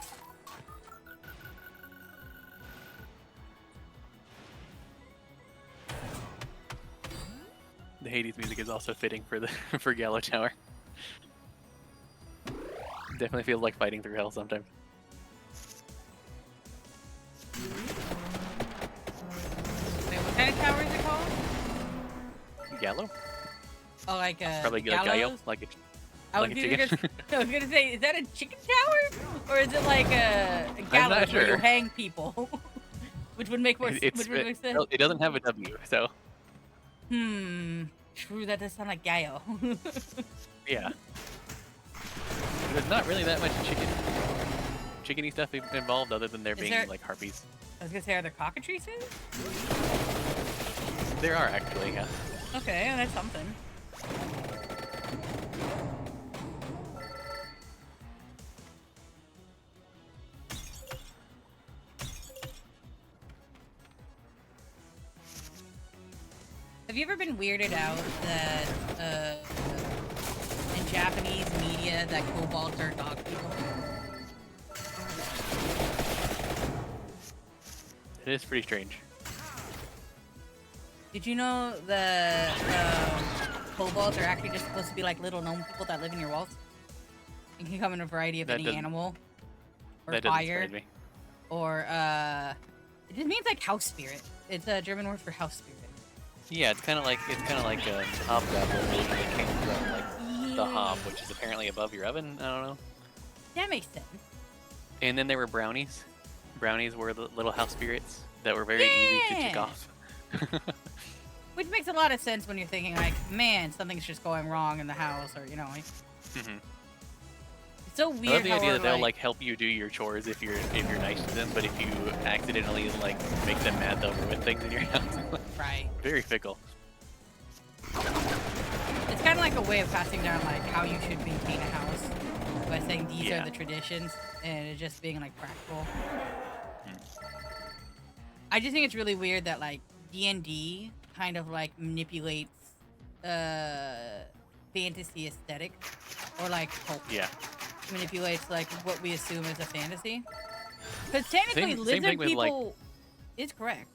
The Hades music is also fitting for the for Gallo Tower. Definitely feels like fighting through hell sometimes. Wait, what kind of tower is it called? Gallo? Oh, like Probably like Gallo, gallows? like I was, like a gonna, chicken. I was gonna say, is that a chicken tower? Or is it like a gallows where you sure. hang people? Which would make more It's which would make sense. it doesn't have a W, so True, that does sound like gallo. yeah. There's not really that much chickeny stuff involved other than there being there- like harpies. I was gonna say, are there cockatrices? There are actually, yeah. Okay, that's something. Have you ever been weirded out that in Japanese media that kobolds are dog people? It is pretty strange. Did you know that kobolds are actually just supposed to be like little gnome people that live in your walls? You can come in a variety of That any doesn't- animal or That doesn't fire surprise me. or it just means like house spirit. It's a German word for house spirit. Yeah, it's kind of like hobgoblin that came from like the hob, which is apparently above your oven. I don't know. That makes sense. And then there were brownies. Brownies were the little house spirits that were very easy to tick Yeah. off. Which makes a lot of sense when you're thinking like, man, something's just going wrong in the house, or you know, like, Mhm. it's so I love weird the how idea we're, that they'll like help you do your chores if you're nice to them, but if you accidentally like make them mad, they'll ruin things in your house. right. Very fickle. It's kind of like a way of passing down like how you should maintain a house by saying these Yeah. are the traditions and it just being like practical. I just think it's really weird that like D&D kind of like manipulates fantasy aesthetic, or like Yeah. manipulates like what we assume is a fantasy. Because technically, Same lizard thing with, like- people is correct.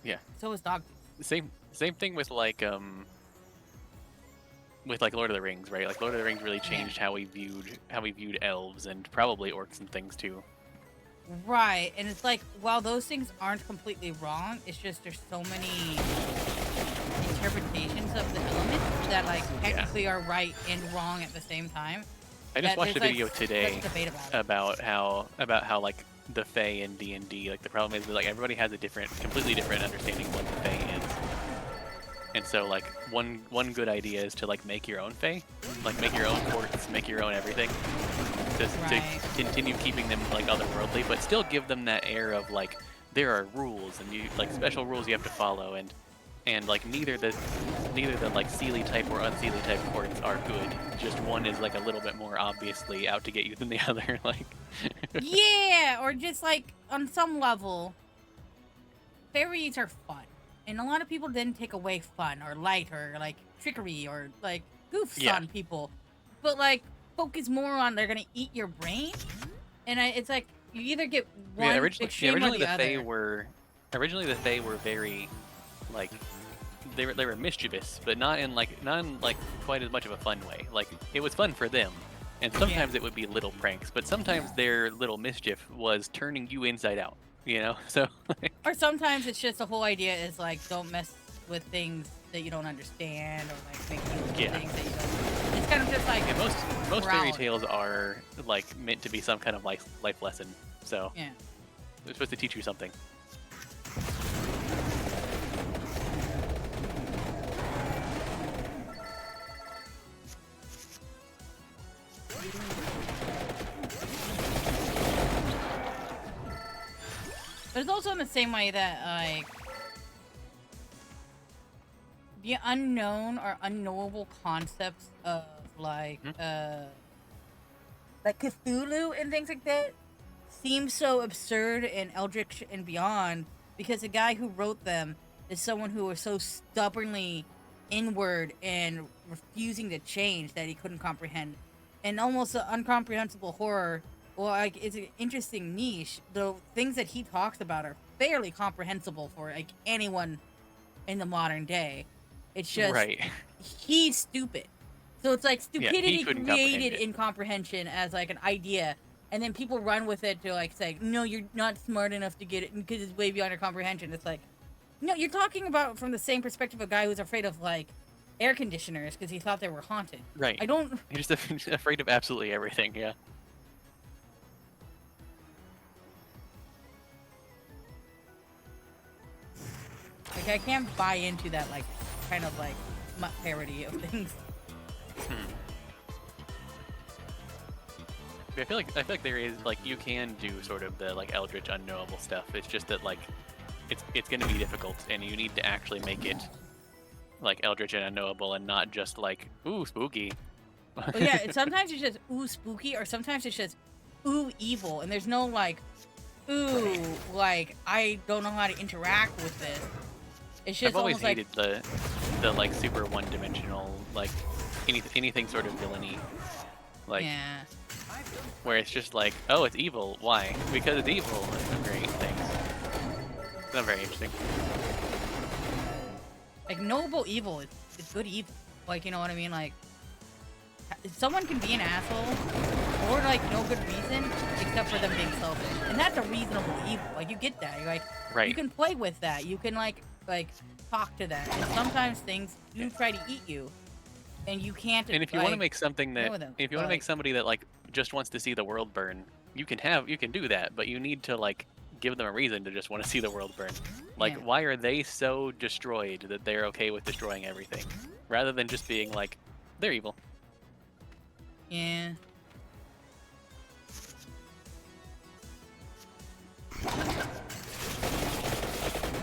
Yeah. So is dog. Same thing with like Lord of the Rings, right? Like Lord of the Rings really changed how we viewed elves and probably orcs and things too. Right, and it's like, while those things aren't completely wrong, it's just there's so many interpretations of the elements that like technically are right and wrong at the same time. I just that watched a there's, video like, today such debate about it. about how like the Fae in D&D, like the problem is that like everybody has a completely different understanding of what the Fae is. And so like one good idea is to like make your own Fae, like make your own courts, make your own everything, to Right. continue keeping them like otherworldly, but still give them that air of like there are rules and you like special rules you have to follow, and like neither the like Seelie type or unseelie type courts are good. Just one is like a little bit more obviously out to get you than the other. Like Yeah, or just like on some level, fairies are fun, and a lot of people then take away fun or light or like trickery or like goofs Yeah. on people, but like focus more on they're gonna eat your brain, and it's like you either get one extreme originally or the the other. Fae were very like they were mischievous, but not in like quite as much of a fun way. Like it was fun for them, and sometimes it would be little pranks, but sometimes their little mischief was turning you inside out. You know, so Or sometimes it's just the whole idea is like don't mess with things that you don't understand, or like make you do Yeah. things that you don't. It's kind of just like yeah, most fairy morality. tales are like meant to be some kind of life lesson. So Yeah. they're supposed to teach you something. But it's also in the same way that, like, the unknown or unknowable concepts of, like, like Cthulhu and things like that seem so absurd and eldritch and beyond because the guy who wrote them is someone who was so stubbornly inward and refusing to change that he couldn't comprehend. And almost an incomprehensible horror. Well, like, it's an interesting niche. The things that he talks about are fairly comprehensible for like anyone in the modern day. It's just Right. he's stupid. So it's like he stupidity couldn't comprehend created it. incomprehension as like an idea, and then people run with it to like say, no, you're not smart enough to get it because it's way beyond your comprehension. It's like, no, you're talking about from the same perspective of a guy who's afraid of like air conditioners because he thought they were haunted. Right. I don't. You're just afraid of absolutely everything. Yeah. Like, I can't buy into that, like, kind of, like, parody of things. I feel like there is like you can do sort of the like eldritch unknowable stuff. It's just that like it's going to be difficult, and you need to actually make it like eldritch and unknowable, and not just like ooh spooky. But yeah, sometimes it's just, ooh, spooky, or sometimes it's just, ooh, evil, and there's no, like, ooh, like, I don't know how to interact with this. It's just I've always almost like, hated the like super one-dimensional like anything sort of villainy, like yeah. where it's just like oh it's evil. Why? Because it's evil. Great, thanks. It's not very interesting. Like, noble evil is good evil. Like, you know what I mean? Like, someone can be an asshole for, like, no good reason except for them being selfish. And that's a reasonable evil. Like, you get that. You're like, Right. you can play with that. You can, like talk to that. And sometimes things do try to eat you. And you can't, And if you want to make something deal that, with them, if you want to but- make somebody that like just wants to see the world burn, you can do that, but you need to like give them a reason to just want to see the world burn. Like, Yeah. why are they so destroyed that they're okay with destroying everything, rather than just being like, they're evil. Yeah.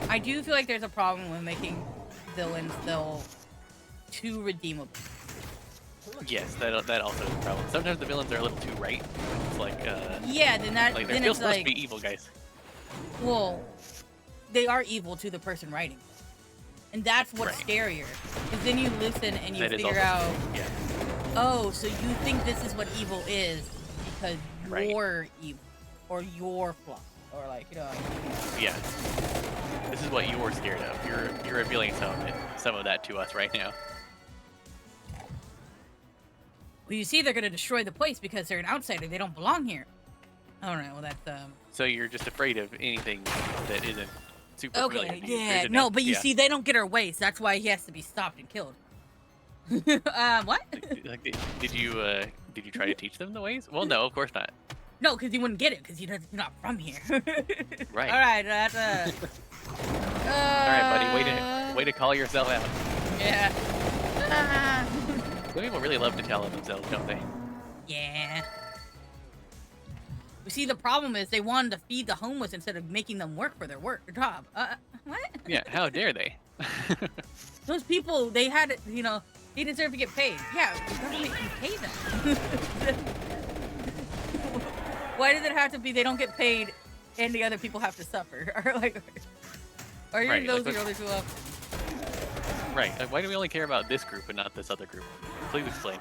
I do feel like there's a problem with making villains, though, too redeemable. Yes, that also is a problem. Sometimes the villains are a little too right. It's like, Yeah, then that like they're then still it's supposed like, to be evil guys. well, they are evil to the person writing, And that's what's Right. scarier. Because then you listen and you That is figure also- out, Yeah. oh, so you think this is what evil is because Right. you're evil. Or you're flawed. Or like, you know. Yeah. This is what you're scared of. You're revealing some of that to us right now. Well, you see they're going to destroy the place because they're an outsider. They don't belong here. All right, well, that's, So you're just afraid of anything that isn't super familiar okay, to you. yeah. There's No, enough- but you yeah. see, they don't get our ways. That's why he has to be stopped and killed. What? Like, did you try to teach them the ways? Well, no, of course not. No, because he wouldn't get it, because he's not from here. Right. All right, that's, All right, buddy. Way to call yourself out. Yeah. Some people really love to tell on themselves, don't they? Yeah. You see, the problem is they wanted to feed the homeless instead of making them work for their job. What? Yeah. How dare they? Those people, they had, you know, they deserve to get paid. Yeah, the government can pay them. Why does it have to be they don't get paid and the other people have to suffer? Or like, are you Right, those like are your other two up? Right. Like, why do we only care about this group and not this other group? Please explain.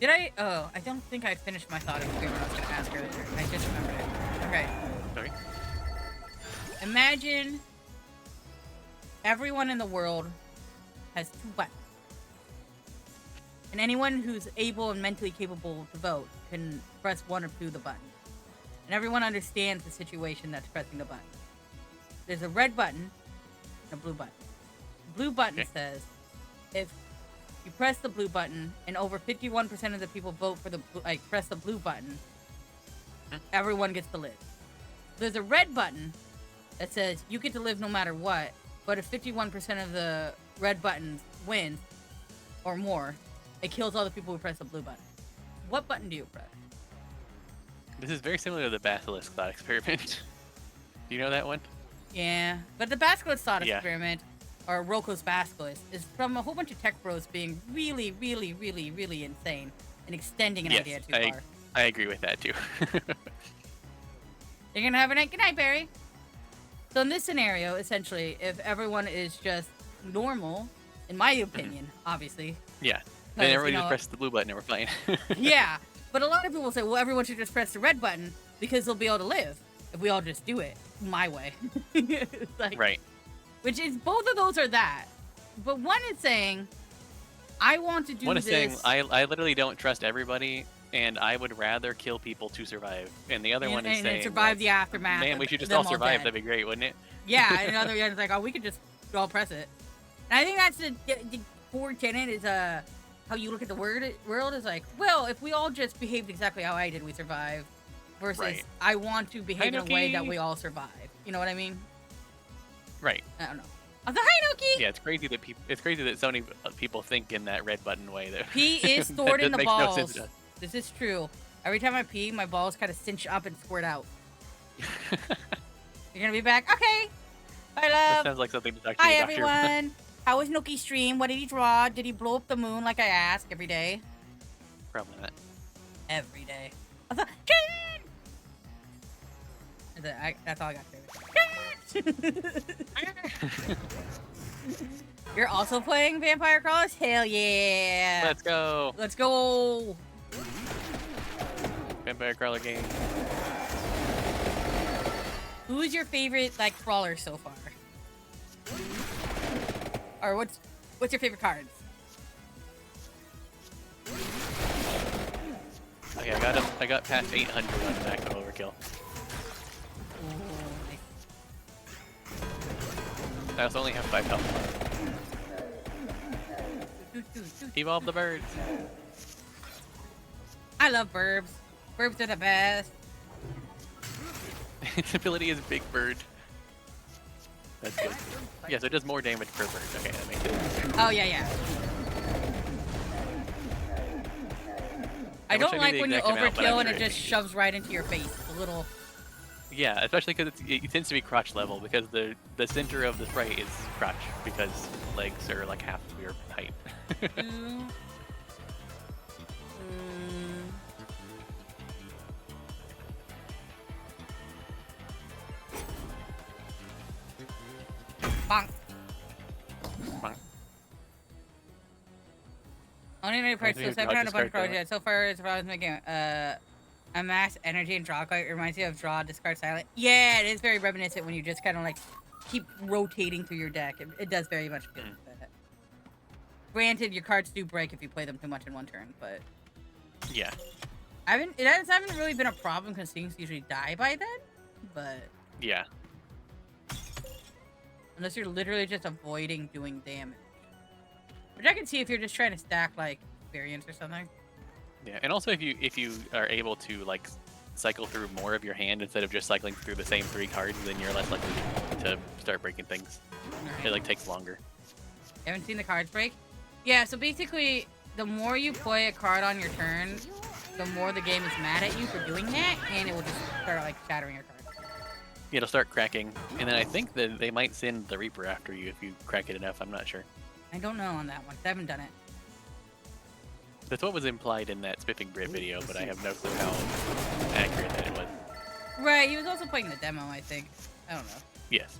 Did I? Oh, I don't think I finished my thought of what I was going to ask earlier. I just remembered it. Okay. Sorry. Imagine everyone in the world has two buttons. And anyone who's able and mentally capable to vote can press one or two of the buttons. And everyone understands the situation that's pressing the button. There's a red button and a blue button. The blue button Okay. says if you press the blue button and over 51% of the people vote for press the blue button, everyone gets to live. There's a red button that says you get to live no matter what, but if 51% of the red buttons win or more, it kills all the people who press the blue button. What button do you press? This is very similar to the Basilisk thought experiment. Do you know that one? Yeah, but the Basilisk thought Yeah. experiment, or Roko's Basilisk, is from a whole bunch of tech bros being really, really, really, really insane and extending an Yes, idea too far. I agree with that too. You're gonna have a night. Good night, Barry. So in this scenario, essentially, if everyone is just normal, in my opinion, obviously, Yeah. 'cause, Then everybody you just know, presses the blue button and we're fine. yeah, but a lot of people say, well, everyone should just press the red button because they'll be able to live if we all just do it my way. It's like, Right. which is both of those are that, but one is saying, I want to do One this. is saying I literally don't trust everybody and I would rather kill people to survive. And the other one is and saying survive like, the aftermath. man, of we should just them all survive. dead. That'd be great, wouldn't it? Yeah, and another one is like, oh, we could just all press it. And I think that's the core tenet is how you look at the world is like, well, if we all just behaved exactly how I did, we survive. Versus, Right. I want to behave in a way that Hi-Nuki. we all survive. You know what I mean? Right. I don't know. I was like, hi, Nuki! Yeah, it's crazy that it's crazy that so many people think in that red button way. That Pee is that stored in the makes no balls. sense to us. This is true. Every time I pee, my balls kind of cinch up and squirt out. You're gonna be back? Okay. Bye, That love. sounds like something to talk to Hi, your doctor about. everyone. How was Nuki's stream? What did he draw? Did he blow up the moon like I ask every day? Probably not. Every day. I thought, Ken! That's all I got to say. You're also playing Vampire Crawlers? Hell yeah! Let's go. Let's go! Vampire Crawler game. Who's your favorite like crawler so far? Or what's your favorite cards? Okay, I got past 800 on the maximum overkill. I also only have 5 health. Evolve the birds. I love burbs. Burbs are the best. Its ability is Big Bird. That's good. Yeah, so it does more damage per bird. Okay, that makes sense. Oh yeah. I I wish don't I knew like the when you exact amount, but I'm overkill and sure it it just is. shoves right into your face. A little. Yeah, especially because it tends to be crotch level because the center of the sprite is crotch because legs are like half of your height. Mm. Bonk. Bonk. Only new parts, think so it's 7 out of a bunch of discard cards yet. So far, it's about making amass energy and draw card. It reminds you of draw, discard, silent. Yeah, it is very reminiscent when you just kind of like keep rotating through your deck. It does very much feel like that. Granted, your cards do break if you play them too much in one turn, but Yeah. it hasn't really been a problem because things usually die by then. But Yeah. unless you're literally just avoiding doing damage, which I can see if you're just trying to stack like experience or something. Yeah. And also if you are able to like cycle through more of your hand instead of just cycling through the same 3 cards, then you're less likely to start breaking things. It like takes longer. You haven't seen the cards break? Yeah, so basically, the more you play a card on your turn, the more the game is mad at you for doing that, and it will just start like shattering your card. Yeah, it'll start cracking, and then I think that they might send the Reaper after you if you crack it enough. I'm not sure. I don't know on that one. I haven't done it. That's what was implied in that Spiffing Brit video, but I have no clue how accurate that it was. Right, he was also playing the demo, I think. I don't know. Yes.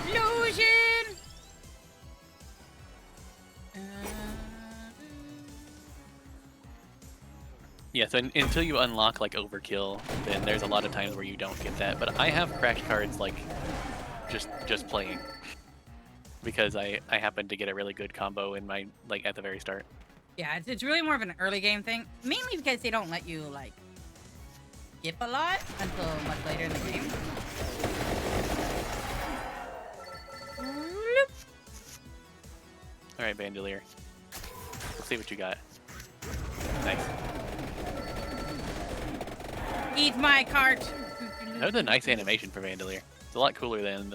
Illusion! Yeah, so until you unlock like Overkill, then there's a lot of times where you don't get that. But I have crash cards like just playing because I happen to get a really good combo in my like at the very start. Yeah, it's really more of an early game thing. Mainly because they don't let you, like, skip a lot until much later in the game. All right, Bandolier. Let's see what you got. Nice. Eat my cart! That was a nice animation for Bandolier. It's a lot cooler than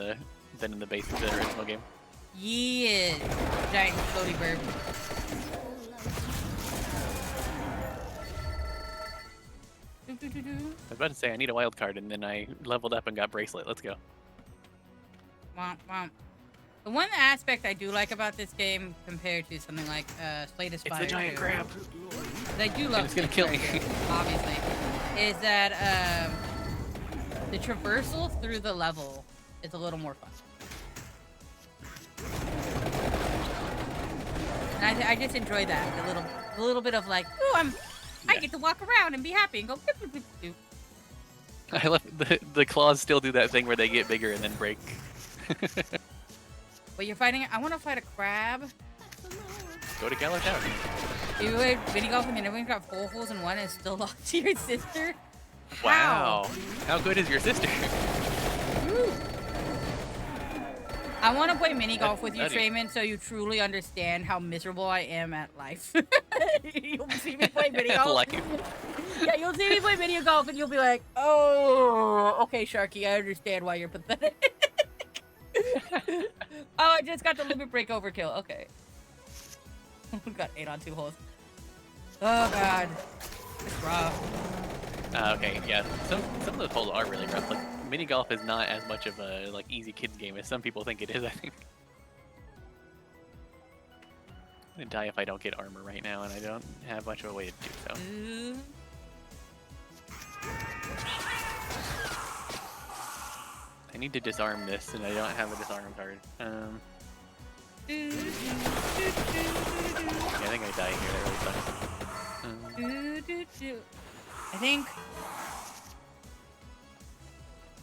in the base of the original game. Yeah, giant floaty bird. I was about to say I need a wild card, and then I leveled up and got Bracelet. Let's go. Womp womp. The one aspect I do like about this game compared to something like Slay the Spire, It's the giant crab. I do love It's gonna Slay kill the me. Spire, obviously, is that the traversal through the level is a little more fun. And I just enjoy that, the little bit of like, oh, I get to walk around and be happy and go. Boop, boop, boop, boop. I love the claws still do that thing where they get bigger and then break. But you're fighting. I want to fight a crab. Go to Galar Tower. You would mini golf and everyone got 4 holes in one and still lost to your sister. Wow. How good is your sister? Woo. I want to play mini golf with you, nutty. Trayman, so you truly understand how miserable I am at life. You'll see me play mini golf. Life. Yeah, you'll see me play mini golf and you'll be like, oh, okay, Sharky, I understand why you're pathetic. Oh, I just got the limit break overkill. Okay. Got 8 on 2 holes. Oh, God. It's rough. Okay, yeah. Some of those holes are really rough. Like mini golf is not as much of a like easy kids game as some people think it is. I think. I'm gonna die if I don't get armor right now, and I don't have much of a way to do so. Ooh. I need to disarm this, and I don't have a disarm card. Yeah, I think I die here. That really sucks. I think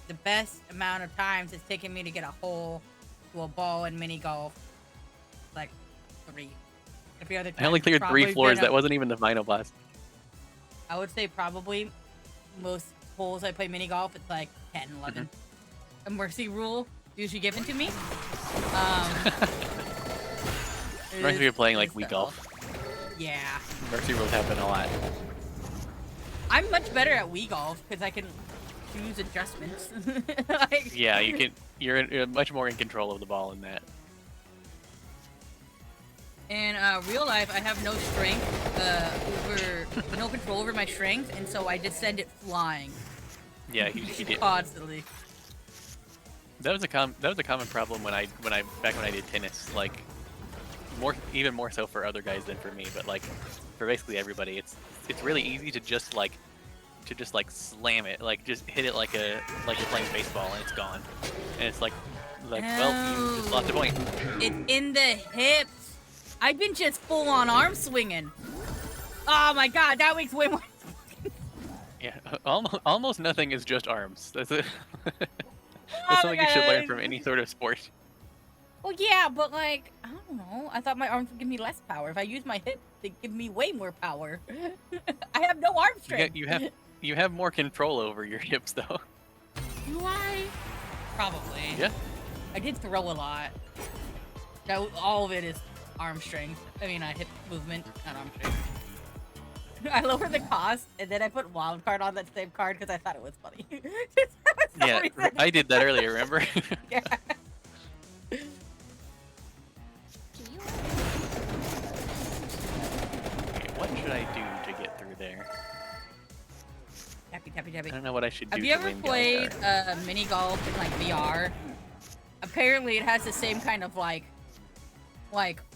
the best amount of times it's taken me to get a hole to a ball in mini golf, like 3. Every other time I only it's cleared 3 probably floors. been That wasn't even the final boss. I would say probably most holes I play mini golf, it's like 10, 11. A mercy rule usually given to me. Reminds me of playing like is Wii the- Golf. Yeah. Mercy rules happen a lot. I'm much better at Wii Golf because I can choose adjustments. Like- Yeah, you can. You're much more in control of the ball in that. In real life, I have no strength no control over my strength, and so I just send it flying Yeah, he did. constantly. That was a common problem back when I did tennis. Like even more so for other guys than for me. But like for basically everybody, it's really easy to just like to just like slam it, like just hit it like you're playing baseball and it's gone. And it's like well, you just lost a point. It's in the hips. I've been just full on arm swinging. Oh my god, that makes way more. Yeah, almost nothing is just arms. That's it. That's my something you God, should learn that from any sort of sport. Well, yeah, but like, I don't know. I thought my arms would give me less power. If I use my hips, they give me way more power. I have no arm strength. You have more control over your hips though. Do I? Probably. Yeah. I did throw a lot. All of it is arm strength. I mean, hip movement, not arm strength. I lowered the cost, and then I put wild card on that same card because I thought it was funny. Yeah, I did that earlier, remember? Yeah. Do you Okay, what should I do to get through there? Tappy, tappy, tappy. I don't know what I should do. Have you to ever win played Galgar. mini golf in like VR? Apparently, it has the same kind of like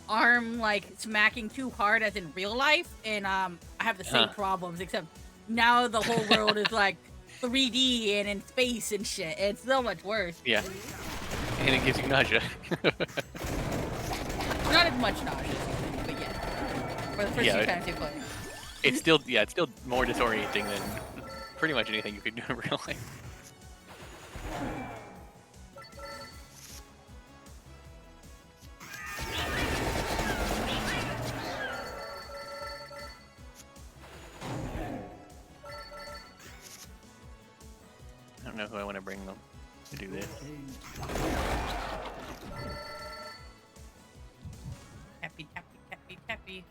arm like smacking too hard as in real life, and I have the same problems, except now the whole world is like 3D and in space and shit. It's so much worse. Yeah. And it gives you nausea. Not as much nausea, but yeah. For the first Yeah, few times you play. it's still more disorienting than pretty much anything you could do in real life. I don't know who I want to bring them to do this. Tappy, tappy, tappy, tappy.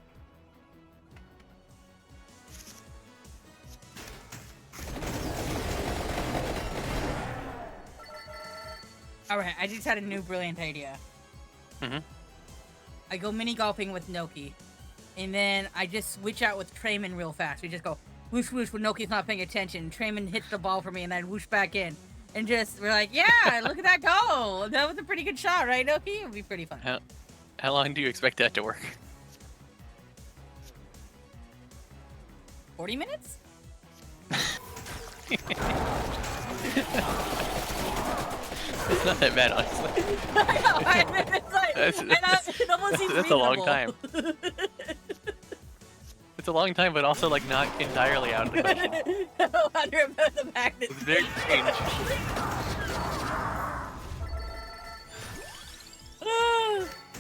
Alright, I just had a new brilliant idea. Mhm. I go mini golfing with Noki, and then I just switch out with Trayman real fast. We just go whoosh whoosh when Noki's not paying attention. Trayman hits the ball for me, and then whoosh back in. And we're like, yeah, look at that goal. That was a pretty good shot, right, Noki? It would be pretty fun. How long do you expect that to work? 40 minutes? It's not that bad, honestly. I know, it's like, it almost seems That's a long reasonable. time. It's a long time, but also like not entirely out of the question. I wonder about the magnet. It's very strange.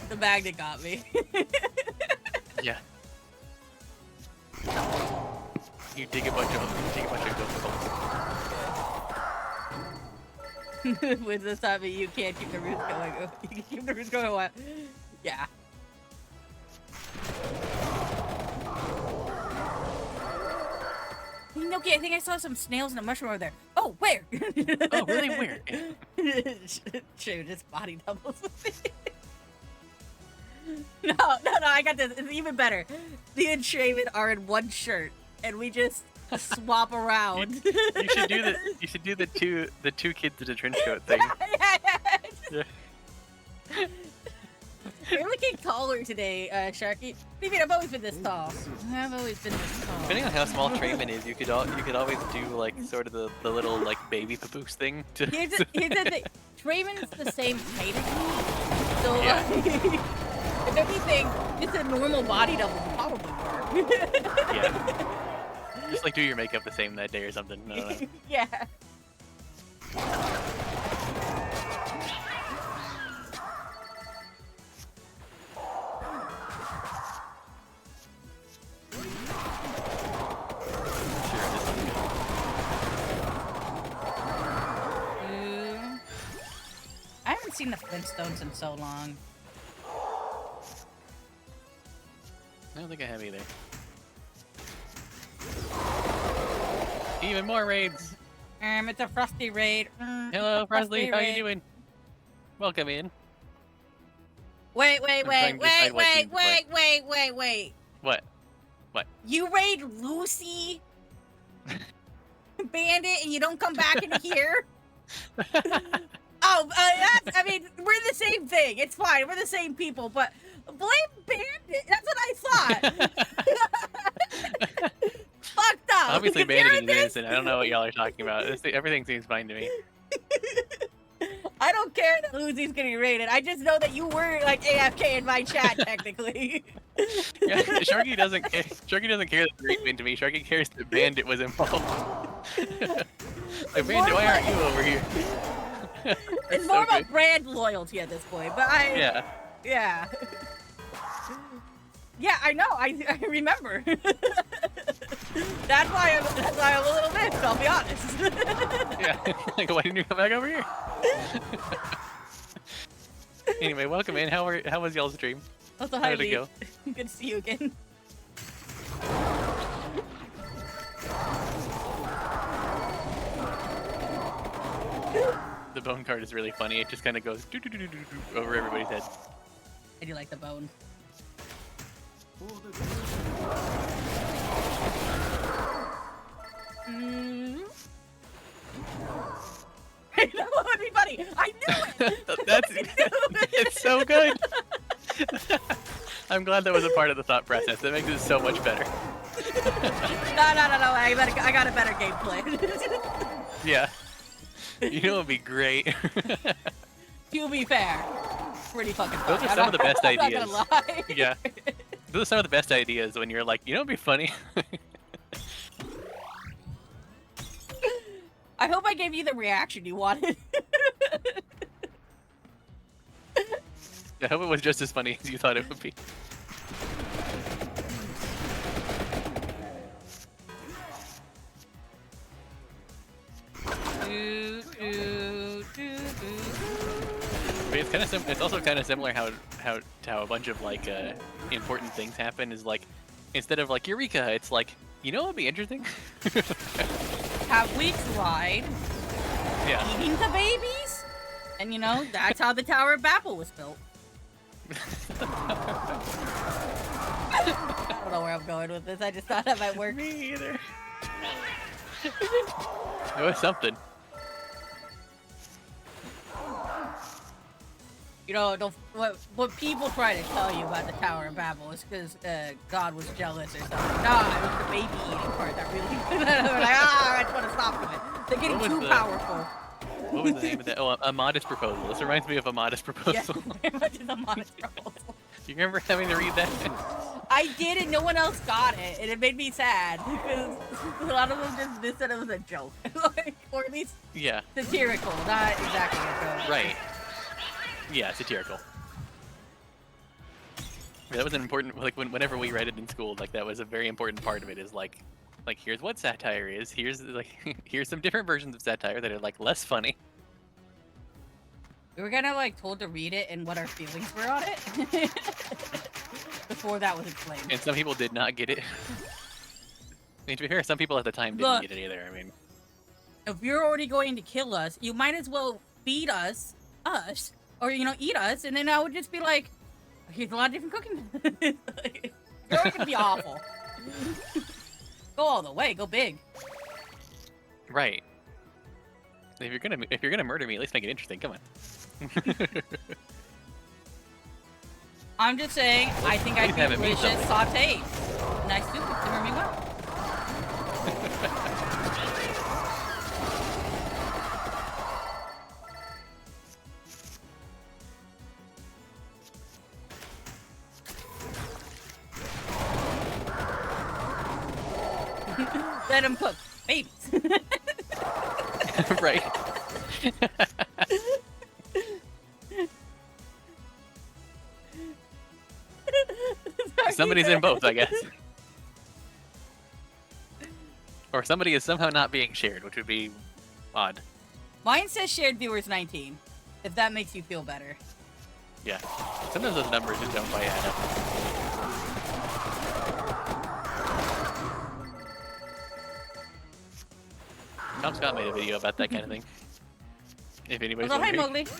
The magnet got me. Yeah. You dig a bunch of ghost holes. With this time, you can't keep the roots going. You can keep the roots going a while. Yeah. Okay, I think I saw some snails and a mushroom over there. Oh, where? Oh, really? Where? Shoot, just body doubles with me. No, I got this. It's even better. Me and Shaven are in one shirt, and we just swap around. You should do the two kids in a trench coat thing. Yeah. You're looking taller today, Sharky. I mean, I've always been this tall. I've always been this tall. Depending on how small Trayman is, you could always do like sort of the little like baby papoose thing. Here's the thing. Trayman's the same height as me, so Yeah. like, if anything, just a normal body double would probably work. Yeah. Just like do your makeup the same that day or something. No. Yeah. I haven't seen the Flintstones in so long. I don't think I have either. Even more raids. It's a Frosty raid. Hello, Presley. How you doing? Welcome in. Wait. trying to decide what team to play. Wait. What? You raid Lucy Bandit and you don't come back in here? I mean, we're the same thing. It's fine. We're the same people, but blame Bandit. That's what I thought. Fucked Obviously, Compare Bandit is this- innocent. I don't know what y'all are talking about. Everything seems fine to me. I don't care that Lucy's getting raided. I just know that you were like AFK in my chat technically. Yeah, Sharky doesn't care. Sharky doesn't care that the raid went to me. Sharky cares that Bandit was involved. Like, Bandit, why aren't you over here? It's So more about good. brand loyalty at this point, but Yeah. yeah. Yeah, I know. I remember. That's why I'm a little pissed. I'll be honest. Yeah. Like, why didn't you come back over here? Anyway, welcome in. How was y'all's stream? Also, How hi, did it Lee. go? Good to see you again. The bone card is really funny. It just kind of goes doo-doo-doo-doo-doo over everybody's head. I do like the bone. For the greater That would be funny. I knew it. That's it's so good. I'm glad that was a part of the thought process. That makes it so much better. No. I got a better game plan. Yeah. You know, it'd be great. To be fair, pretty fucking Those funny. are some of the best I'm ideas. not gonna lie. Yeah. Those are some of the best ideas when you're like, you know, it'd be funny. I hope I gave you the reaction you wanted. I hope it was just as funny as you thought it would be. But it's kind of it's also kind of similar how a bunch of like important things happen is like instead of like Eureka, it's like, you know, it'd be interesting. Have we tried Yeah. eating the babies? And you know, that's how the Tower of Babel was built. I don't know where I'm going with this. I just thought that might work. Me either. It was something. You know, what people try to tell you about the Tower of Babel is because God was jealous or something. Nah, it was the baby eating part that really. Like, I just want to stop with it. They're getting What was too the- powerful. What was the name of that? Oh, a modest proposal. This reminds me of a modest Yeah, proposal. very much is a modest proposal. You remember having to read that? I did, and no one else got it, and it made me sad because a lot of them just missed that it was a joke, like, or at least Yeah. satirical, not exactly a joke. Right. Yeah, satirical. That was an important, like, whenever we read it in school, like, that was a very important part of it, is like here's what satire is, here's like here's some different versions of satire that are like less funny. We were kind of like told to read it and what our feelings were on it before that was explained. And some people did not get it. I mean, to be fair, some people at the time didn't Look. get it either. I mean, If you're already going to kill us, you might as well feed us, or you know, eat us, and then I would just be like, here's a lot of different cooking. Like, you're always gonna be awful. Go all the way, go big. right. If you're gonna murder me, at least make it interesting. Come on. I'm just saying, I think I'd Please be have it mean delicious sauteed. Nice soup would simmer me well. Let him cook. Babies. Right. Somebody's in both, I guess. Or somebody is somehow not being shared, which would be odd. Mine says shared viewers 19. If that makes you feel better. Yeah. Sometimes those numbers just don't quite add up. Tom Scott made a video about that kind of thing. If anybody's Also, hi wondering. Mowgli.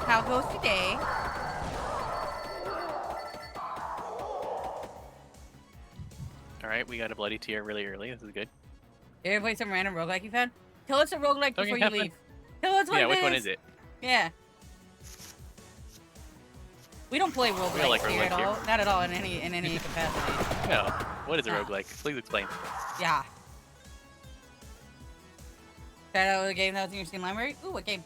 How goes today? Alright, we got a bloody tear really early. This is good. You ever play some random roguelike you've had? Tell us a roguelike Okay, before you have fun. leave. Tell us what Yeah, it which one is it? Yeah. We don't play roguelikes like here at roguelike here. all. Not at all in any capacity. No. What is a Yeah. roguelike? Please explain. Yeah. That was a game that was in your Steam library? Ooh, what game?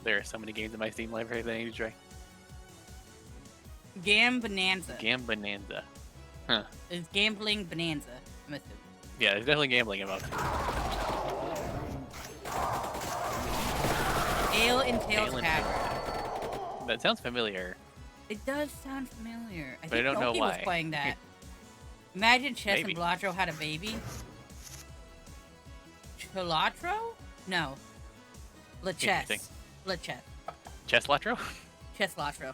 There are so many games in my Steam library that I need to try. Gam Bonanza. Gam Bonanza. Huh. It's Gambling Bonanza. I'm assuming. Yeah, there's definitely gambling involved. Ale and Tales Ale and Tavern. That sounds familiar. It does sound familiar. I But I think don't know Doki was why. playing that. Imagine Chess Maybe. and Blatro had a baby. Chilatro? No. Lechess. Interesting. Lechess. Chess Latro? Chess Latro.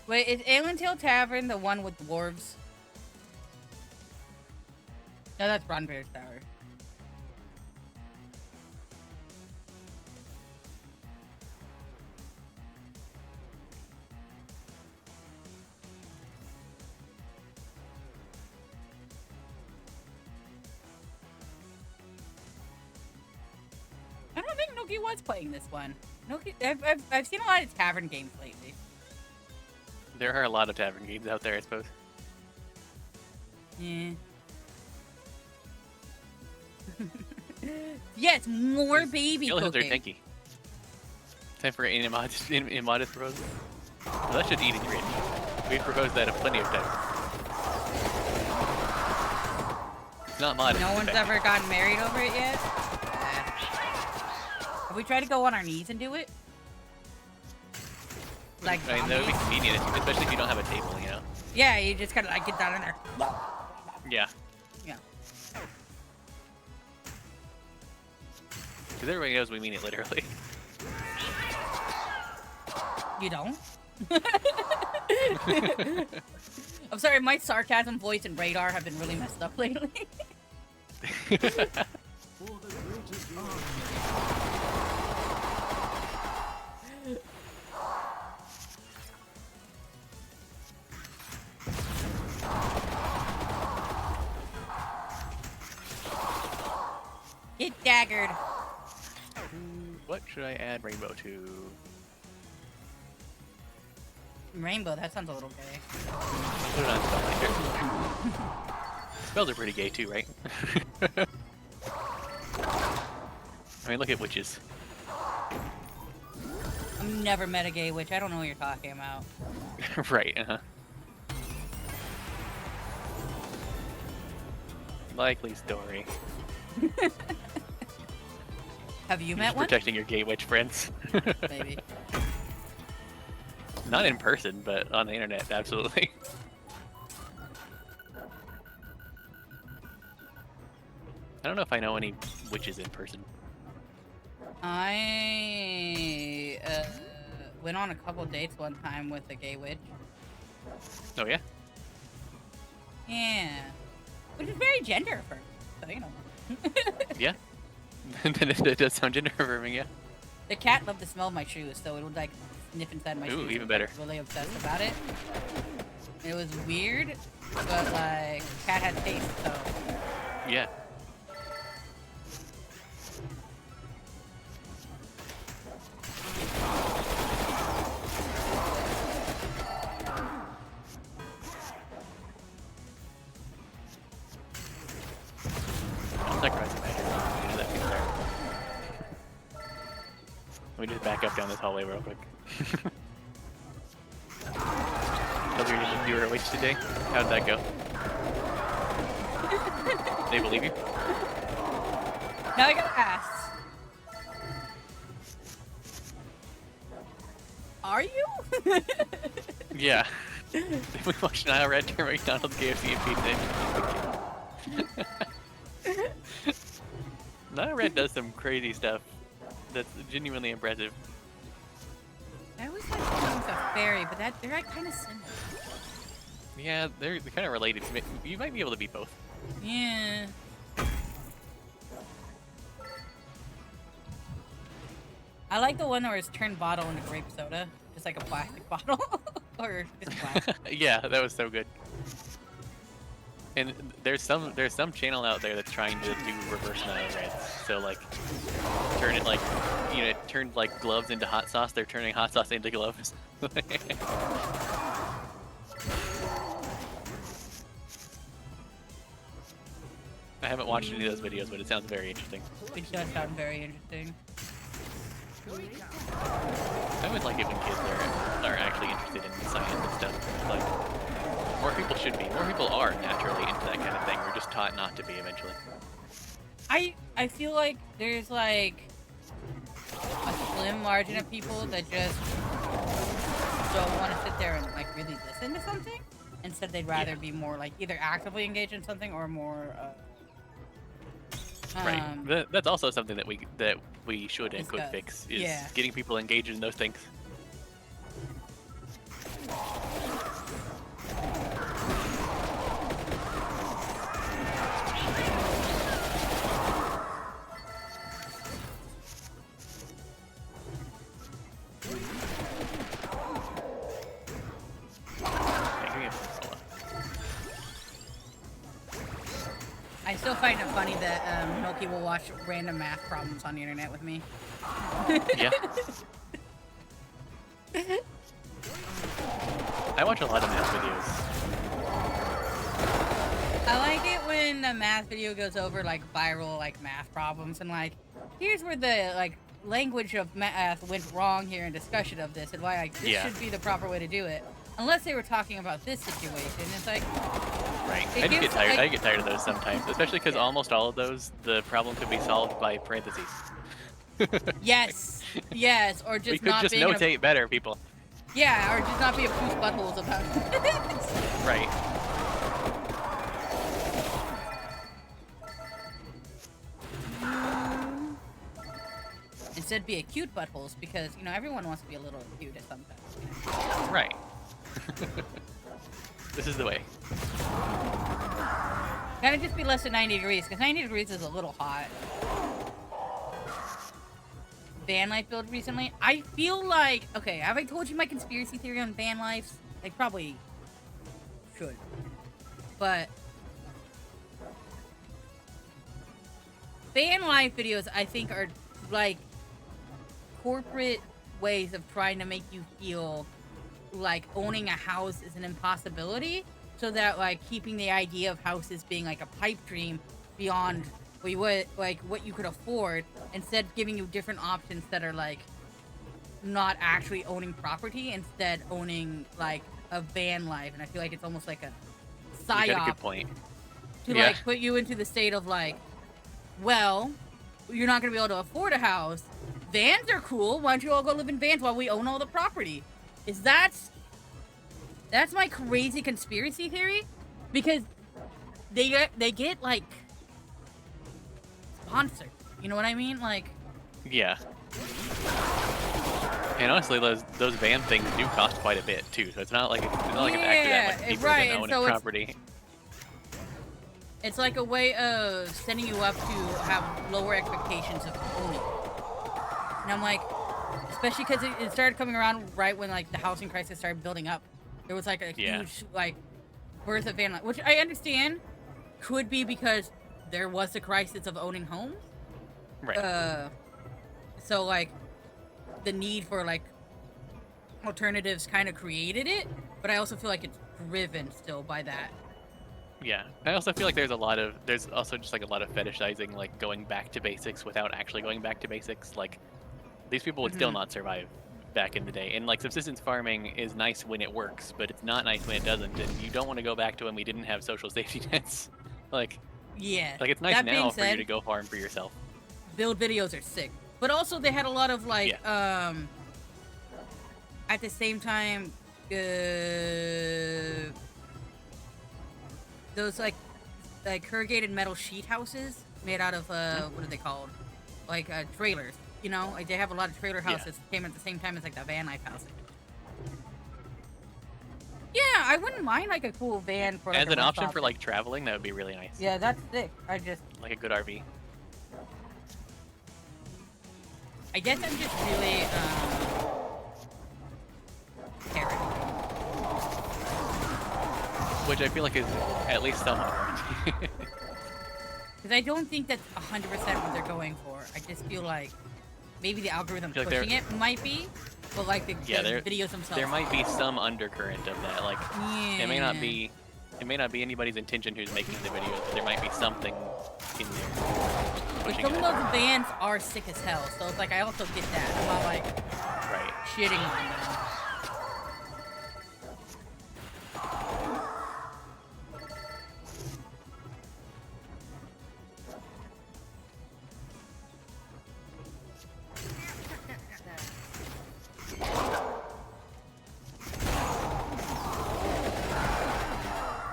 Wait, is Ale Tail Tavern the one with dwarves? No, that's Ronbear's Tower. I don't think Noki was playing this one. Noki, I've seen a lot of tavern games lately. There are a lot of tavern games out there, I suppose. Yeah. Yes, more baby Skeletons are cooking. tanky. Time for an immodest proposal. Well, that's just eating rich. We've proposed that plenty of times. It's not modest. No in one's fact. ever gotten married over it yet? Have we tried to go on our knees and do it? Like I mean, that would be zombies? convenient, especially if you don't have a table, you know? Yeah, you just gotta like get down in there. Yeah. Yeah. Because everybody knows we mean it literally. You don't? I'm sorry, my sarcasm voice and radar have been really messed up lately. For the greater good. Get daggered. What should I add rainbow to? Rainbow, that sounds a little gay. Put it on Spellbinder. Spells are pretty gay too, right? I mean, look at witches. I've never met a gay witch. I don't know what you're talking about. Right, Likely story. Have you You're met just one? protecting your gay witch friends. Maybe. Not in person, but on the internet, absolutely. I don't know if I know any witches in person. I went on a couple dates one time with a gay witch. Oh yeah? Yeah. Which is very gender affirming, so you know. Yeah? That does sound gender affirming, yeah. The cat loved the smell of my shoes, so it would like sniff inside my Ooh, shoes. even and, better. like, really obsessed about it. It was weird, but like cat had taste, so Yeah. I'm like rising back here. You know that feels there. Let me just back up down this hallway real quick. Told you were a witch today? How'd that go? They believe you? now I gotta ask. Are you? Yeah. We watched Nile Red turn McDonald's, KFC, and Pizza. Nile Red does some crazy stuff that's genuinely impressive. I always thought he was a fairy, but they're like kind of similar. Yeah, they're kind of related. You might be able to beat both. Yeah. I like the one where it's turned bottle into grape soda, just like a plastic bottle, or just plastic. Yeah, that was so good. And there's some channel out there that's trying to do reverse Nile Reds. So like turn it like, you know, turned like gloves into hot sauce, they're turning hot sauce into gloves. I haven't watched any of those videos, but it sounds very interesting. It does sound very interesting. I always like it when kids are actually interested in science and stuff. Like, more people should be. More people are naturally into that kind of thing. We're just taught not to be eventually. I feel like there's like a slim margin of people that just don't want to sit there and like really listen to something. Instead, they'd rather be more like either actively engaged in something or more. Right. That's also something that we should and could discuss. fix is Yeah. getting people engaged in those things. I still find it funny that Milky will watch random math problems on the internet with me. Yeah. I watch a lot of math videos. I like it when the math video goes over like viral like math problems and like here's where the like language of math went wrong here in discussion of this and why like this Yeah. should be the proper way to do it. Unless they were talking about this situation, it's like Right. It I just get gives, tired. like- I get tired of those sometimes, especially because almost all of those, the problem could be solved by parentheses. yes, yes, or just We could not just being notate better, people. yeah, or just not be a poos buttholes about it. Right. Instead, be a cute buttholes because you know everyone wants to be a little cute at some time. Right. This is the way. Gotta just be less than 90 degrees, because 90 degrees is a little hot. Van life build recently. I feel like, okay, have I told you my conspiracy theory on van life? I probably should. But van life videos, I think, are like corporate ways of trying to make you feel like owning a house is an impossibility, so that like keeping the idea of houses being like a pipe dream beyond what you could afford, instead giving you different options that are like not actually owning property, instead owning like a van life. And I feel like it's almost like a You got a psyop good point. to Yeah. like put you into the state of like, well, you're not gonna be able to afford a house. Vans are cool. Why don't you all go live in vans while we own all the property? That's my crazy conspiracy theory, because they get like sponsored. You know what I mean? Like, Yeah. And honestly, those van things do cost quite a bit too, so it's not like it's not like it's actually that much Yeah, cheaper right, than and owning so it's- property. it's like a way of setting you up to have lower expectations of owning. And I'm like, especially because it started coming around right when like the housing crisis started building up. There was like a Yeah. huge like birth of van life, which I understand could be because there was a crisis of owning homes. Right. So like the need for like alternatives kind of created it, but I also feel like it's driven still by that. Yeah. I also feel like there's also just like a lot of fetishizing, like going back to basics without actually going back to basics. Like these people would still not survive back in the day. And like subsistence farming is nice when it works, but it's not nice when it doesn't. And you don't want to go back to when we didn't have social safety nets. Like Yeah. it's nice that now being for you said, to go farm for yourself. build videos are sick, but also they had a lot of like at the same time those like corrugated metal sheet houses made out of what are they called, like trailers, you know, like they have a lot of trailer houses that came at the same time as like the van life housing. Yeah, I wouldn't mind like a cool van for like, As a an option rooftop. for like traveling, that would be really nice. Yeah, that's sick. I guess Like a good RV. I'm just really paranoid. Which I feel like is at least somewhat warranted. Because I don't think that's 100% what they're going for. I just feel like maybe the algorithm feel like pushing it might be, but like the there videos themselves. there might be some undercurrent of that. Like Yeah. it may not be anybody's intention who's making the video, but there might be something in there But pushing some it. of those bands are sick as hell, so it's like I also get that. I'm not like Right. shitting on them.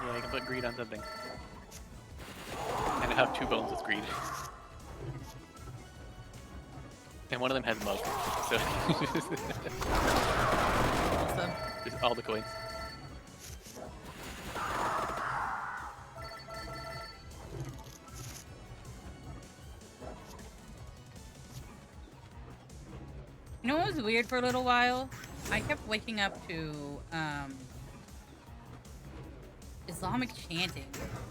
Yeah, you can put greed on something. And have 2 bones with greed. And one of them has mug, so Awesome. just all the coins. You know what was weird for a little while? I kept waking up to Islamic chanting,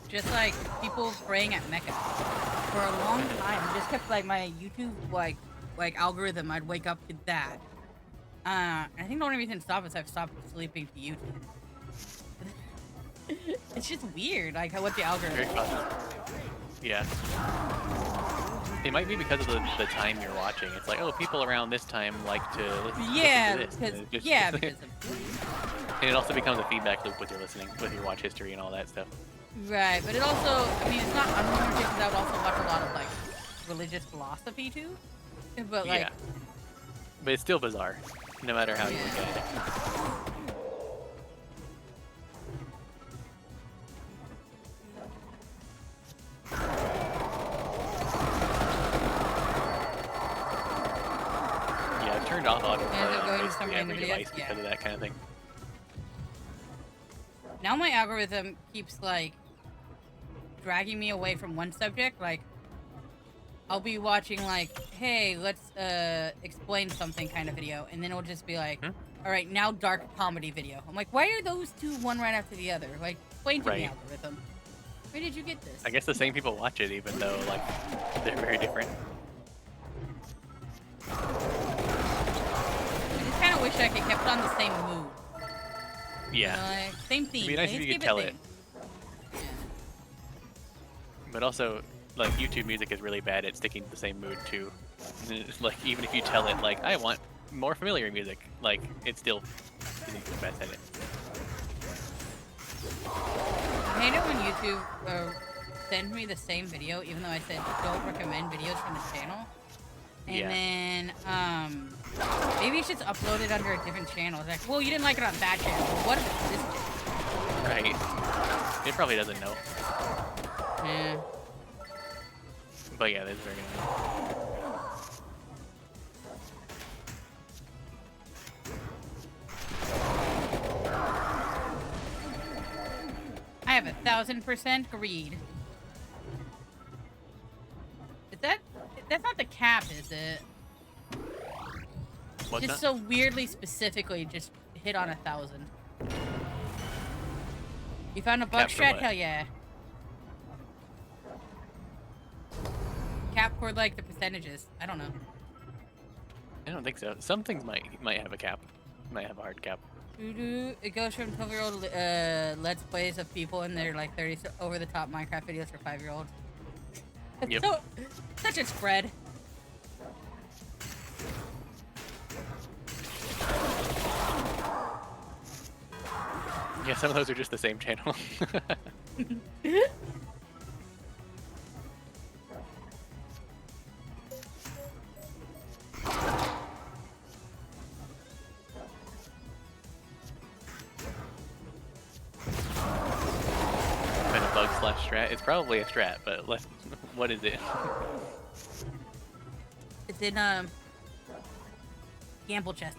just like people praying at Mecca for a long time. It just kept like my YouTube like algorithm. I'd wake up to that. I think the only reason to stop is I've stopped sleeping to YouTube. It's just weird, like what the algorithm. Very cautious. Yeah. It might be because of the time you're watching. It's like, oh, people around this time like to Yeah, listen to this. because And it just- yeah, because of and it also becomes a feedback loop with your listening, with your watch history and all that stuff. right. But it also, I mean, it's not unlimited because I would also watch a lot of like religious philosophy too. But like, Yeah. But it's still bizarre, no matter how you look at it. Yeah, I've turned off autoplay Ends up on going to basically some every random videos? device Yeah. because of that kind of thing. now my algorithm keeps like dragging me away from one subject. Like, I'll be watching like, hey, let's explain something kind of video, and then it'll just be like, all right, now dark comedy video. I'm like, why are those two one right after the other? Like, explain to me, Right. algorithm. Where did you get this? I guess the same people watch it, even though like they're very different. I just kind of wish I could kept it on the same mood. Yeah, Like, same theme. It'd be nice Let's if you keep could tell it. theme. but also like YouTube music is really bad at sticking to the same mood too. It's like even if you tell it like I want more familiar music, like it still isn't the best at it. I hate it when YouTube sends me the same video, even though I said don't recommend videos from the channel. And Yeah. then, maybe it's just uploaded under a different channel. It's like, well, you didn't like it on that channel. Well, what if it's this channel? Right. It probably doesn't know. Yeah. But yeah, that's very annoying. I have 1,000% greed. Is that? That's not the cap, is it? What's Just that? so weirdly specifically just hit on 1,000. You found a bug Cap for strat? what? Hell yeah. Cap for like the percentages. I don't know. I don't think so. Some things might have a cap. Might have a hard cap. It goes from 12-year-old Let's Plays of people in their like 30 over-the-top Minecraft videos for 5-year-olds. Yep. So, such a spread. Yeah, some of those are just the same channel. Been a bug slash strat. It's probably a strat, but let's. What is it? It's in gamble chest.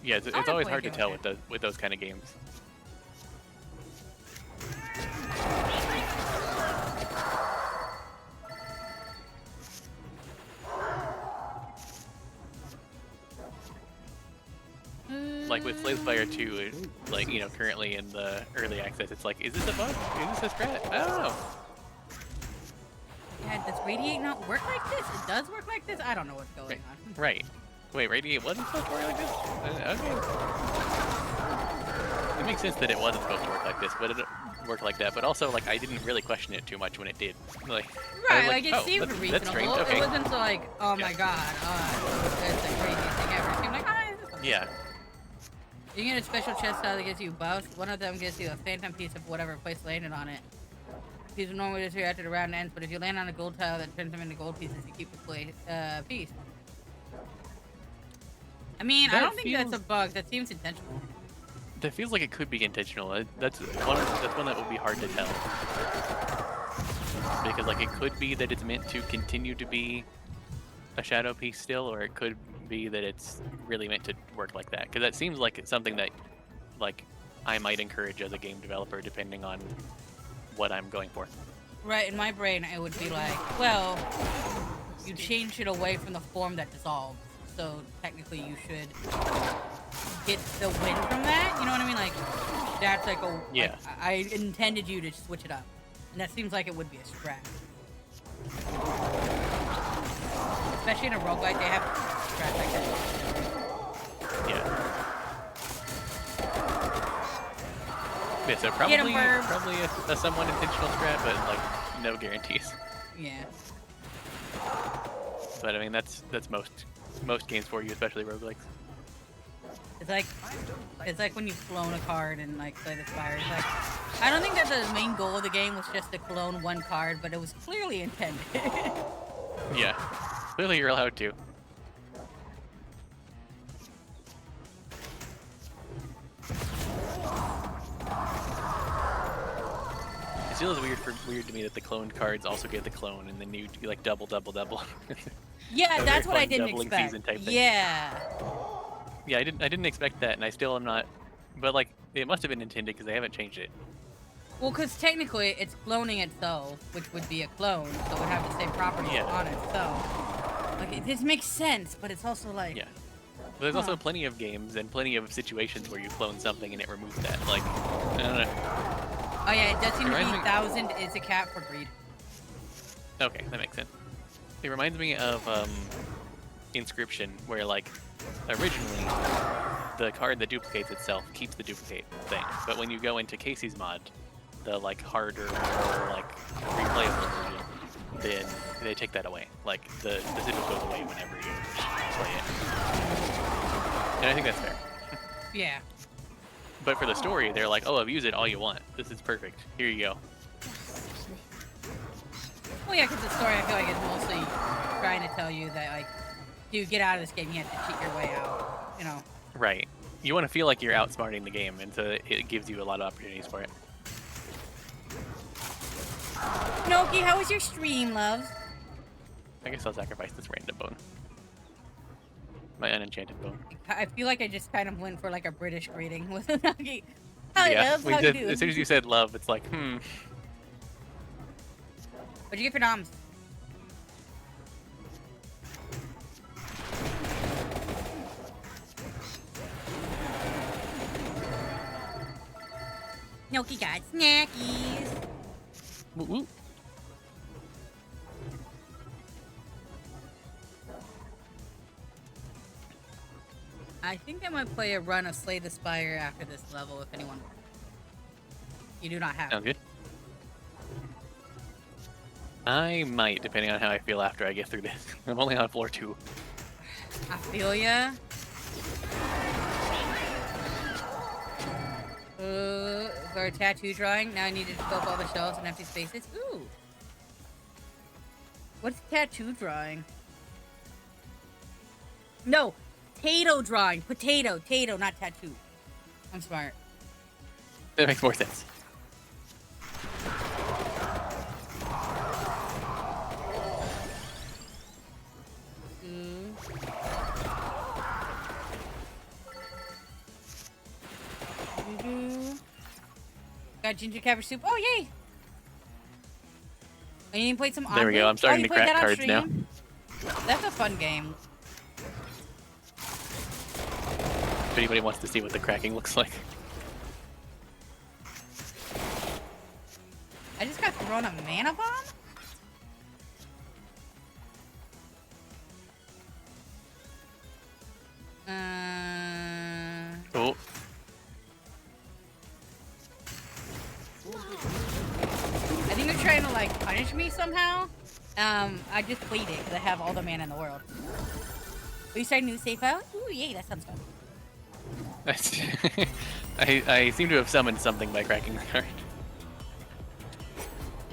Yeah, it's wanna always play hard to Gamble tell with those kind of games. Like with Slay the Spire 2, it's like, you know, currently in the early access, it's like, is this a bug? Is this a strat? I don't know. Dad, does Radiate not work like this? It does work like this? I don't know what's going on. Right. Wait, Radiate wasn't supposed to work like this? Okay. It makes sense that it wasn't supposed to work like this, but it worked like that. But also, like, I didn't really question it too much when it did. Like, I Right, was like, it oh, seemed that's reasonable. strange. Okay. It wasn't so like, oh my Yeah. god, it's the craziest thing ever. It seemed like, this is fun. Yeah. You get a special chest style that gives you buffs. One of them gives you a phantom piece of whatever place landed on it. These will normally disappear after the round ends, but if you land on a gold tile that turns them into gold pieces, you keep the piece. I mean, I That don't think that's a feels- bug. That seems intentional. That feels like it could be intentional. That's one that would be hard to tell. Because like it could be that it's meant to continue to be a shadow piece still, or it could be that it's really meant to work like that. Because that seems like it's something that like I might encourage as a game developer, depending on what I'm going for. Right, in my brain, it would be like, well, you change it away from the form that dissolves. So technically you should get the win from that. You know what I mean? Like, that's like a... Yeah. Like, I intended you to switch it up. And that seems like it would be a strat. Especially in a roguelike, they have strats like that. Yeah. Yeah, so probably Bird. a somewhat intentional strat, but like no guarantees. Yeah. But I mean that's most games for you, especially roguelikes. It's like when you clone a card and like Slay the Spire. It's like, I don't think that the main goal of the game was just to clone one card, but it was clearly intended. Yeah. Clearly you're allowed to. It still is weird to me that the cloned cards also get the clone, and then you like double. Yeah, A that's very what I fun didn't doubling expect. season type thing. Yeah. Yeah, I didn't expect that, and I still am not. But like, it must have been intended because they haven't changed it. Well, because technically it's cloning itself, which would be a clone, so it would have the same properties Yeah. on itself. Like, this makes sense, but it's also like... Yeah. But there's also plenty of games and plenty of situations where you clone something and it removes that. Like, I don't know. Oh yeah, it does seem to be Reminds me- 1,000 is a cap for greed. Okay, that makes sense. It reminds me of Inscription, where like originally the card that duplicates itself keeps the duplicate thing, but when you go into Casey's mod, the like harder or like replayable version, then they take that away. Like the sigil goes away whenever you play it, and I think that's fair. Yeah. But for the story, they're like, oh, abuse it all you want. This is perfect. Here you go. Well, yeah, because the story I feel like is mostly trying to tell you that, like, dude, get out of this game, you have to cheat your way out, you know. Right. You want to feel like you're outsmarting the game, and so it gives you a lot of opportunities for it. Noki, how was your stream, love? I guess I'll sacrifice this random bone. My unenchanted bone. I feel like I just kind of went for, like, a British greeting with Noki. Hi, Yeah, love, how you doing? as soon as you said love, it's like, What'd you get for noms? Noki got snackies. woo woo. I think I might play a run of Slay the Spire after this level, if anyone. You do not have. Sounds good. I might, depending on how I feel after I get through this. I'm only on floor 2. I feel ya. For a tattoo drawing, now I need to scope all the shelves and empty spaces. Ooh. What's tattoo drawing? No, potato drawing. Potato, not tattoo. I'm smart. That makes more sense. Got ginger cabbage soup. Oh, yay! Oh, you played some There we go, Oddly? I'm starting you to played crack that on cards now. stream? That's a fun game. If anybody wants to see what the cracking looks like. I just got thrown a mana bomb? punish me somehow, I just played it because I have all the mana in the world. Are you starting to safe out? Ooh, yay, that sounds fun. I seem to have summoned something by cracking the card.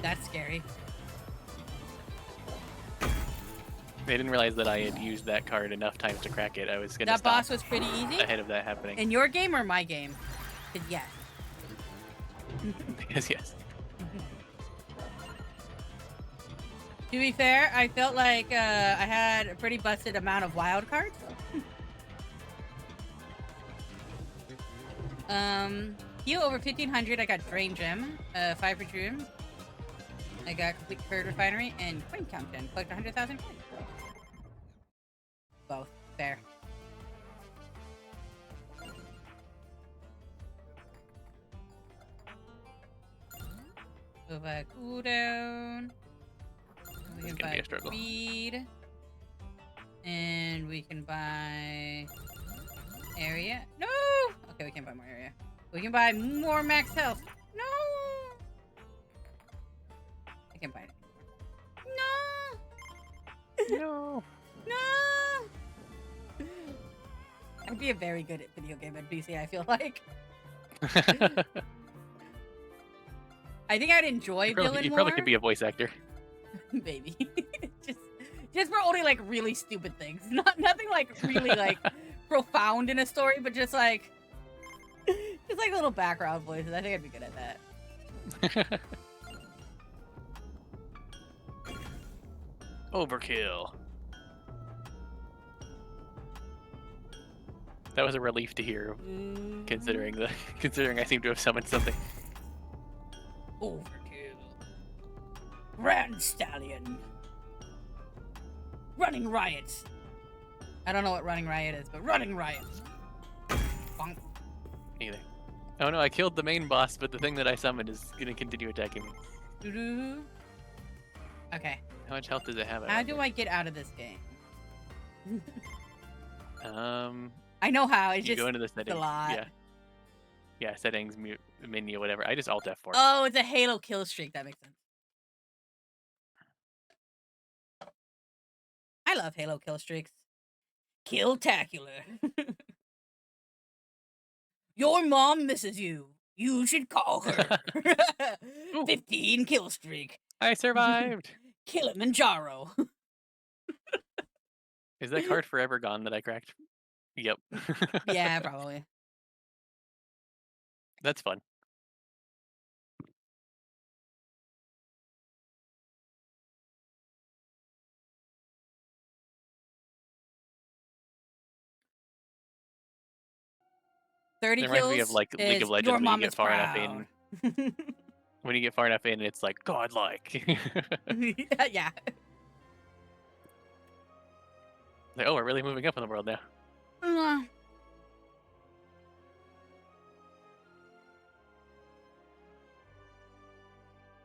That's scary. I didn't realize that I had used that card enough times to crack it. I was gonna That stop boss was pretty easy. ahead of that happening. In your game or my game? 'Cause yes. yes. To be fair, I felt like I had a pretty busted amount of wild cards. Heal over 1500. I got Drain Gem, 5 for Dream. I got Complete Curd Refinery and Coin Countdown. Collect 100,000 coins. Both. Fair. Go back cooldown. We can It's gonna be buy a struggle. speed. And we can buy area. No! Okay, we can't buy more area. We can buy more max health. No! I can't buy it. No! No. No! I'd be a very good at video game NPC, I feel like. I think I'd enjoy villain You more. probably could be a voice actor. Maybe. just for only like really stupid things. Nothing like really like profound in a story, but just like little background voices. I think I'd be good at that. Overkill. That was a relief to hear, considering I seem to have summoned something. Overkill. Grand Stallion. Running Riot. I don't know what Running Riot is, but Running Riot. Bonk. Either. Oh no, I killed the main boss, but the thing that I summoned is gonna continue attacking me. Doo-doo. Okay. How much health does it have? How do I get out of this game? I know how. It's you just go into the settings. a lot. Yeah. Yeah, settings, menu, whatever. I just Alt F4. Oh, it's a Halo kill streak. That makes sense. I love Halo kill streaks. Kill-tacular. Your mom misses you. You should call her. 15 kill streak. I survived. Kilimanjaro. Is that card forever gone that I cracked? Yep. Yeah, probably. That's fun. There reminds me kills of like League of is your Legends when mom you is get far enough in. proud. When you get far enough in, it's like godlike. Yeah. Like, oh, we're really moving up in the world now.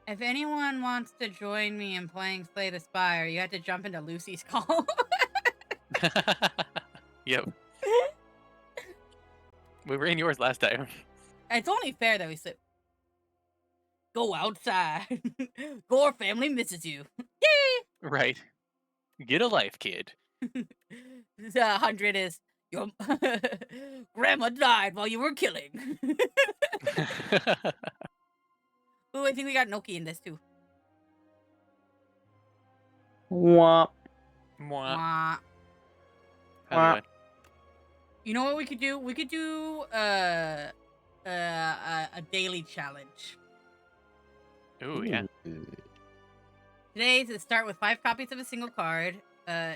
If anyone wants to join me in playing Slay the Spire, you have to jump into Lucy's call. Yep. We were in yours last time. It's only fair that we say, go outside. Gore family misses you. Yay! Right. Get a life, kid. The 100 is, your grandma died while you were killing. Ooh, I think we got Noki in this too. Womp. Mwah. Wah. How's it You know what we could do? We could do a daily challenge. going? Ooh, yeah. Today's is start with 5 copies of a single card.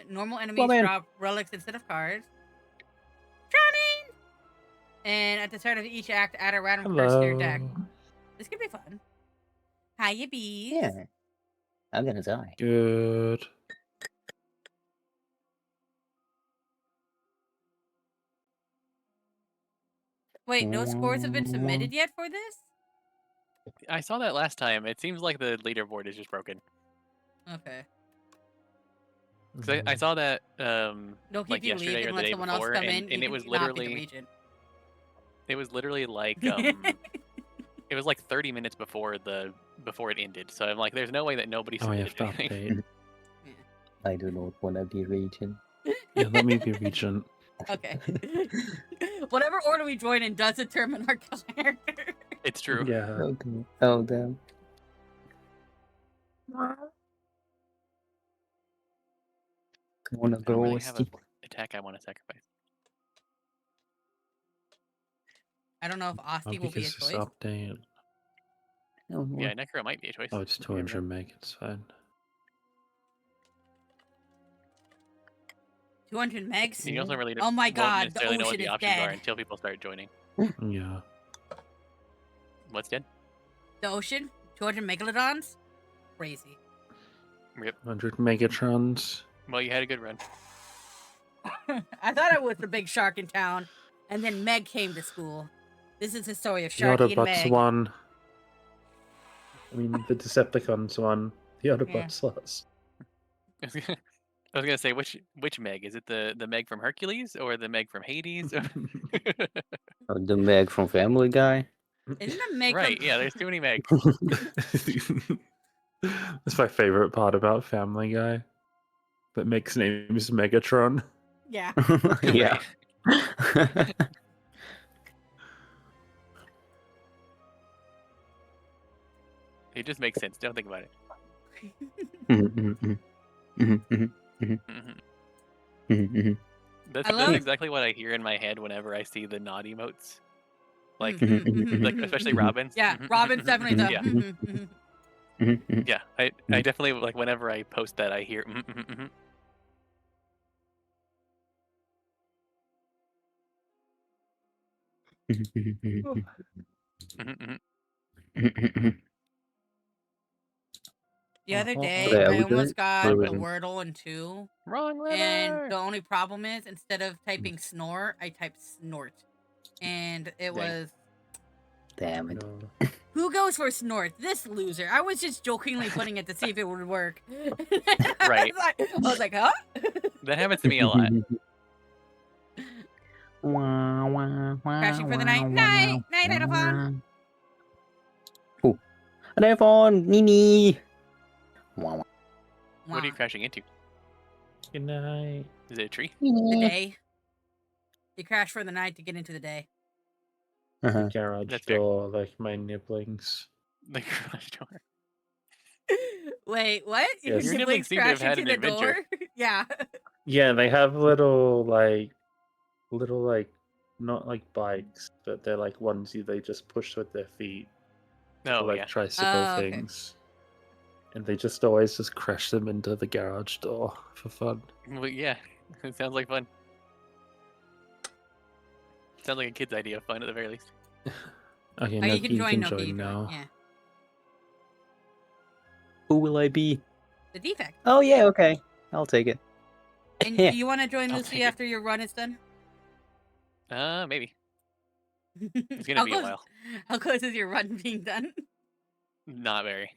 Normal enemies Well, man. drop relics instead of cards. Drowning! And at the start of each act, add a random card to your deck. This could be fun. Hiya, bees. Yeah. I'm gonna die. Good. Wait, no scores have been submitted yet for this? I saw that last time. It seems like the leaderboard is just broken. Okay. Because I saw that Don't keep like you yesterday leave or and the let day someone before, else come and in. it was even if you not be the literally regent. it was literally like It was like 30 minutes before it ended. So I'm like, there's no way that nobody Oh, you submitted have to anything. update. I do not want to be region. Yeah, let me be regent. Okay. Whatever order we join in does determine our character. It's true. Yeah. Okay. Oh damn. I wanna I don't go really have an steep. attack I want to sacrifice. I don't know if Asti will be a Because this choice. update. Oh, no. Yeah, Necro might be a choice. Oh, it's 200 meg. It's fine. 200 megs? You also really Oh my won't god, the necessarily know what ocean the is options are dead. until people start joining. Yeah. What's dead? The ocean? 200 megalodons? Crazy. Rip. 100 Megatrons. Well, you had a good run. I thought it was the big shark in town, and then Meg came to school. This is the story of The Sharky and Autobots Meg. won. I mean, the Decepticons won. The Autobots lost. I was gonna say which Meg? Is it the Meg from Hercules or the Meg from Hades? Oh, the Meg from Family Guy. Isn't it Meg Right, from... yeah, there's too many Megs. That's my favorite part about Family Guy. That Meg's name is Megatron. Yeah. Yeah. It just makes sense. Don't think about it. Mhm. That's, I love- exactly what I hear in my head whenever I see the nod emotes. Like, Mhm, like mhm, especially mhm. Robin's. Yeah, Mhm, Robin's mhm, definitely the... yeah. mhm, mhm. Yeah, I definitely like whenever I post that I hear. The other day, Okay, are I we good? almost got Or we the good? Wordle in 2, Wrong letter. and the only problem is, instead of typing snore, I typed snort. And it Dang. was... Damn it. No. Who goes for snort? This loser. I was just jokingly putting it to see if it would work. Right. I was like, huh? That happens to me a lot. Crashing for the night. Night! Night, Edophon! Oh, Edophon! Nini! Wow. What are you crashing into? Good night. Is it a tree? The day. You crash for the night to get into the day. Uh-huh. Garage That's fair. door, like my nibblings. The garage door. Wait, what? Yes. Your siblings nibblings seem to have crash had into an the adventure. door? Yeah. Yeah, they have little like, not like bikes, but they're like ones they just push with their feet. Oh like yeah. tricycle Oh, okay. things. And they just always just crash them into the garage door for fun. Well, yeah. It sounds like fun. Sounds like a kid's idea of fun at the very least. Okay, Oh, no, you can join Noki. join now. Yeah. Who will I be? The defect. Oh yeah, okay. I'll take it. And do you want to join I'll Lucy take it. after your run is done? Maybe. It's gonna be a while. How close is your run being done? Not very.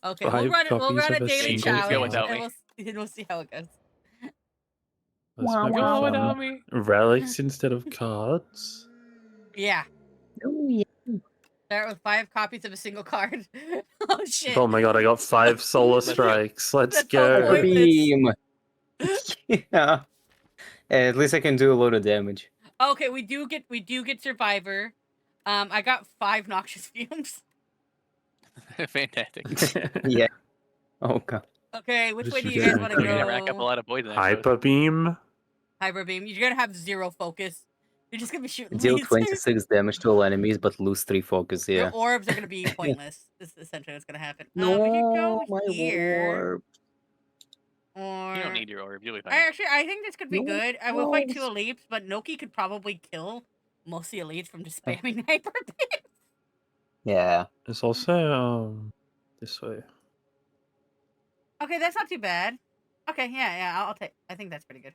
Okay, 5 we'll run copies a of a daily single challenge, go without and me. we'll see how it goes. This Wow, might be wow, Go fun. without me. Relics instead of cards. Yeah. Oh yeah. Start with 5 copies of a single card. Oh shit. Oh my god, I got 5 solar Let's go. strikes. Let's That's go. all pointless. Beam. Yeah. At least I can do a lot of damage. Okay, we do get Survivor. I got 5 noxious fumes. Fantastic. Yeah. Oh god. Okay, which What way did do you you guys get? want You're to gonna rack up a go? lot of poison. I suppose. Hyper beam. Hyper beam. You're gonna have 0 focus. You're just gonna be shooting Deal lasers. 26 damage to all enemies, but lose 3 focus. Your Yeah. orbs are gonna be pointless. This is essentially what's gonna happen. we No, could my go here. orb. Or You don't need your orb. You'll be fine. I think this could be No, good. I will fight 2 no. elites, but Noki could probably kill most of the elites from just spamming hyper beam. Yeah. It's also this way. Okay, that's not too bad. Okay, yeah, I'll take. I think that's pretty good.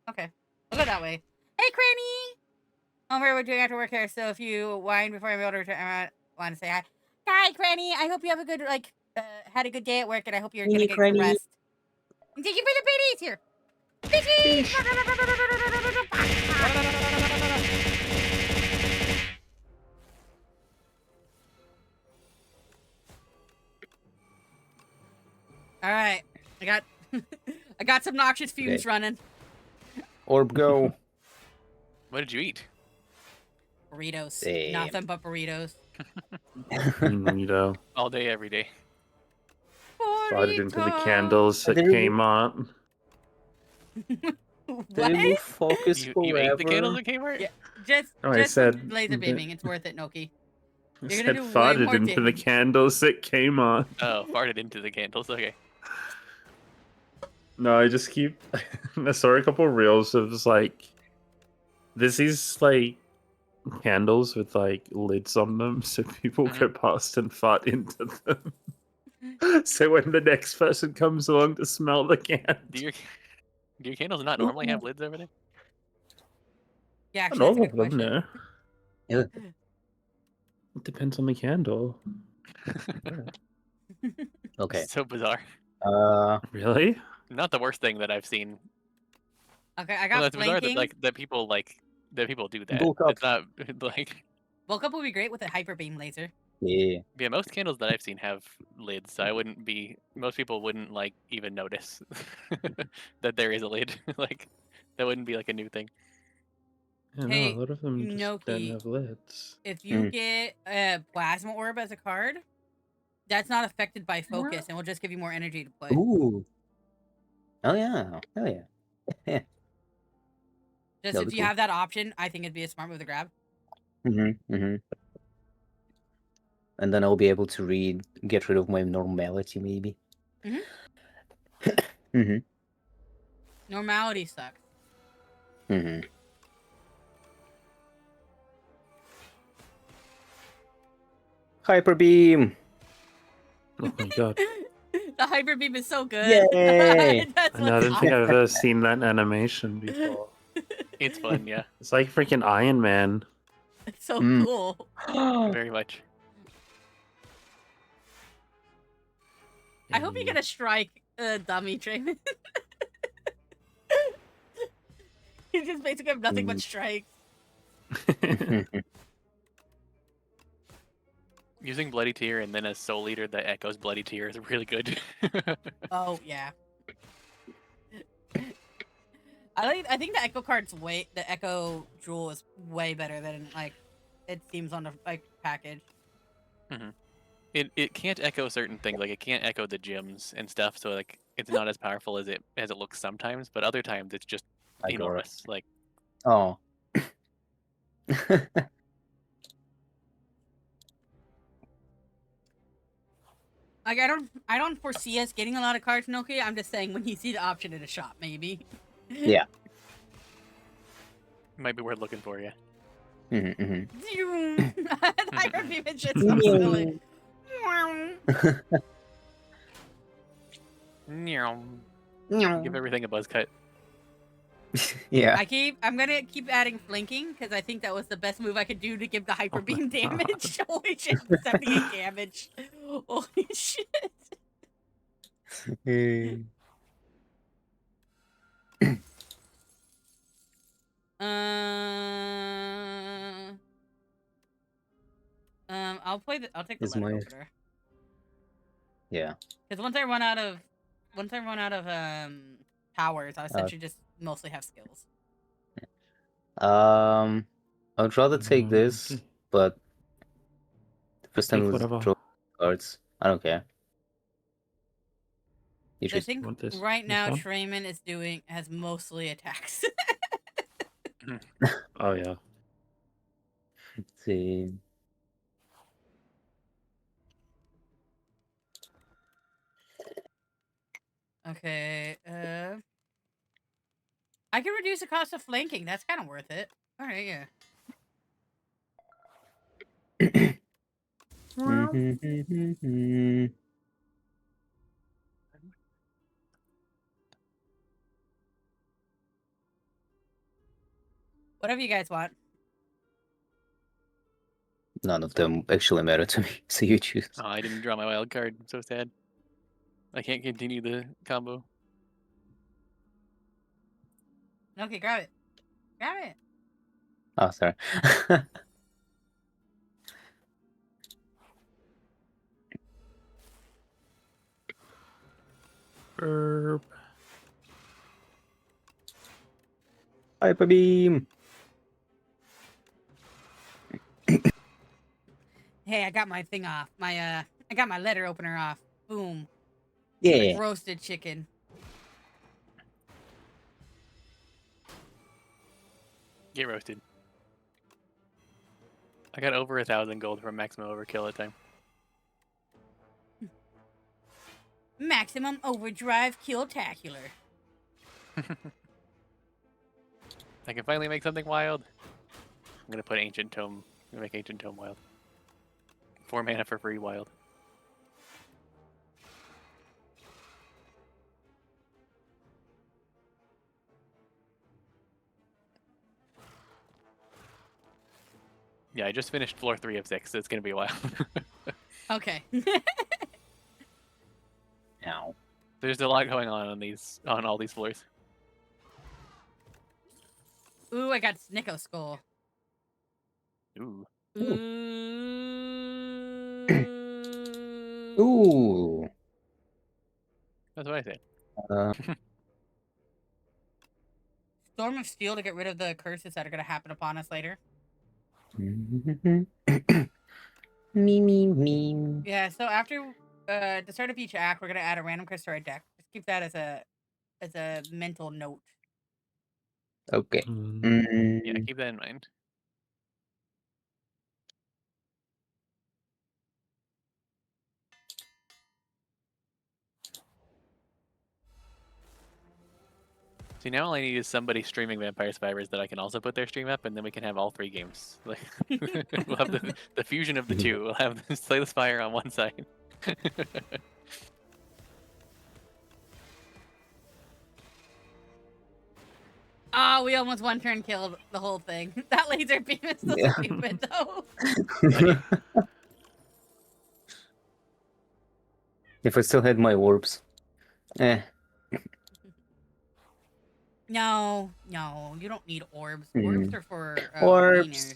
Okay, we'll go that way. Hey, Cranny! We're doing after work here, so if you whine before I'm able to return, I want to say hi. Hi, Cranny! I hope you have a good, had a good day at work, and I hope you're gonna Hey, get Cranny. some rest. And thank you for the biddies here! Biddies! All right, I got I got some noxious fumes Okay. running. Orb go. What did you eat? Burritos, Same. nothing but burritos. Burrito. All day, every day. Slotted into the Burrito. candles that There we- came on. They will What? focus You ate the candles forever. at Kmart? Yeah. Just, No, I just for said laser that- beaming. It's worth it, Noki. I You're said gonna do way farted more into the damage. candles that came on. Oh, farted into the candles. Okay. No, I just keep. I saw a couple reels of just like. This is like candles with like lids on them, so people Mhm. go past and fart into them. So when the next person comes along to smell the candle, Do your candles not normally have lids over there? Yeah, actually, not that's a all good of them, question. no. Yeah. It depends on the candle. Okay. So bizarre. Really? Not the worst thing that I've seen. Okay, I Well, got that's bizarre flanking. that people do that. Bulk up. It's not like Bulk up would be great with a hyper beam laser. Yeah. yeah. Most candles that I've seen have lids. So I wouldn't be. Most people wouldn't like even notice that there is a lid. Like that wouldn't be like a new thing. Yeah, Hey, no, a lot of them just don't Noki. have lids. If you Mm. get a plasma orb as a card, that's not affected by focus, and will just give you more energy to play. Ooh. Oh yeah. Hell yeah. Just that'll if be you cool. have that option, I think it'd be a smart move to grab. Mm-hmm. And then I'll be able to get rid of my normality, maybe. Mhm. Mm-hmm. Normality sucks. Mm-hmm. Hyper beam. Oh my god. The hyper beam is so good. Yay! That's I know, I what's don't think I've awesome. ever seen that animation before. It's fun, yeah, It's like freaking Iron Man. It's so Mm. cool. very much. I hope you get a strike, dummy train. You just basically have nothing but strikes. Using Bloody Tear and then a Soul Eater that echoes Bloody Tear is really good. Oh yeah. I think the Echo card's the Echo Jewel is way better than like it seems on the like package. It can't echo certain things, like it can't echo the gems and stuff, so like it's not as powerful as it looks sometimes, but other times it's just I got it. enormous. Like Oh. Like I don't foresee us getting a lot of cards, Nokia. I'm just saying when you see the option in a shop, maybe. Yeah. might be worth looking for, yeah. Mm-hmm. Hyper beam is just so silly. Give everything a buzz cut. Yeah. I'm gonna keep adding flanking because I think that was the best move I could do to give the hyper beam damage. Holy shit, 78 damage. Holy shit. I'll take the Is letter my- opener. Yeah. Because once I run out of powers, I'll essentially just mostly have skills. I would rather take this, Okay. but the first time Take it was whatever. draw cards. I don't care. You I just think want this- right this now one? Trayman has mostly attacks. Oh yeah. see. Okay, I can reduce the cost of flanking. That's kind of worth it. All right, yeah. Whatever you guys want. None of them actually matter to me, so you choose. Oh, I didn't draw my wild card. I'm so sad. I can't continue the combo. Okay, grab it. Grab it. Oh, sorry. Burp. Hyper beam. Hey, I got my thing off. I got my letter opener off. Boom. Yeah. Like roasted chicken. Get roasted. I got over 1,000 gold from maximum overkill at time. Maximum overdrive kill-tacular. I can finally make something wild. I'm gonna put Ancient Tome. I'm gonna make Ancient Tome wild. 4 mana for free wild. Yeah, I just finished floor 3 of 6, so it's gonna be a while. Okay. Ow. There's a lot going on all these floors. Ooh, I got Snicko Skull. Ooh. Ooh. Ooh. That's what I said. Storm of Steel to get rid of the curses that are going to happen upon us later. Me. Yeah, so after the start of each act, we're going to add a random curse to our deck. Just keep that as a mental note. Okay. Yeah, keep that in mind. See, now all I need is somebody streaming Vampire Survivors that I can also put their stream up, and then we can have all 3 games. Like, we'll have the fusion of the two. We'll have Slay the Spire on one side. Oh, we almost one turn killed the whole thing. That laser beam is so Yeah. stupid, though. If I still had my orbs. No, you don't need orbs. Hmm. Orbs are for Orbs. wieners.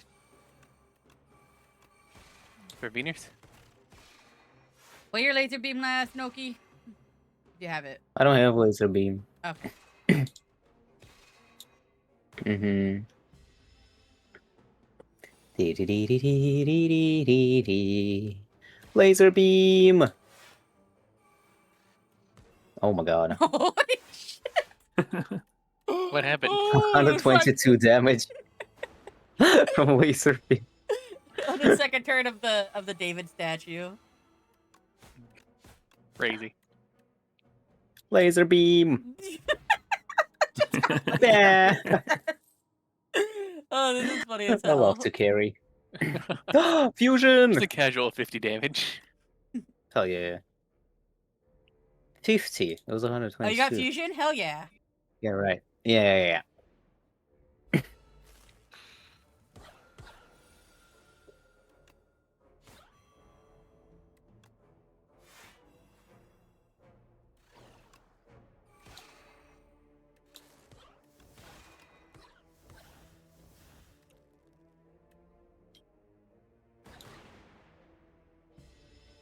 For Veners? Play your laser beam last, Noki. You have it. I don't have laser beam. Okay. Laser beam. Oh my god. Holy shit. What happened? Oh, 122 damage from laser beam. On the second turn of the David statue. Crazy. Laser beam. Yeah. Oh, this is funny as I hell. love to carry. Fusion. Just a casual 50 damage. Hell yeah. 50. It was 122. Oh, you got fusion? Hell yeah. Yeah, right. Yeah.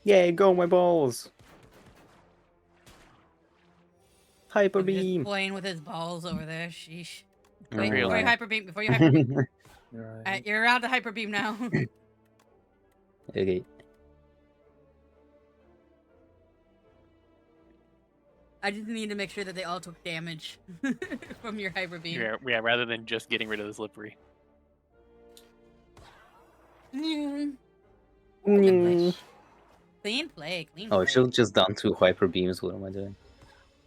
Yay, go my balls. Hyper I'm just beam. playing with his balls over there. Sheesh. Oh, Wait, Real before you my. hyper beam. Before you hyper beam. Right. You're allowed to hyper beam now. Okay. I just need to make sure that they all took damage from your hyper beam. Yeah, rather than just getting rid of the slippery. Mm. Mm. Clean play, clean Oh, I play. should have just done 2 hyper beams. What am I doing?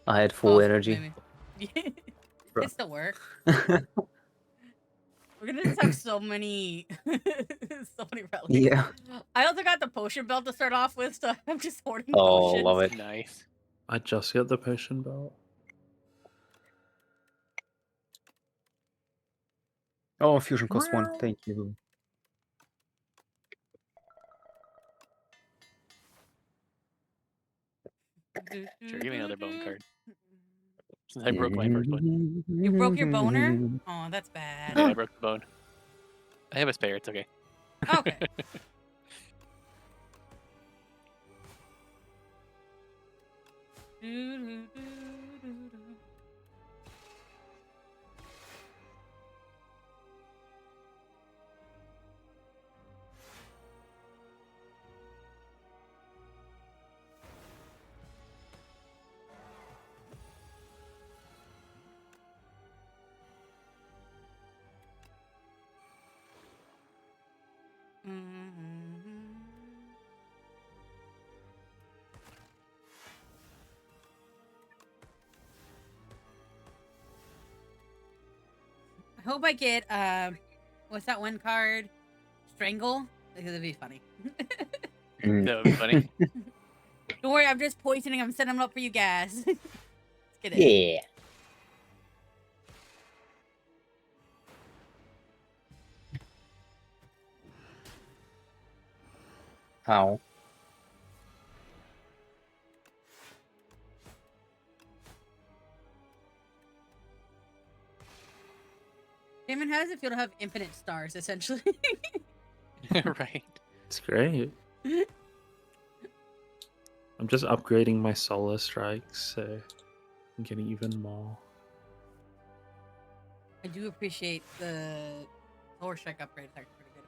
I had full Also, energy. maybe. Bro. It still work. We're gonna just have so many, so many relics. Yeah. I also got the potion belt to start off with, so I'm just hoarding Oh, potions. love it. Nice. I just got the potion belt. Oh, fusion cost 1. Thank you. Sure, give me another bone card. Since I broke my first one. You broke your boner? Oh, that's bad. Yeah, I broke the bone. I have a spare, it's okay. Okay. I hope I get what's that one card? Strangle? Because it'd be funny. That would be funny. Don't worry, I'm just poisoning. I'm setting them up for you guys. Let's get it. Yeah. Ow. Damon, how does it feel to have infinite stars, essentially? Right. It's great. I'm just upgrading my solar strikes, so I'm getting even more. I do appreciate the Solar Strike upgrade. It's actually pretty good.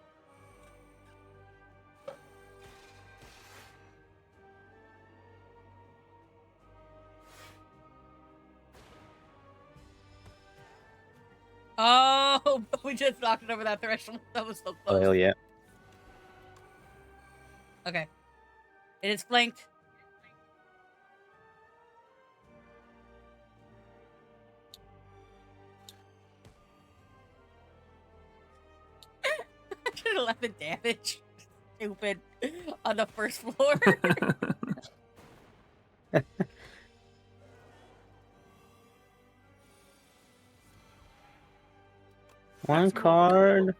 Oh, we just knocked it over that threshold. That was so Oh, close. hell yeah. Okay. It is flanked. I did 11 damage. Stupid. On the first floor. One card.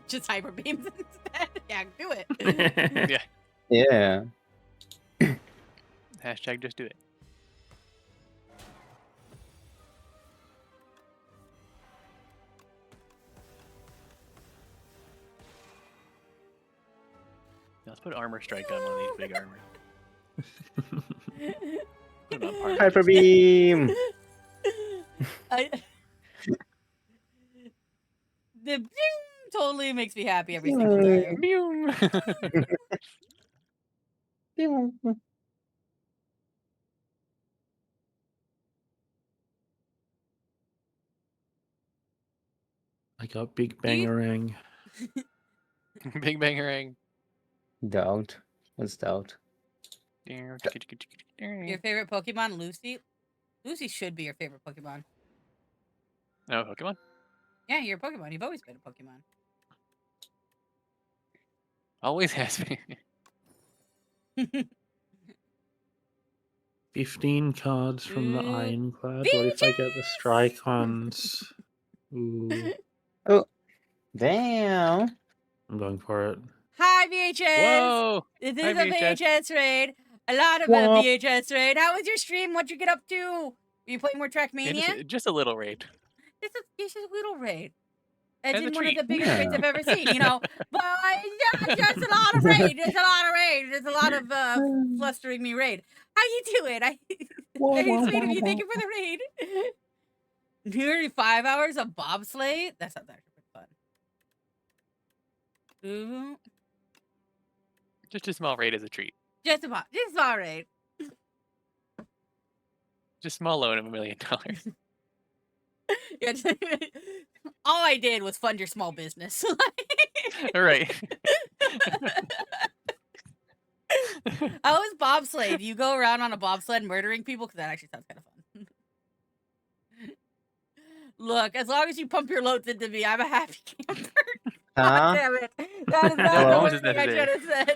Just hyper beams instead. Yeah, do it. Yeah. Yeah. Hashtag just do it. Let's put armor strike on one of these big armor. Put 'em on par. Hyper beam. The pew totally makes me happy every single time. I got Big Bangarang. Big Bangarang. Doubt. What's doubt? Your favorite Pokemon, Lucy? Lucy should be your favorite Pokemon. Oh, Pokemon? Yeah, you're a Pokemon. You've always been a Pokemon. Always has been. 15 cards from the Ooh. Ironclad. What if I get the Strikons? Ooh, Damn. I'm going for it. Hi, VHS! Whoa! This is Hi, a VHS. VHS raid. A lot of a Womp. VHS raid. How was your stream? What'd you get up to? Were you playing more Yeah, Trackmania? just a little raid. This is a little raid. It's And a in one of treat. the biggest raids Yeah. I've ever seen, you know. But yeah, just a lot of raid. There's a lot of raid. There's a lot of flustering me raid. How you doing? Very sweet of you. Thank you for the raid. Nearly 5 hours of bobsleigh. That sounds actually pretty fun. Ooh, Just a small raid as a treat. just all right. Just small loan of $1 million. Yeah, all I did was fund your small business. All right. I was bobsleigh. Do you go around on a bobsled murdering people? Because that actually sounds kind of fun. Look, as long as you pump your loads into me, I'm a happy camper. God Huh? damn it. That is not Hello? the How much worst is thing I necessary? should have said.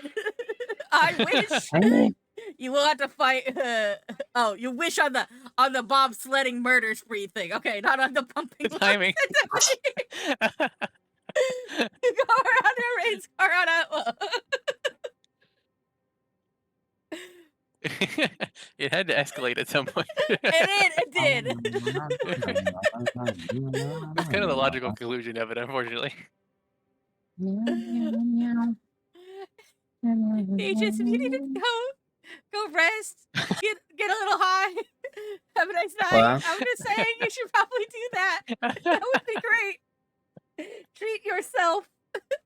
I wish. Hey. You will have to fight. Oh, you wish on the bobsledding murder spree thing. Okay, not on the pumping. The timing. loads into me. Go around your race car on a. It had to escalate at some point. It did. That's kind of the logical conclusion of it, unfortunately. They just, if you didn't know, Go rest. Get a little high. Have a nice night. Well. I'm just saying you should probably do that. That would be great. Treat yourself.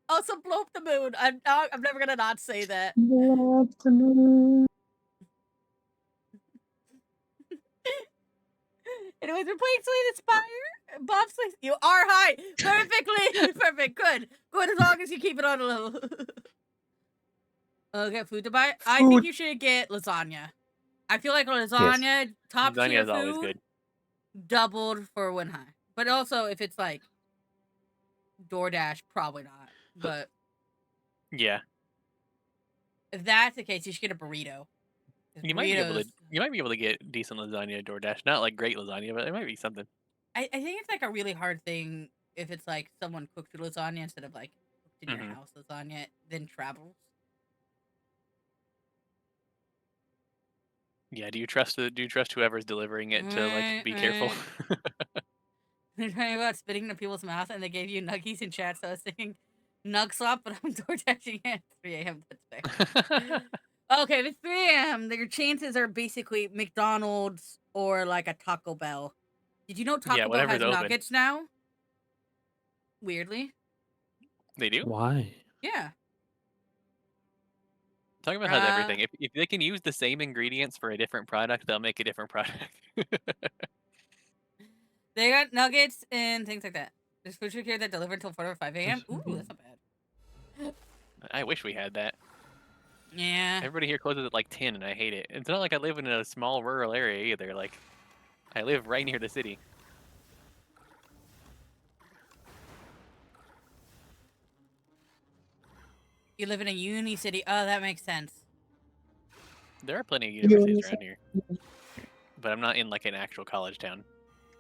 Also blow up the moon. I'm never gonna not say that. Anyways, we're playing Slay the Spire. Bob Slays. You are high. Perfectly. Perfect. Good. Good as long as you keep it on a level. Okay, food to buy. I think you should get lasagna. I feel like lasagna, top Lasagna tier is always food, good. doubled for when high. But also, if it's like DoorDash, probably not. But Yeah. if that's the case, you should get a burrito. 'Cause You might be able to burritos- you might be able to get decent lasagna at DoorDash. Not like great lasagna, but it might be something. I think it's like a really hard thing if it's like someone cooks your lasagna instead of like cooked in your Mhm. house lasagna, then travels. Yeah, do you trust whoever's delivering it to like be careful? They're talking about spitting into people's mouth and they gave you nuggies in chat, so I was thinking nug slop, but I'm door dashing at 3 a.m. That's fair. Okay, if it's 3 a.m., your chances are basically McDonald's or like a Taco Bell. Did you know Taco Bell whatever's has open. nuggets now? Weirdly. They do? Why? Yeah. Talking about has everything. If they can use the same ingredients for a different product, they'll make a different product. They got nuggets and things like that. There's food truck here that deliver until 4 or 5 a.m. Ooh, that's not bad. I wish we had that. Yeah. Everybody here closes at like 10, and I hate it. It's not like I live in a small rural area either. Like, I live right near the city. You live in a uni city. Oh, that makes sense. There are plenty of universities around here, but I'm not in like an actual college town,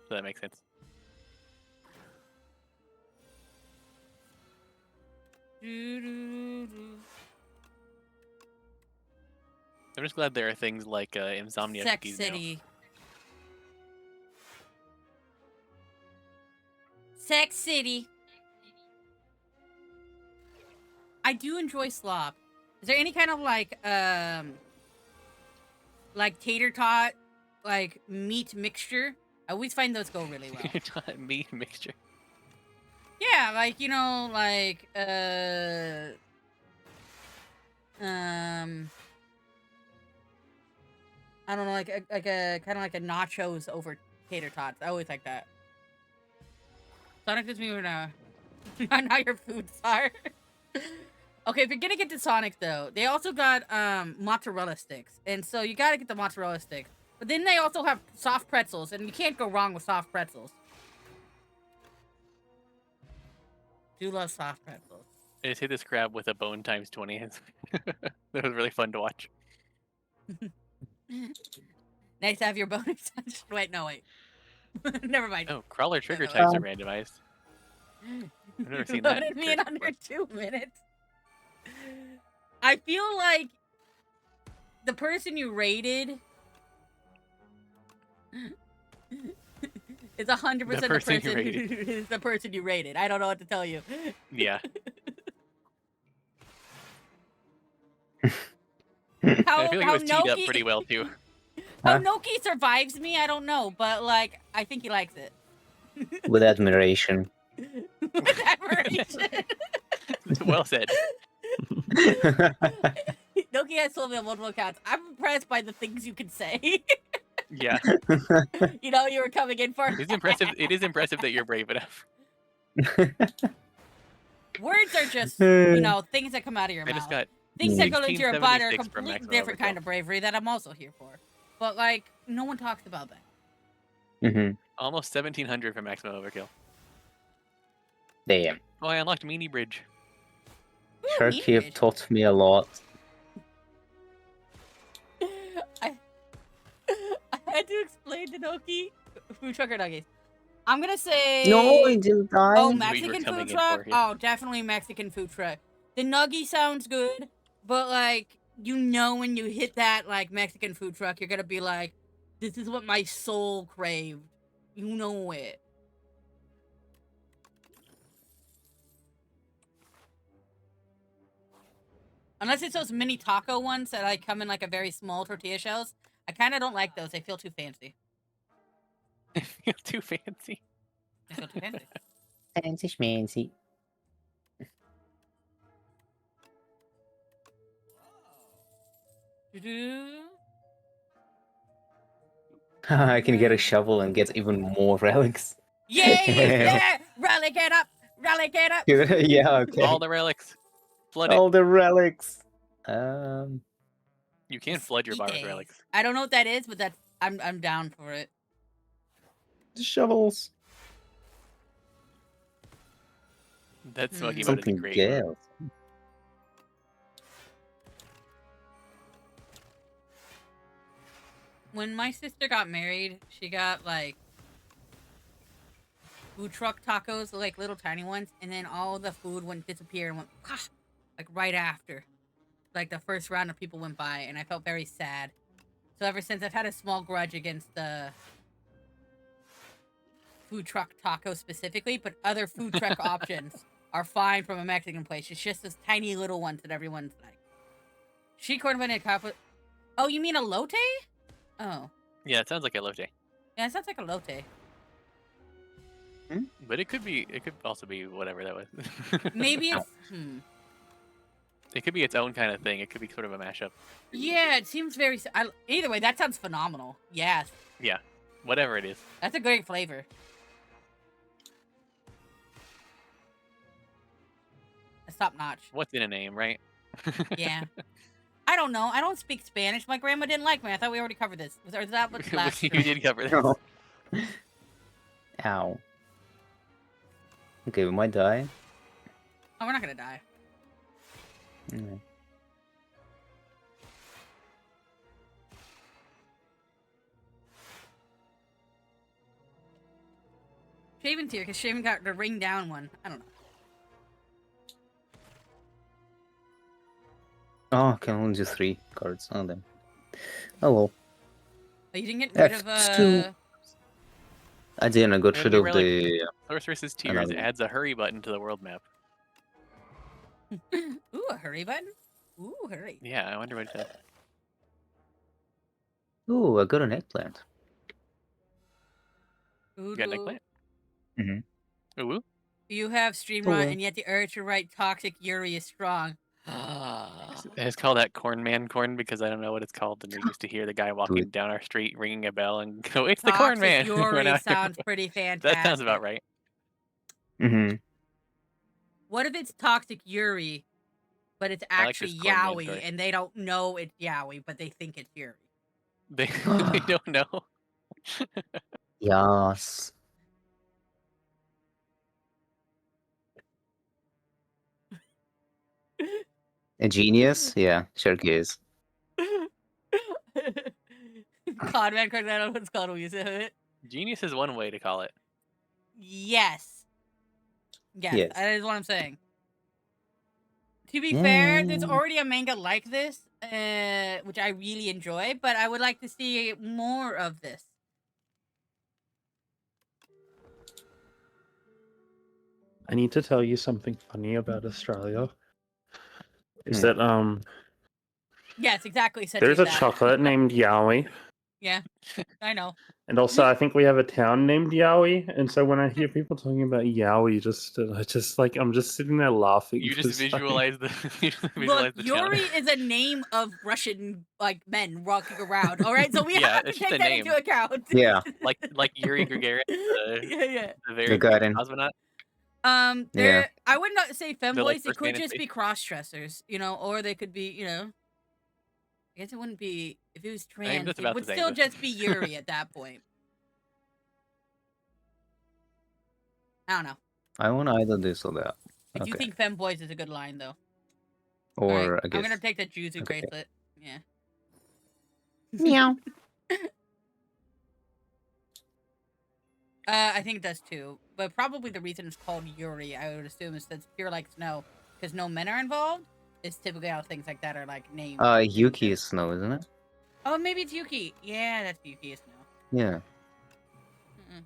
so that makes sense. I'm just glad there are things like insomnia Sex cookies now. City. Sex City. I do enjoy slop. Is there any kind of like tater tot, like meat mixture? I always find those go really well. Meat mixture. Yeah, like like I don't know, like a kind of like a nachos over tater tots. I always like that. Sonic does me now. Not how your foods are. Okay, if you're gonna get to Sonic though, they also got mozzarella sticks, and so you gotta get the mozzarella sticks. But then they also have soft pretzels, and you can't go wrong with soft pretzels. Do love soft pretzels. I just hit this crab with a bone times 20. That was really fun to watch. Nice to have your bonus touched. Wait, no, wait. Never mind. Oh, crawler trigger no, types are randomized. I've never seen that. Voted me in trick under before. 2 minutes. I feel like the person you rated is 100% the person you rated. is the person you rated. I don't know what to tell you. Yeah. How, I feel like how it was teed up Noki, pretty well too. how Huh? Noki survives me, I don't know, but like I think he likes it. With admiration. With admiration. Well said. Noki has told me on multiple accounts. I'm impressed by the things you can say. Yeah. You know, you were coming in for. It's impressive. It is impressive that you're brave enough. Words are just, things that come out of your I mouth. just got Things that go into your butt are a 1676 from completely Maximum different kind Overkill. of bravery that I'm also here for. But like, no one talks about that. Mhm. almost 1700 for maximum overkill. Damn. Oh, I unlocked Meanie Bridge. Ooh, Turkey have English. taught me a lot. I had to explain to Noki food truck or nuggies. I'm gonna say No, I didn't die. Oh, were Mexican coming food in truck? for here. Oh, definitely Mexican food truck. The nuggie sounds good, but like when you hit that like Mexican food truck, you're gonna be like, this is what my soul craved. You know it. Unless it's those mini taco ones that like come in like a very small tortilla shells. I kind of don't like those. They feel too fancy. I feel too fancy. They feel too fancy. Fancy schmancy. Doo-doo. I can get a shovel and get even more relics. Yay! Yeah! Rally, get up! Rally, get up! Yeah, okay. All the relics. Flood it. All the relics. You can flood your bar with Yes. relics. I don't know what that is, but that's I'm down for it. Shovels. That smoky mode is Something great. else. When my sister got married, she got like food truck tacos, like little tiny ones, and then all the food went disappear and went like right after. Like the first round of people went by, and I felt very sad. So ever since, I've had a small grudge against the food truck taco specifically, but other food truck options are fine from a Mexican place. It's just those tiny little ones that everyone's like. She corn bun and capo. Oh, you mean a lote? Oh. Yeah, it sounds like a elote. Yeah, it sounds like a lote. But it could also be whatever that was. Maybe it's. It could be its own kind of thing. It could be sort of a mashup. Yeah, it seems very. Either way, that sounds phenomenal. Yes, Yeah, whatever it is. that's a great flavor. It's top notch. What's in a name, right? Yeah. I don't know. I don't speak Spanish. My grandma didn't like me. I thought we already covered this. Or is that what last? You stream? did cover this. Oh. Ow. Okay, we might die. Oh, we're not gonna die. Mm. Shaven's here because Shaven got the ring down one. I don't know. Oh, I can only do 3 cards on them. Oh well. Oh, you didn't get rid of F2. I didn't. I got Well, rid new of relic. the. Sorceress's Tears Another one. adds a hurry button to the world map. Ooh, a hurry button. Ooh, hurry. Yeah, I wonder what it does. Ooh, I got an eggplant. Ooh, You got an eggplant? Mhm. Ooh. You have stream Oh, rot, well. and yet the urge to write toxic Yuri is strong. I just call that corn man corn because I don't know what it's called. And we used to hear the guy walking it. down our street ringing a bell and go, "It's the corn Toxic man." Yuri When I- sounds pretty fantastic. That sounds about right. Mm-hmm. What if it's toxic Yuri, but it's I like this actually corn man Yaoi, story. and they don't know it's Yaoi, but they think it's Yuri? They don't know. Yes. A genius? Yeah, sure is. Conman Cardano, what's called we use it. Genius is one way to call it. Yes. Yes, Yes. that is what I'm saying. To be fair, there's Mm. already a manga like this, which I really enjoy, but I would like to see more of this. I need to tell you something funny about Australia. Is Hmm. that Yes, exactly. Such there's as a that. chocolate named Yowie, Yeah, I know. and also I think we have a town named Yowie. And so when I hear people talking about Yowie, I'm just sitting there laughing. You just 'cause, like, visualize the you just visualize Look, the town. Yuri is a name of Russian like men walking around. All right, so we Yeah, have to it's just take a that name. into account. Yeah, like Yuri Gagarin, yeah. the very Gagarin. cosmonaut. There. Yeah. I would not say femboys. They first could man in just space. be cross-dressers, or they could be, I guess it wouldn't be if it was trans. just It about would the same, still but- just be Yuri at that point. I don't know. I want either this or that. I do Okay. think femboys is a good line though. Or Alright, I guess. I'm gonna take the Juzu okay. bracelet. Yeah. Meow. I think it does too. But probably the reason it's called Yuri, I would assume, is that it's pure like snow. Because no men are involved. It's typically how things like that are like named. Yuki is snow, isn't it? Oh, maybe it's Yuki. Yeah, that's Yuki is snow. Yeah. Mm-mm.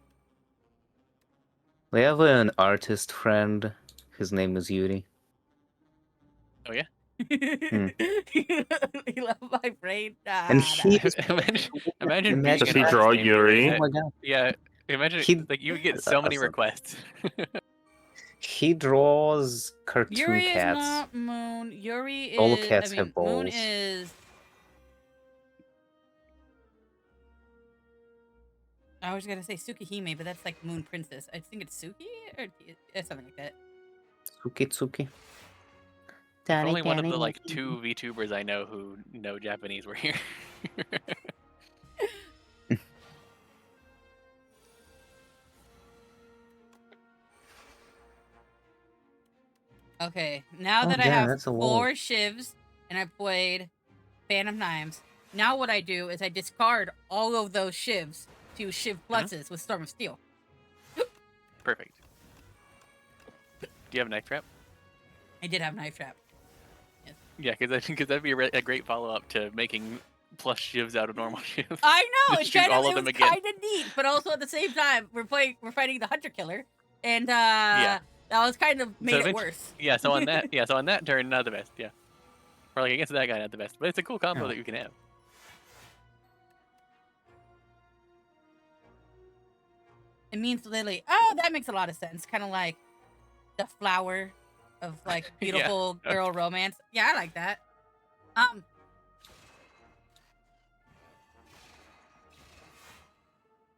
We have an artist friend. His name is Yuri. Oh yeah. You love my brain. And he Imagine being Imagine Does he an draw artist and doing Yuri? that. Oh my god. Yeah, imagine He- like you would get That's so many awesome. requests. He draws cartoon Yuri is cats. not Moon. Yuri is. All cats I have mean, Moon balls. is. I was gonna say Tsukihime, but that's like Moon Princess. I think it's Suki or something like that. Tsukitsuki. Only one of the like 2 VTubers I know who know Japanese were here. Okay, now Oh, that I yeah, have that's a lot. 4 shivs and I played Phantom Knives, now what I do is I discard all of those shivs to shiv pluses with Storm of Steel. Perfect. Do you have a knife trap? I did have Knife Trap. Yeah, because I think that'd be a great follow up to making plus shivs out of normal shivs. I know Just it shoot kind all of of it them was again. kind of neat, but also at the same time we're fighting the Hunter Killer, and Yeah. that was kind of made it eventu- worse. Yeah, so on that turn, not the best. Yeah, or like against that guy, not the best. But it's a cool combo Yeah. that you can have. It means literally, oh, that makes a lot of sense. Kind of like the flower of like Yeah. beautiful girl romance. Yeah, I like that.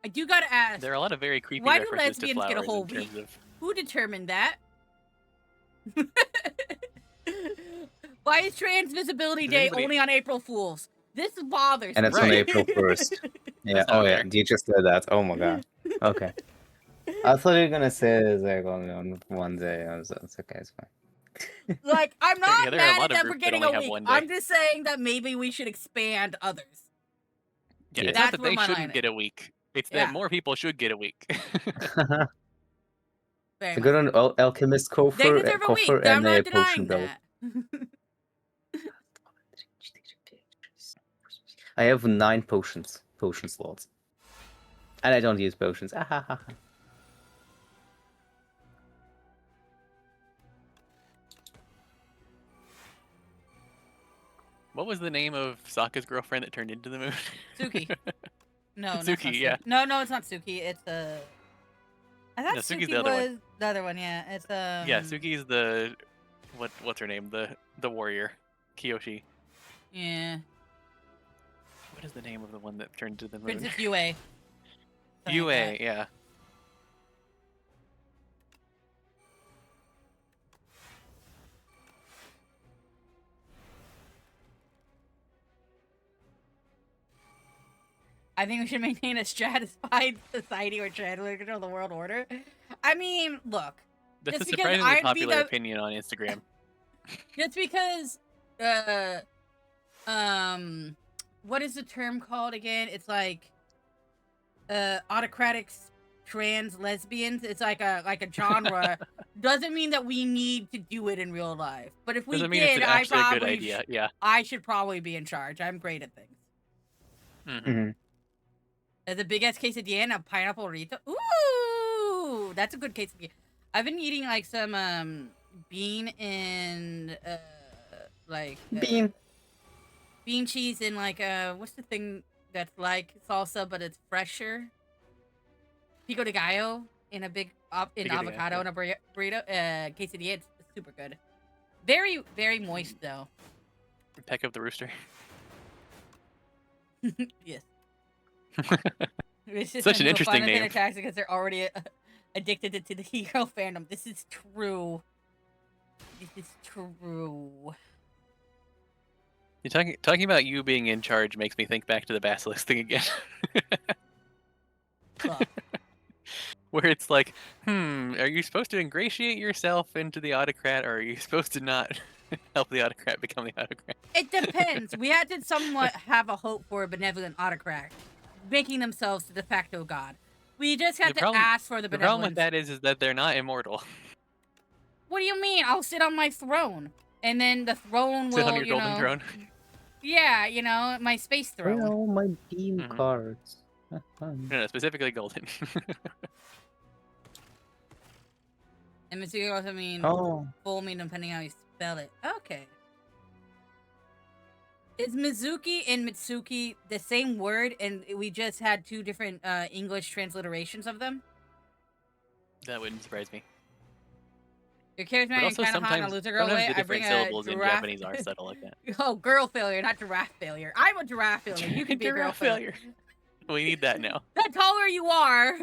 I do gotta ask, There are a lot of very creepy Why do references to lesbians get a flowers whole in terms week? of. who determined that? Why is Trans Visibility Does Day anybody- only on April Fools? This bothers And me. it's on April 1st. Yeah. That's not Oh yeah. fair. You just said that. Oh my god. Okay. I thought you were gonna say it's like only on one day. It's okay. It's fine. Like, I'm not Yeah, there are a mad lot at of them for groups that getting only a have week. one day. I'm just saying that maybe we should expand others. Yeah, Yeah. it's That's not that where they my line shouldn't is. get a week. It's Yeah. that more people should get a week. Very To much. go on Alchemist They Koffer, deserve a week. Koffer I'm and not a denying potion belt. that. I have 9 potion slots. And I don't use potions. Ah, ha, ha, ha. What was the name of Sokka's girlfriend that turned into the moon? Suki. No, no, it's Suki, not yeah. No, it's not Suki. It's I thought No, Suki's Suki the other one. was the other one. Yeah, it's Yeah, Suki's the what's her name? The warrior, Kiyoshi. Yeah, What is the name of the one that turned to the moon? Princess Yue. Something like Yue, that. yeah. I think we should maintain a stratified society where trans women control the world order. I mean, look, That's Just a because surprisingly I'd be popular the- opinion on Instagram. just because, what is the term called again? It's like, autocratic trans lesbians. It's like a genre. Doesn't mean that we need to do it in real life. But if we Doesn't mean did, it's I actually a good probably idea. Yeah. I should probably be in charge. I'm great at things. Mhm. Mhm. The big ass quesadilla and a pineapple burrito. Ooh, that's a good quesadilla. I've been eating like some bean and bean cheese and like what's the thing that's like salsa but it's fresher? Pico de gallo in a big in Pico de gallo, avocado yeah. and a burrito quesadilla. It's super good. Very very moist though. Peck of the rooster. Yes. It's just Such an no interesting fun name. attacks because they're already addicted to the hero fandom. This is true. This is true. You're talking about you being in charge makes me think back to the basilisk thing again. Well, Where it's like, are you supposed to ingratiate yourself into the autocrat, or are you supposed to not help the autocrat become the autocrat? it depends. We had to somewhat have a hope for a benevolent autocrat, making themselves the de facto god. We just had The to problem- ask for the The problem benevolence. with that is that they're not immortal. What do you mean? I'll sit on my throne, and then the throne will, Sit on your you golden know, throne. yeah, you know, my space throne. Oh, my beam Mhm. cards. No, specifically golden. And Mr. also mean Oh, full mean depending how you spell it. Okay. Is Mizuki and Mitsuki the same word, and we just had two different English transliterations of them? That wouldn't surprise me. Your charismatic also kind of hot in a sometimes- loser girl sometimes way. the I bring different a syllables in giraffe. Japanese are subtle like that. Oh, girl failure, not giraffe failure. I'm a giraffe failure. You can be a girl Giraffe failure. We need that now. The taller you are,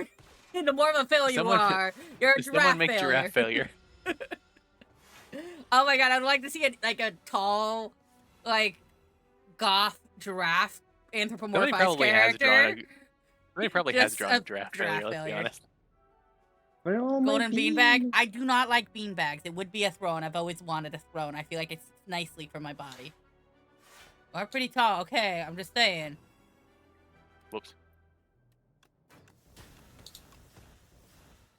the more of a failure Someone- you are. You're a giraffe Someone make failure. giraffe failure. Oh my god, I'd like to see a tall, like, goth giraffe Somebody anthropomorphized probably has character. drawn a. Somebody probably has Just drawn a a giraffe giraffe failure. Let's be failure. honest. Where are all my Golden beanbag. beans? I do not like beanbags. It would be a throne. I've always wanted a throne. I feel like it's nicely for my body. Are pretty tall. Okay, I'm just saying. Whoops.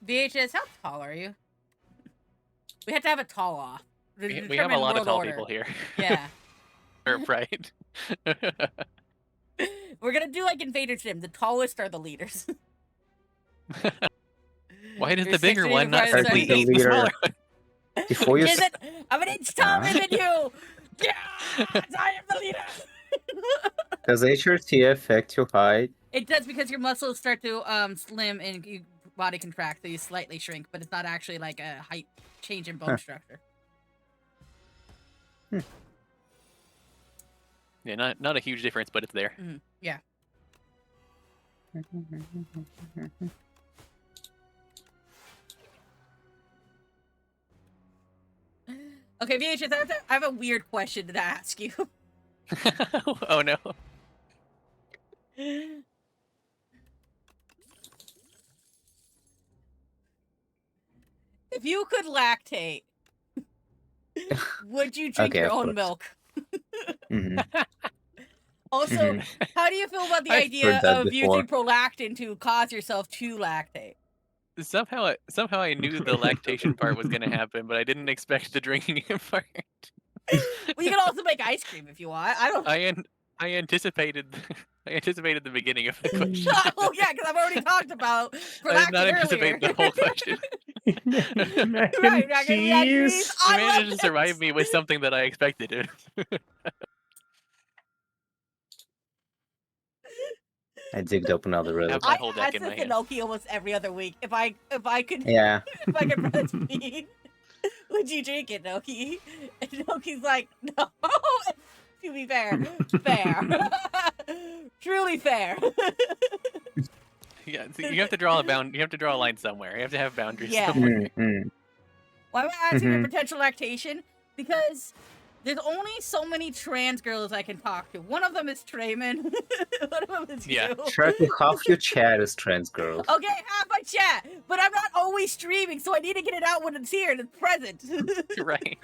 VHS, how tall are you? We have to have a tall off. to We have a determine lot of world tall order. people here. Yeah. Or right. We're gonna do like Invader Zim. The tallest are the leaders. Why does You're the bigger 6 one not inches Starts simply with the eat the leader. smaller one? Before you Is it? I'm an inch taller than you! Yes! I am the leader! does HRT affect your height? It does because your muscles start to slim and your body contracts, so you slightly shrink, but it's not actually like a height change in bone Huh. structure. Yeah, not a huge difference, but it's there. Yeah. Okay, VHS, I have a weird question to ask you. Oh no. If you could lactate, would you drink Okay, your of own course. milk? Mhm. Also, Mhm. how do you feel about the I've idea heard that of before. using prolactin to cause yourself to lactate? Somehow I knew the lactation part was gonna happen, but I didn't expect the drinking part. Well, you can also make ice cream if you want. I don't. I anticipated the beginning of the question. Oh yeah, because I've already talked about I did not prolactin anticipate earlier. the whole question. Mac Right, and mac and cheese. cheese. You I managed to love survive it. me with something that I expected. I digged up another Have relic. my I whole deck ask in this my to hand. Noki almost every other week. If I could Yeah. if I could breastfeed, would you drink it, Noki? And Noki's like, no. To be fair, fair, truly fair. Yeah, so you have to draw You have to draw a line somewhere. You have to have boundaries. Yeah. somewhere. Mm-mm. Why am I asking for Mhm. potential lactation? Because there's only so many trans girls I can talk to. One of them is Trayman. One of them is Yeah. you. Try to half your chat is trans girls. Okay, half my chat, but I'm not always streaming, so I need to get it out when it's here and it's present. Right.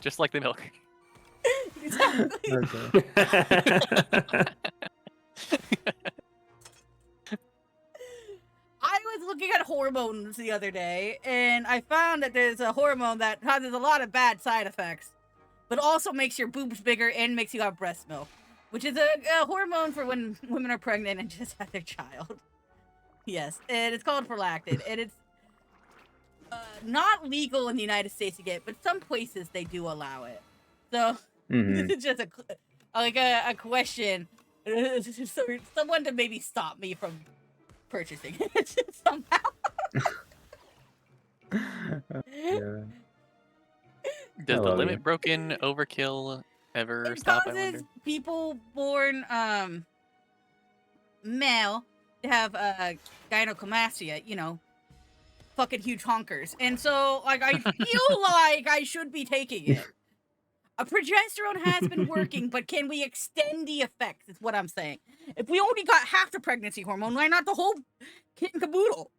Just like the milk. Exactly. Okay. I was looking at hormones the other day, and I found that there's a hormone that causes a lot of bad side effects, but also makes your boobs bigger and makes you have breast milk, which is a hormone for when women are pregnant and just had their child. Yes, and it's called prolactin, and it's not legal in the United States to get, but some places they do allow it. So Mhm. this is just a question, so someone to maybe stop me from purchasing it somehow. Yeah. Does I the love limit you. broken overkill ever It stop? I causes wonder. people born male to have gynecomastia, you know, fucking huge honkers. And so like I feel like I should be taking it. A progesterone has been working, but can we extend the effects? Is what I'm saying. If we only got half the pregnancy hormone, why not the whole kit and caboodle?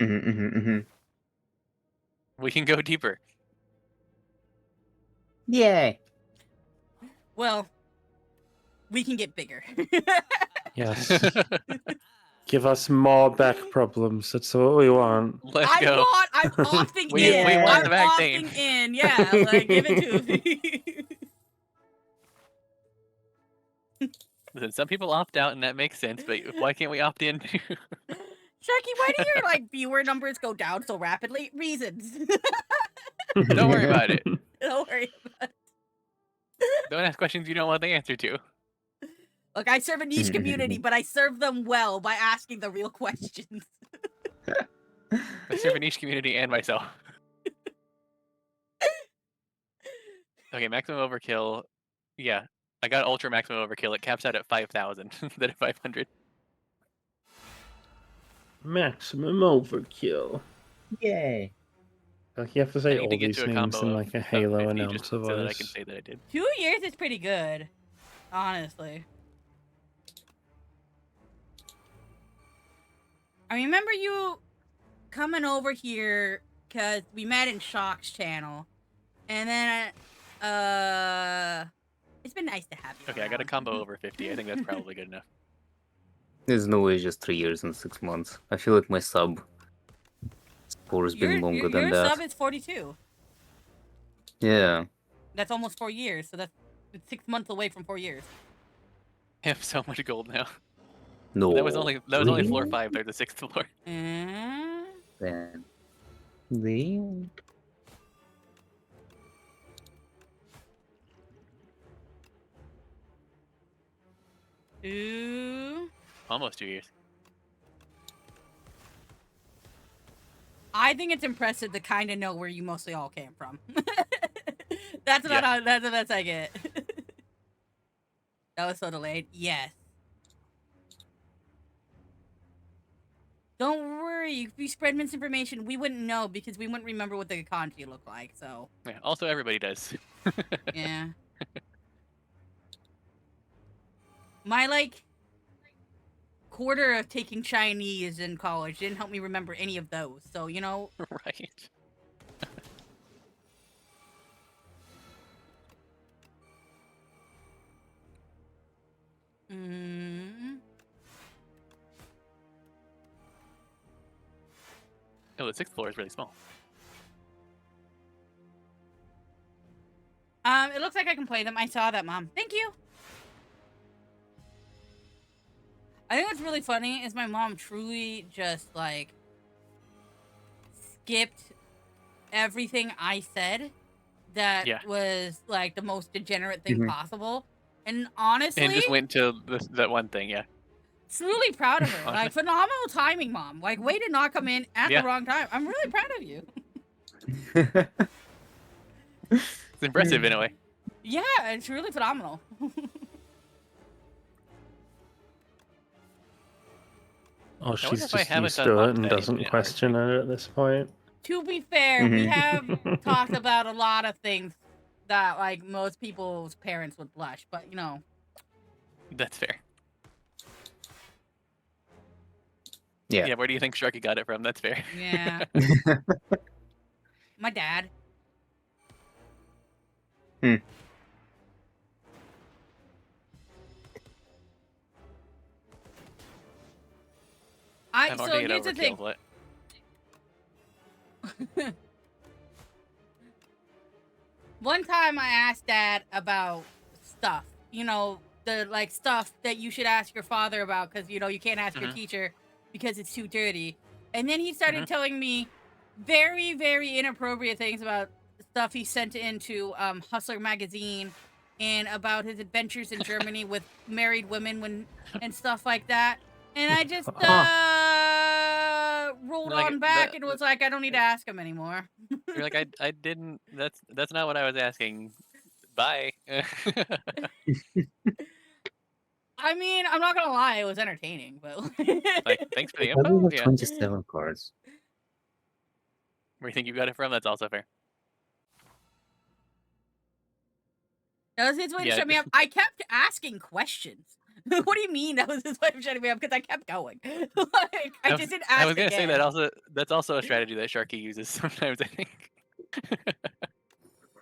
Mhm, mhm, mhm. We can go deeper. Yay. Well, we can get bigger. Yes. Give us more back problems. That's what we want. Let's go. I'm opting We- in. we want I'm the vaccine. opting in. Yeah, like give it to me. Listen, some people opt out, and that makes sense. But why can't we opt in too? Sharky, why do your like viewer numbers go down so rapidly? Reasons. Don't worry about it. Don't worry about it. Don't ask questions you don't want the answer to. Look, I serve a niche community, but I serve them well by asking the real questions. I serve a niche community and myself. Okay, maximum overkill. Yeah, I got ultra maximum overkill. It caps out at 5,000 instead of 500. Maximum overkill. Yay. Like you have to I say need all to get these to a names combo in of like a of Halo 50 announcer just so that I can voice. say that I did. 2 years is pretty good, honestly. I remember you coming over here because we met in Shock's channel, and then it's been nice to have you. Okay, I got a around. combo over 50. I think that's probably good enough. There's no way it's just 3 years and 6 months. I feel like my sub score has been longer than your that. sub is 42. Yeah. That's almost 4 years, so that's 6 months away from 4 years. I have so much gold now. No. That was only floor 5. There's the 6th floor. Then. The. Ooh. Almost 2 years. I think it's impressive to kind of know where you mostly all came from. That's not that's the best I get. That was so delayed. Yes. Don't worry. If you spread misinformation, we wouldn't know because we wouldn't remember what the kanji looked like. So Yeah. Also, everybody does. yeah. My like quarter of taking Chinese in college didn't help me remember any of those. So you know. Right. Oh, the 6th floor is really small. It looks like I can play them. I saw that, Mom. Thank you. I think what's really funny is my mom truly just, like, skipped everything I said that was, like, the most degenerate thing possible. And honestly... And just went to that one thing, yeah. Truly proud of her. Like, phenomenal timing, Mom. Like, way to not come in at the wrong time. I'm really proud of you. It's impressive in a way. Yeah, it's really phenomenal. Oh, she's if I just haven't used done to it Mom and Daddy doesn't yet, question it at this point. To be fair, we have talked about a lot of things that, like, most people's parents would blush, but, you know. That's fair. Yeah. Yeah, where do you think Sharky got it from? That's fair. Yeah. My dad. I've So already here's the thing. overkilled it. One time I asked Dad about stuff. You know, the, like, stuff that you should ask your father about because, you know, you can't ask your teacher because it's too dirty. And then he started telling me very, very inappropriate things about stuff he sent into Hustler magazine and about his adventures in Germany with married women and stuff like that. And I just rolled Like, on back and was like, I don't need to ask him anymore. You're like, I didn't. That's not what I was asking. Bye. I mean, I'm not gonna lie, it was entertaining, but Like, thanks for the I info. have Yeah. 27 cards. Where you think you got it from? That's also fair. that was his way to Yeah. shut me up. I kept asking questions. What do you mean that was his way of shutting me up? Because I kept going. Like, I just didn't ask I was gonna say again. that that's also a strategy that Sharky uses sometimes, I think.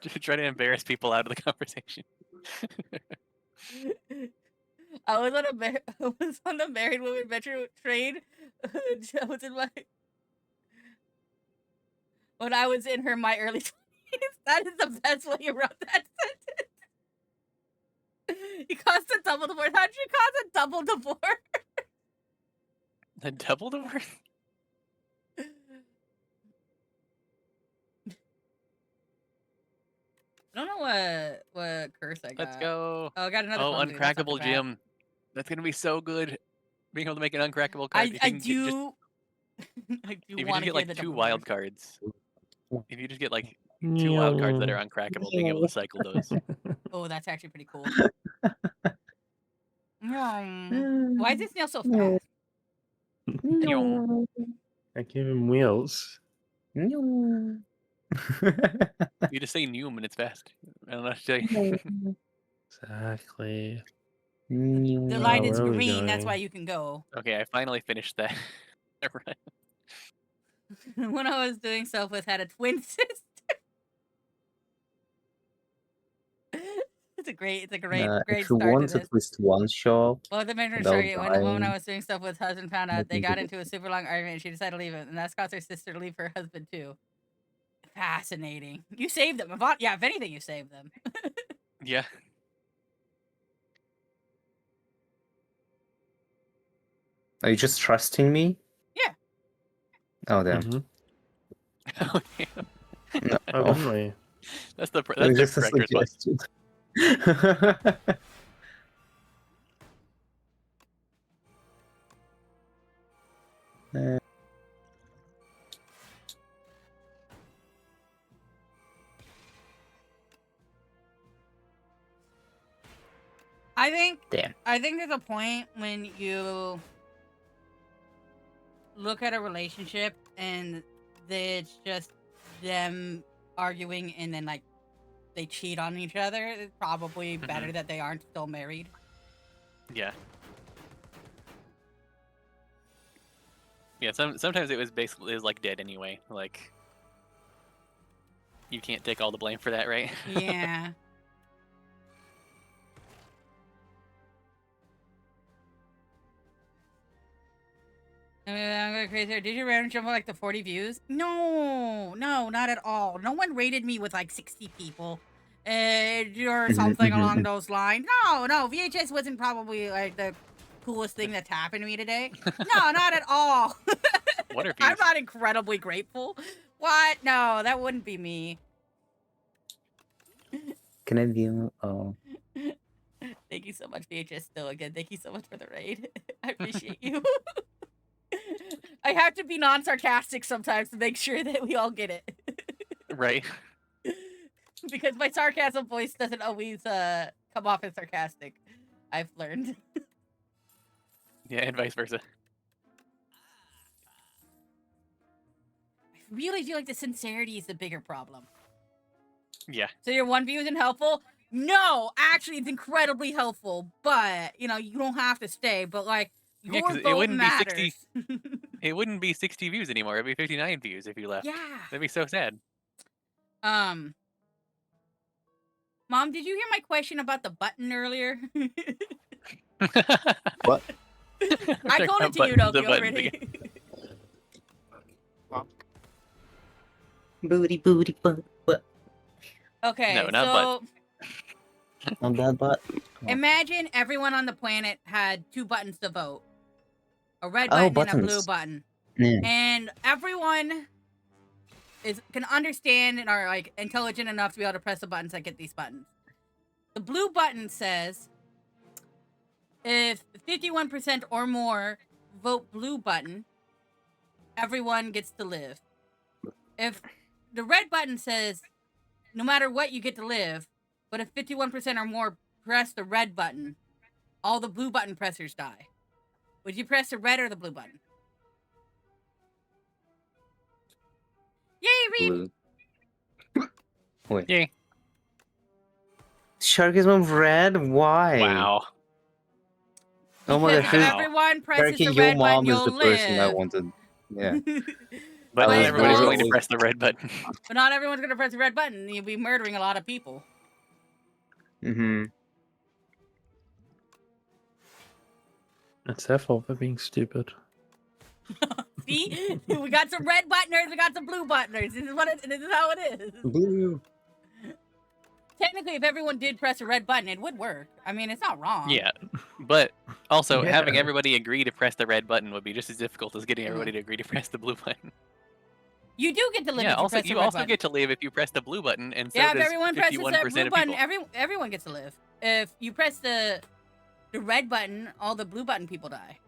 To try to embarrass people out of the conversation. I was on the married woman venture trade. I was in when I was in my early 20s. That is the best way you wrote that sentence. He cost a double divorce. How'd you cause a double divorce? A double divorce? what curse I got. Let's go. Oh, I got another. Oh, clumsy. That's not too uncrackable bad. gym. That's gonna be so good. Being able to make an uncrackable card. If you I can get just- do. I do if you want just to get like 2 wild cards. If you just get like 2 wild cards that are uncrackable, being able to cycle those. Oh, that's actually pretty cool. Why is this snail so fast? I gave him wheels. You just say Noom and it's fast. I don't know what to tell you. Exactly. The light is where are we green. That's going? why you can go. Okay, I finally finished that. When I was doing Selfless, had a twin sister. It's a great If great you start to want this. at least one shop, Well, the mentor without story, when the woman I dying, was doing stuff with husband found out, they got into a super long argument and she decided to leave it, and that's caused her sister to leave her husband too. Fascinating. You saved them. Yeah, if anything, you saved them. Yeah. are you just trusting me? Yeah. Oh damn. Mhm. Oh, damn. No. Oh, Oh, didn't we? That's the it was just a correct response. suggestion. I think Damn. there's a point when you look at a relationship and it's just them arguing and then like they cheat on each other. It's probably better that they aren't still married. Yeah. Yeah, sometimes it was like dead anyway. Like you can't take all the blame for that, right? Yeah. I'm going crazy. Did you random jump like the 40 views? No, not at all. No one rated me with like 60 people. Or something along those lines. No, VHS wasn't probably like the coolest thing that's happened to me today. No, not at all. What are I'm views? not incredibly grateful. What? No, that wouldn't be me. Can I view? Oh. Thank you so much, VHS. Still, again, thank you so much for the raid. I appreciate you. I have to be non-sarcastic sometimes to make sure that we all get it. Right. Because my sarcasm voice doesn't always come off as sarcastic. I've learned. Yeah, and vice versa. I really feel like the sincerity is the bigger problem. Yeah. So your one view isn't helpful? No, actually, it's incredibly helpful. But you know, you don't have to stay. But like, Yeah, your 'cause it vote wouldn't be matters. 60 It wouldn't be 60 views anymore. It'd be 59 views if you left. Yeah. That'd be so sad. Mom, did you hear my question about the button earlier? What? I told it to you, Doki, already. Booty, booty, butt, butt. Okay, No, not so Not that butt. imagine everyone on the planet had 2 buttons to vote. A red Oh, button and a blue buttons. button. Yeah. And everyone can understand and are like intelligent enough to be able to press the buttons that get these buttons. The blue button says if 51% or more vote blue button, everyone gets to live. If the red button says no matter what you get to live, but if 51% or more press the red button, all the blue button pressers die. Would you press the red or the blue button? Yay, Reed! Blue. Wait. Yay. Sharkism red? Why? Wow. Oh my Because god. if Wow. everyone presses Sharky, the your red button, mom is you'll the person I live. wanted. Yeah. But I not was everybody's going going to to- press the red button. But not everyone's gonna press the red button. You'll be murdering a lot of people. Mm-hmm. It's their fault for being stupid. See, we got some red buttoners, we got some blue buttoners. This is how it is. Blue. Technically, if everyone did press a red button, it would work. I mean, it's not wrong. Yeah. But also, Yeah. having everybody agree to press the red button would be just as difficult as getting everybody to agree to press the blue button. You do get to live Yeah. if you Also, press the you red also button. get to live if you press the blue button, and so Yeah, if does everyone presses 51% that blue of button, people. everyone gets to live. If you press the red button, all the blue button people die.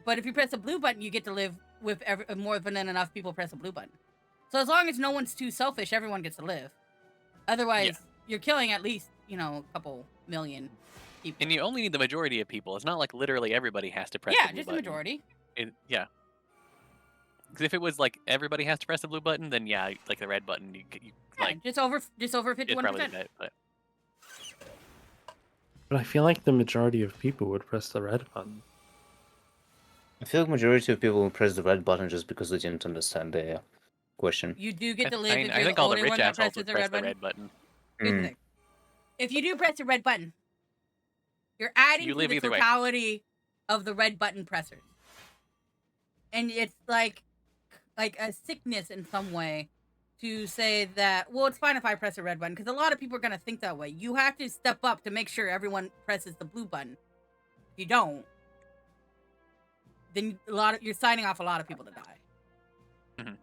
But if you press the blue button, you get to live with more than enough people press the blue button. So as long as no one's too selfish, everyone gets to live. Otherwise, you're killing at least, a couple million people. And you only need the majority of people. It's not like literally everybody has to press the Yeah, blue just the button. majority. Yeah. Because if it was like everybody has to press the blue button, then yeah, like the red button, you Yeah, like just over it's probably 51%. that. But But I feel like the majority of people would press the red button. I feel like majority of people will press the red button just because they didn't understand the question. You do get to live I mean, if I you're think the all the only rich one that assholes presses would the press red the button. red button. Here's the Mm. thing. If you do press the red button, you're adding You to live the either way. totality of the red button pressers. And it's like a sickness in some way to say that, well, it's fine if I press a red button, because a lot of people are going to think that way. You have to step up to make sure everyone presses the blue button. If you don't, then you're signing off a lot of people to die. Mhm.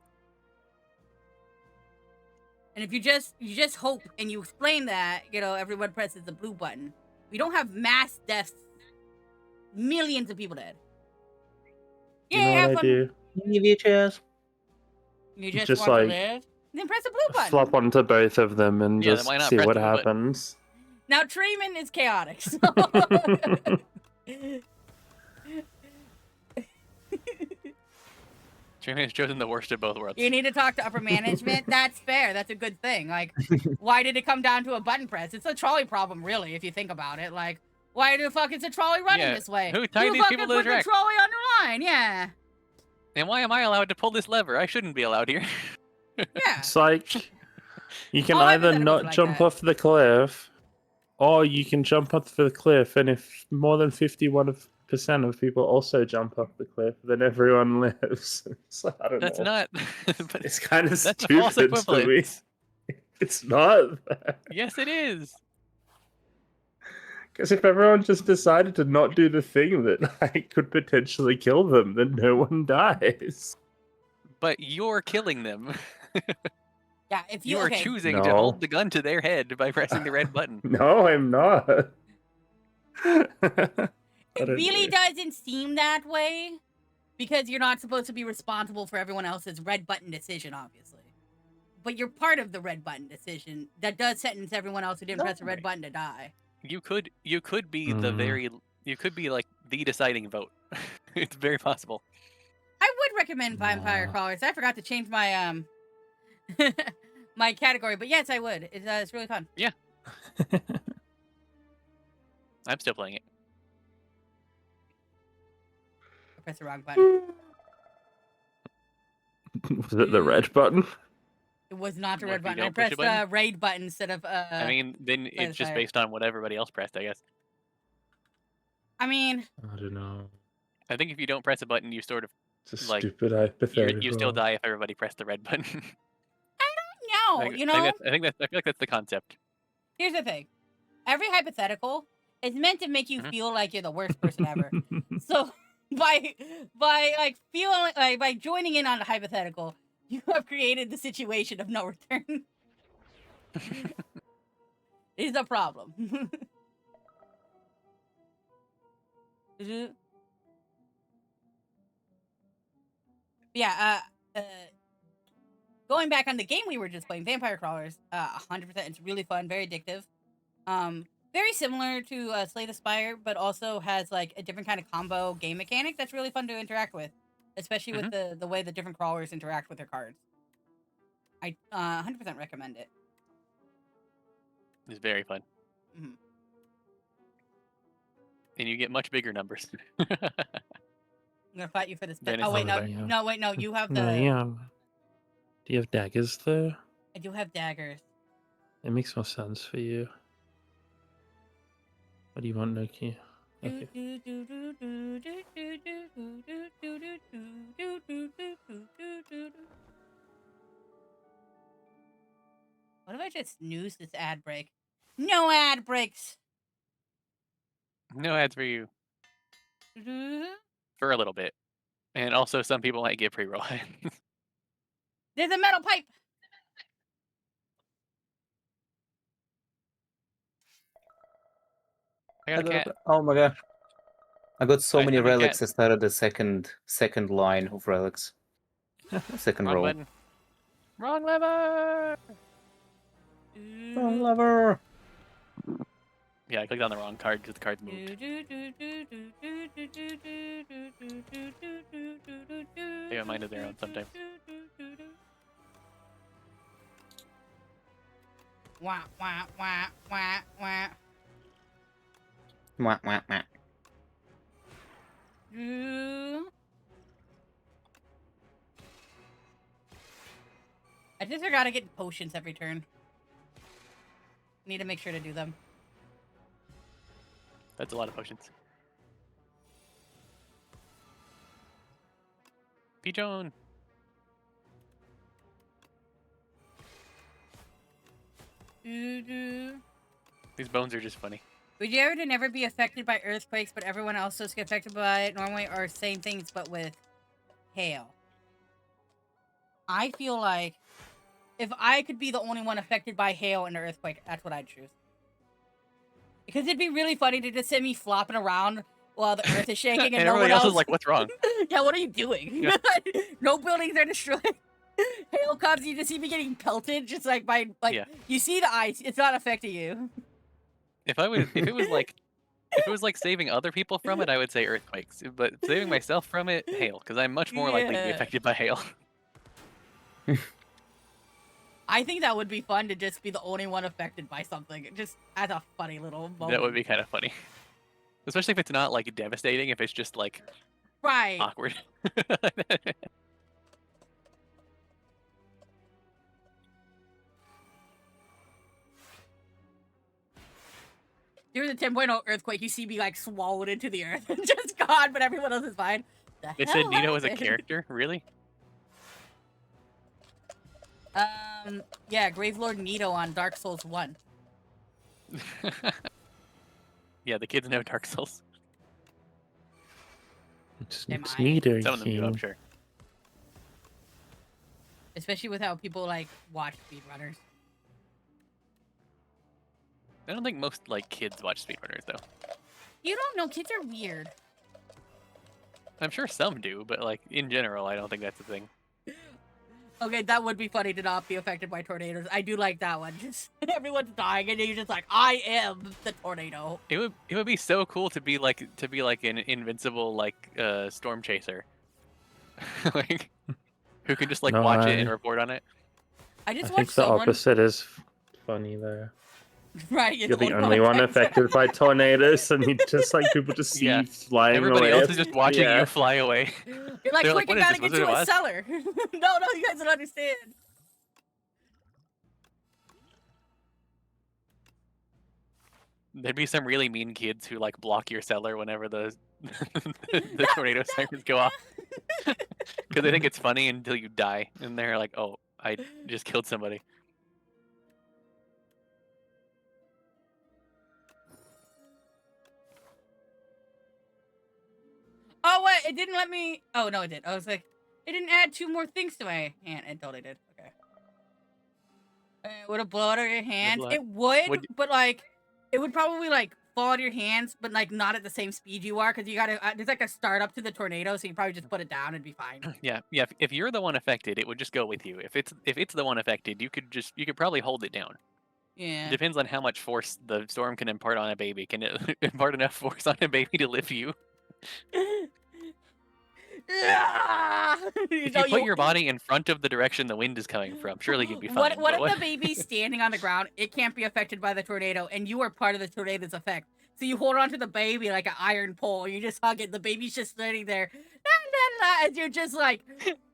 And if you just hope and you explain that, everyone presses the blue button, we don't have mass deaths, millions of people dead. You Yeah, know have what I fun. do? VHS. You just Just want like- to live? Then press the blue button. Flop onto both of them and Yeah, then just why not see press what the blue button? happens. Now, Trayman is chaotic, so... Trayman has chosen the worst of both worlds. You need to talk to upper management. That's fair. That's a good thing. Like, why did it come down to a button press? It's a trolley problem, really, if you think about it. Like, why the fuck is the trolley running Yeah, this way? who tied these fucking people to the put track? the trolley on the line? Yeah. And why am I allowed to pull this lever? I shouldn't be allowed here. Yeah. It's like you can All either hypotheticals not like jump that. off the cliff, or you can jump off the cliff, and if more than 51% of people also jump off the cliff, then everyone lives. So I don't That's know. not. But It's kind of that's a false stupid to me. equivalence. It's not. Yes, it is. Because if everyone just decided to not do the thing that could potentially kill them, then no one dies. But you're killing them. Yeah, if You you... are Okay. choosing to No. hold the gun to their head by pressing the red button. No, I'm not. I It don't really know. doesn't seem that way, because you're not supposed to be responsible for everyone else's red button decision, obviously. But you're part of the red button decision that does sentence everyone else who didn't press the red button to die. You could be the Mm. you could be like the deciding vote. It's very possible. I would recommend Vampire Nah. Crawlers. I forgot to change my my category, but yes, I would. It's really fun. I'm still playing it. I pressed the wrong button. Was it the red button? It was not the What, red if you button. I don't push a pressed button? the raid button instead of I mean, then play it's the just fire. based on what everybody else pressed, I guess. I mean, I don't know. I think if you don't press a button, you sort of It's a Like, stupid hypothetical. you still die if everybody pressed the red button. no, I feel like that's the concept. Here's the thing. Every hypothetical is meant to make you Mhm. feel like you're the worst person ever. So by like feeling like by joining in on the hypothetical, you have created the situation of no return. Is a problem. Yeah, going back on the game we were just playing, Vampire Crawlers, 100%. It's really fun, very addictive. Very similar to Slay the Spire, but also has like a different kind of combo game mechanic that's really fun to interact with, especially with the way the different crawlers interact with their cards. I 100% recommend it. It's very fun. Mhm. And you get much bigger numbers. I'm gonna fight you for this. Then Oh it's wait, no, over. Yeah. no, wait, no. You have the. No, yeah. Do you have daggers there? I do have daggers. It makes more sense for you. What do you want, Noki? Okay. What if I just snooze this ad break? No ad breaks. No ads for you for a little bit. And also some people might get pre-roll. There's a metal pipe. I got a cat. Oh my god. I got so Alright, many I'm a cat. relics. I started the second line of relics. Second Wrong row. button. Wrong lever. Oh, lover. Yeah, I clicked on the wrong card because the card's moved. They have mind of their own sometimes. Wah, wah, wah, wah, wah. Mwah, mwah, mwah. I just forgot to get potions every turn. Need to make sure to do them. That's a lot of potions. Pigeon. These bones are just funny. Would you ever to never be affected by earthquakes, but everyone else is affected by it normally, or same things but with hail? I feel like if I could be the only one affected by hail and an earthquake, that's what I'd choose. Because it'd be really funny to just see me flopping around while the earth is shaking and, And no one everybody else else is like, what's wrong? Yeah, what are you doing? Yeah. No buildings are destroyed. Hail comes, you just see me getting pelted, just like by Yeah. you see the ice, it's not affecting you. If it was like saving other people from it, I would say earthquakes. But saving myself from it, hail, because I'm much more likely to be Yeah. affected by hail. I think that would be fun to just be the only one affected by something, just as a funny little moment. That would be kind of funny. Especially if it's not like devastating, if it's just like right. awkward. During the 10.0 earthquake, you see me like swallowed into the earth and just gone, but everyone else is fine. The They said hell Nino was a happened? character? Really? Yeah, Gravelord Nito on Dark Souls 1. Yeah, the kids know Dark Souls. Just Am looks I? neater. Some of them do, I'm sure. Especially with how people like watch speedrunners. I don't think most like kids watch speedrunners though. You don't know, kids are weird. I'm sure some do, but like in general, I don't think that's a thing. Okay, that would be funny to not be affected by tornadoes. I do like that one. Just everyone's dying and you're just like, I am the tornado. It would be so cool to be like an invincible like storm chaser, like who can just like No, watch it I- and report on it. I I just think watched the someone. opposite is funny though. Right, You're the only one affected by tornadoes, and you just like people just see Yeah. you flying Everybody away. else is just watching Yeah. you fly away. You're like, They're like, quick, "What you is gotta this, get Wizard to of a Oz?" cellar. No, you guys don't understand. There'd be some really mean kids who like block your cellar whenever the the tornado sirens go off because they think it's funny until you die, and they're like, "Oh, I just killed somebody." Oh, wait, it didn't let me. Oh, no, it did. I was like, it didn't add 2 more things to my hand. It totally did. Okay. Would it blow out of your hands? blow out- It would, would- but like, it would probably like fall out of your hands, but like not at the same speed you are, because you gotta. There's like a start up to the tornado, so you probably just put it down and be fine. Yeah. If you're the one affected, it would just go with you. If it's the one affected, you could probably hold it down. Yeah. Depends on how much force the storm can impart on a baby. Can it impart enough force on a baby to lift you? If you put your body in front of the direction the wind is coming from, surely you'd be fine. What but if the baby's standing on the ground? It can't be affected by the tornado, and you are part of the tornado's effect. So you hold on to the baby like an iron pole, and you just hug it. The baby's just standing there, as you're just like,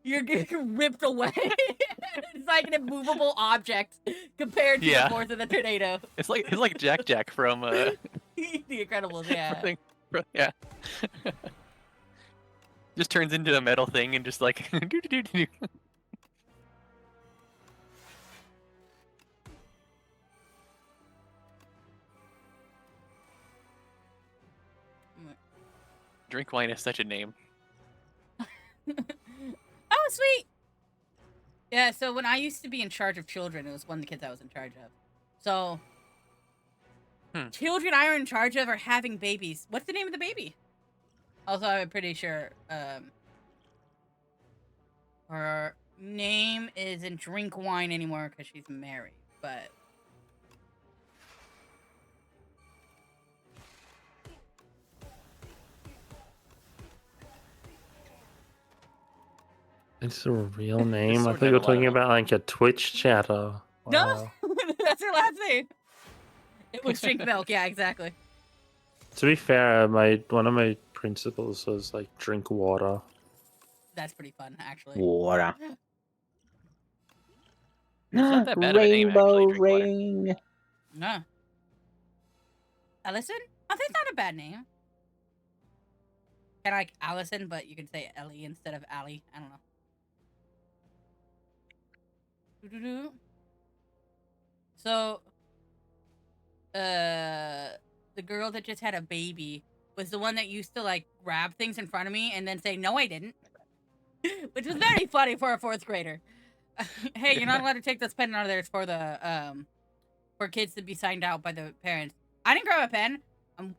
you're getting ripped away. It's like an immovable object compared to Yeah. the force of the tornado. It's like Jack Jack from The Incredibles, yeah. yeah. Just turns into a metal thing and just like doo-doo-doo-doo. Drink wine is such a name. Oh, sweet! Yeah, so when I used to be in charge of children, it was one of the kids I was in charge of. So, children I are in charge of are having babies. What's the name of the baby? Also, I'm pretty sure her name isn't Drink Wine anymore because she's married, but... It's a real name. I sword thought you were never let talking up. about like a Twitch chatter. No, Wow. that's her last name. It was Drink Milk, yeah, exactly. To be fair, one of my principles was like drink water. That's pretty fun, actually. Water. not that bad of a name, actually, Rainbow drink water. rain. No. Allison? Oh, that's not a bad name. Kind of like Allison, but you could say Ellie instead of Allie. I don't know. Doo-doo-doo. So, the girl that just had a baby was the one that used to like grab things in front of me and then say, "No, I didn't," which was very funny for a 4th grader. Hey, you're not allowed to take this pen out of there. It's for the for kids to be signed out by the parents. I didn't grab a pen.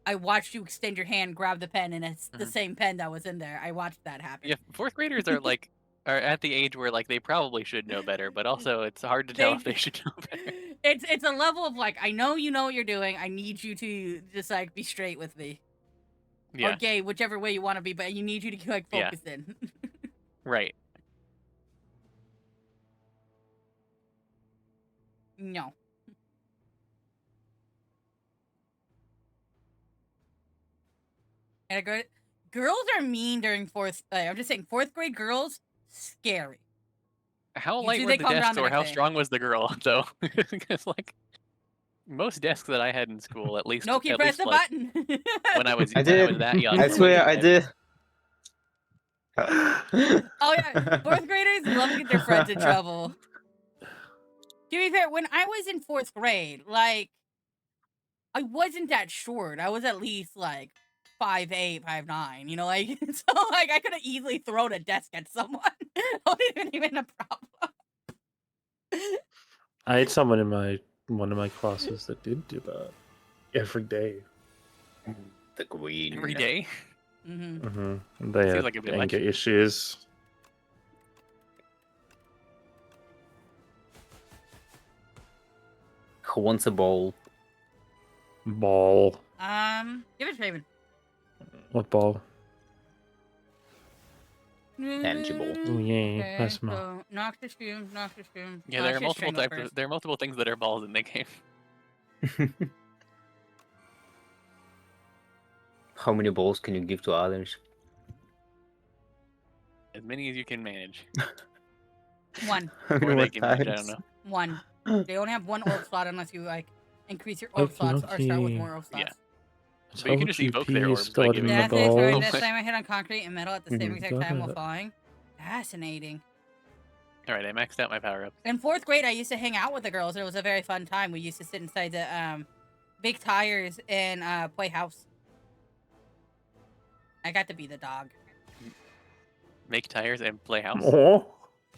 I watched you extend your hand, grab the pen, and it's the same pen that was in there. I watched that happen. Yeah, 4th graders are like are at the age where like they probably should know better, but also it's hard to tell if they should know better. It's a level of like, I know you know what you're doing. I need you to just like be straight with me. Yeah, Or gay, whichever way you want to be, but you need you to like Yeah. focus in. right. No. And girls are mean during 4th. I'm just saying, 4th grade girls, scary. How Usually light they were the come around desks, the or next how day. strong was the girl, though? Because like most desks that I had in school, at least Noki, at press least the like button. when I was I when I was did. that young. I were, swear like, I did. Oh yeah, 4th graders love to get their friends in trouble. To be fair, when I was in 4th grade, like, I wasn't that short. I was at least like 5'8", 5'9", you know, like, so like I could have easily thrown a desk at someone. It wasn't even a problem. I had someone in one of my classes that did do that every day. The green. every day. Mm-hmm. They Seems had like a bit anger much. issues. Who wants a bowl? Ball. Give it Raven. What ball? Tangible. Oh yeah, Okay, that's my. so Noxious Fume, Noxious Fume. Yeah, there are Noxious multiple Strangle types. first. There are multiple things that are balls in the game. How many bowls can you give to others? As many as you can manage, One. or they What can manage. I don't times? know. One. They only have one orb slot unless you like increase your orb Okie slots or start with dokie. more orb slots. But you can just evoke their orbs by God giving in them the That's it. Sorry, balls. this time I hit on concrete and metal at the same Mhm. exact Got time while it. falling. Fascinating. All right, I maxed out my power up. In 4th grade, I used to hang out with the girls, and it was a very fun time. We used to sit inside the big tires and play house. I got to be the dog. Make tires and play house. Oh.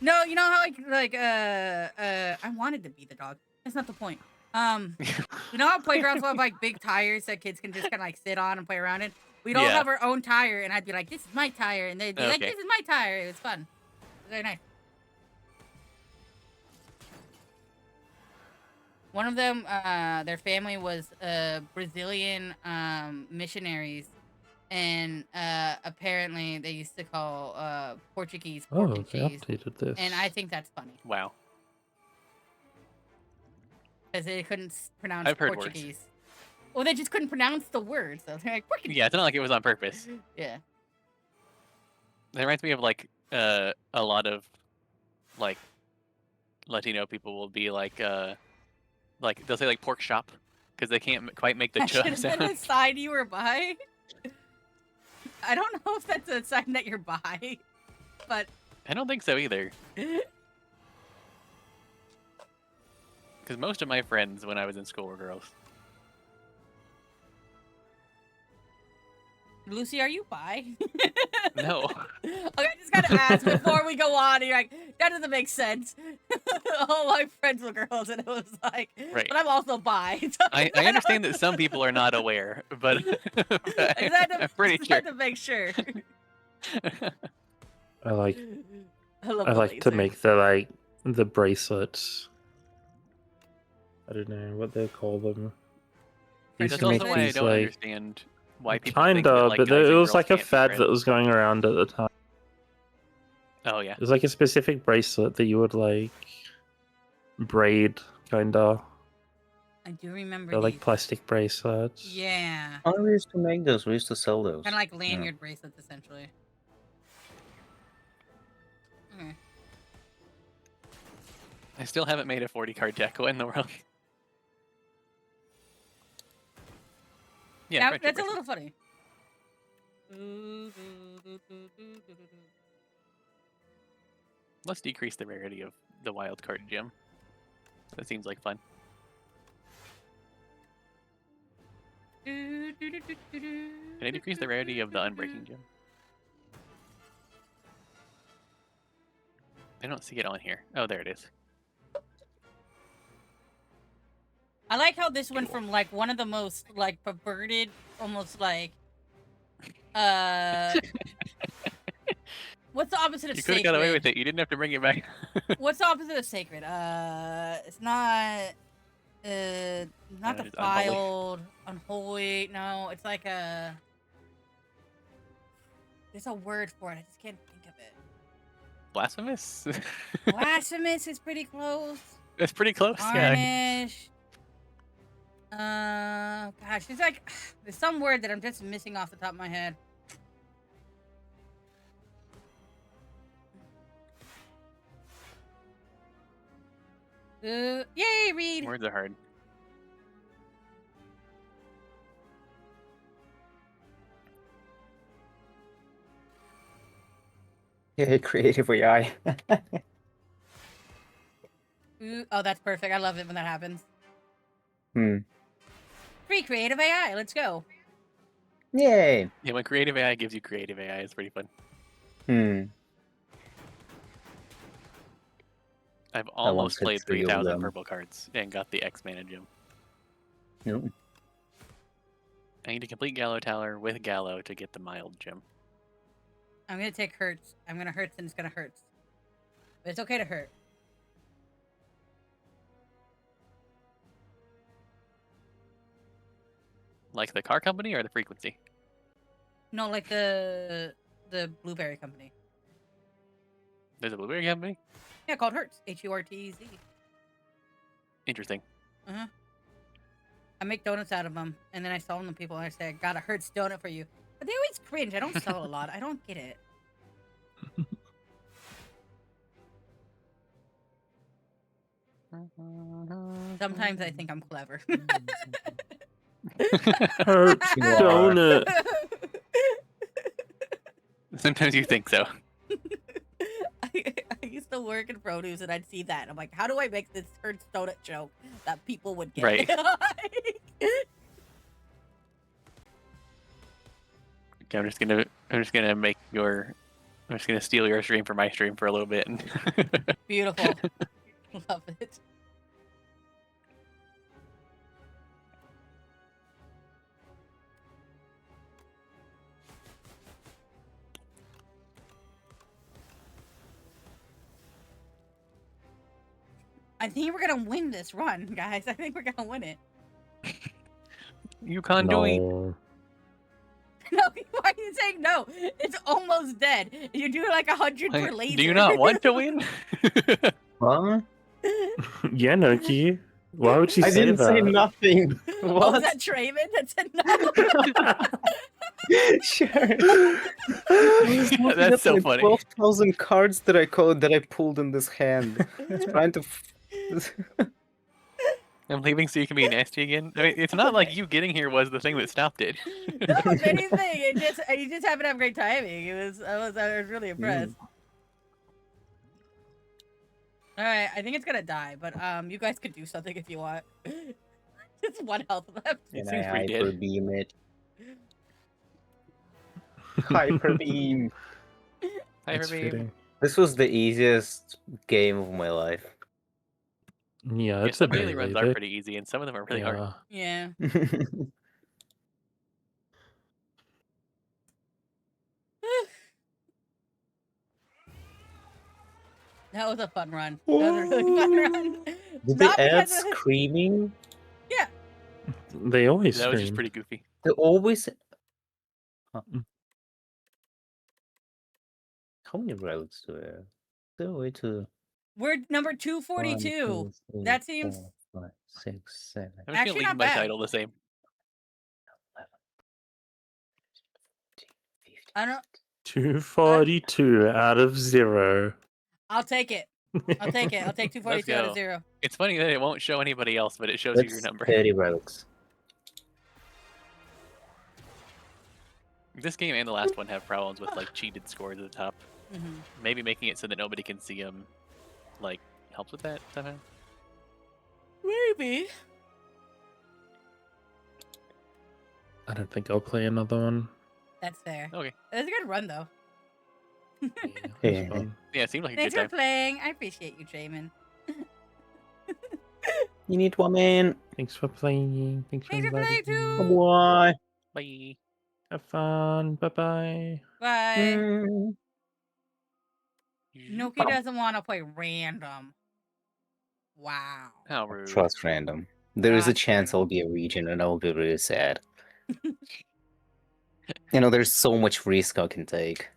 No, you know how I wanted to be the dog. That's not the point. You know how playgrounds will have like big tires that kids can just kind of like sit on and play around in? We'd all Yeah. have our own tire, and I'd be like, "This is my tire," and they'd be like, Okay. "This is my tire." It was fun. It was very nice. One of them, their family was Brazilian missionaries, and apparently they used to call Portuguese pork Oh, and they cheese, updated this. and I think that's funny Wow. because they couldn't pronounce I've heard words. Portuguese. Well, they just couldn't pronounce the words, so they're like Portuguese. Yeah, it's not like it was on purpose. Yeah. That reminds me of like a lot of like Latino people will be like they'll say like pork chop because they can't quite make the That ch should have been sound. a sign you were bi. I don't know if that's a sign that you're bi, but I don't think so either. Because most of my friends when I was in school were girls. Lucy, are you bi? No. Okay, I just gotta ask before we go on. And you're like, that doesn't make sense. All my friends were girls, and it was like, Right. but I'm also bi. So I understand that some people are not aware, but, I just had to, I'm pretty just sure. had to make sure. I like I love I the like to laser. make the bracelets. I don't know what they call them. Like Used That's to also make why I these don't like understand why people think kinda, that, like, but guys it and was girls like a can't be fad friends. that was going around at the time. Oh yeah. It was like a specific bracelet that you would like braid, kinda. I do remember They're like these. plastic bracelets. Yeah. Oh, we used to make those. We used to sell those. Kind of like lanyard bracelets, essentially. Okay. I still haven't made a 40 card deck. What in the world? Yeah, Now, friendship that's a bracelet. little funny. Let's decrease the rarity of the wild card gem. That seems like fun. Can I decrease the rarity of the unbreaking gem? I don't see it on here. Oh, there it is. I like how this went from like one of the most like perverted, almost like what's the opposite of You could have sacred? got away with it. You didn't have to bring it back. What's the opposite of sacred? It's not not It's defiled, unholy. No, it's like a. There's a word for it. I just can't think of it. Blasphemous? Blasphemous is pretty close. That's pretty close. Yeah. Tarnish. Gosh, it's like there's some word that I'm just missing off the top of my head. Yay, Reed! Words are hard. Yeah, creative AI. Oh, that's perfect. I love it when that happens. Hmm. Free creative AI. Let's go. Yay. Yeah, when creative AI gives you creative AI, it's pretty fun. Hmm. I've once almost hit played 3 of 3,000 them. purple cards and got the X-Mana gem. Nope. I need to complete Gallo Tower with Gallo to get the mild gem. I'm gonna take hurts. I'm gonna hurt and it's gonna hurt. But it's okay to hurt. Like the car company or the frequency? No, like the blueberry company. There's a blueberry company? Yeah, called Hertz. H-U-R-T-Z. Interesting. I make donuts out of them, and then I sell them to people, and I say, I got a Hertz donut for you. But they always cringe. I don't sell a lot. I don't get it. Sometimes I think I'm clever. Hurt You are. donut. Sometimes you think so. I used to work in produce, and I'd see that. And I'm like, how do I make this Hertz donut joke that people would get? Right. Okay, I'm just gonna make your. I'm just gonna steal your stream for my stream for a little bit. And Beautiful. Love it. I think we're gonna win this run, guys. I think we're gonna win it. you can't do it. No. No, why are you saying no? It's almost dead. You're doing like 100 per laser. Do you not want to win? What? Yeah, Noki. Why would you I say didn't that? say nothing. Oh, What? is that Trayvon that said no? Sure. That's so funny. 12,000 cards that I pulled in this hand. Trying to. I'm leaving so you can be nasty again. I mean, it's not like you getting here was the thing that stopped it. No, if anything, you just happened to have great timing. I was really impressed. All right, I think it's gonna die, but you guys could do something if you want. Just 1 health left. It Can seems I pretty dead. hyper beam it? Hyper beam. Hi, That's everybody. fitting. This was the easiest game of my life. Yeah, Yeah, it's a some daily runs daily. are pretty easy, and some of them are really hard. Yeah. Yeah. That was a fun run. That was a really fun run. Did they Not add because of the- screaming? Yeah. They always That was just scream. pretty goofy. They always. Huh. Mm. How many relics do I have? There way to. We're number 242. That seems- 4, 5, 6, 7. I'm just Actually, gonna leave not my bad. title the same. 11, 14, 15. I don't. 242 out of 0. I'll take it. I'll take it. I'll take 242 out of go. 0. It's funny that it won't show anybody else, but it shows you your That's number. 30 relics. This game and the last one have problems with like cheated scores at the top. Mm-hmm. Maybe making it so that nobody can see them, like, helps with that somehow. Maybe. I don't think I'll play another one. That's fair. Okay. It was a good run, though. Yeah, Yeah. it's fun. Yeah, it seemed like a Thanks good for time. playing. I appreciate you, Jamin. You need one man. Thanks for playing. Thanks for Thanks for inviting playing me. too. Why? Bye. Have fun. Bye-bye. Bye. Mm. Noki doesn't want to play random. Wow. How rude. Trust random. There is a Trust chance random. I'll be a region and I'll be really sad. You know, there's so much risk I can take.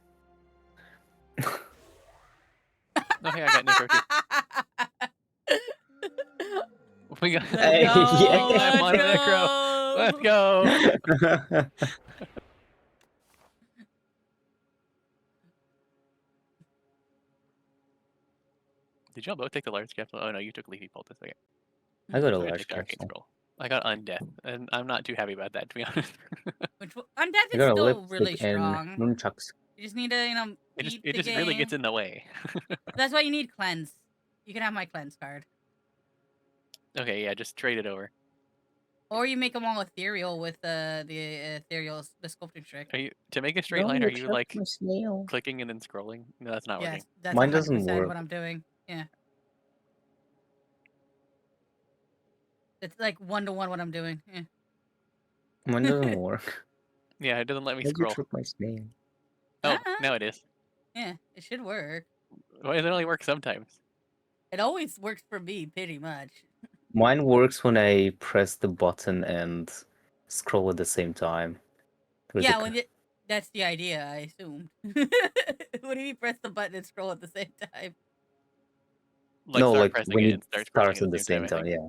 Oh, hey, I got Necro too. We got. Hey, Let's go, yeah. I'm on a Necro. Let's go. Did y'all both take the large capsule? Oh no, you took Leafy Poultice. Okay. I got a I'm gonna large take the Arcane capsule. Scroll. I got Undeath, and I'm not too happy about that, to be honest. Undeath I is got a still really lipstick and strong. nunchucks. You just need to, It just really gets in the way. That's why you need cleanse. You can have my cleanse card. Okay, yeah, just trade it over. Or you make them all ethereal with the ethereal, the sculpting trick. Are you to make a straight line? Are you like snail? clicking and then scrolling? No, that's not Yes, working. that's Mine 100% doesn't work. what I'm doing. Yeah. It's like 1-to-1 what I'm doing. Yeah. Mine doesn't work. Yeah, it doesn't let me Why'd you scroll. trick my snail? Oh, Ah. now it is. Yeah, it should work. Why does it only work sometimes? It always works for me, pretty much. Mine works when I press the button and scroll at the same time. There's a Yeah, c- that's the idea, I assume. When you press the button and scroll at the same time. Like no, start like pressing when it you and start start scrolling at the same I time. think. Yeah,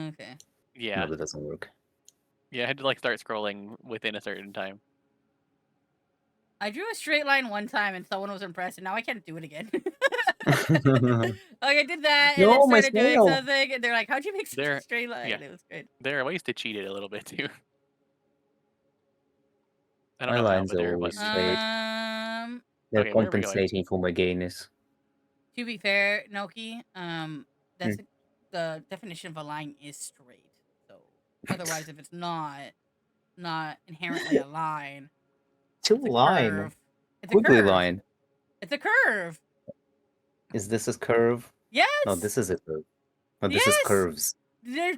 Okay. Yeah, no, that doesn't work. yeah, I had to like start scrolling within a certain time. I drew a straight line one time and someone was impressed, and now I can't do it again. Like I did that and No, then my started doing snail. something, and they're like, "How'd you make such a There- straight line?" yeah. It was great. There are ways to cheat it a little bit too. I don't My know how, lines but are there are always buttons. straight. They're Okay, where are we going? compensating for my gayness. To be fair, Noki, that's the definition of a line is straight. So otherwise, if it's not inherently a line, Two it's a line, curve. It's a quickly curve. line. It's a curve. Is this a curve? Yes. No, this is a curve. No, this is Yes! curves. They're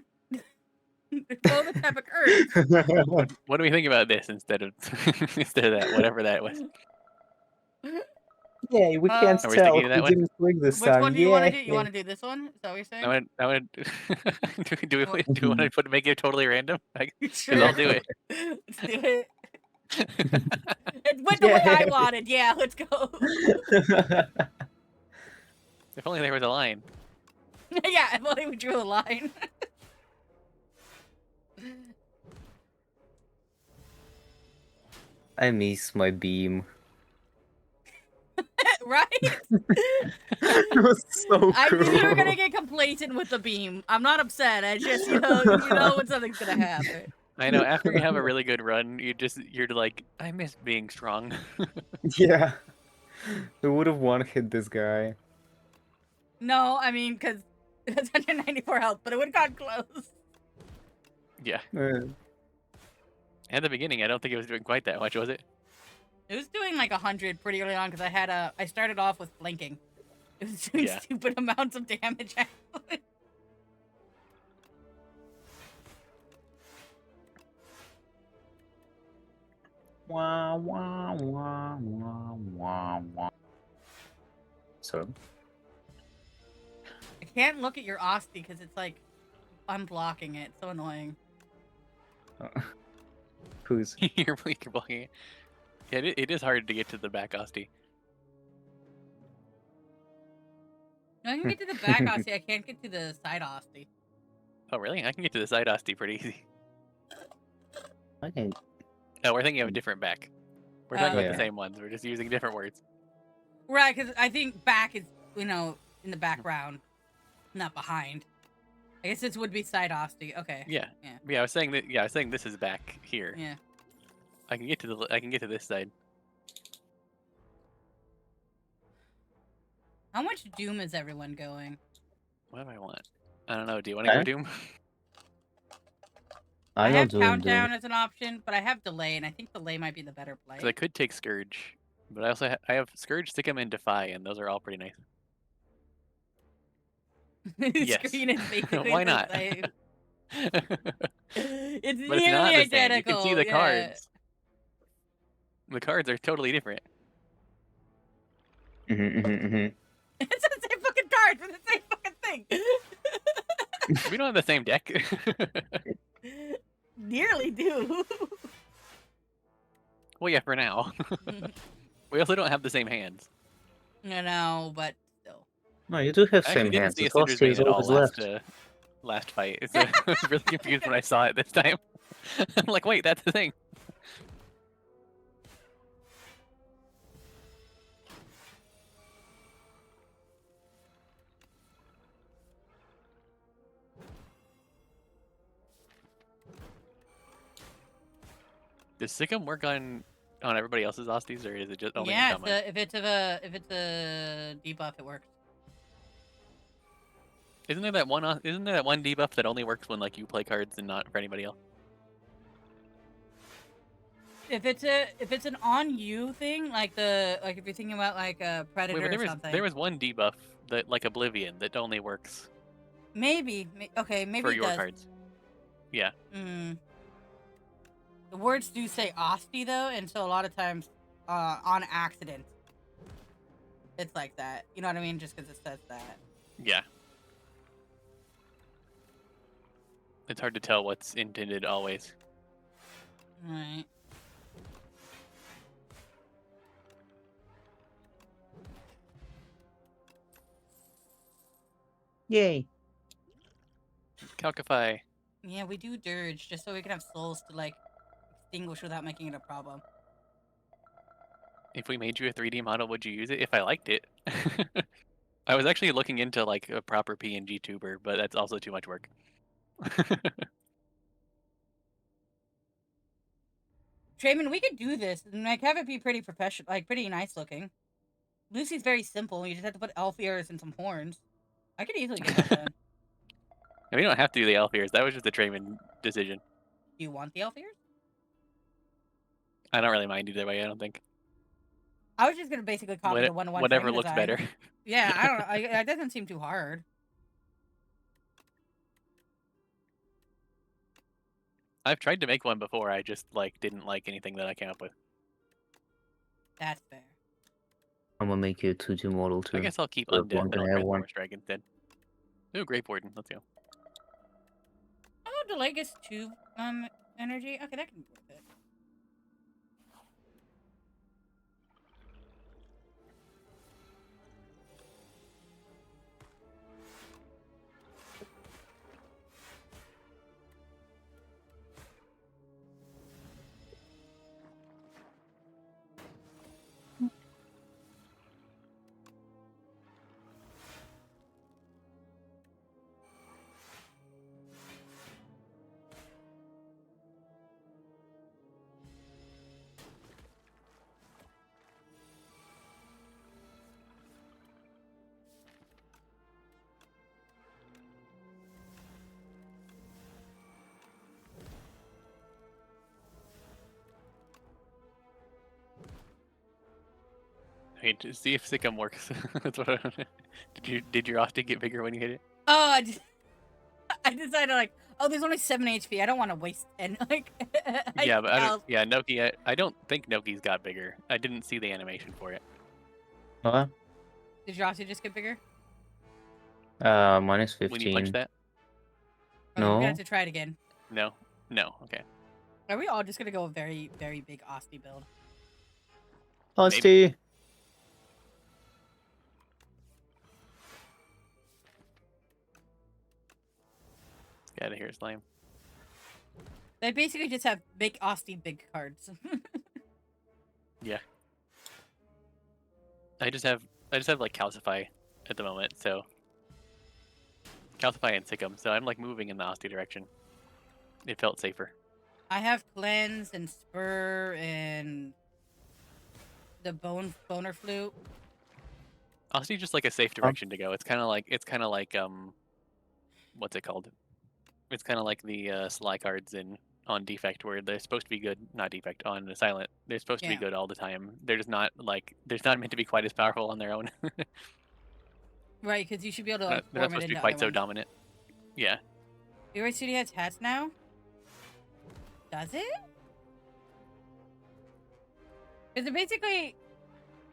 both a type of curve. What do we think about this instead of instead of that, whatever that was? Yeah, we can't Are we tell. sticking to that We one? didn't click this Which time. one do you want to Yeah. do? You want to do this one? Is that what you're saying? I would. Do we want to make it totally random? Sure. I'll do it. Let's do it. It went the way I wanted. Yeah, let's go. If only there was a line. Yeah, if only we drew a line. I miss my beam. Right? It was so I cool. knew you were gonna get complacent with the beam. I'm not upset. I just, you know when something's gonna happen. I know. After you have a really good run, you're like, I miss being strong. Yeah. We would have one-hit this guy. No, I mean, because it's 194 health, but it would have gotten close. Yeah. Uh, At the beginning, I don't think it was doing quite that much, was it? It was doing like 100 pretty early on because I started off with blinking. It was doing Yeah. stupid amounts of damage. Actually. Wah, wah, wah, wah, wah, wah. So, I can't look at your Osti because it's like unblocking it. It's so annoying. who's You're blocking it. Yeah, it is hard to get to the back Osti. No, I can get to the back Osti. I can't get to the side Osti. Oh, really? I can get to the side Osti pretty easy. okay? No, we're thinking of a different back. We're talking about Yeah. the same ones. We're just using different words. Right, because I think back is, in the background, not behind. I guess this would be side Osti. Okay. Yeah. Yeah. Yeah, I was saying that. Yeah, I was saying this is back here. Yeah. I can get to this side. How much Doom is everyone going? What do I want? I don't know. Do you want to go Huh? Doom? I I know have Doom. Countdown as an option, but I have Delay, and I think Delay might be the better play. Because I could take Scourge, but I also I have Scourge, Sikkim, and Defy, and those are all pretty nice. The Yes. screen is basically Why the not? same. It's But nearly it's not the same. identical. You can see the yeah. cards. The cards are totally different. It's the same fucking card for the same fucking thing. We don't have the same deck. Nearly do. Well, yeah, for now. We also don't have the same hands. I know, but still. No, you do have I same actually didn't hands. see a The Tosti Cinder's Bane is at all always last, left. last fight. So I was really confused when I saw it this time. I'm like, wait, that's the thing. Does Sikkim work on everybody else's Osties, or is it just only Yeah, on mine? if it's a debuff, it works. Isn't there that one debuff that only works when like you play cards and not for anybody else? If it's an on you thing, like if you're thinking about like a predator Wait, but or something. there was one debuff that like Oblivion that only works Maybe maybe for it your does. cards. Yeah. Mm. The words do say Osti though, and so a lot of times, on accident, it's like that. You know what I mean? Just because it says that. Yeah. It's hard to tell what's intended always. Right. Yay! Calcify. Yeah, we do dirge just so we can have souls to like extinguish without making it a problem. If we made you a 3D model, would you use it? If I liked it. I was actually looking into like a proper PNG tuber, but that's also too much work. Trayman, we could do this and like have it be pretty professional, like pretty nice looking. Lucy's very simple. You just have to put elf ears and some horns. I could easily get that done. And we don't have to do the elf ears. That was just a Trayman decision. Do you want the elf ears? I don't really mind either way. I don't think. I was just gonna basically copy the one-to-one. Whatever frame looks design. better. Yeah, I don't know. It doesn't seem too hard. I've tried to make one before. I just like didn't like anything that I came up with. That's fair. I'm gonna make you a 2-2 model too. I guess I'll keep But Undead one can Metal have one. Transformer Strike instead. Ooh, Grape Warden. Let's go. Oh, delay gets 2 energy. Okay, that can be worth it. Wait to see if Sikkim works. That's what did your Austin get bigger when you hit it? Oh, I decided like, oh, there's only 7 HP. I don't want to waste and like. Yeah, but Noki. I don't think Noki's got bigger. I didn't see the animation for it. What? Did your Aussie just get bigger? Minus 15. When you punch that? Oh, we're No. gonna have to try it again. No. Okay. Are we all just gonna go a very, very big Aussie build? Austin. Get out of here, slime. They basically just have big Austin big cards. Yeah. I just have like Calcify at the moment, so Calcify and Sikkim, so I'm like moving in the Austin direction. It felt safer. I have cleanse and spur and the boner flute. Austin just like a safe direction to go. It's kind of like what's it called? It's kind of like the Sly cards on Defect, where they're supposed to be good, not Defect, on the Silent. They're supposed to be Yeah. good all the time. They're just not meant to be quite as powerful on their own. Right, because you should be able to They're like, not form supposed it to be into quite other so ones. dominant. Yeah. Leroy City has hats now? Does it? Is it basically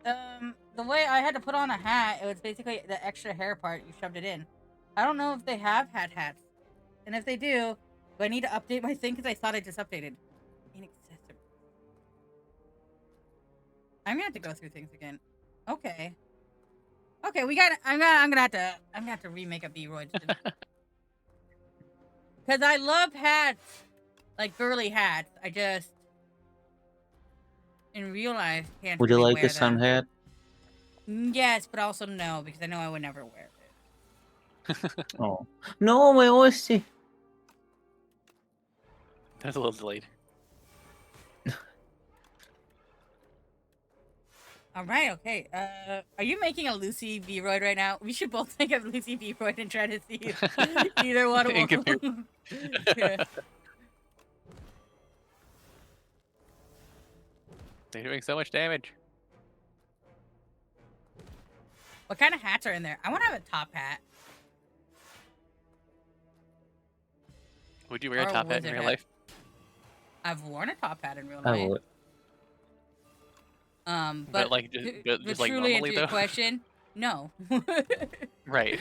the way I had to put on a hat, it was basically the extra hair part, you shoved it in. I don't know if they have had hats. And if they do I need to update my thing because I thought I just updated? Inaccessible. I'm gonna have to go through things again. Okay. Okay, we got. I'm gonna have to remake a B-Roid. Because I love hats, like girly hats. I just, in real life, can't. Would you really like wear a sun them. hat? Yes, but also no, because I know I would never wear it. Oh. No, my Austin. That was a little delayed. All right, okay. Are you making a Lucy B-Roid right now? We should both make a Lucy B-Roid and try to see if either one And will. compare. Yeah. They're doing so much damage. What kind of hats are in there? I want to have a top hat. Would you wear a Or top hat in wizard real hat. life? I've worn a top hat in real I life. would. But like just like truly normally answer your though. question, no. Right.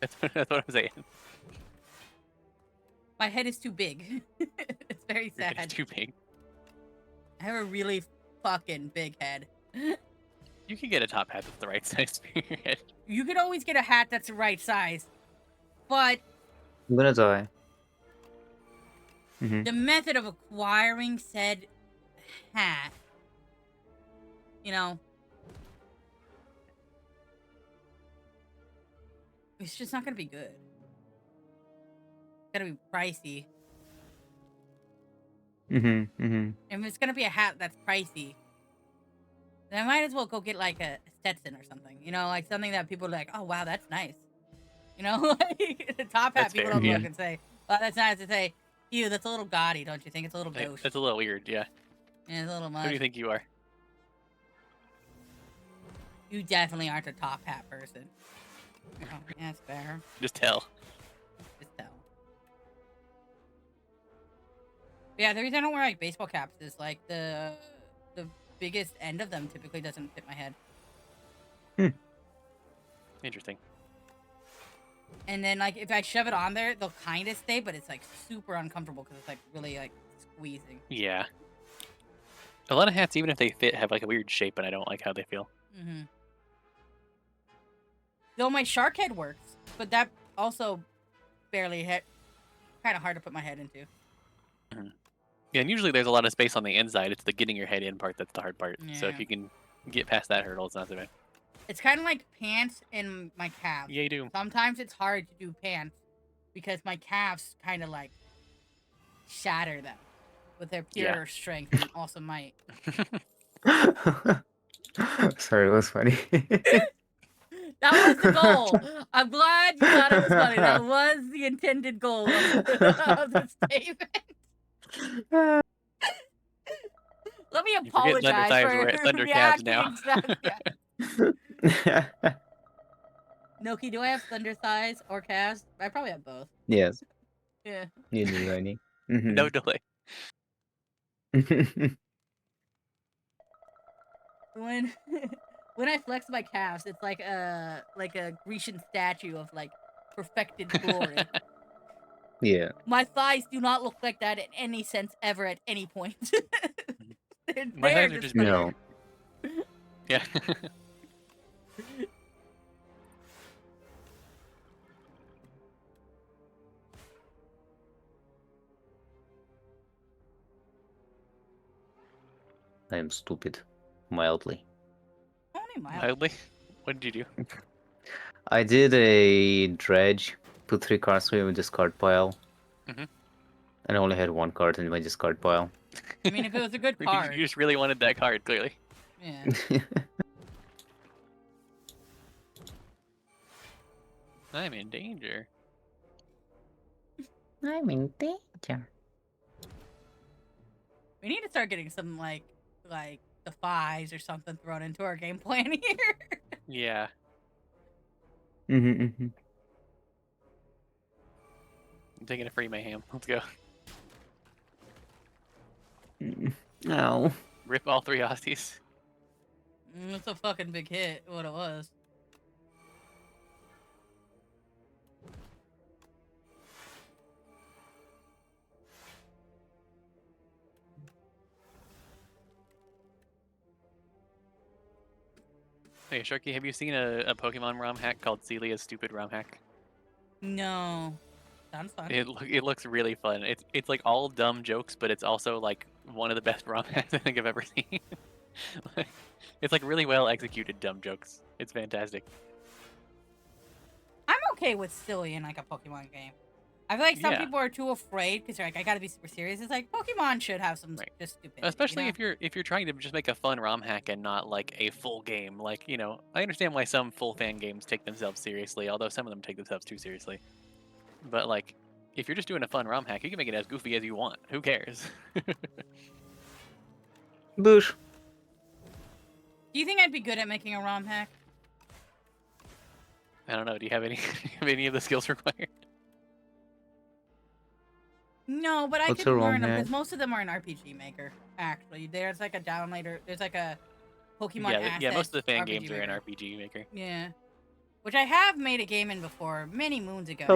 That's what I'm saying. My head is too big. It's very Your head is sad. too big. I have a really fucking big head. You can get a top hat that's the right size for your head. You could always get a hat that's the right size, but I'm gonna die. Mm-hmm. the method of acquiring said hat, you know, it's just not gonna be good. It's gotta be pricey. Mm-hmm. Mm-hmm. If it's gonna be a hat that's pricey, then I might as well go get like a Stetson or something. You know, like something that people are like, oh wow, that's nice. You know, like the top hat That's people fair, don't yeah. look and say, well, that's nice to say. Ew, that's a little gaudy, don't you think? It's a little gauche. That's a little weird, yeah. Yeah, it's a little Who much. do you think you are? You definitely aren't a top hat person. Oh, yeah, that's fair. Just tell. Just tell. Yeah, the reason I don't wear like baseball caps is like the biggest end of them typically doesn't fit my head. Interesting. And then like if I shove it on there, they'll kind of stay, but it's like super uncomfortable because it's like really like squeezing. Yeah. A lot of hats, even if they fit, have like a weird shape, and I don't like how they feel. Mm-hmm. Though my shark head works, but that also barely hit. Kind of hard to put my head into. Yeah, and usually there's a lot of space on the inside. It's the getting your head in part that's the hard part. So Yeah. if you can get past that hurdle, it's not so bad. It's kind of like pants in my calves. Yeah, you do. Sometimes it's hard to do pants because my calves kind of like shatter them with their pure Yeah. strength and awesome might. Sorry, it was funny. That was the goal. I'm glad you thought it was funny. That was the intended goal of the statement. Let me You forget apologize Thunder Thighs for were at Thunder Calves reacting now. exactly. Noki, do I have thunder thighs or calves? I probably have both. Yes, Yeah. you do, Rainy. No delay. When when I flex my calves, it's like a Grecian statue of like perfected glory. Yeah. My thighs do not look like that in any sense ever at any point. My They're thighs are just like- No. Yeah. I am stupid. Mildly. Only mild. Mildly. What did you do? I did a dredge, put 3 cards away with discard pile. Mhm. And I only had 1 card in my discard pile. I mean, if it was a good You card, just really wanted that card, clearly. yeah. I'm in danger. I'm in danger. We need to start getting some like the fives or something thrown into our game plan here. Yeah. Mm-hmm. I'm taking a free mayhem. Let's go. No. Rip all 3 Aussies. It's a fucking big hit. What it was. Hey, Sharky, have you seen a Pokemon ROM hack called Celia's Stupid ROM Hack? No. Sounds fun. It looks really fun. It's like all dumb jokes, but it's also like one of the best ROM hacks I think I've ever seen. It's like really well executed dumb jokes. It's fantastic. I'm okay with silly in like a Pokemon game. I feel like some Yeah. people are too afraid because they're like, I gotta be super serious. It's like Pokemon should have some Right. just stupidity. Especially you know? if you're trying to just make a fun ROM hack and not like a full game. Like, you know, I understand why some full fan games take themselves seriously, although some of them take themselves too seriously. But like, if you're just doing a fun ROM hack, you can make it as goofy as you want. Who cares? Bush. Do you think I'd be good at making a ROM hack? I don't know. Do you have any have any of the skills required? No, but I What's could a ROM learn them hack? because most of them are in RPG Maker. Actually, there's like a downloader. There's like a Pokemon. Yeah, most of the Assets fan RPG games are in Maker. RPG Maker. Yeah, which I have made a game in before many moons ago.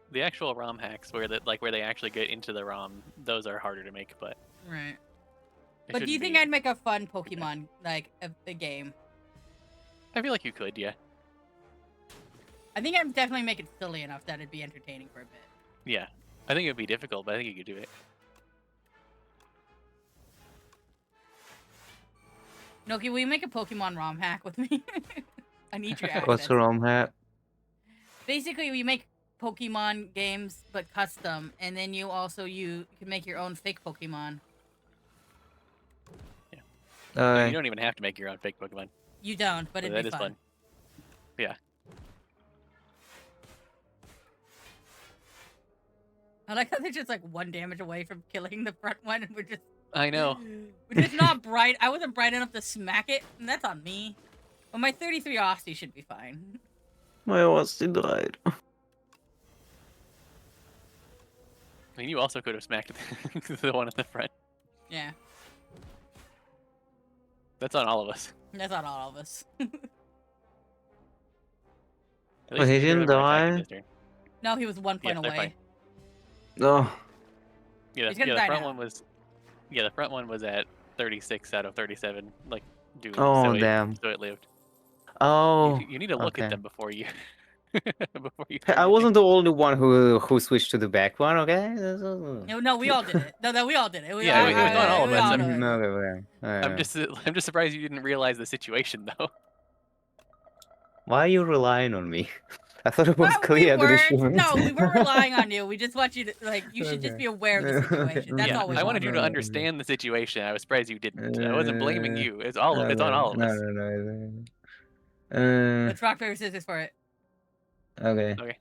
The actual ROM hacks where they actually get into the ROM, those are harder to make, but Right. it But do you shouldn't think be- I'd make a fun Pokemon like a game? I feel like you could, yeah. I think I'd definitely make it silly enough that it'd be entertaining for a bit. Yeah. I think it would be difficult, but I think you could do it. Noki, will you make a Pokemon ROM hack with me? I need your assets. What's a ROM hack? Basically, we make Pokemon games but custom, and then you can make your own fake Pokemon. You don't even have to make your own fake Pokemon. You don't, but But it'd that be is fun. fun. Yeah. I like how they're just like 1 damage away from killing the front one, and I know. we're just not bright. I wasn't bright enough to smack it, and that's on me. But my 33 Aussie should be fine. My Aussie died. I mean, you also could have smacked the one at the front. Yeah, That's on all of us. that's on all of us. At Well, least he two didn't of them are attacking die? this turn. No, he was 1 point Yeah, they're away. fine. No. Yeah, He's gonna the die front now. one was. Yeah, the front one was at 36 out of 37. Like, doing. Oh, so damn. So it lived. Oh. You need to look okay. at them before you. before you. I wasn't the only one who switched to the back one, okay? No, we all did it. No, we all did it. Yeah, we it was on all of we us. all I'm- did it. No, okay. I'm just surprised you didn't realize the situation though. Why are you relying on me? I thought it was Well, clear that it weren't. shouldn't. No, we weren't relying on you. We just want you to you should just Okay. be aware of the situation. That's Yeah, all we I want. wanted you to No, no, no. understand the situation. I was surprised you didn't. I wasn't blaming you. It's on all of us. No. Let's rock, paper, scissors for it. Okay. Okay.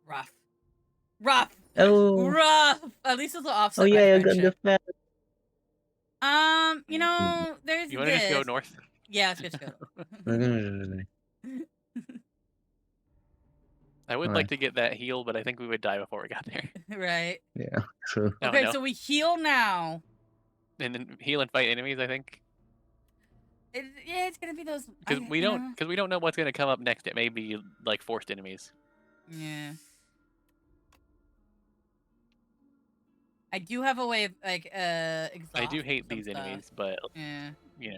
Rough. Oh, Rough. At least it'll offset oh my yeah, I got friendship. the fat. You know, there's You want to just go this. north? Yeah, it's good to go. I would Alright. like to get that heal, but I think we would die before we got there. Right. Yeah, true. Oh, Okay, no. so we heal now. And then heal and fight enemies, I think. Yeah, it's gonna be those. Because we don't know what's gonna come up next. It may be like forced enemies. Yeah. I do have a way of like exhaust. I do hate some these stuff. enemies, but Yeah. you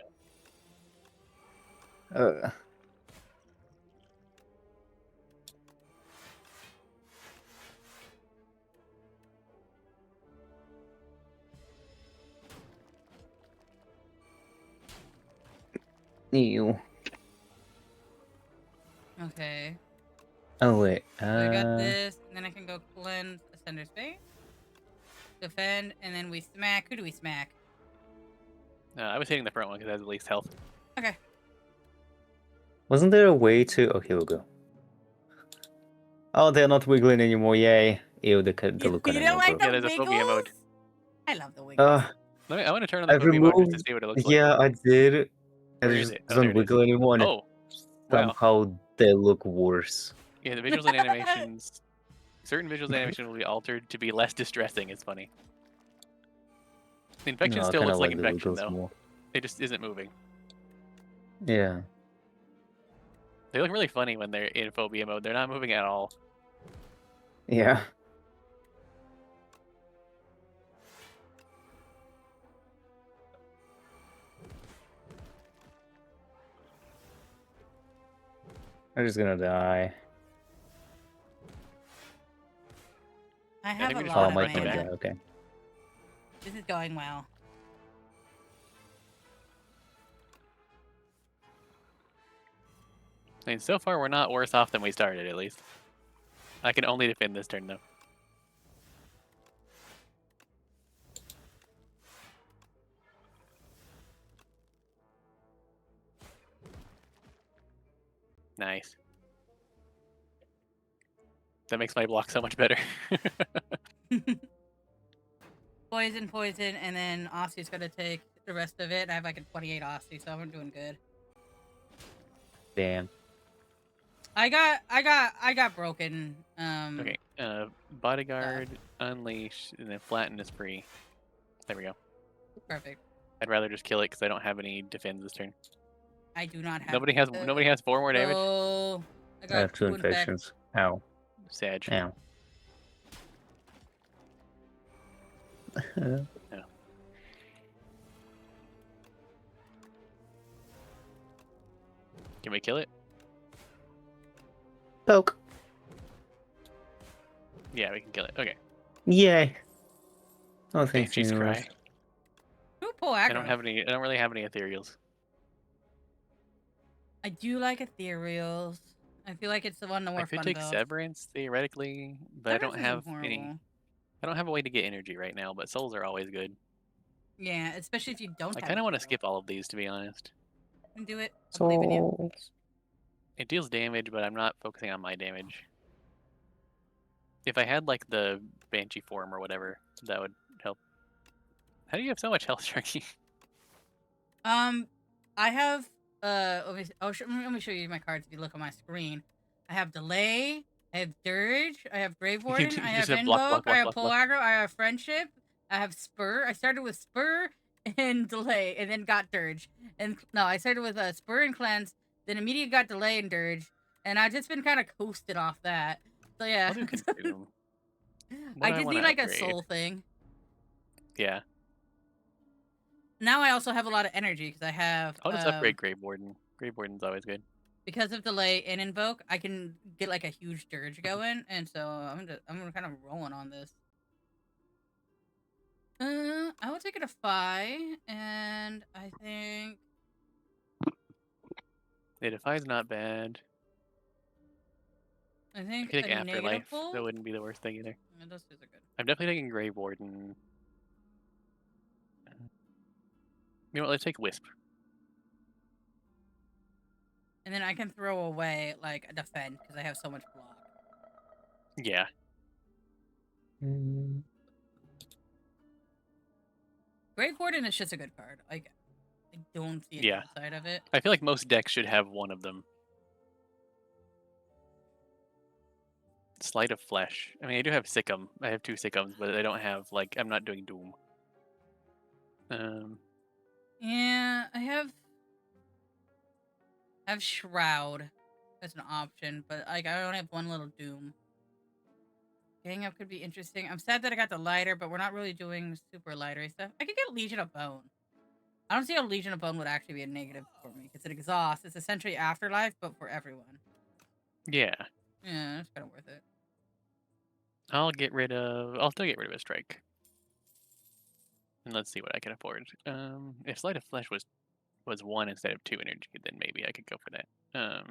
know. Ew. Okay. Oh wait. So I got this, and then I can go cleanse Ascender's Fate, defend, and then we smack. Who do we smack? I was hitting the front one because it has the least health. Okay. Wasn't there a way to? Okay, we'll go. Oh, they're not wiggling anymore. Yay! Ew, the look You on don't like Yeah, the there's a phobia wiggles? mode. I love the wiggles. I want to turn on the I've phobia mode just to removed. see what it looks like. Yeah, I did. And Where it is just it? Oh, there doesn't it is. wiggle anymore, and Oh, wow. somehow they look worse. Yeah, the visuals and animations. Certain visuals and animations will be altered to be less distressing. It's funny. The infection No, I still kinda looks like the infection wiggles though. more. It just isn't moving. Yeah. They look really funny when they're in phobia mode. They're not moving at all. Yeah. I'm just gonna die. I have think a we just Oh, lot wanna of Mike run can back. mana. die. Okay. This is going well. I mean, so far we're not worse off than we started, at least. I can only defend this turn, though. Nice. That makes my block so much better. Poison, poison, and then Osty's gonna take the rest of it. I have like a 28 Osty, so I'm doing good. Damn. I got broken. Okay, bodyguard, unleash, and then flatten is free. There we go. Perfect. I'd rather just kill it because I don't have any defense this turn. I do not have. Nobody has 4 more damage. So I I got have 2 infect. infections. Ow. Sag. Ow. Can we kill it? Poke. Yeah, we can kill it. Okay. Yay. Oh, thanks, Banshee's universe. Cry. Ooh, pull aggro. I don't really have any ethereals. I do like ethereals. I feel like it's the one the more I could fun take build. Severance theoretically, but I don't Severance have isn't any. horrible. I don't have a way to get energy right now, but souls are always good. Yeah, especially if you don't. I have kind of want to ethereal. skip all of these, to be honest. You can do it. I believe in you. So, It deals damage, but I'm not focusing on my damage. If I had like the Banshee form or whatever, that would help. How do you have so much health, Sharky? I have let me show you my cards. If you look on my screen, I have delay, I have dirge, I have grave warden, You I have just have invoke, block, block, I have block, pull block. aggro, I have friendship, I have spur. I started with spur and delay, and then got dirge. And no, I started with spur and cleanse, then immediately got delay and dirge, and I've just been kind of coasted off that. So yeah, I'll do consume. What I do just wanna need like upgrade? a soul thing. Yeah. Now I also have a lot of energy because I have. I'll just upgrade Grave Warden. Grave Warden's always good. Because of delay and invoke, I can get like a huge dirge going, and so I'm kind of rolling on this. I will take it a 5, and I think Yeah, Defy's not bad. I I think could take a negative Afterlife. pull. That wouldn't be the worst thing either. Yeah, those two are good. I'm definitely taking Grave Warden. You know what? Let's take Wisp. And then I can throw away like a defend because I have so much block. Yeah. Great Warden is just a good card. Like, I don't see a Yeah. downside of it. I feel like most decks should have one of them. Sleight of Flesh. I mean, I do have Sikkim. I have 2 Sikkums, but I don't have, like, I'm not doing Doom. Yeah, I have Shroud as an option, but like I only have one little Doom. Gang Up could be interesting. I'm sad that I got the lighter, but we're not really doing super lighter stuff. I could get Legion of Bone. I don't see how Legion of Bone would actually be a negative for me because it exhausts. It's essentially Afterlife, but for everyone. Yeah. Yeah, it's kind of worth it. I'll still get rid of a strike. And let's see what I can afford. If Sleight of Flesh was 1 instead of 2 energy, then maybe I could go for that. I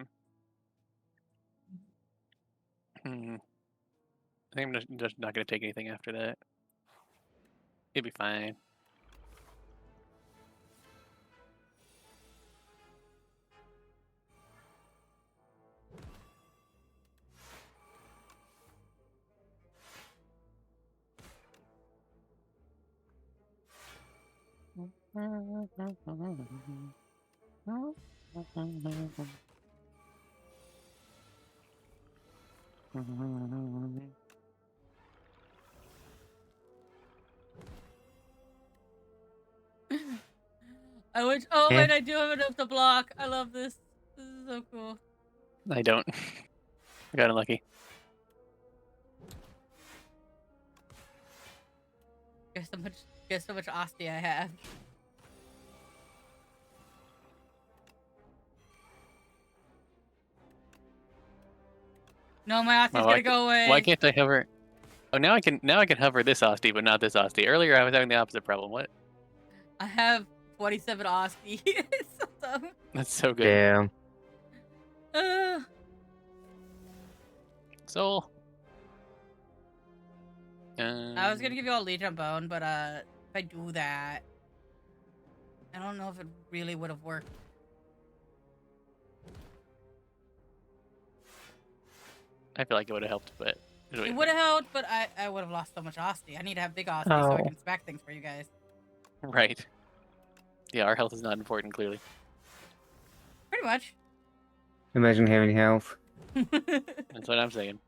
think I'm just not gonna take anything after that. It'll be fine. I wish. Oh, Okay. wait, I do have enough to block. I love this. This is so cool. I don't. I got unlucky. Guess how much Asti I have. No, my Asti's gonna go away. Why can't I hover? Oh, now I can hover this Asti, but not this Asti. Earlier I was having the opposite problem. What? I have 27 Asti. It's so dumb. That's so good. Damn. Soul. I was gonna give you all Legion of Bone, but if I do that, I don't know if it really would have worked. I feel like it would have helped, but It would have helped, but I would have lost so much Asti. I need to have big Asti so I Oh. can spec things for you guys. Right. Yeah, our health is not important, clearly. Pretty much. Imagine having health. That's what I'm saying.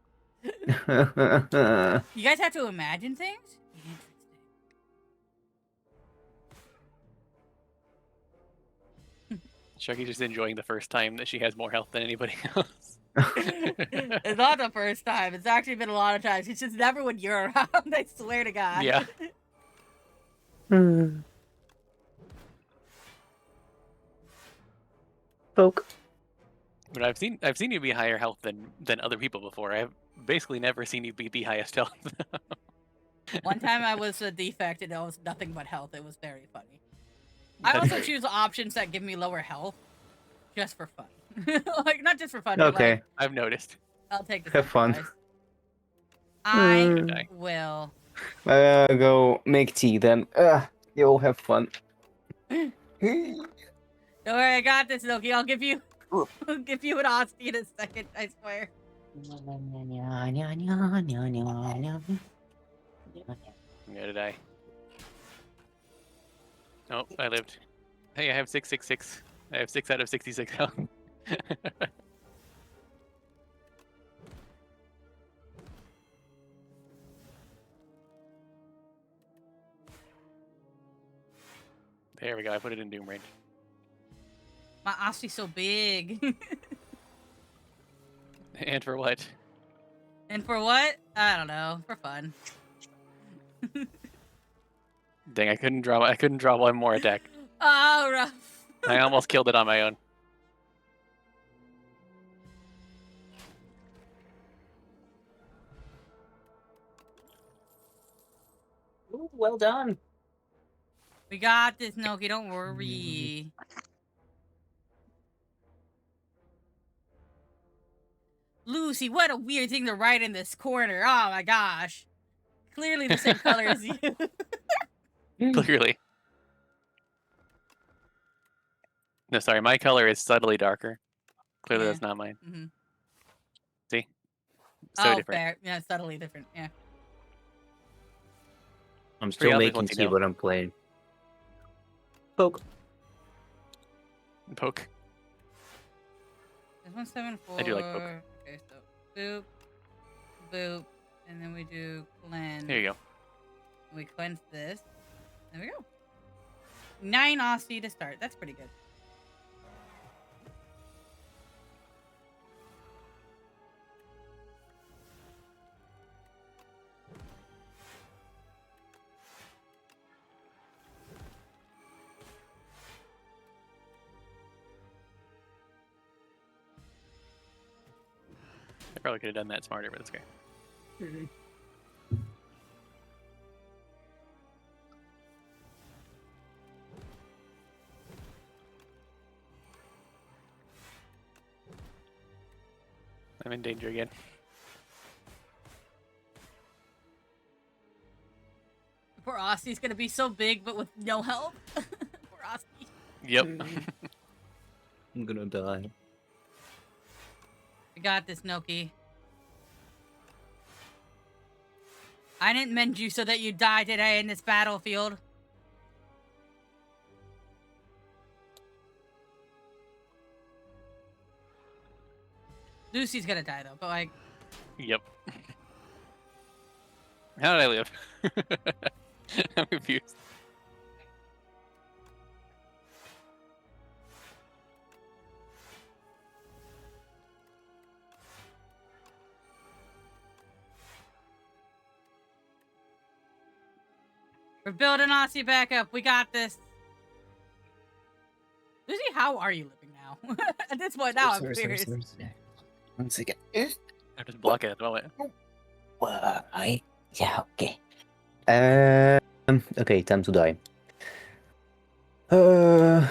You guys have to imagine things? Sharky's just enjoying the first time that she has more health than anybody else. It's not the first time. It's actually been a lot of times. It's just never when you're around. I swear to God. Yeah. Poke. But I've seen you be higher health than other people before. I've basically never seen you be the highest health. One time I was a defect and it was nothing but health. It was very funny. I That's also great. choose options that give me lower health, just for fun. Like, not just for fun, but Okay. like, I've noticed. I'll take this. Have fun. exercise. I Okay. will. Go make tea then. You'll have fun. Don't worry, I got this, Loki. I'll give you an Asti in a second, I swear. Yeah, did I? Oh, I lived. Hey, I have 666. I have 6 out of 66 health. There we go. I put it in Doom range. My Asti's so big. And for what? And for what? I don't know. For fun. Dang, I couldn't draw one more attack. Oh, rough. I almost killed it on my own. Ooh, well done. We got this, Noki. Don't worry. Lucy, what a weird thing to write in this corner. Oh my gosh. Clearly the same color as you. Clearly. No, sorry. My color is subtly darker. Clearly, Yeah. that's not mine. Mhm. See? So Oh, different. fair. Yeah, subtly different. Yeah. I'm Free still others making once you tea, know. but I'm playing. Poke. Poke. There's 174. I do like poke. Okay, so boop, boop, and then we do cleanse. There you go. We cleanse this. There we go. 9 Aussie to start. That's pretty good. I probably could have done that smarter, but it's okay. I'm in danger again. Poor Aussie's gonna be so big, but with no help. Poor Aussie. Yep. I'm gonna die. We got this, Noki. I didn't mend you so that you die today in this battlefield. Lucy's gonna die though, but like, Yep. How did I live? I'm confused. we're building Aussie back up. We got this. Lucy, how are you living now? At this point, now I'm curious. One second. I'm just blocking at the moment. Why? Yeah, okay. Okay, time to die. Ow.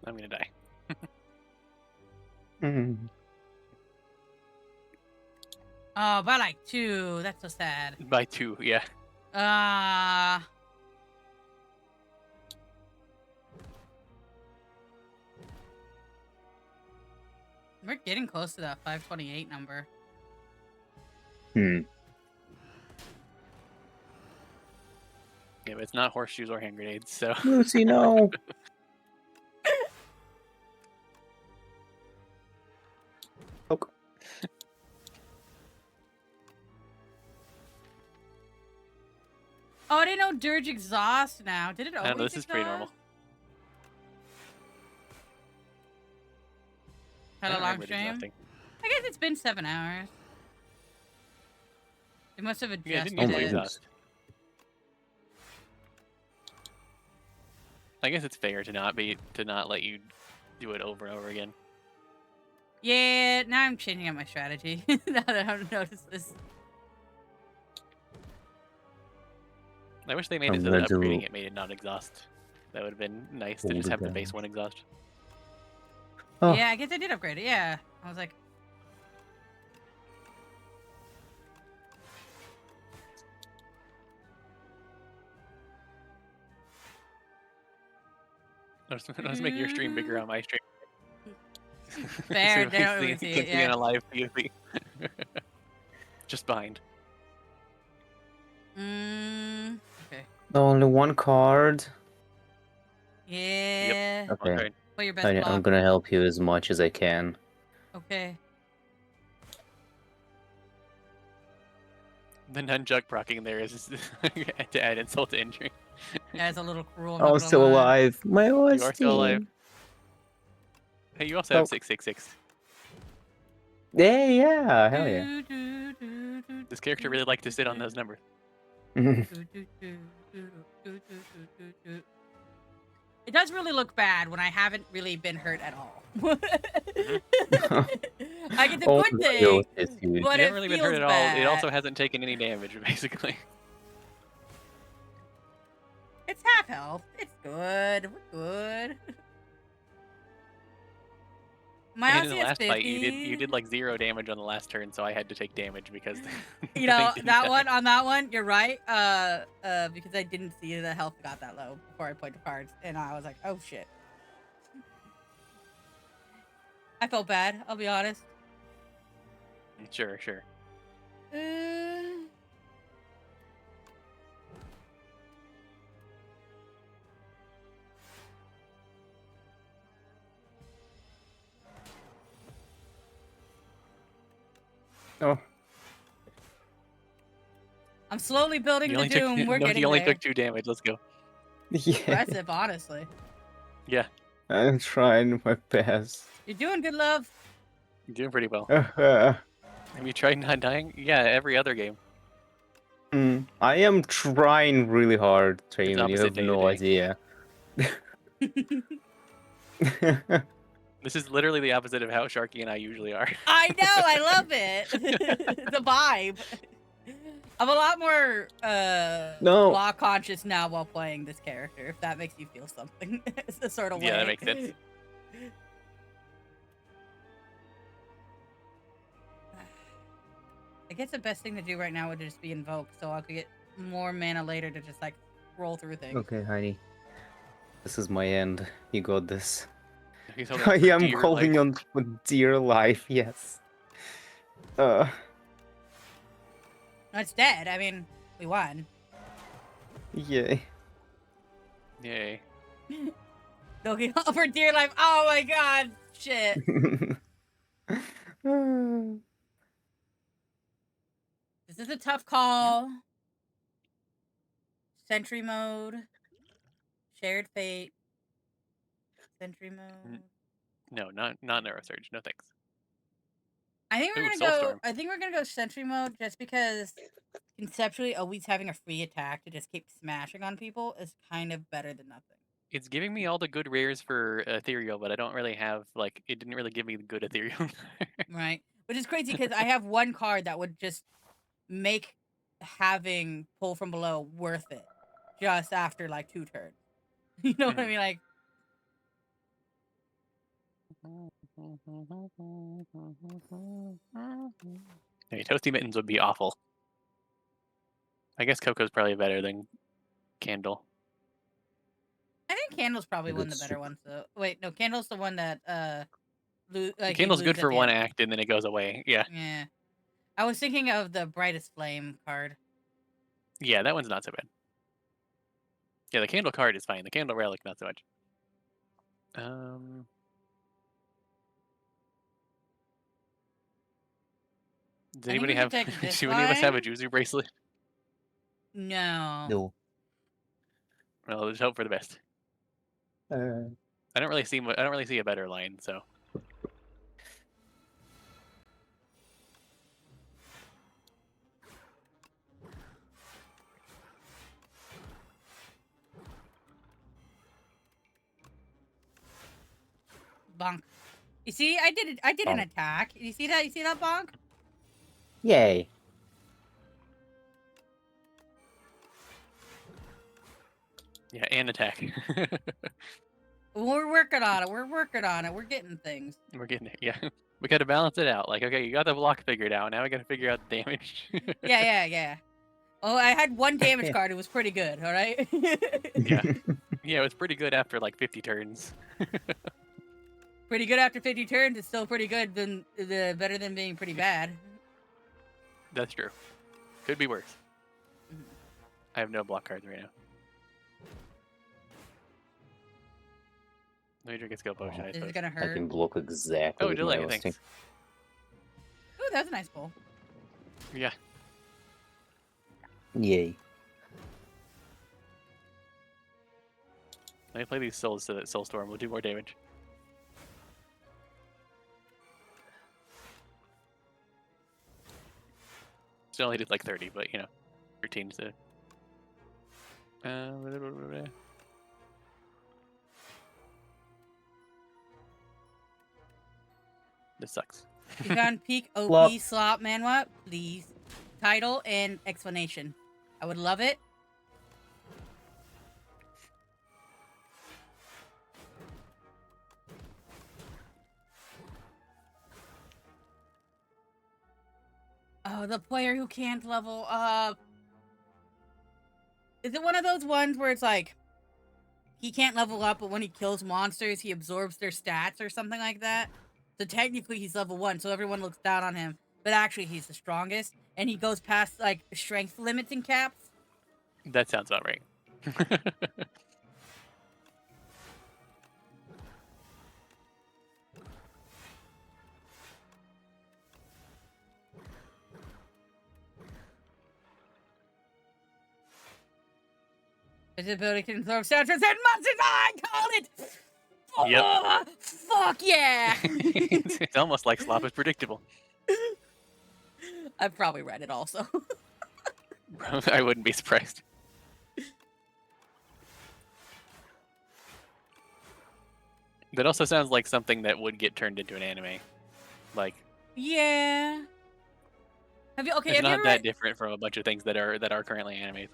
I'm gonna die. Mm. Oh, by like 2. That's so sad. By 2, yeah. We're getting close to that 528 number. Hmm. Yeah, but it's not horseshoes or hand grenades, so. Lucy, no. Poke. Oh, I didn't know Dirge exhaust now. Did it I always don't know, this is pretty normal. exhaust? I Had a don't long remember it stream? exhausting. I guess it's been 7 hours. They must have Yeah, it adjusted didn't Oh my it. usually goodness. exhaust. I guess it's fair to not let you do it over and over again. Yeah, now I'm changing up my strategy. Now that I've noticed this. I wish they made I'm it so gonna that upgrading do- it made it not exhaust. That would have been nice to Hold just it have the down. base one exhaust. Oh. Yeah, I guess I did upgrade it. Yeah. I was like, Let's make your stream bigger on my stream. fair. So They don't we really can see it. see it Yeah. on live POV. Just behind. Okay. Only one card. Yeah. Okay. Okay. Play your best I'm block. gonna help you as much as I can. Okay. The nunchuck procking there is to add insult to injury. Yeah, it's a little cruel. I'm Oh, not I'm gonna still lie. alive. My OS You are still alive. team. Hey, you also have Oh. 666. Yeah, hell yeah. Do, do, do, do, This character really liked to sit on those numbers. do, do, do, do, do, do, do, do, do. It does really look bad when I haven't really been hurt at all. Like it's a Oh, good my thing, OS is huge. but You it haven't really been feels hurt at all. bad. It also hasn't taken any damage, basically. It's half health. It's good. We're good. My And in Aussie the has last 50. fight, you did like 0 damage on the last turn, so I had to take damage because You know, nothing didn't that die. one, on that one, you're right. Because I didn't see the health got that low before I played the cards. And I was like, oh shit. I felt bad, I'll be honest. Sure. Oh, I'm slowly building You the only doom. took We're no, getting you only there. took 2 damage. Let's go. yeah. Impressive, honestly. Yeah, I'm trying my best. You're doing good, love. you're doing pretty well. Mm, Have you tried not dying? Yeah, every other game. I am trying really hard, Train. You opposite have day to no day. idea. This is literally the opposite of how Sharky and I usually are. I know, I love it. The vibe. I'm a lot more No. law conscious now while playing this character, if that makes you feel something. It's a sort of way. Yeah, that makes sense. I guess the best thing to do right now would just be invoke, so I could get more mana later to just like roll through things. Okay, honey. This is my end. You got this. He's holding I on for am dear holding life. on for dear life, yes. No, it's dead. I mean, we won. Yay. Yay. Donkey Kong for dear life. Oh my god, shit. This is a tough call. Sentry mode. Shared fate. Sentry mode. No, not Neurosurge. No thanks. I think we're Ooh, gonna go. Soulstorm. I think we're gonna go sentry mode just because conceptually, always having a free attack to just keep smashing on people is kind of better than nothing. It's giving me all the good rares for Ethereal, but I don't really have, like, it didn't really give me the good Ethereal. Right, which is crazy because I have one card that would just make having pull from below worth it, just after like 2 turns. You know what I mean? Like, Hey, Toasty Mittens would be awful. I guess Coco's probably better than Candle. I think Candle's probably one of the That's better ones though. Wait, no, Candle's the one that like he Candle's good loses at for the one end. act and then it goes away. Yeah. Yeah, I was thinking of the Brightest Flame card. Yeah, that one's not so bad. Yeah, the Candle card is fine. The Candle relic, not so much. Does I think anybody we have? should take this Do any of us have a line. Juzu bracelet? No. No. Well, let's hope for the best. Uh, I don't really see a better line, so. Bonk. You see, I did it. I did an Bonk. attack. You see that? You see that, Bonk? yay. Yeah, and attack. We're working on it. We're working on it. We're getting things. We're getting it. Yeah, we got to balance it out. Like, okay, you got the block figured out. Now we got to figure out the damage. Yeah. Oh, I had one damage card. It was pretty good. All right. Yeah. Yeah, it was pretty good after like 50 turns. Pretty good after 50 turns. It's still pretty good. Better than being pretty bad. That's true. Could be worse. Mhm. I have no block cards right now. Let me drink a skill potion, I This suppose. is gonna I hurt. can block exactly Oh, with my delay, listing. thanks. Ooh, that's a nice pull. Yeah. Yay. Let me play these souls so that Soulstorm will do more damage. Still only did like 30, but you know, 13 to. This sucks. You found peak OP Flop. slot manwa, please. Title and explanation. I would love it. Oh, the player who can't level up. Is it one of those ones where it's like he can't level up, but when he kills monsters, he absorbs their stats or something like that? So technically he's level 1, so everyone looks down on him, but actually he's the strongest, and he goes past like strength limits and caps. That sounds about right. His ability can absorb stats and monsters. I call it. Yep. Fuck yeah! It's almost like Slop is predictable. I've probably read it also. I wouldn't be surprised. That also sounds like something that would get turned into an anime. Like, Yeah. Have you it's have you not ever that read, different from a bunch of things that are currently anime.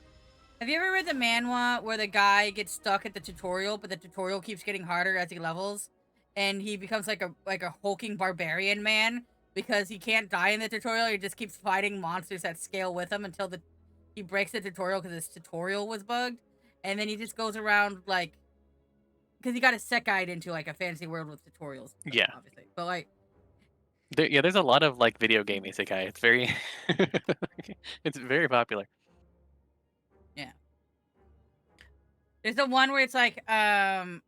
have you ever read the manhwa where the guy gets stuck at the tutorial, but the tutorial keeps getting harder as he levels, and he becomes like a hulking barbarian man because he can't die in the tutorial. He just keeps fighting monsters that scale with him until he breaks the tutorial because his tutorial was bugged, and then he just goes around like because he got a guide into like a fantasy world with tutorials. Yeah. Obviously, but like. There's a lot of like video game isekai. It's very, it's very popular. There's the one where it's like, my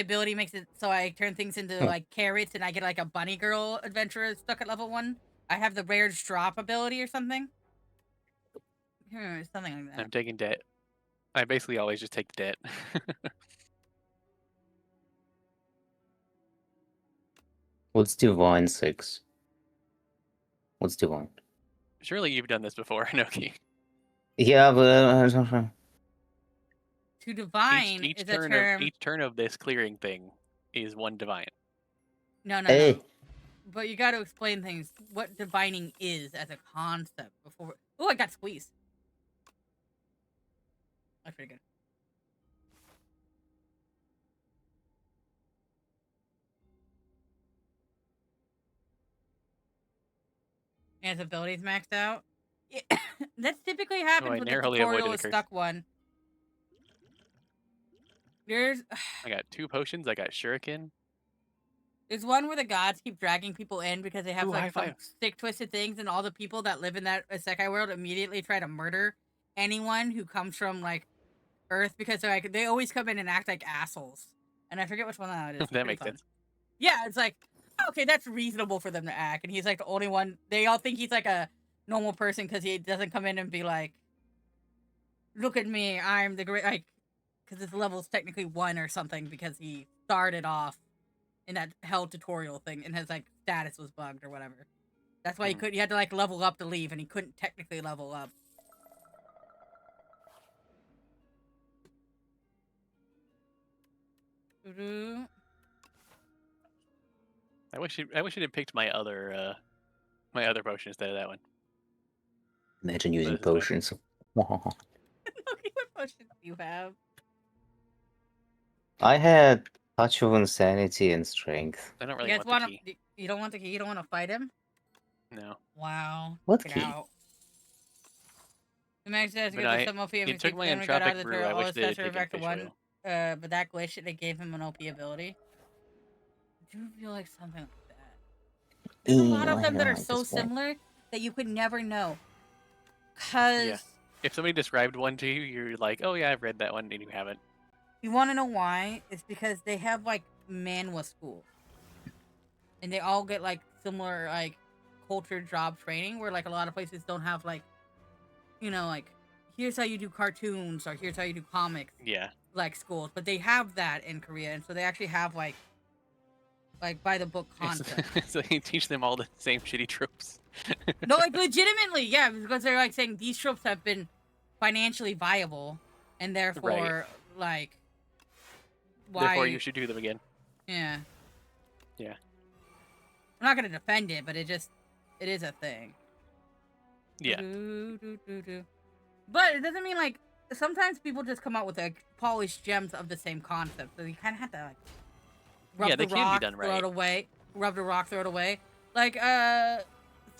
ability makes it so I turn things into like carrots and I get like a bunny girl adventurer stuck at level 1. I have the rare drop ability or something. Something like that. I'm taking debt. I basically always just take the debt. What's Divine 6? What's Divine? Surely you've done this before, Noki. Yeah, but To divine Each is a turn term. each turn of this clearing thing is one divine. No. hey, But you got to explain things. What divining is as a concept before. Oh, I got squeezed. That's pretty good. And his abilities maxed out. Yeah, that's typically happens I with the narrowly avoided tutorial a curse. stuck one. There's I got 2 potions. I got shuriken. there's one where the gods keep dragging people in because they have Ooh, high like some five. sick twisted things, and all the people that live in that isekai world immediately try to murder anyone who comes from like Earth because they're like they always come in and act like assholes. And I forget which one that is. That Pretty makes fun. sense. Yeah, it's like okay, that's reasonable for them to act, and he's like the only one. They all think he's like a normal person because he doesn't come in and be like, "Look at me, I'm the great," like, because his level's technically 1 or something because he started off in that hell tutorial thing and his like status was bugged or whatever. That's why he had to like level up to leave, and he couldn't technically level up. I wish it had picked my other potion instead of that one. imagine using But it's fine. potions. What potions do you have? I had Touch of Insanity and Strength. I don't You really guys want want the key. to? You don't want the key? You don't want to fight him? No. Wow. What Get key? out. The man says to But get some OP it took my when we got out of entropic the brew. tutorial. I All wish his they had stats were taken back to fish 1. oil. But that glitch, they gave him an OP ability. I do feel like something like that. There's a lot of them that are so similar that you could never know. Cause Yeah. If somebody described one to you, you're like, oh yeah, I've read that one, and you haven't. you want to know why? It's because they have like manhwa school, and they all get like similar like culture job training, where like a lot of places don't have like, you know, like here's how you do cartoons or here's how you do comics Yeah. like schools, but they have that in Korea, and so they actually have like by the book concept. So you teach them all the same shitty tropes. No, like legitimately, yeah, because they're like saying these tropes have been financially viable, and therefore, like, why? Therefore, you should do them again. Yeah. Yeah. I'm not gonna defend it, but it is a thing. Yeah. But it doesn't mean like sometimes people just come out with like polished gems of the same concept, so you kind of have to like rub Yeah, the they can be rock, done throw right. it away, rub the rock, throw it away. Like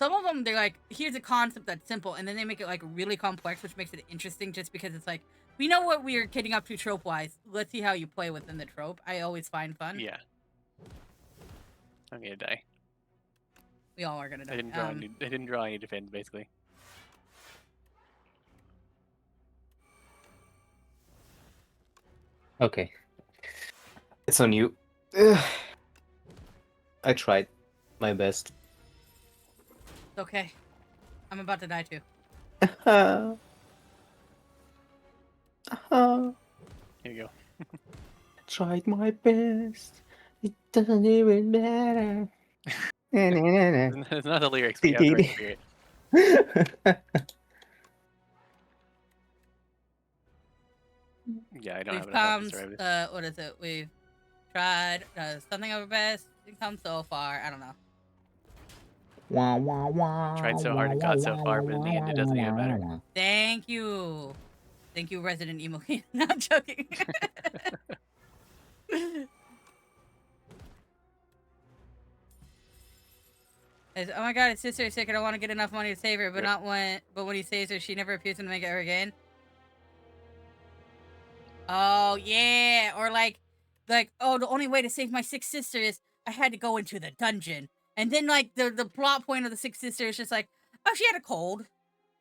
some of them they're like, here's a concept that's simple, and then they make it like really complex, which makes it interesting just because it's like, we know what we're getting up to trope wise. Let's see how you play within the trope. I always find fun. Yeah. I'm gonna die. We all are gonna die. I didn't draw any defense basically. Okay. It's on you. Ugh. I tried my best. It's okay. I'm about to die too. Here you go. Tried my best. It doesn't even matter. It's not the lyrics, but you have to write the spirit. Yeah, I don't have We've enough come, to describe this. what is it? We've tried something of our best. We've come so far. I don't know. Tried so hard and got so far, but in the end it doesn't even matter. Thank you. Thank you, Resident Emo King. No, I'm joking. Oh my god, his sister is sick. I don't want to get enough money to save her, but not when. But when he saves her, she never appears to make it her again. Oh yeah, or like, oh, the only way to save my sick sister is I had to go into the dungeon, and then like the plot point of the sick sister is just like, oh, she had a cold.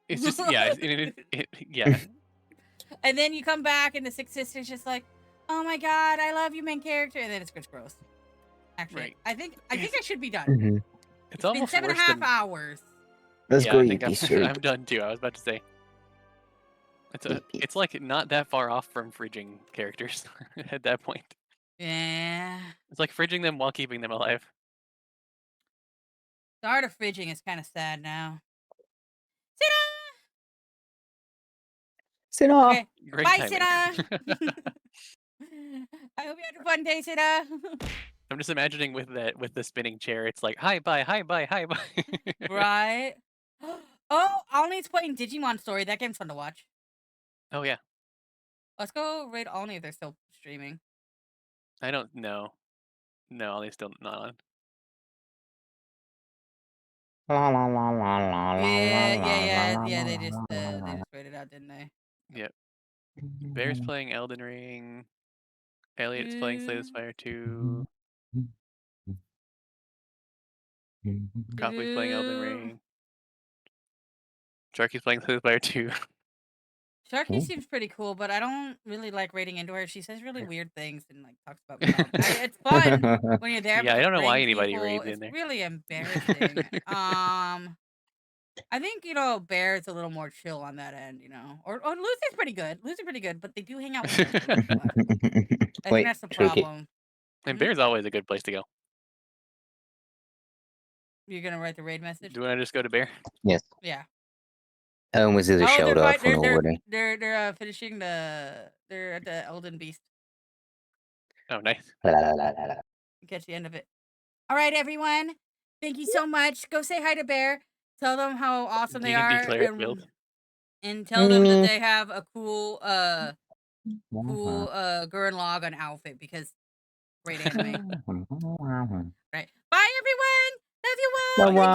It's just yeah, yeah. And then you come back, and the sick sister's just like, oh my god, I love you, main character, and then it's gross. Actually, Right. I think I should be done. Mhm. It's Been almost 7.5 worse than. hours. Let's Yeah, go, I you think piece of I'm shit. done too. I was about to say. It's like not that far off from fridging characters at that point. Yeah. It's like fridging them while keeping them alive. The art of fridging is kind of sad now. Sit off. Okay. Great Bye, timing. Sita. I hope you had a fun day, Sita. I'm just imagining with the spinning chair. It's like hi bye. Right. Oh, Alni's playing Digimon Story. That game's fun to watch. Oh yeah. Let's go raid Alni if they're still streaming. I don't know. No, Ollie's still not on. Yeah. They just raided out, didn't they? Yep. Bear's playing Elden Ring. Elliot's playing Slay the Spire 2. Copley's playing Elden Ring. Sharky's playing Slay the Spire 2. Sharky seems pretty cool, but I don't really like raiding into her. She says really weird things and like talks about God. It's fun when you're there. Yeah, but I don't know why raiding anybody people, raids in it's there. really embarrassing. I think Bear's a little more chill on that end, or Lucy's pretty good. But they do hang out with her. I think Wait, that's the Tricky. problem. And Bear's always a good place to go. You're gonna write the raid message? Do you want to just go to Bear? Yes. Yeah. I almost did a shout out for nobody. They're finishing they're at the Elden Beast. Oh, nice. Catch the end of it. All right, everyone. Thank you so much. Go say hi to Bear. Tell them how awesome they are, D&D cleric build. and tell them that they have a cool Gurren Lagann outfit because great anime. Right. Bye, everyone. Love you all. Thank you so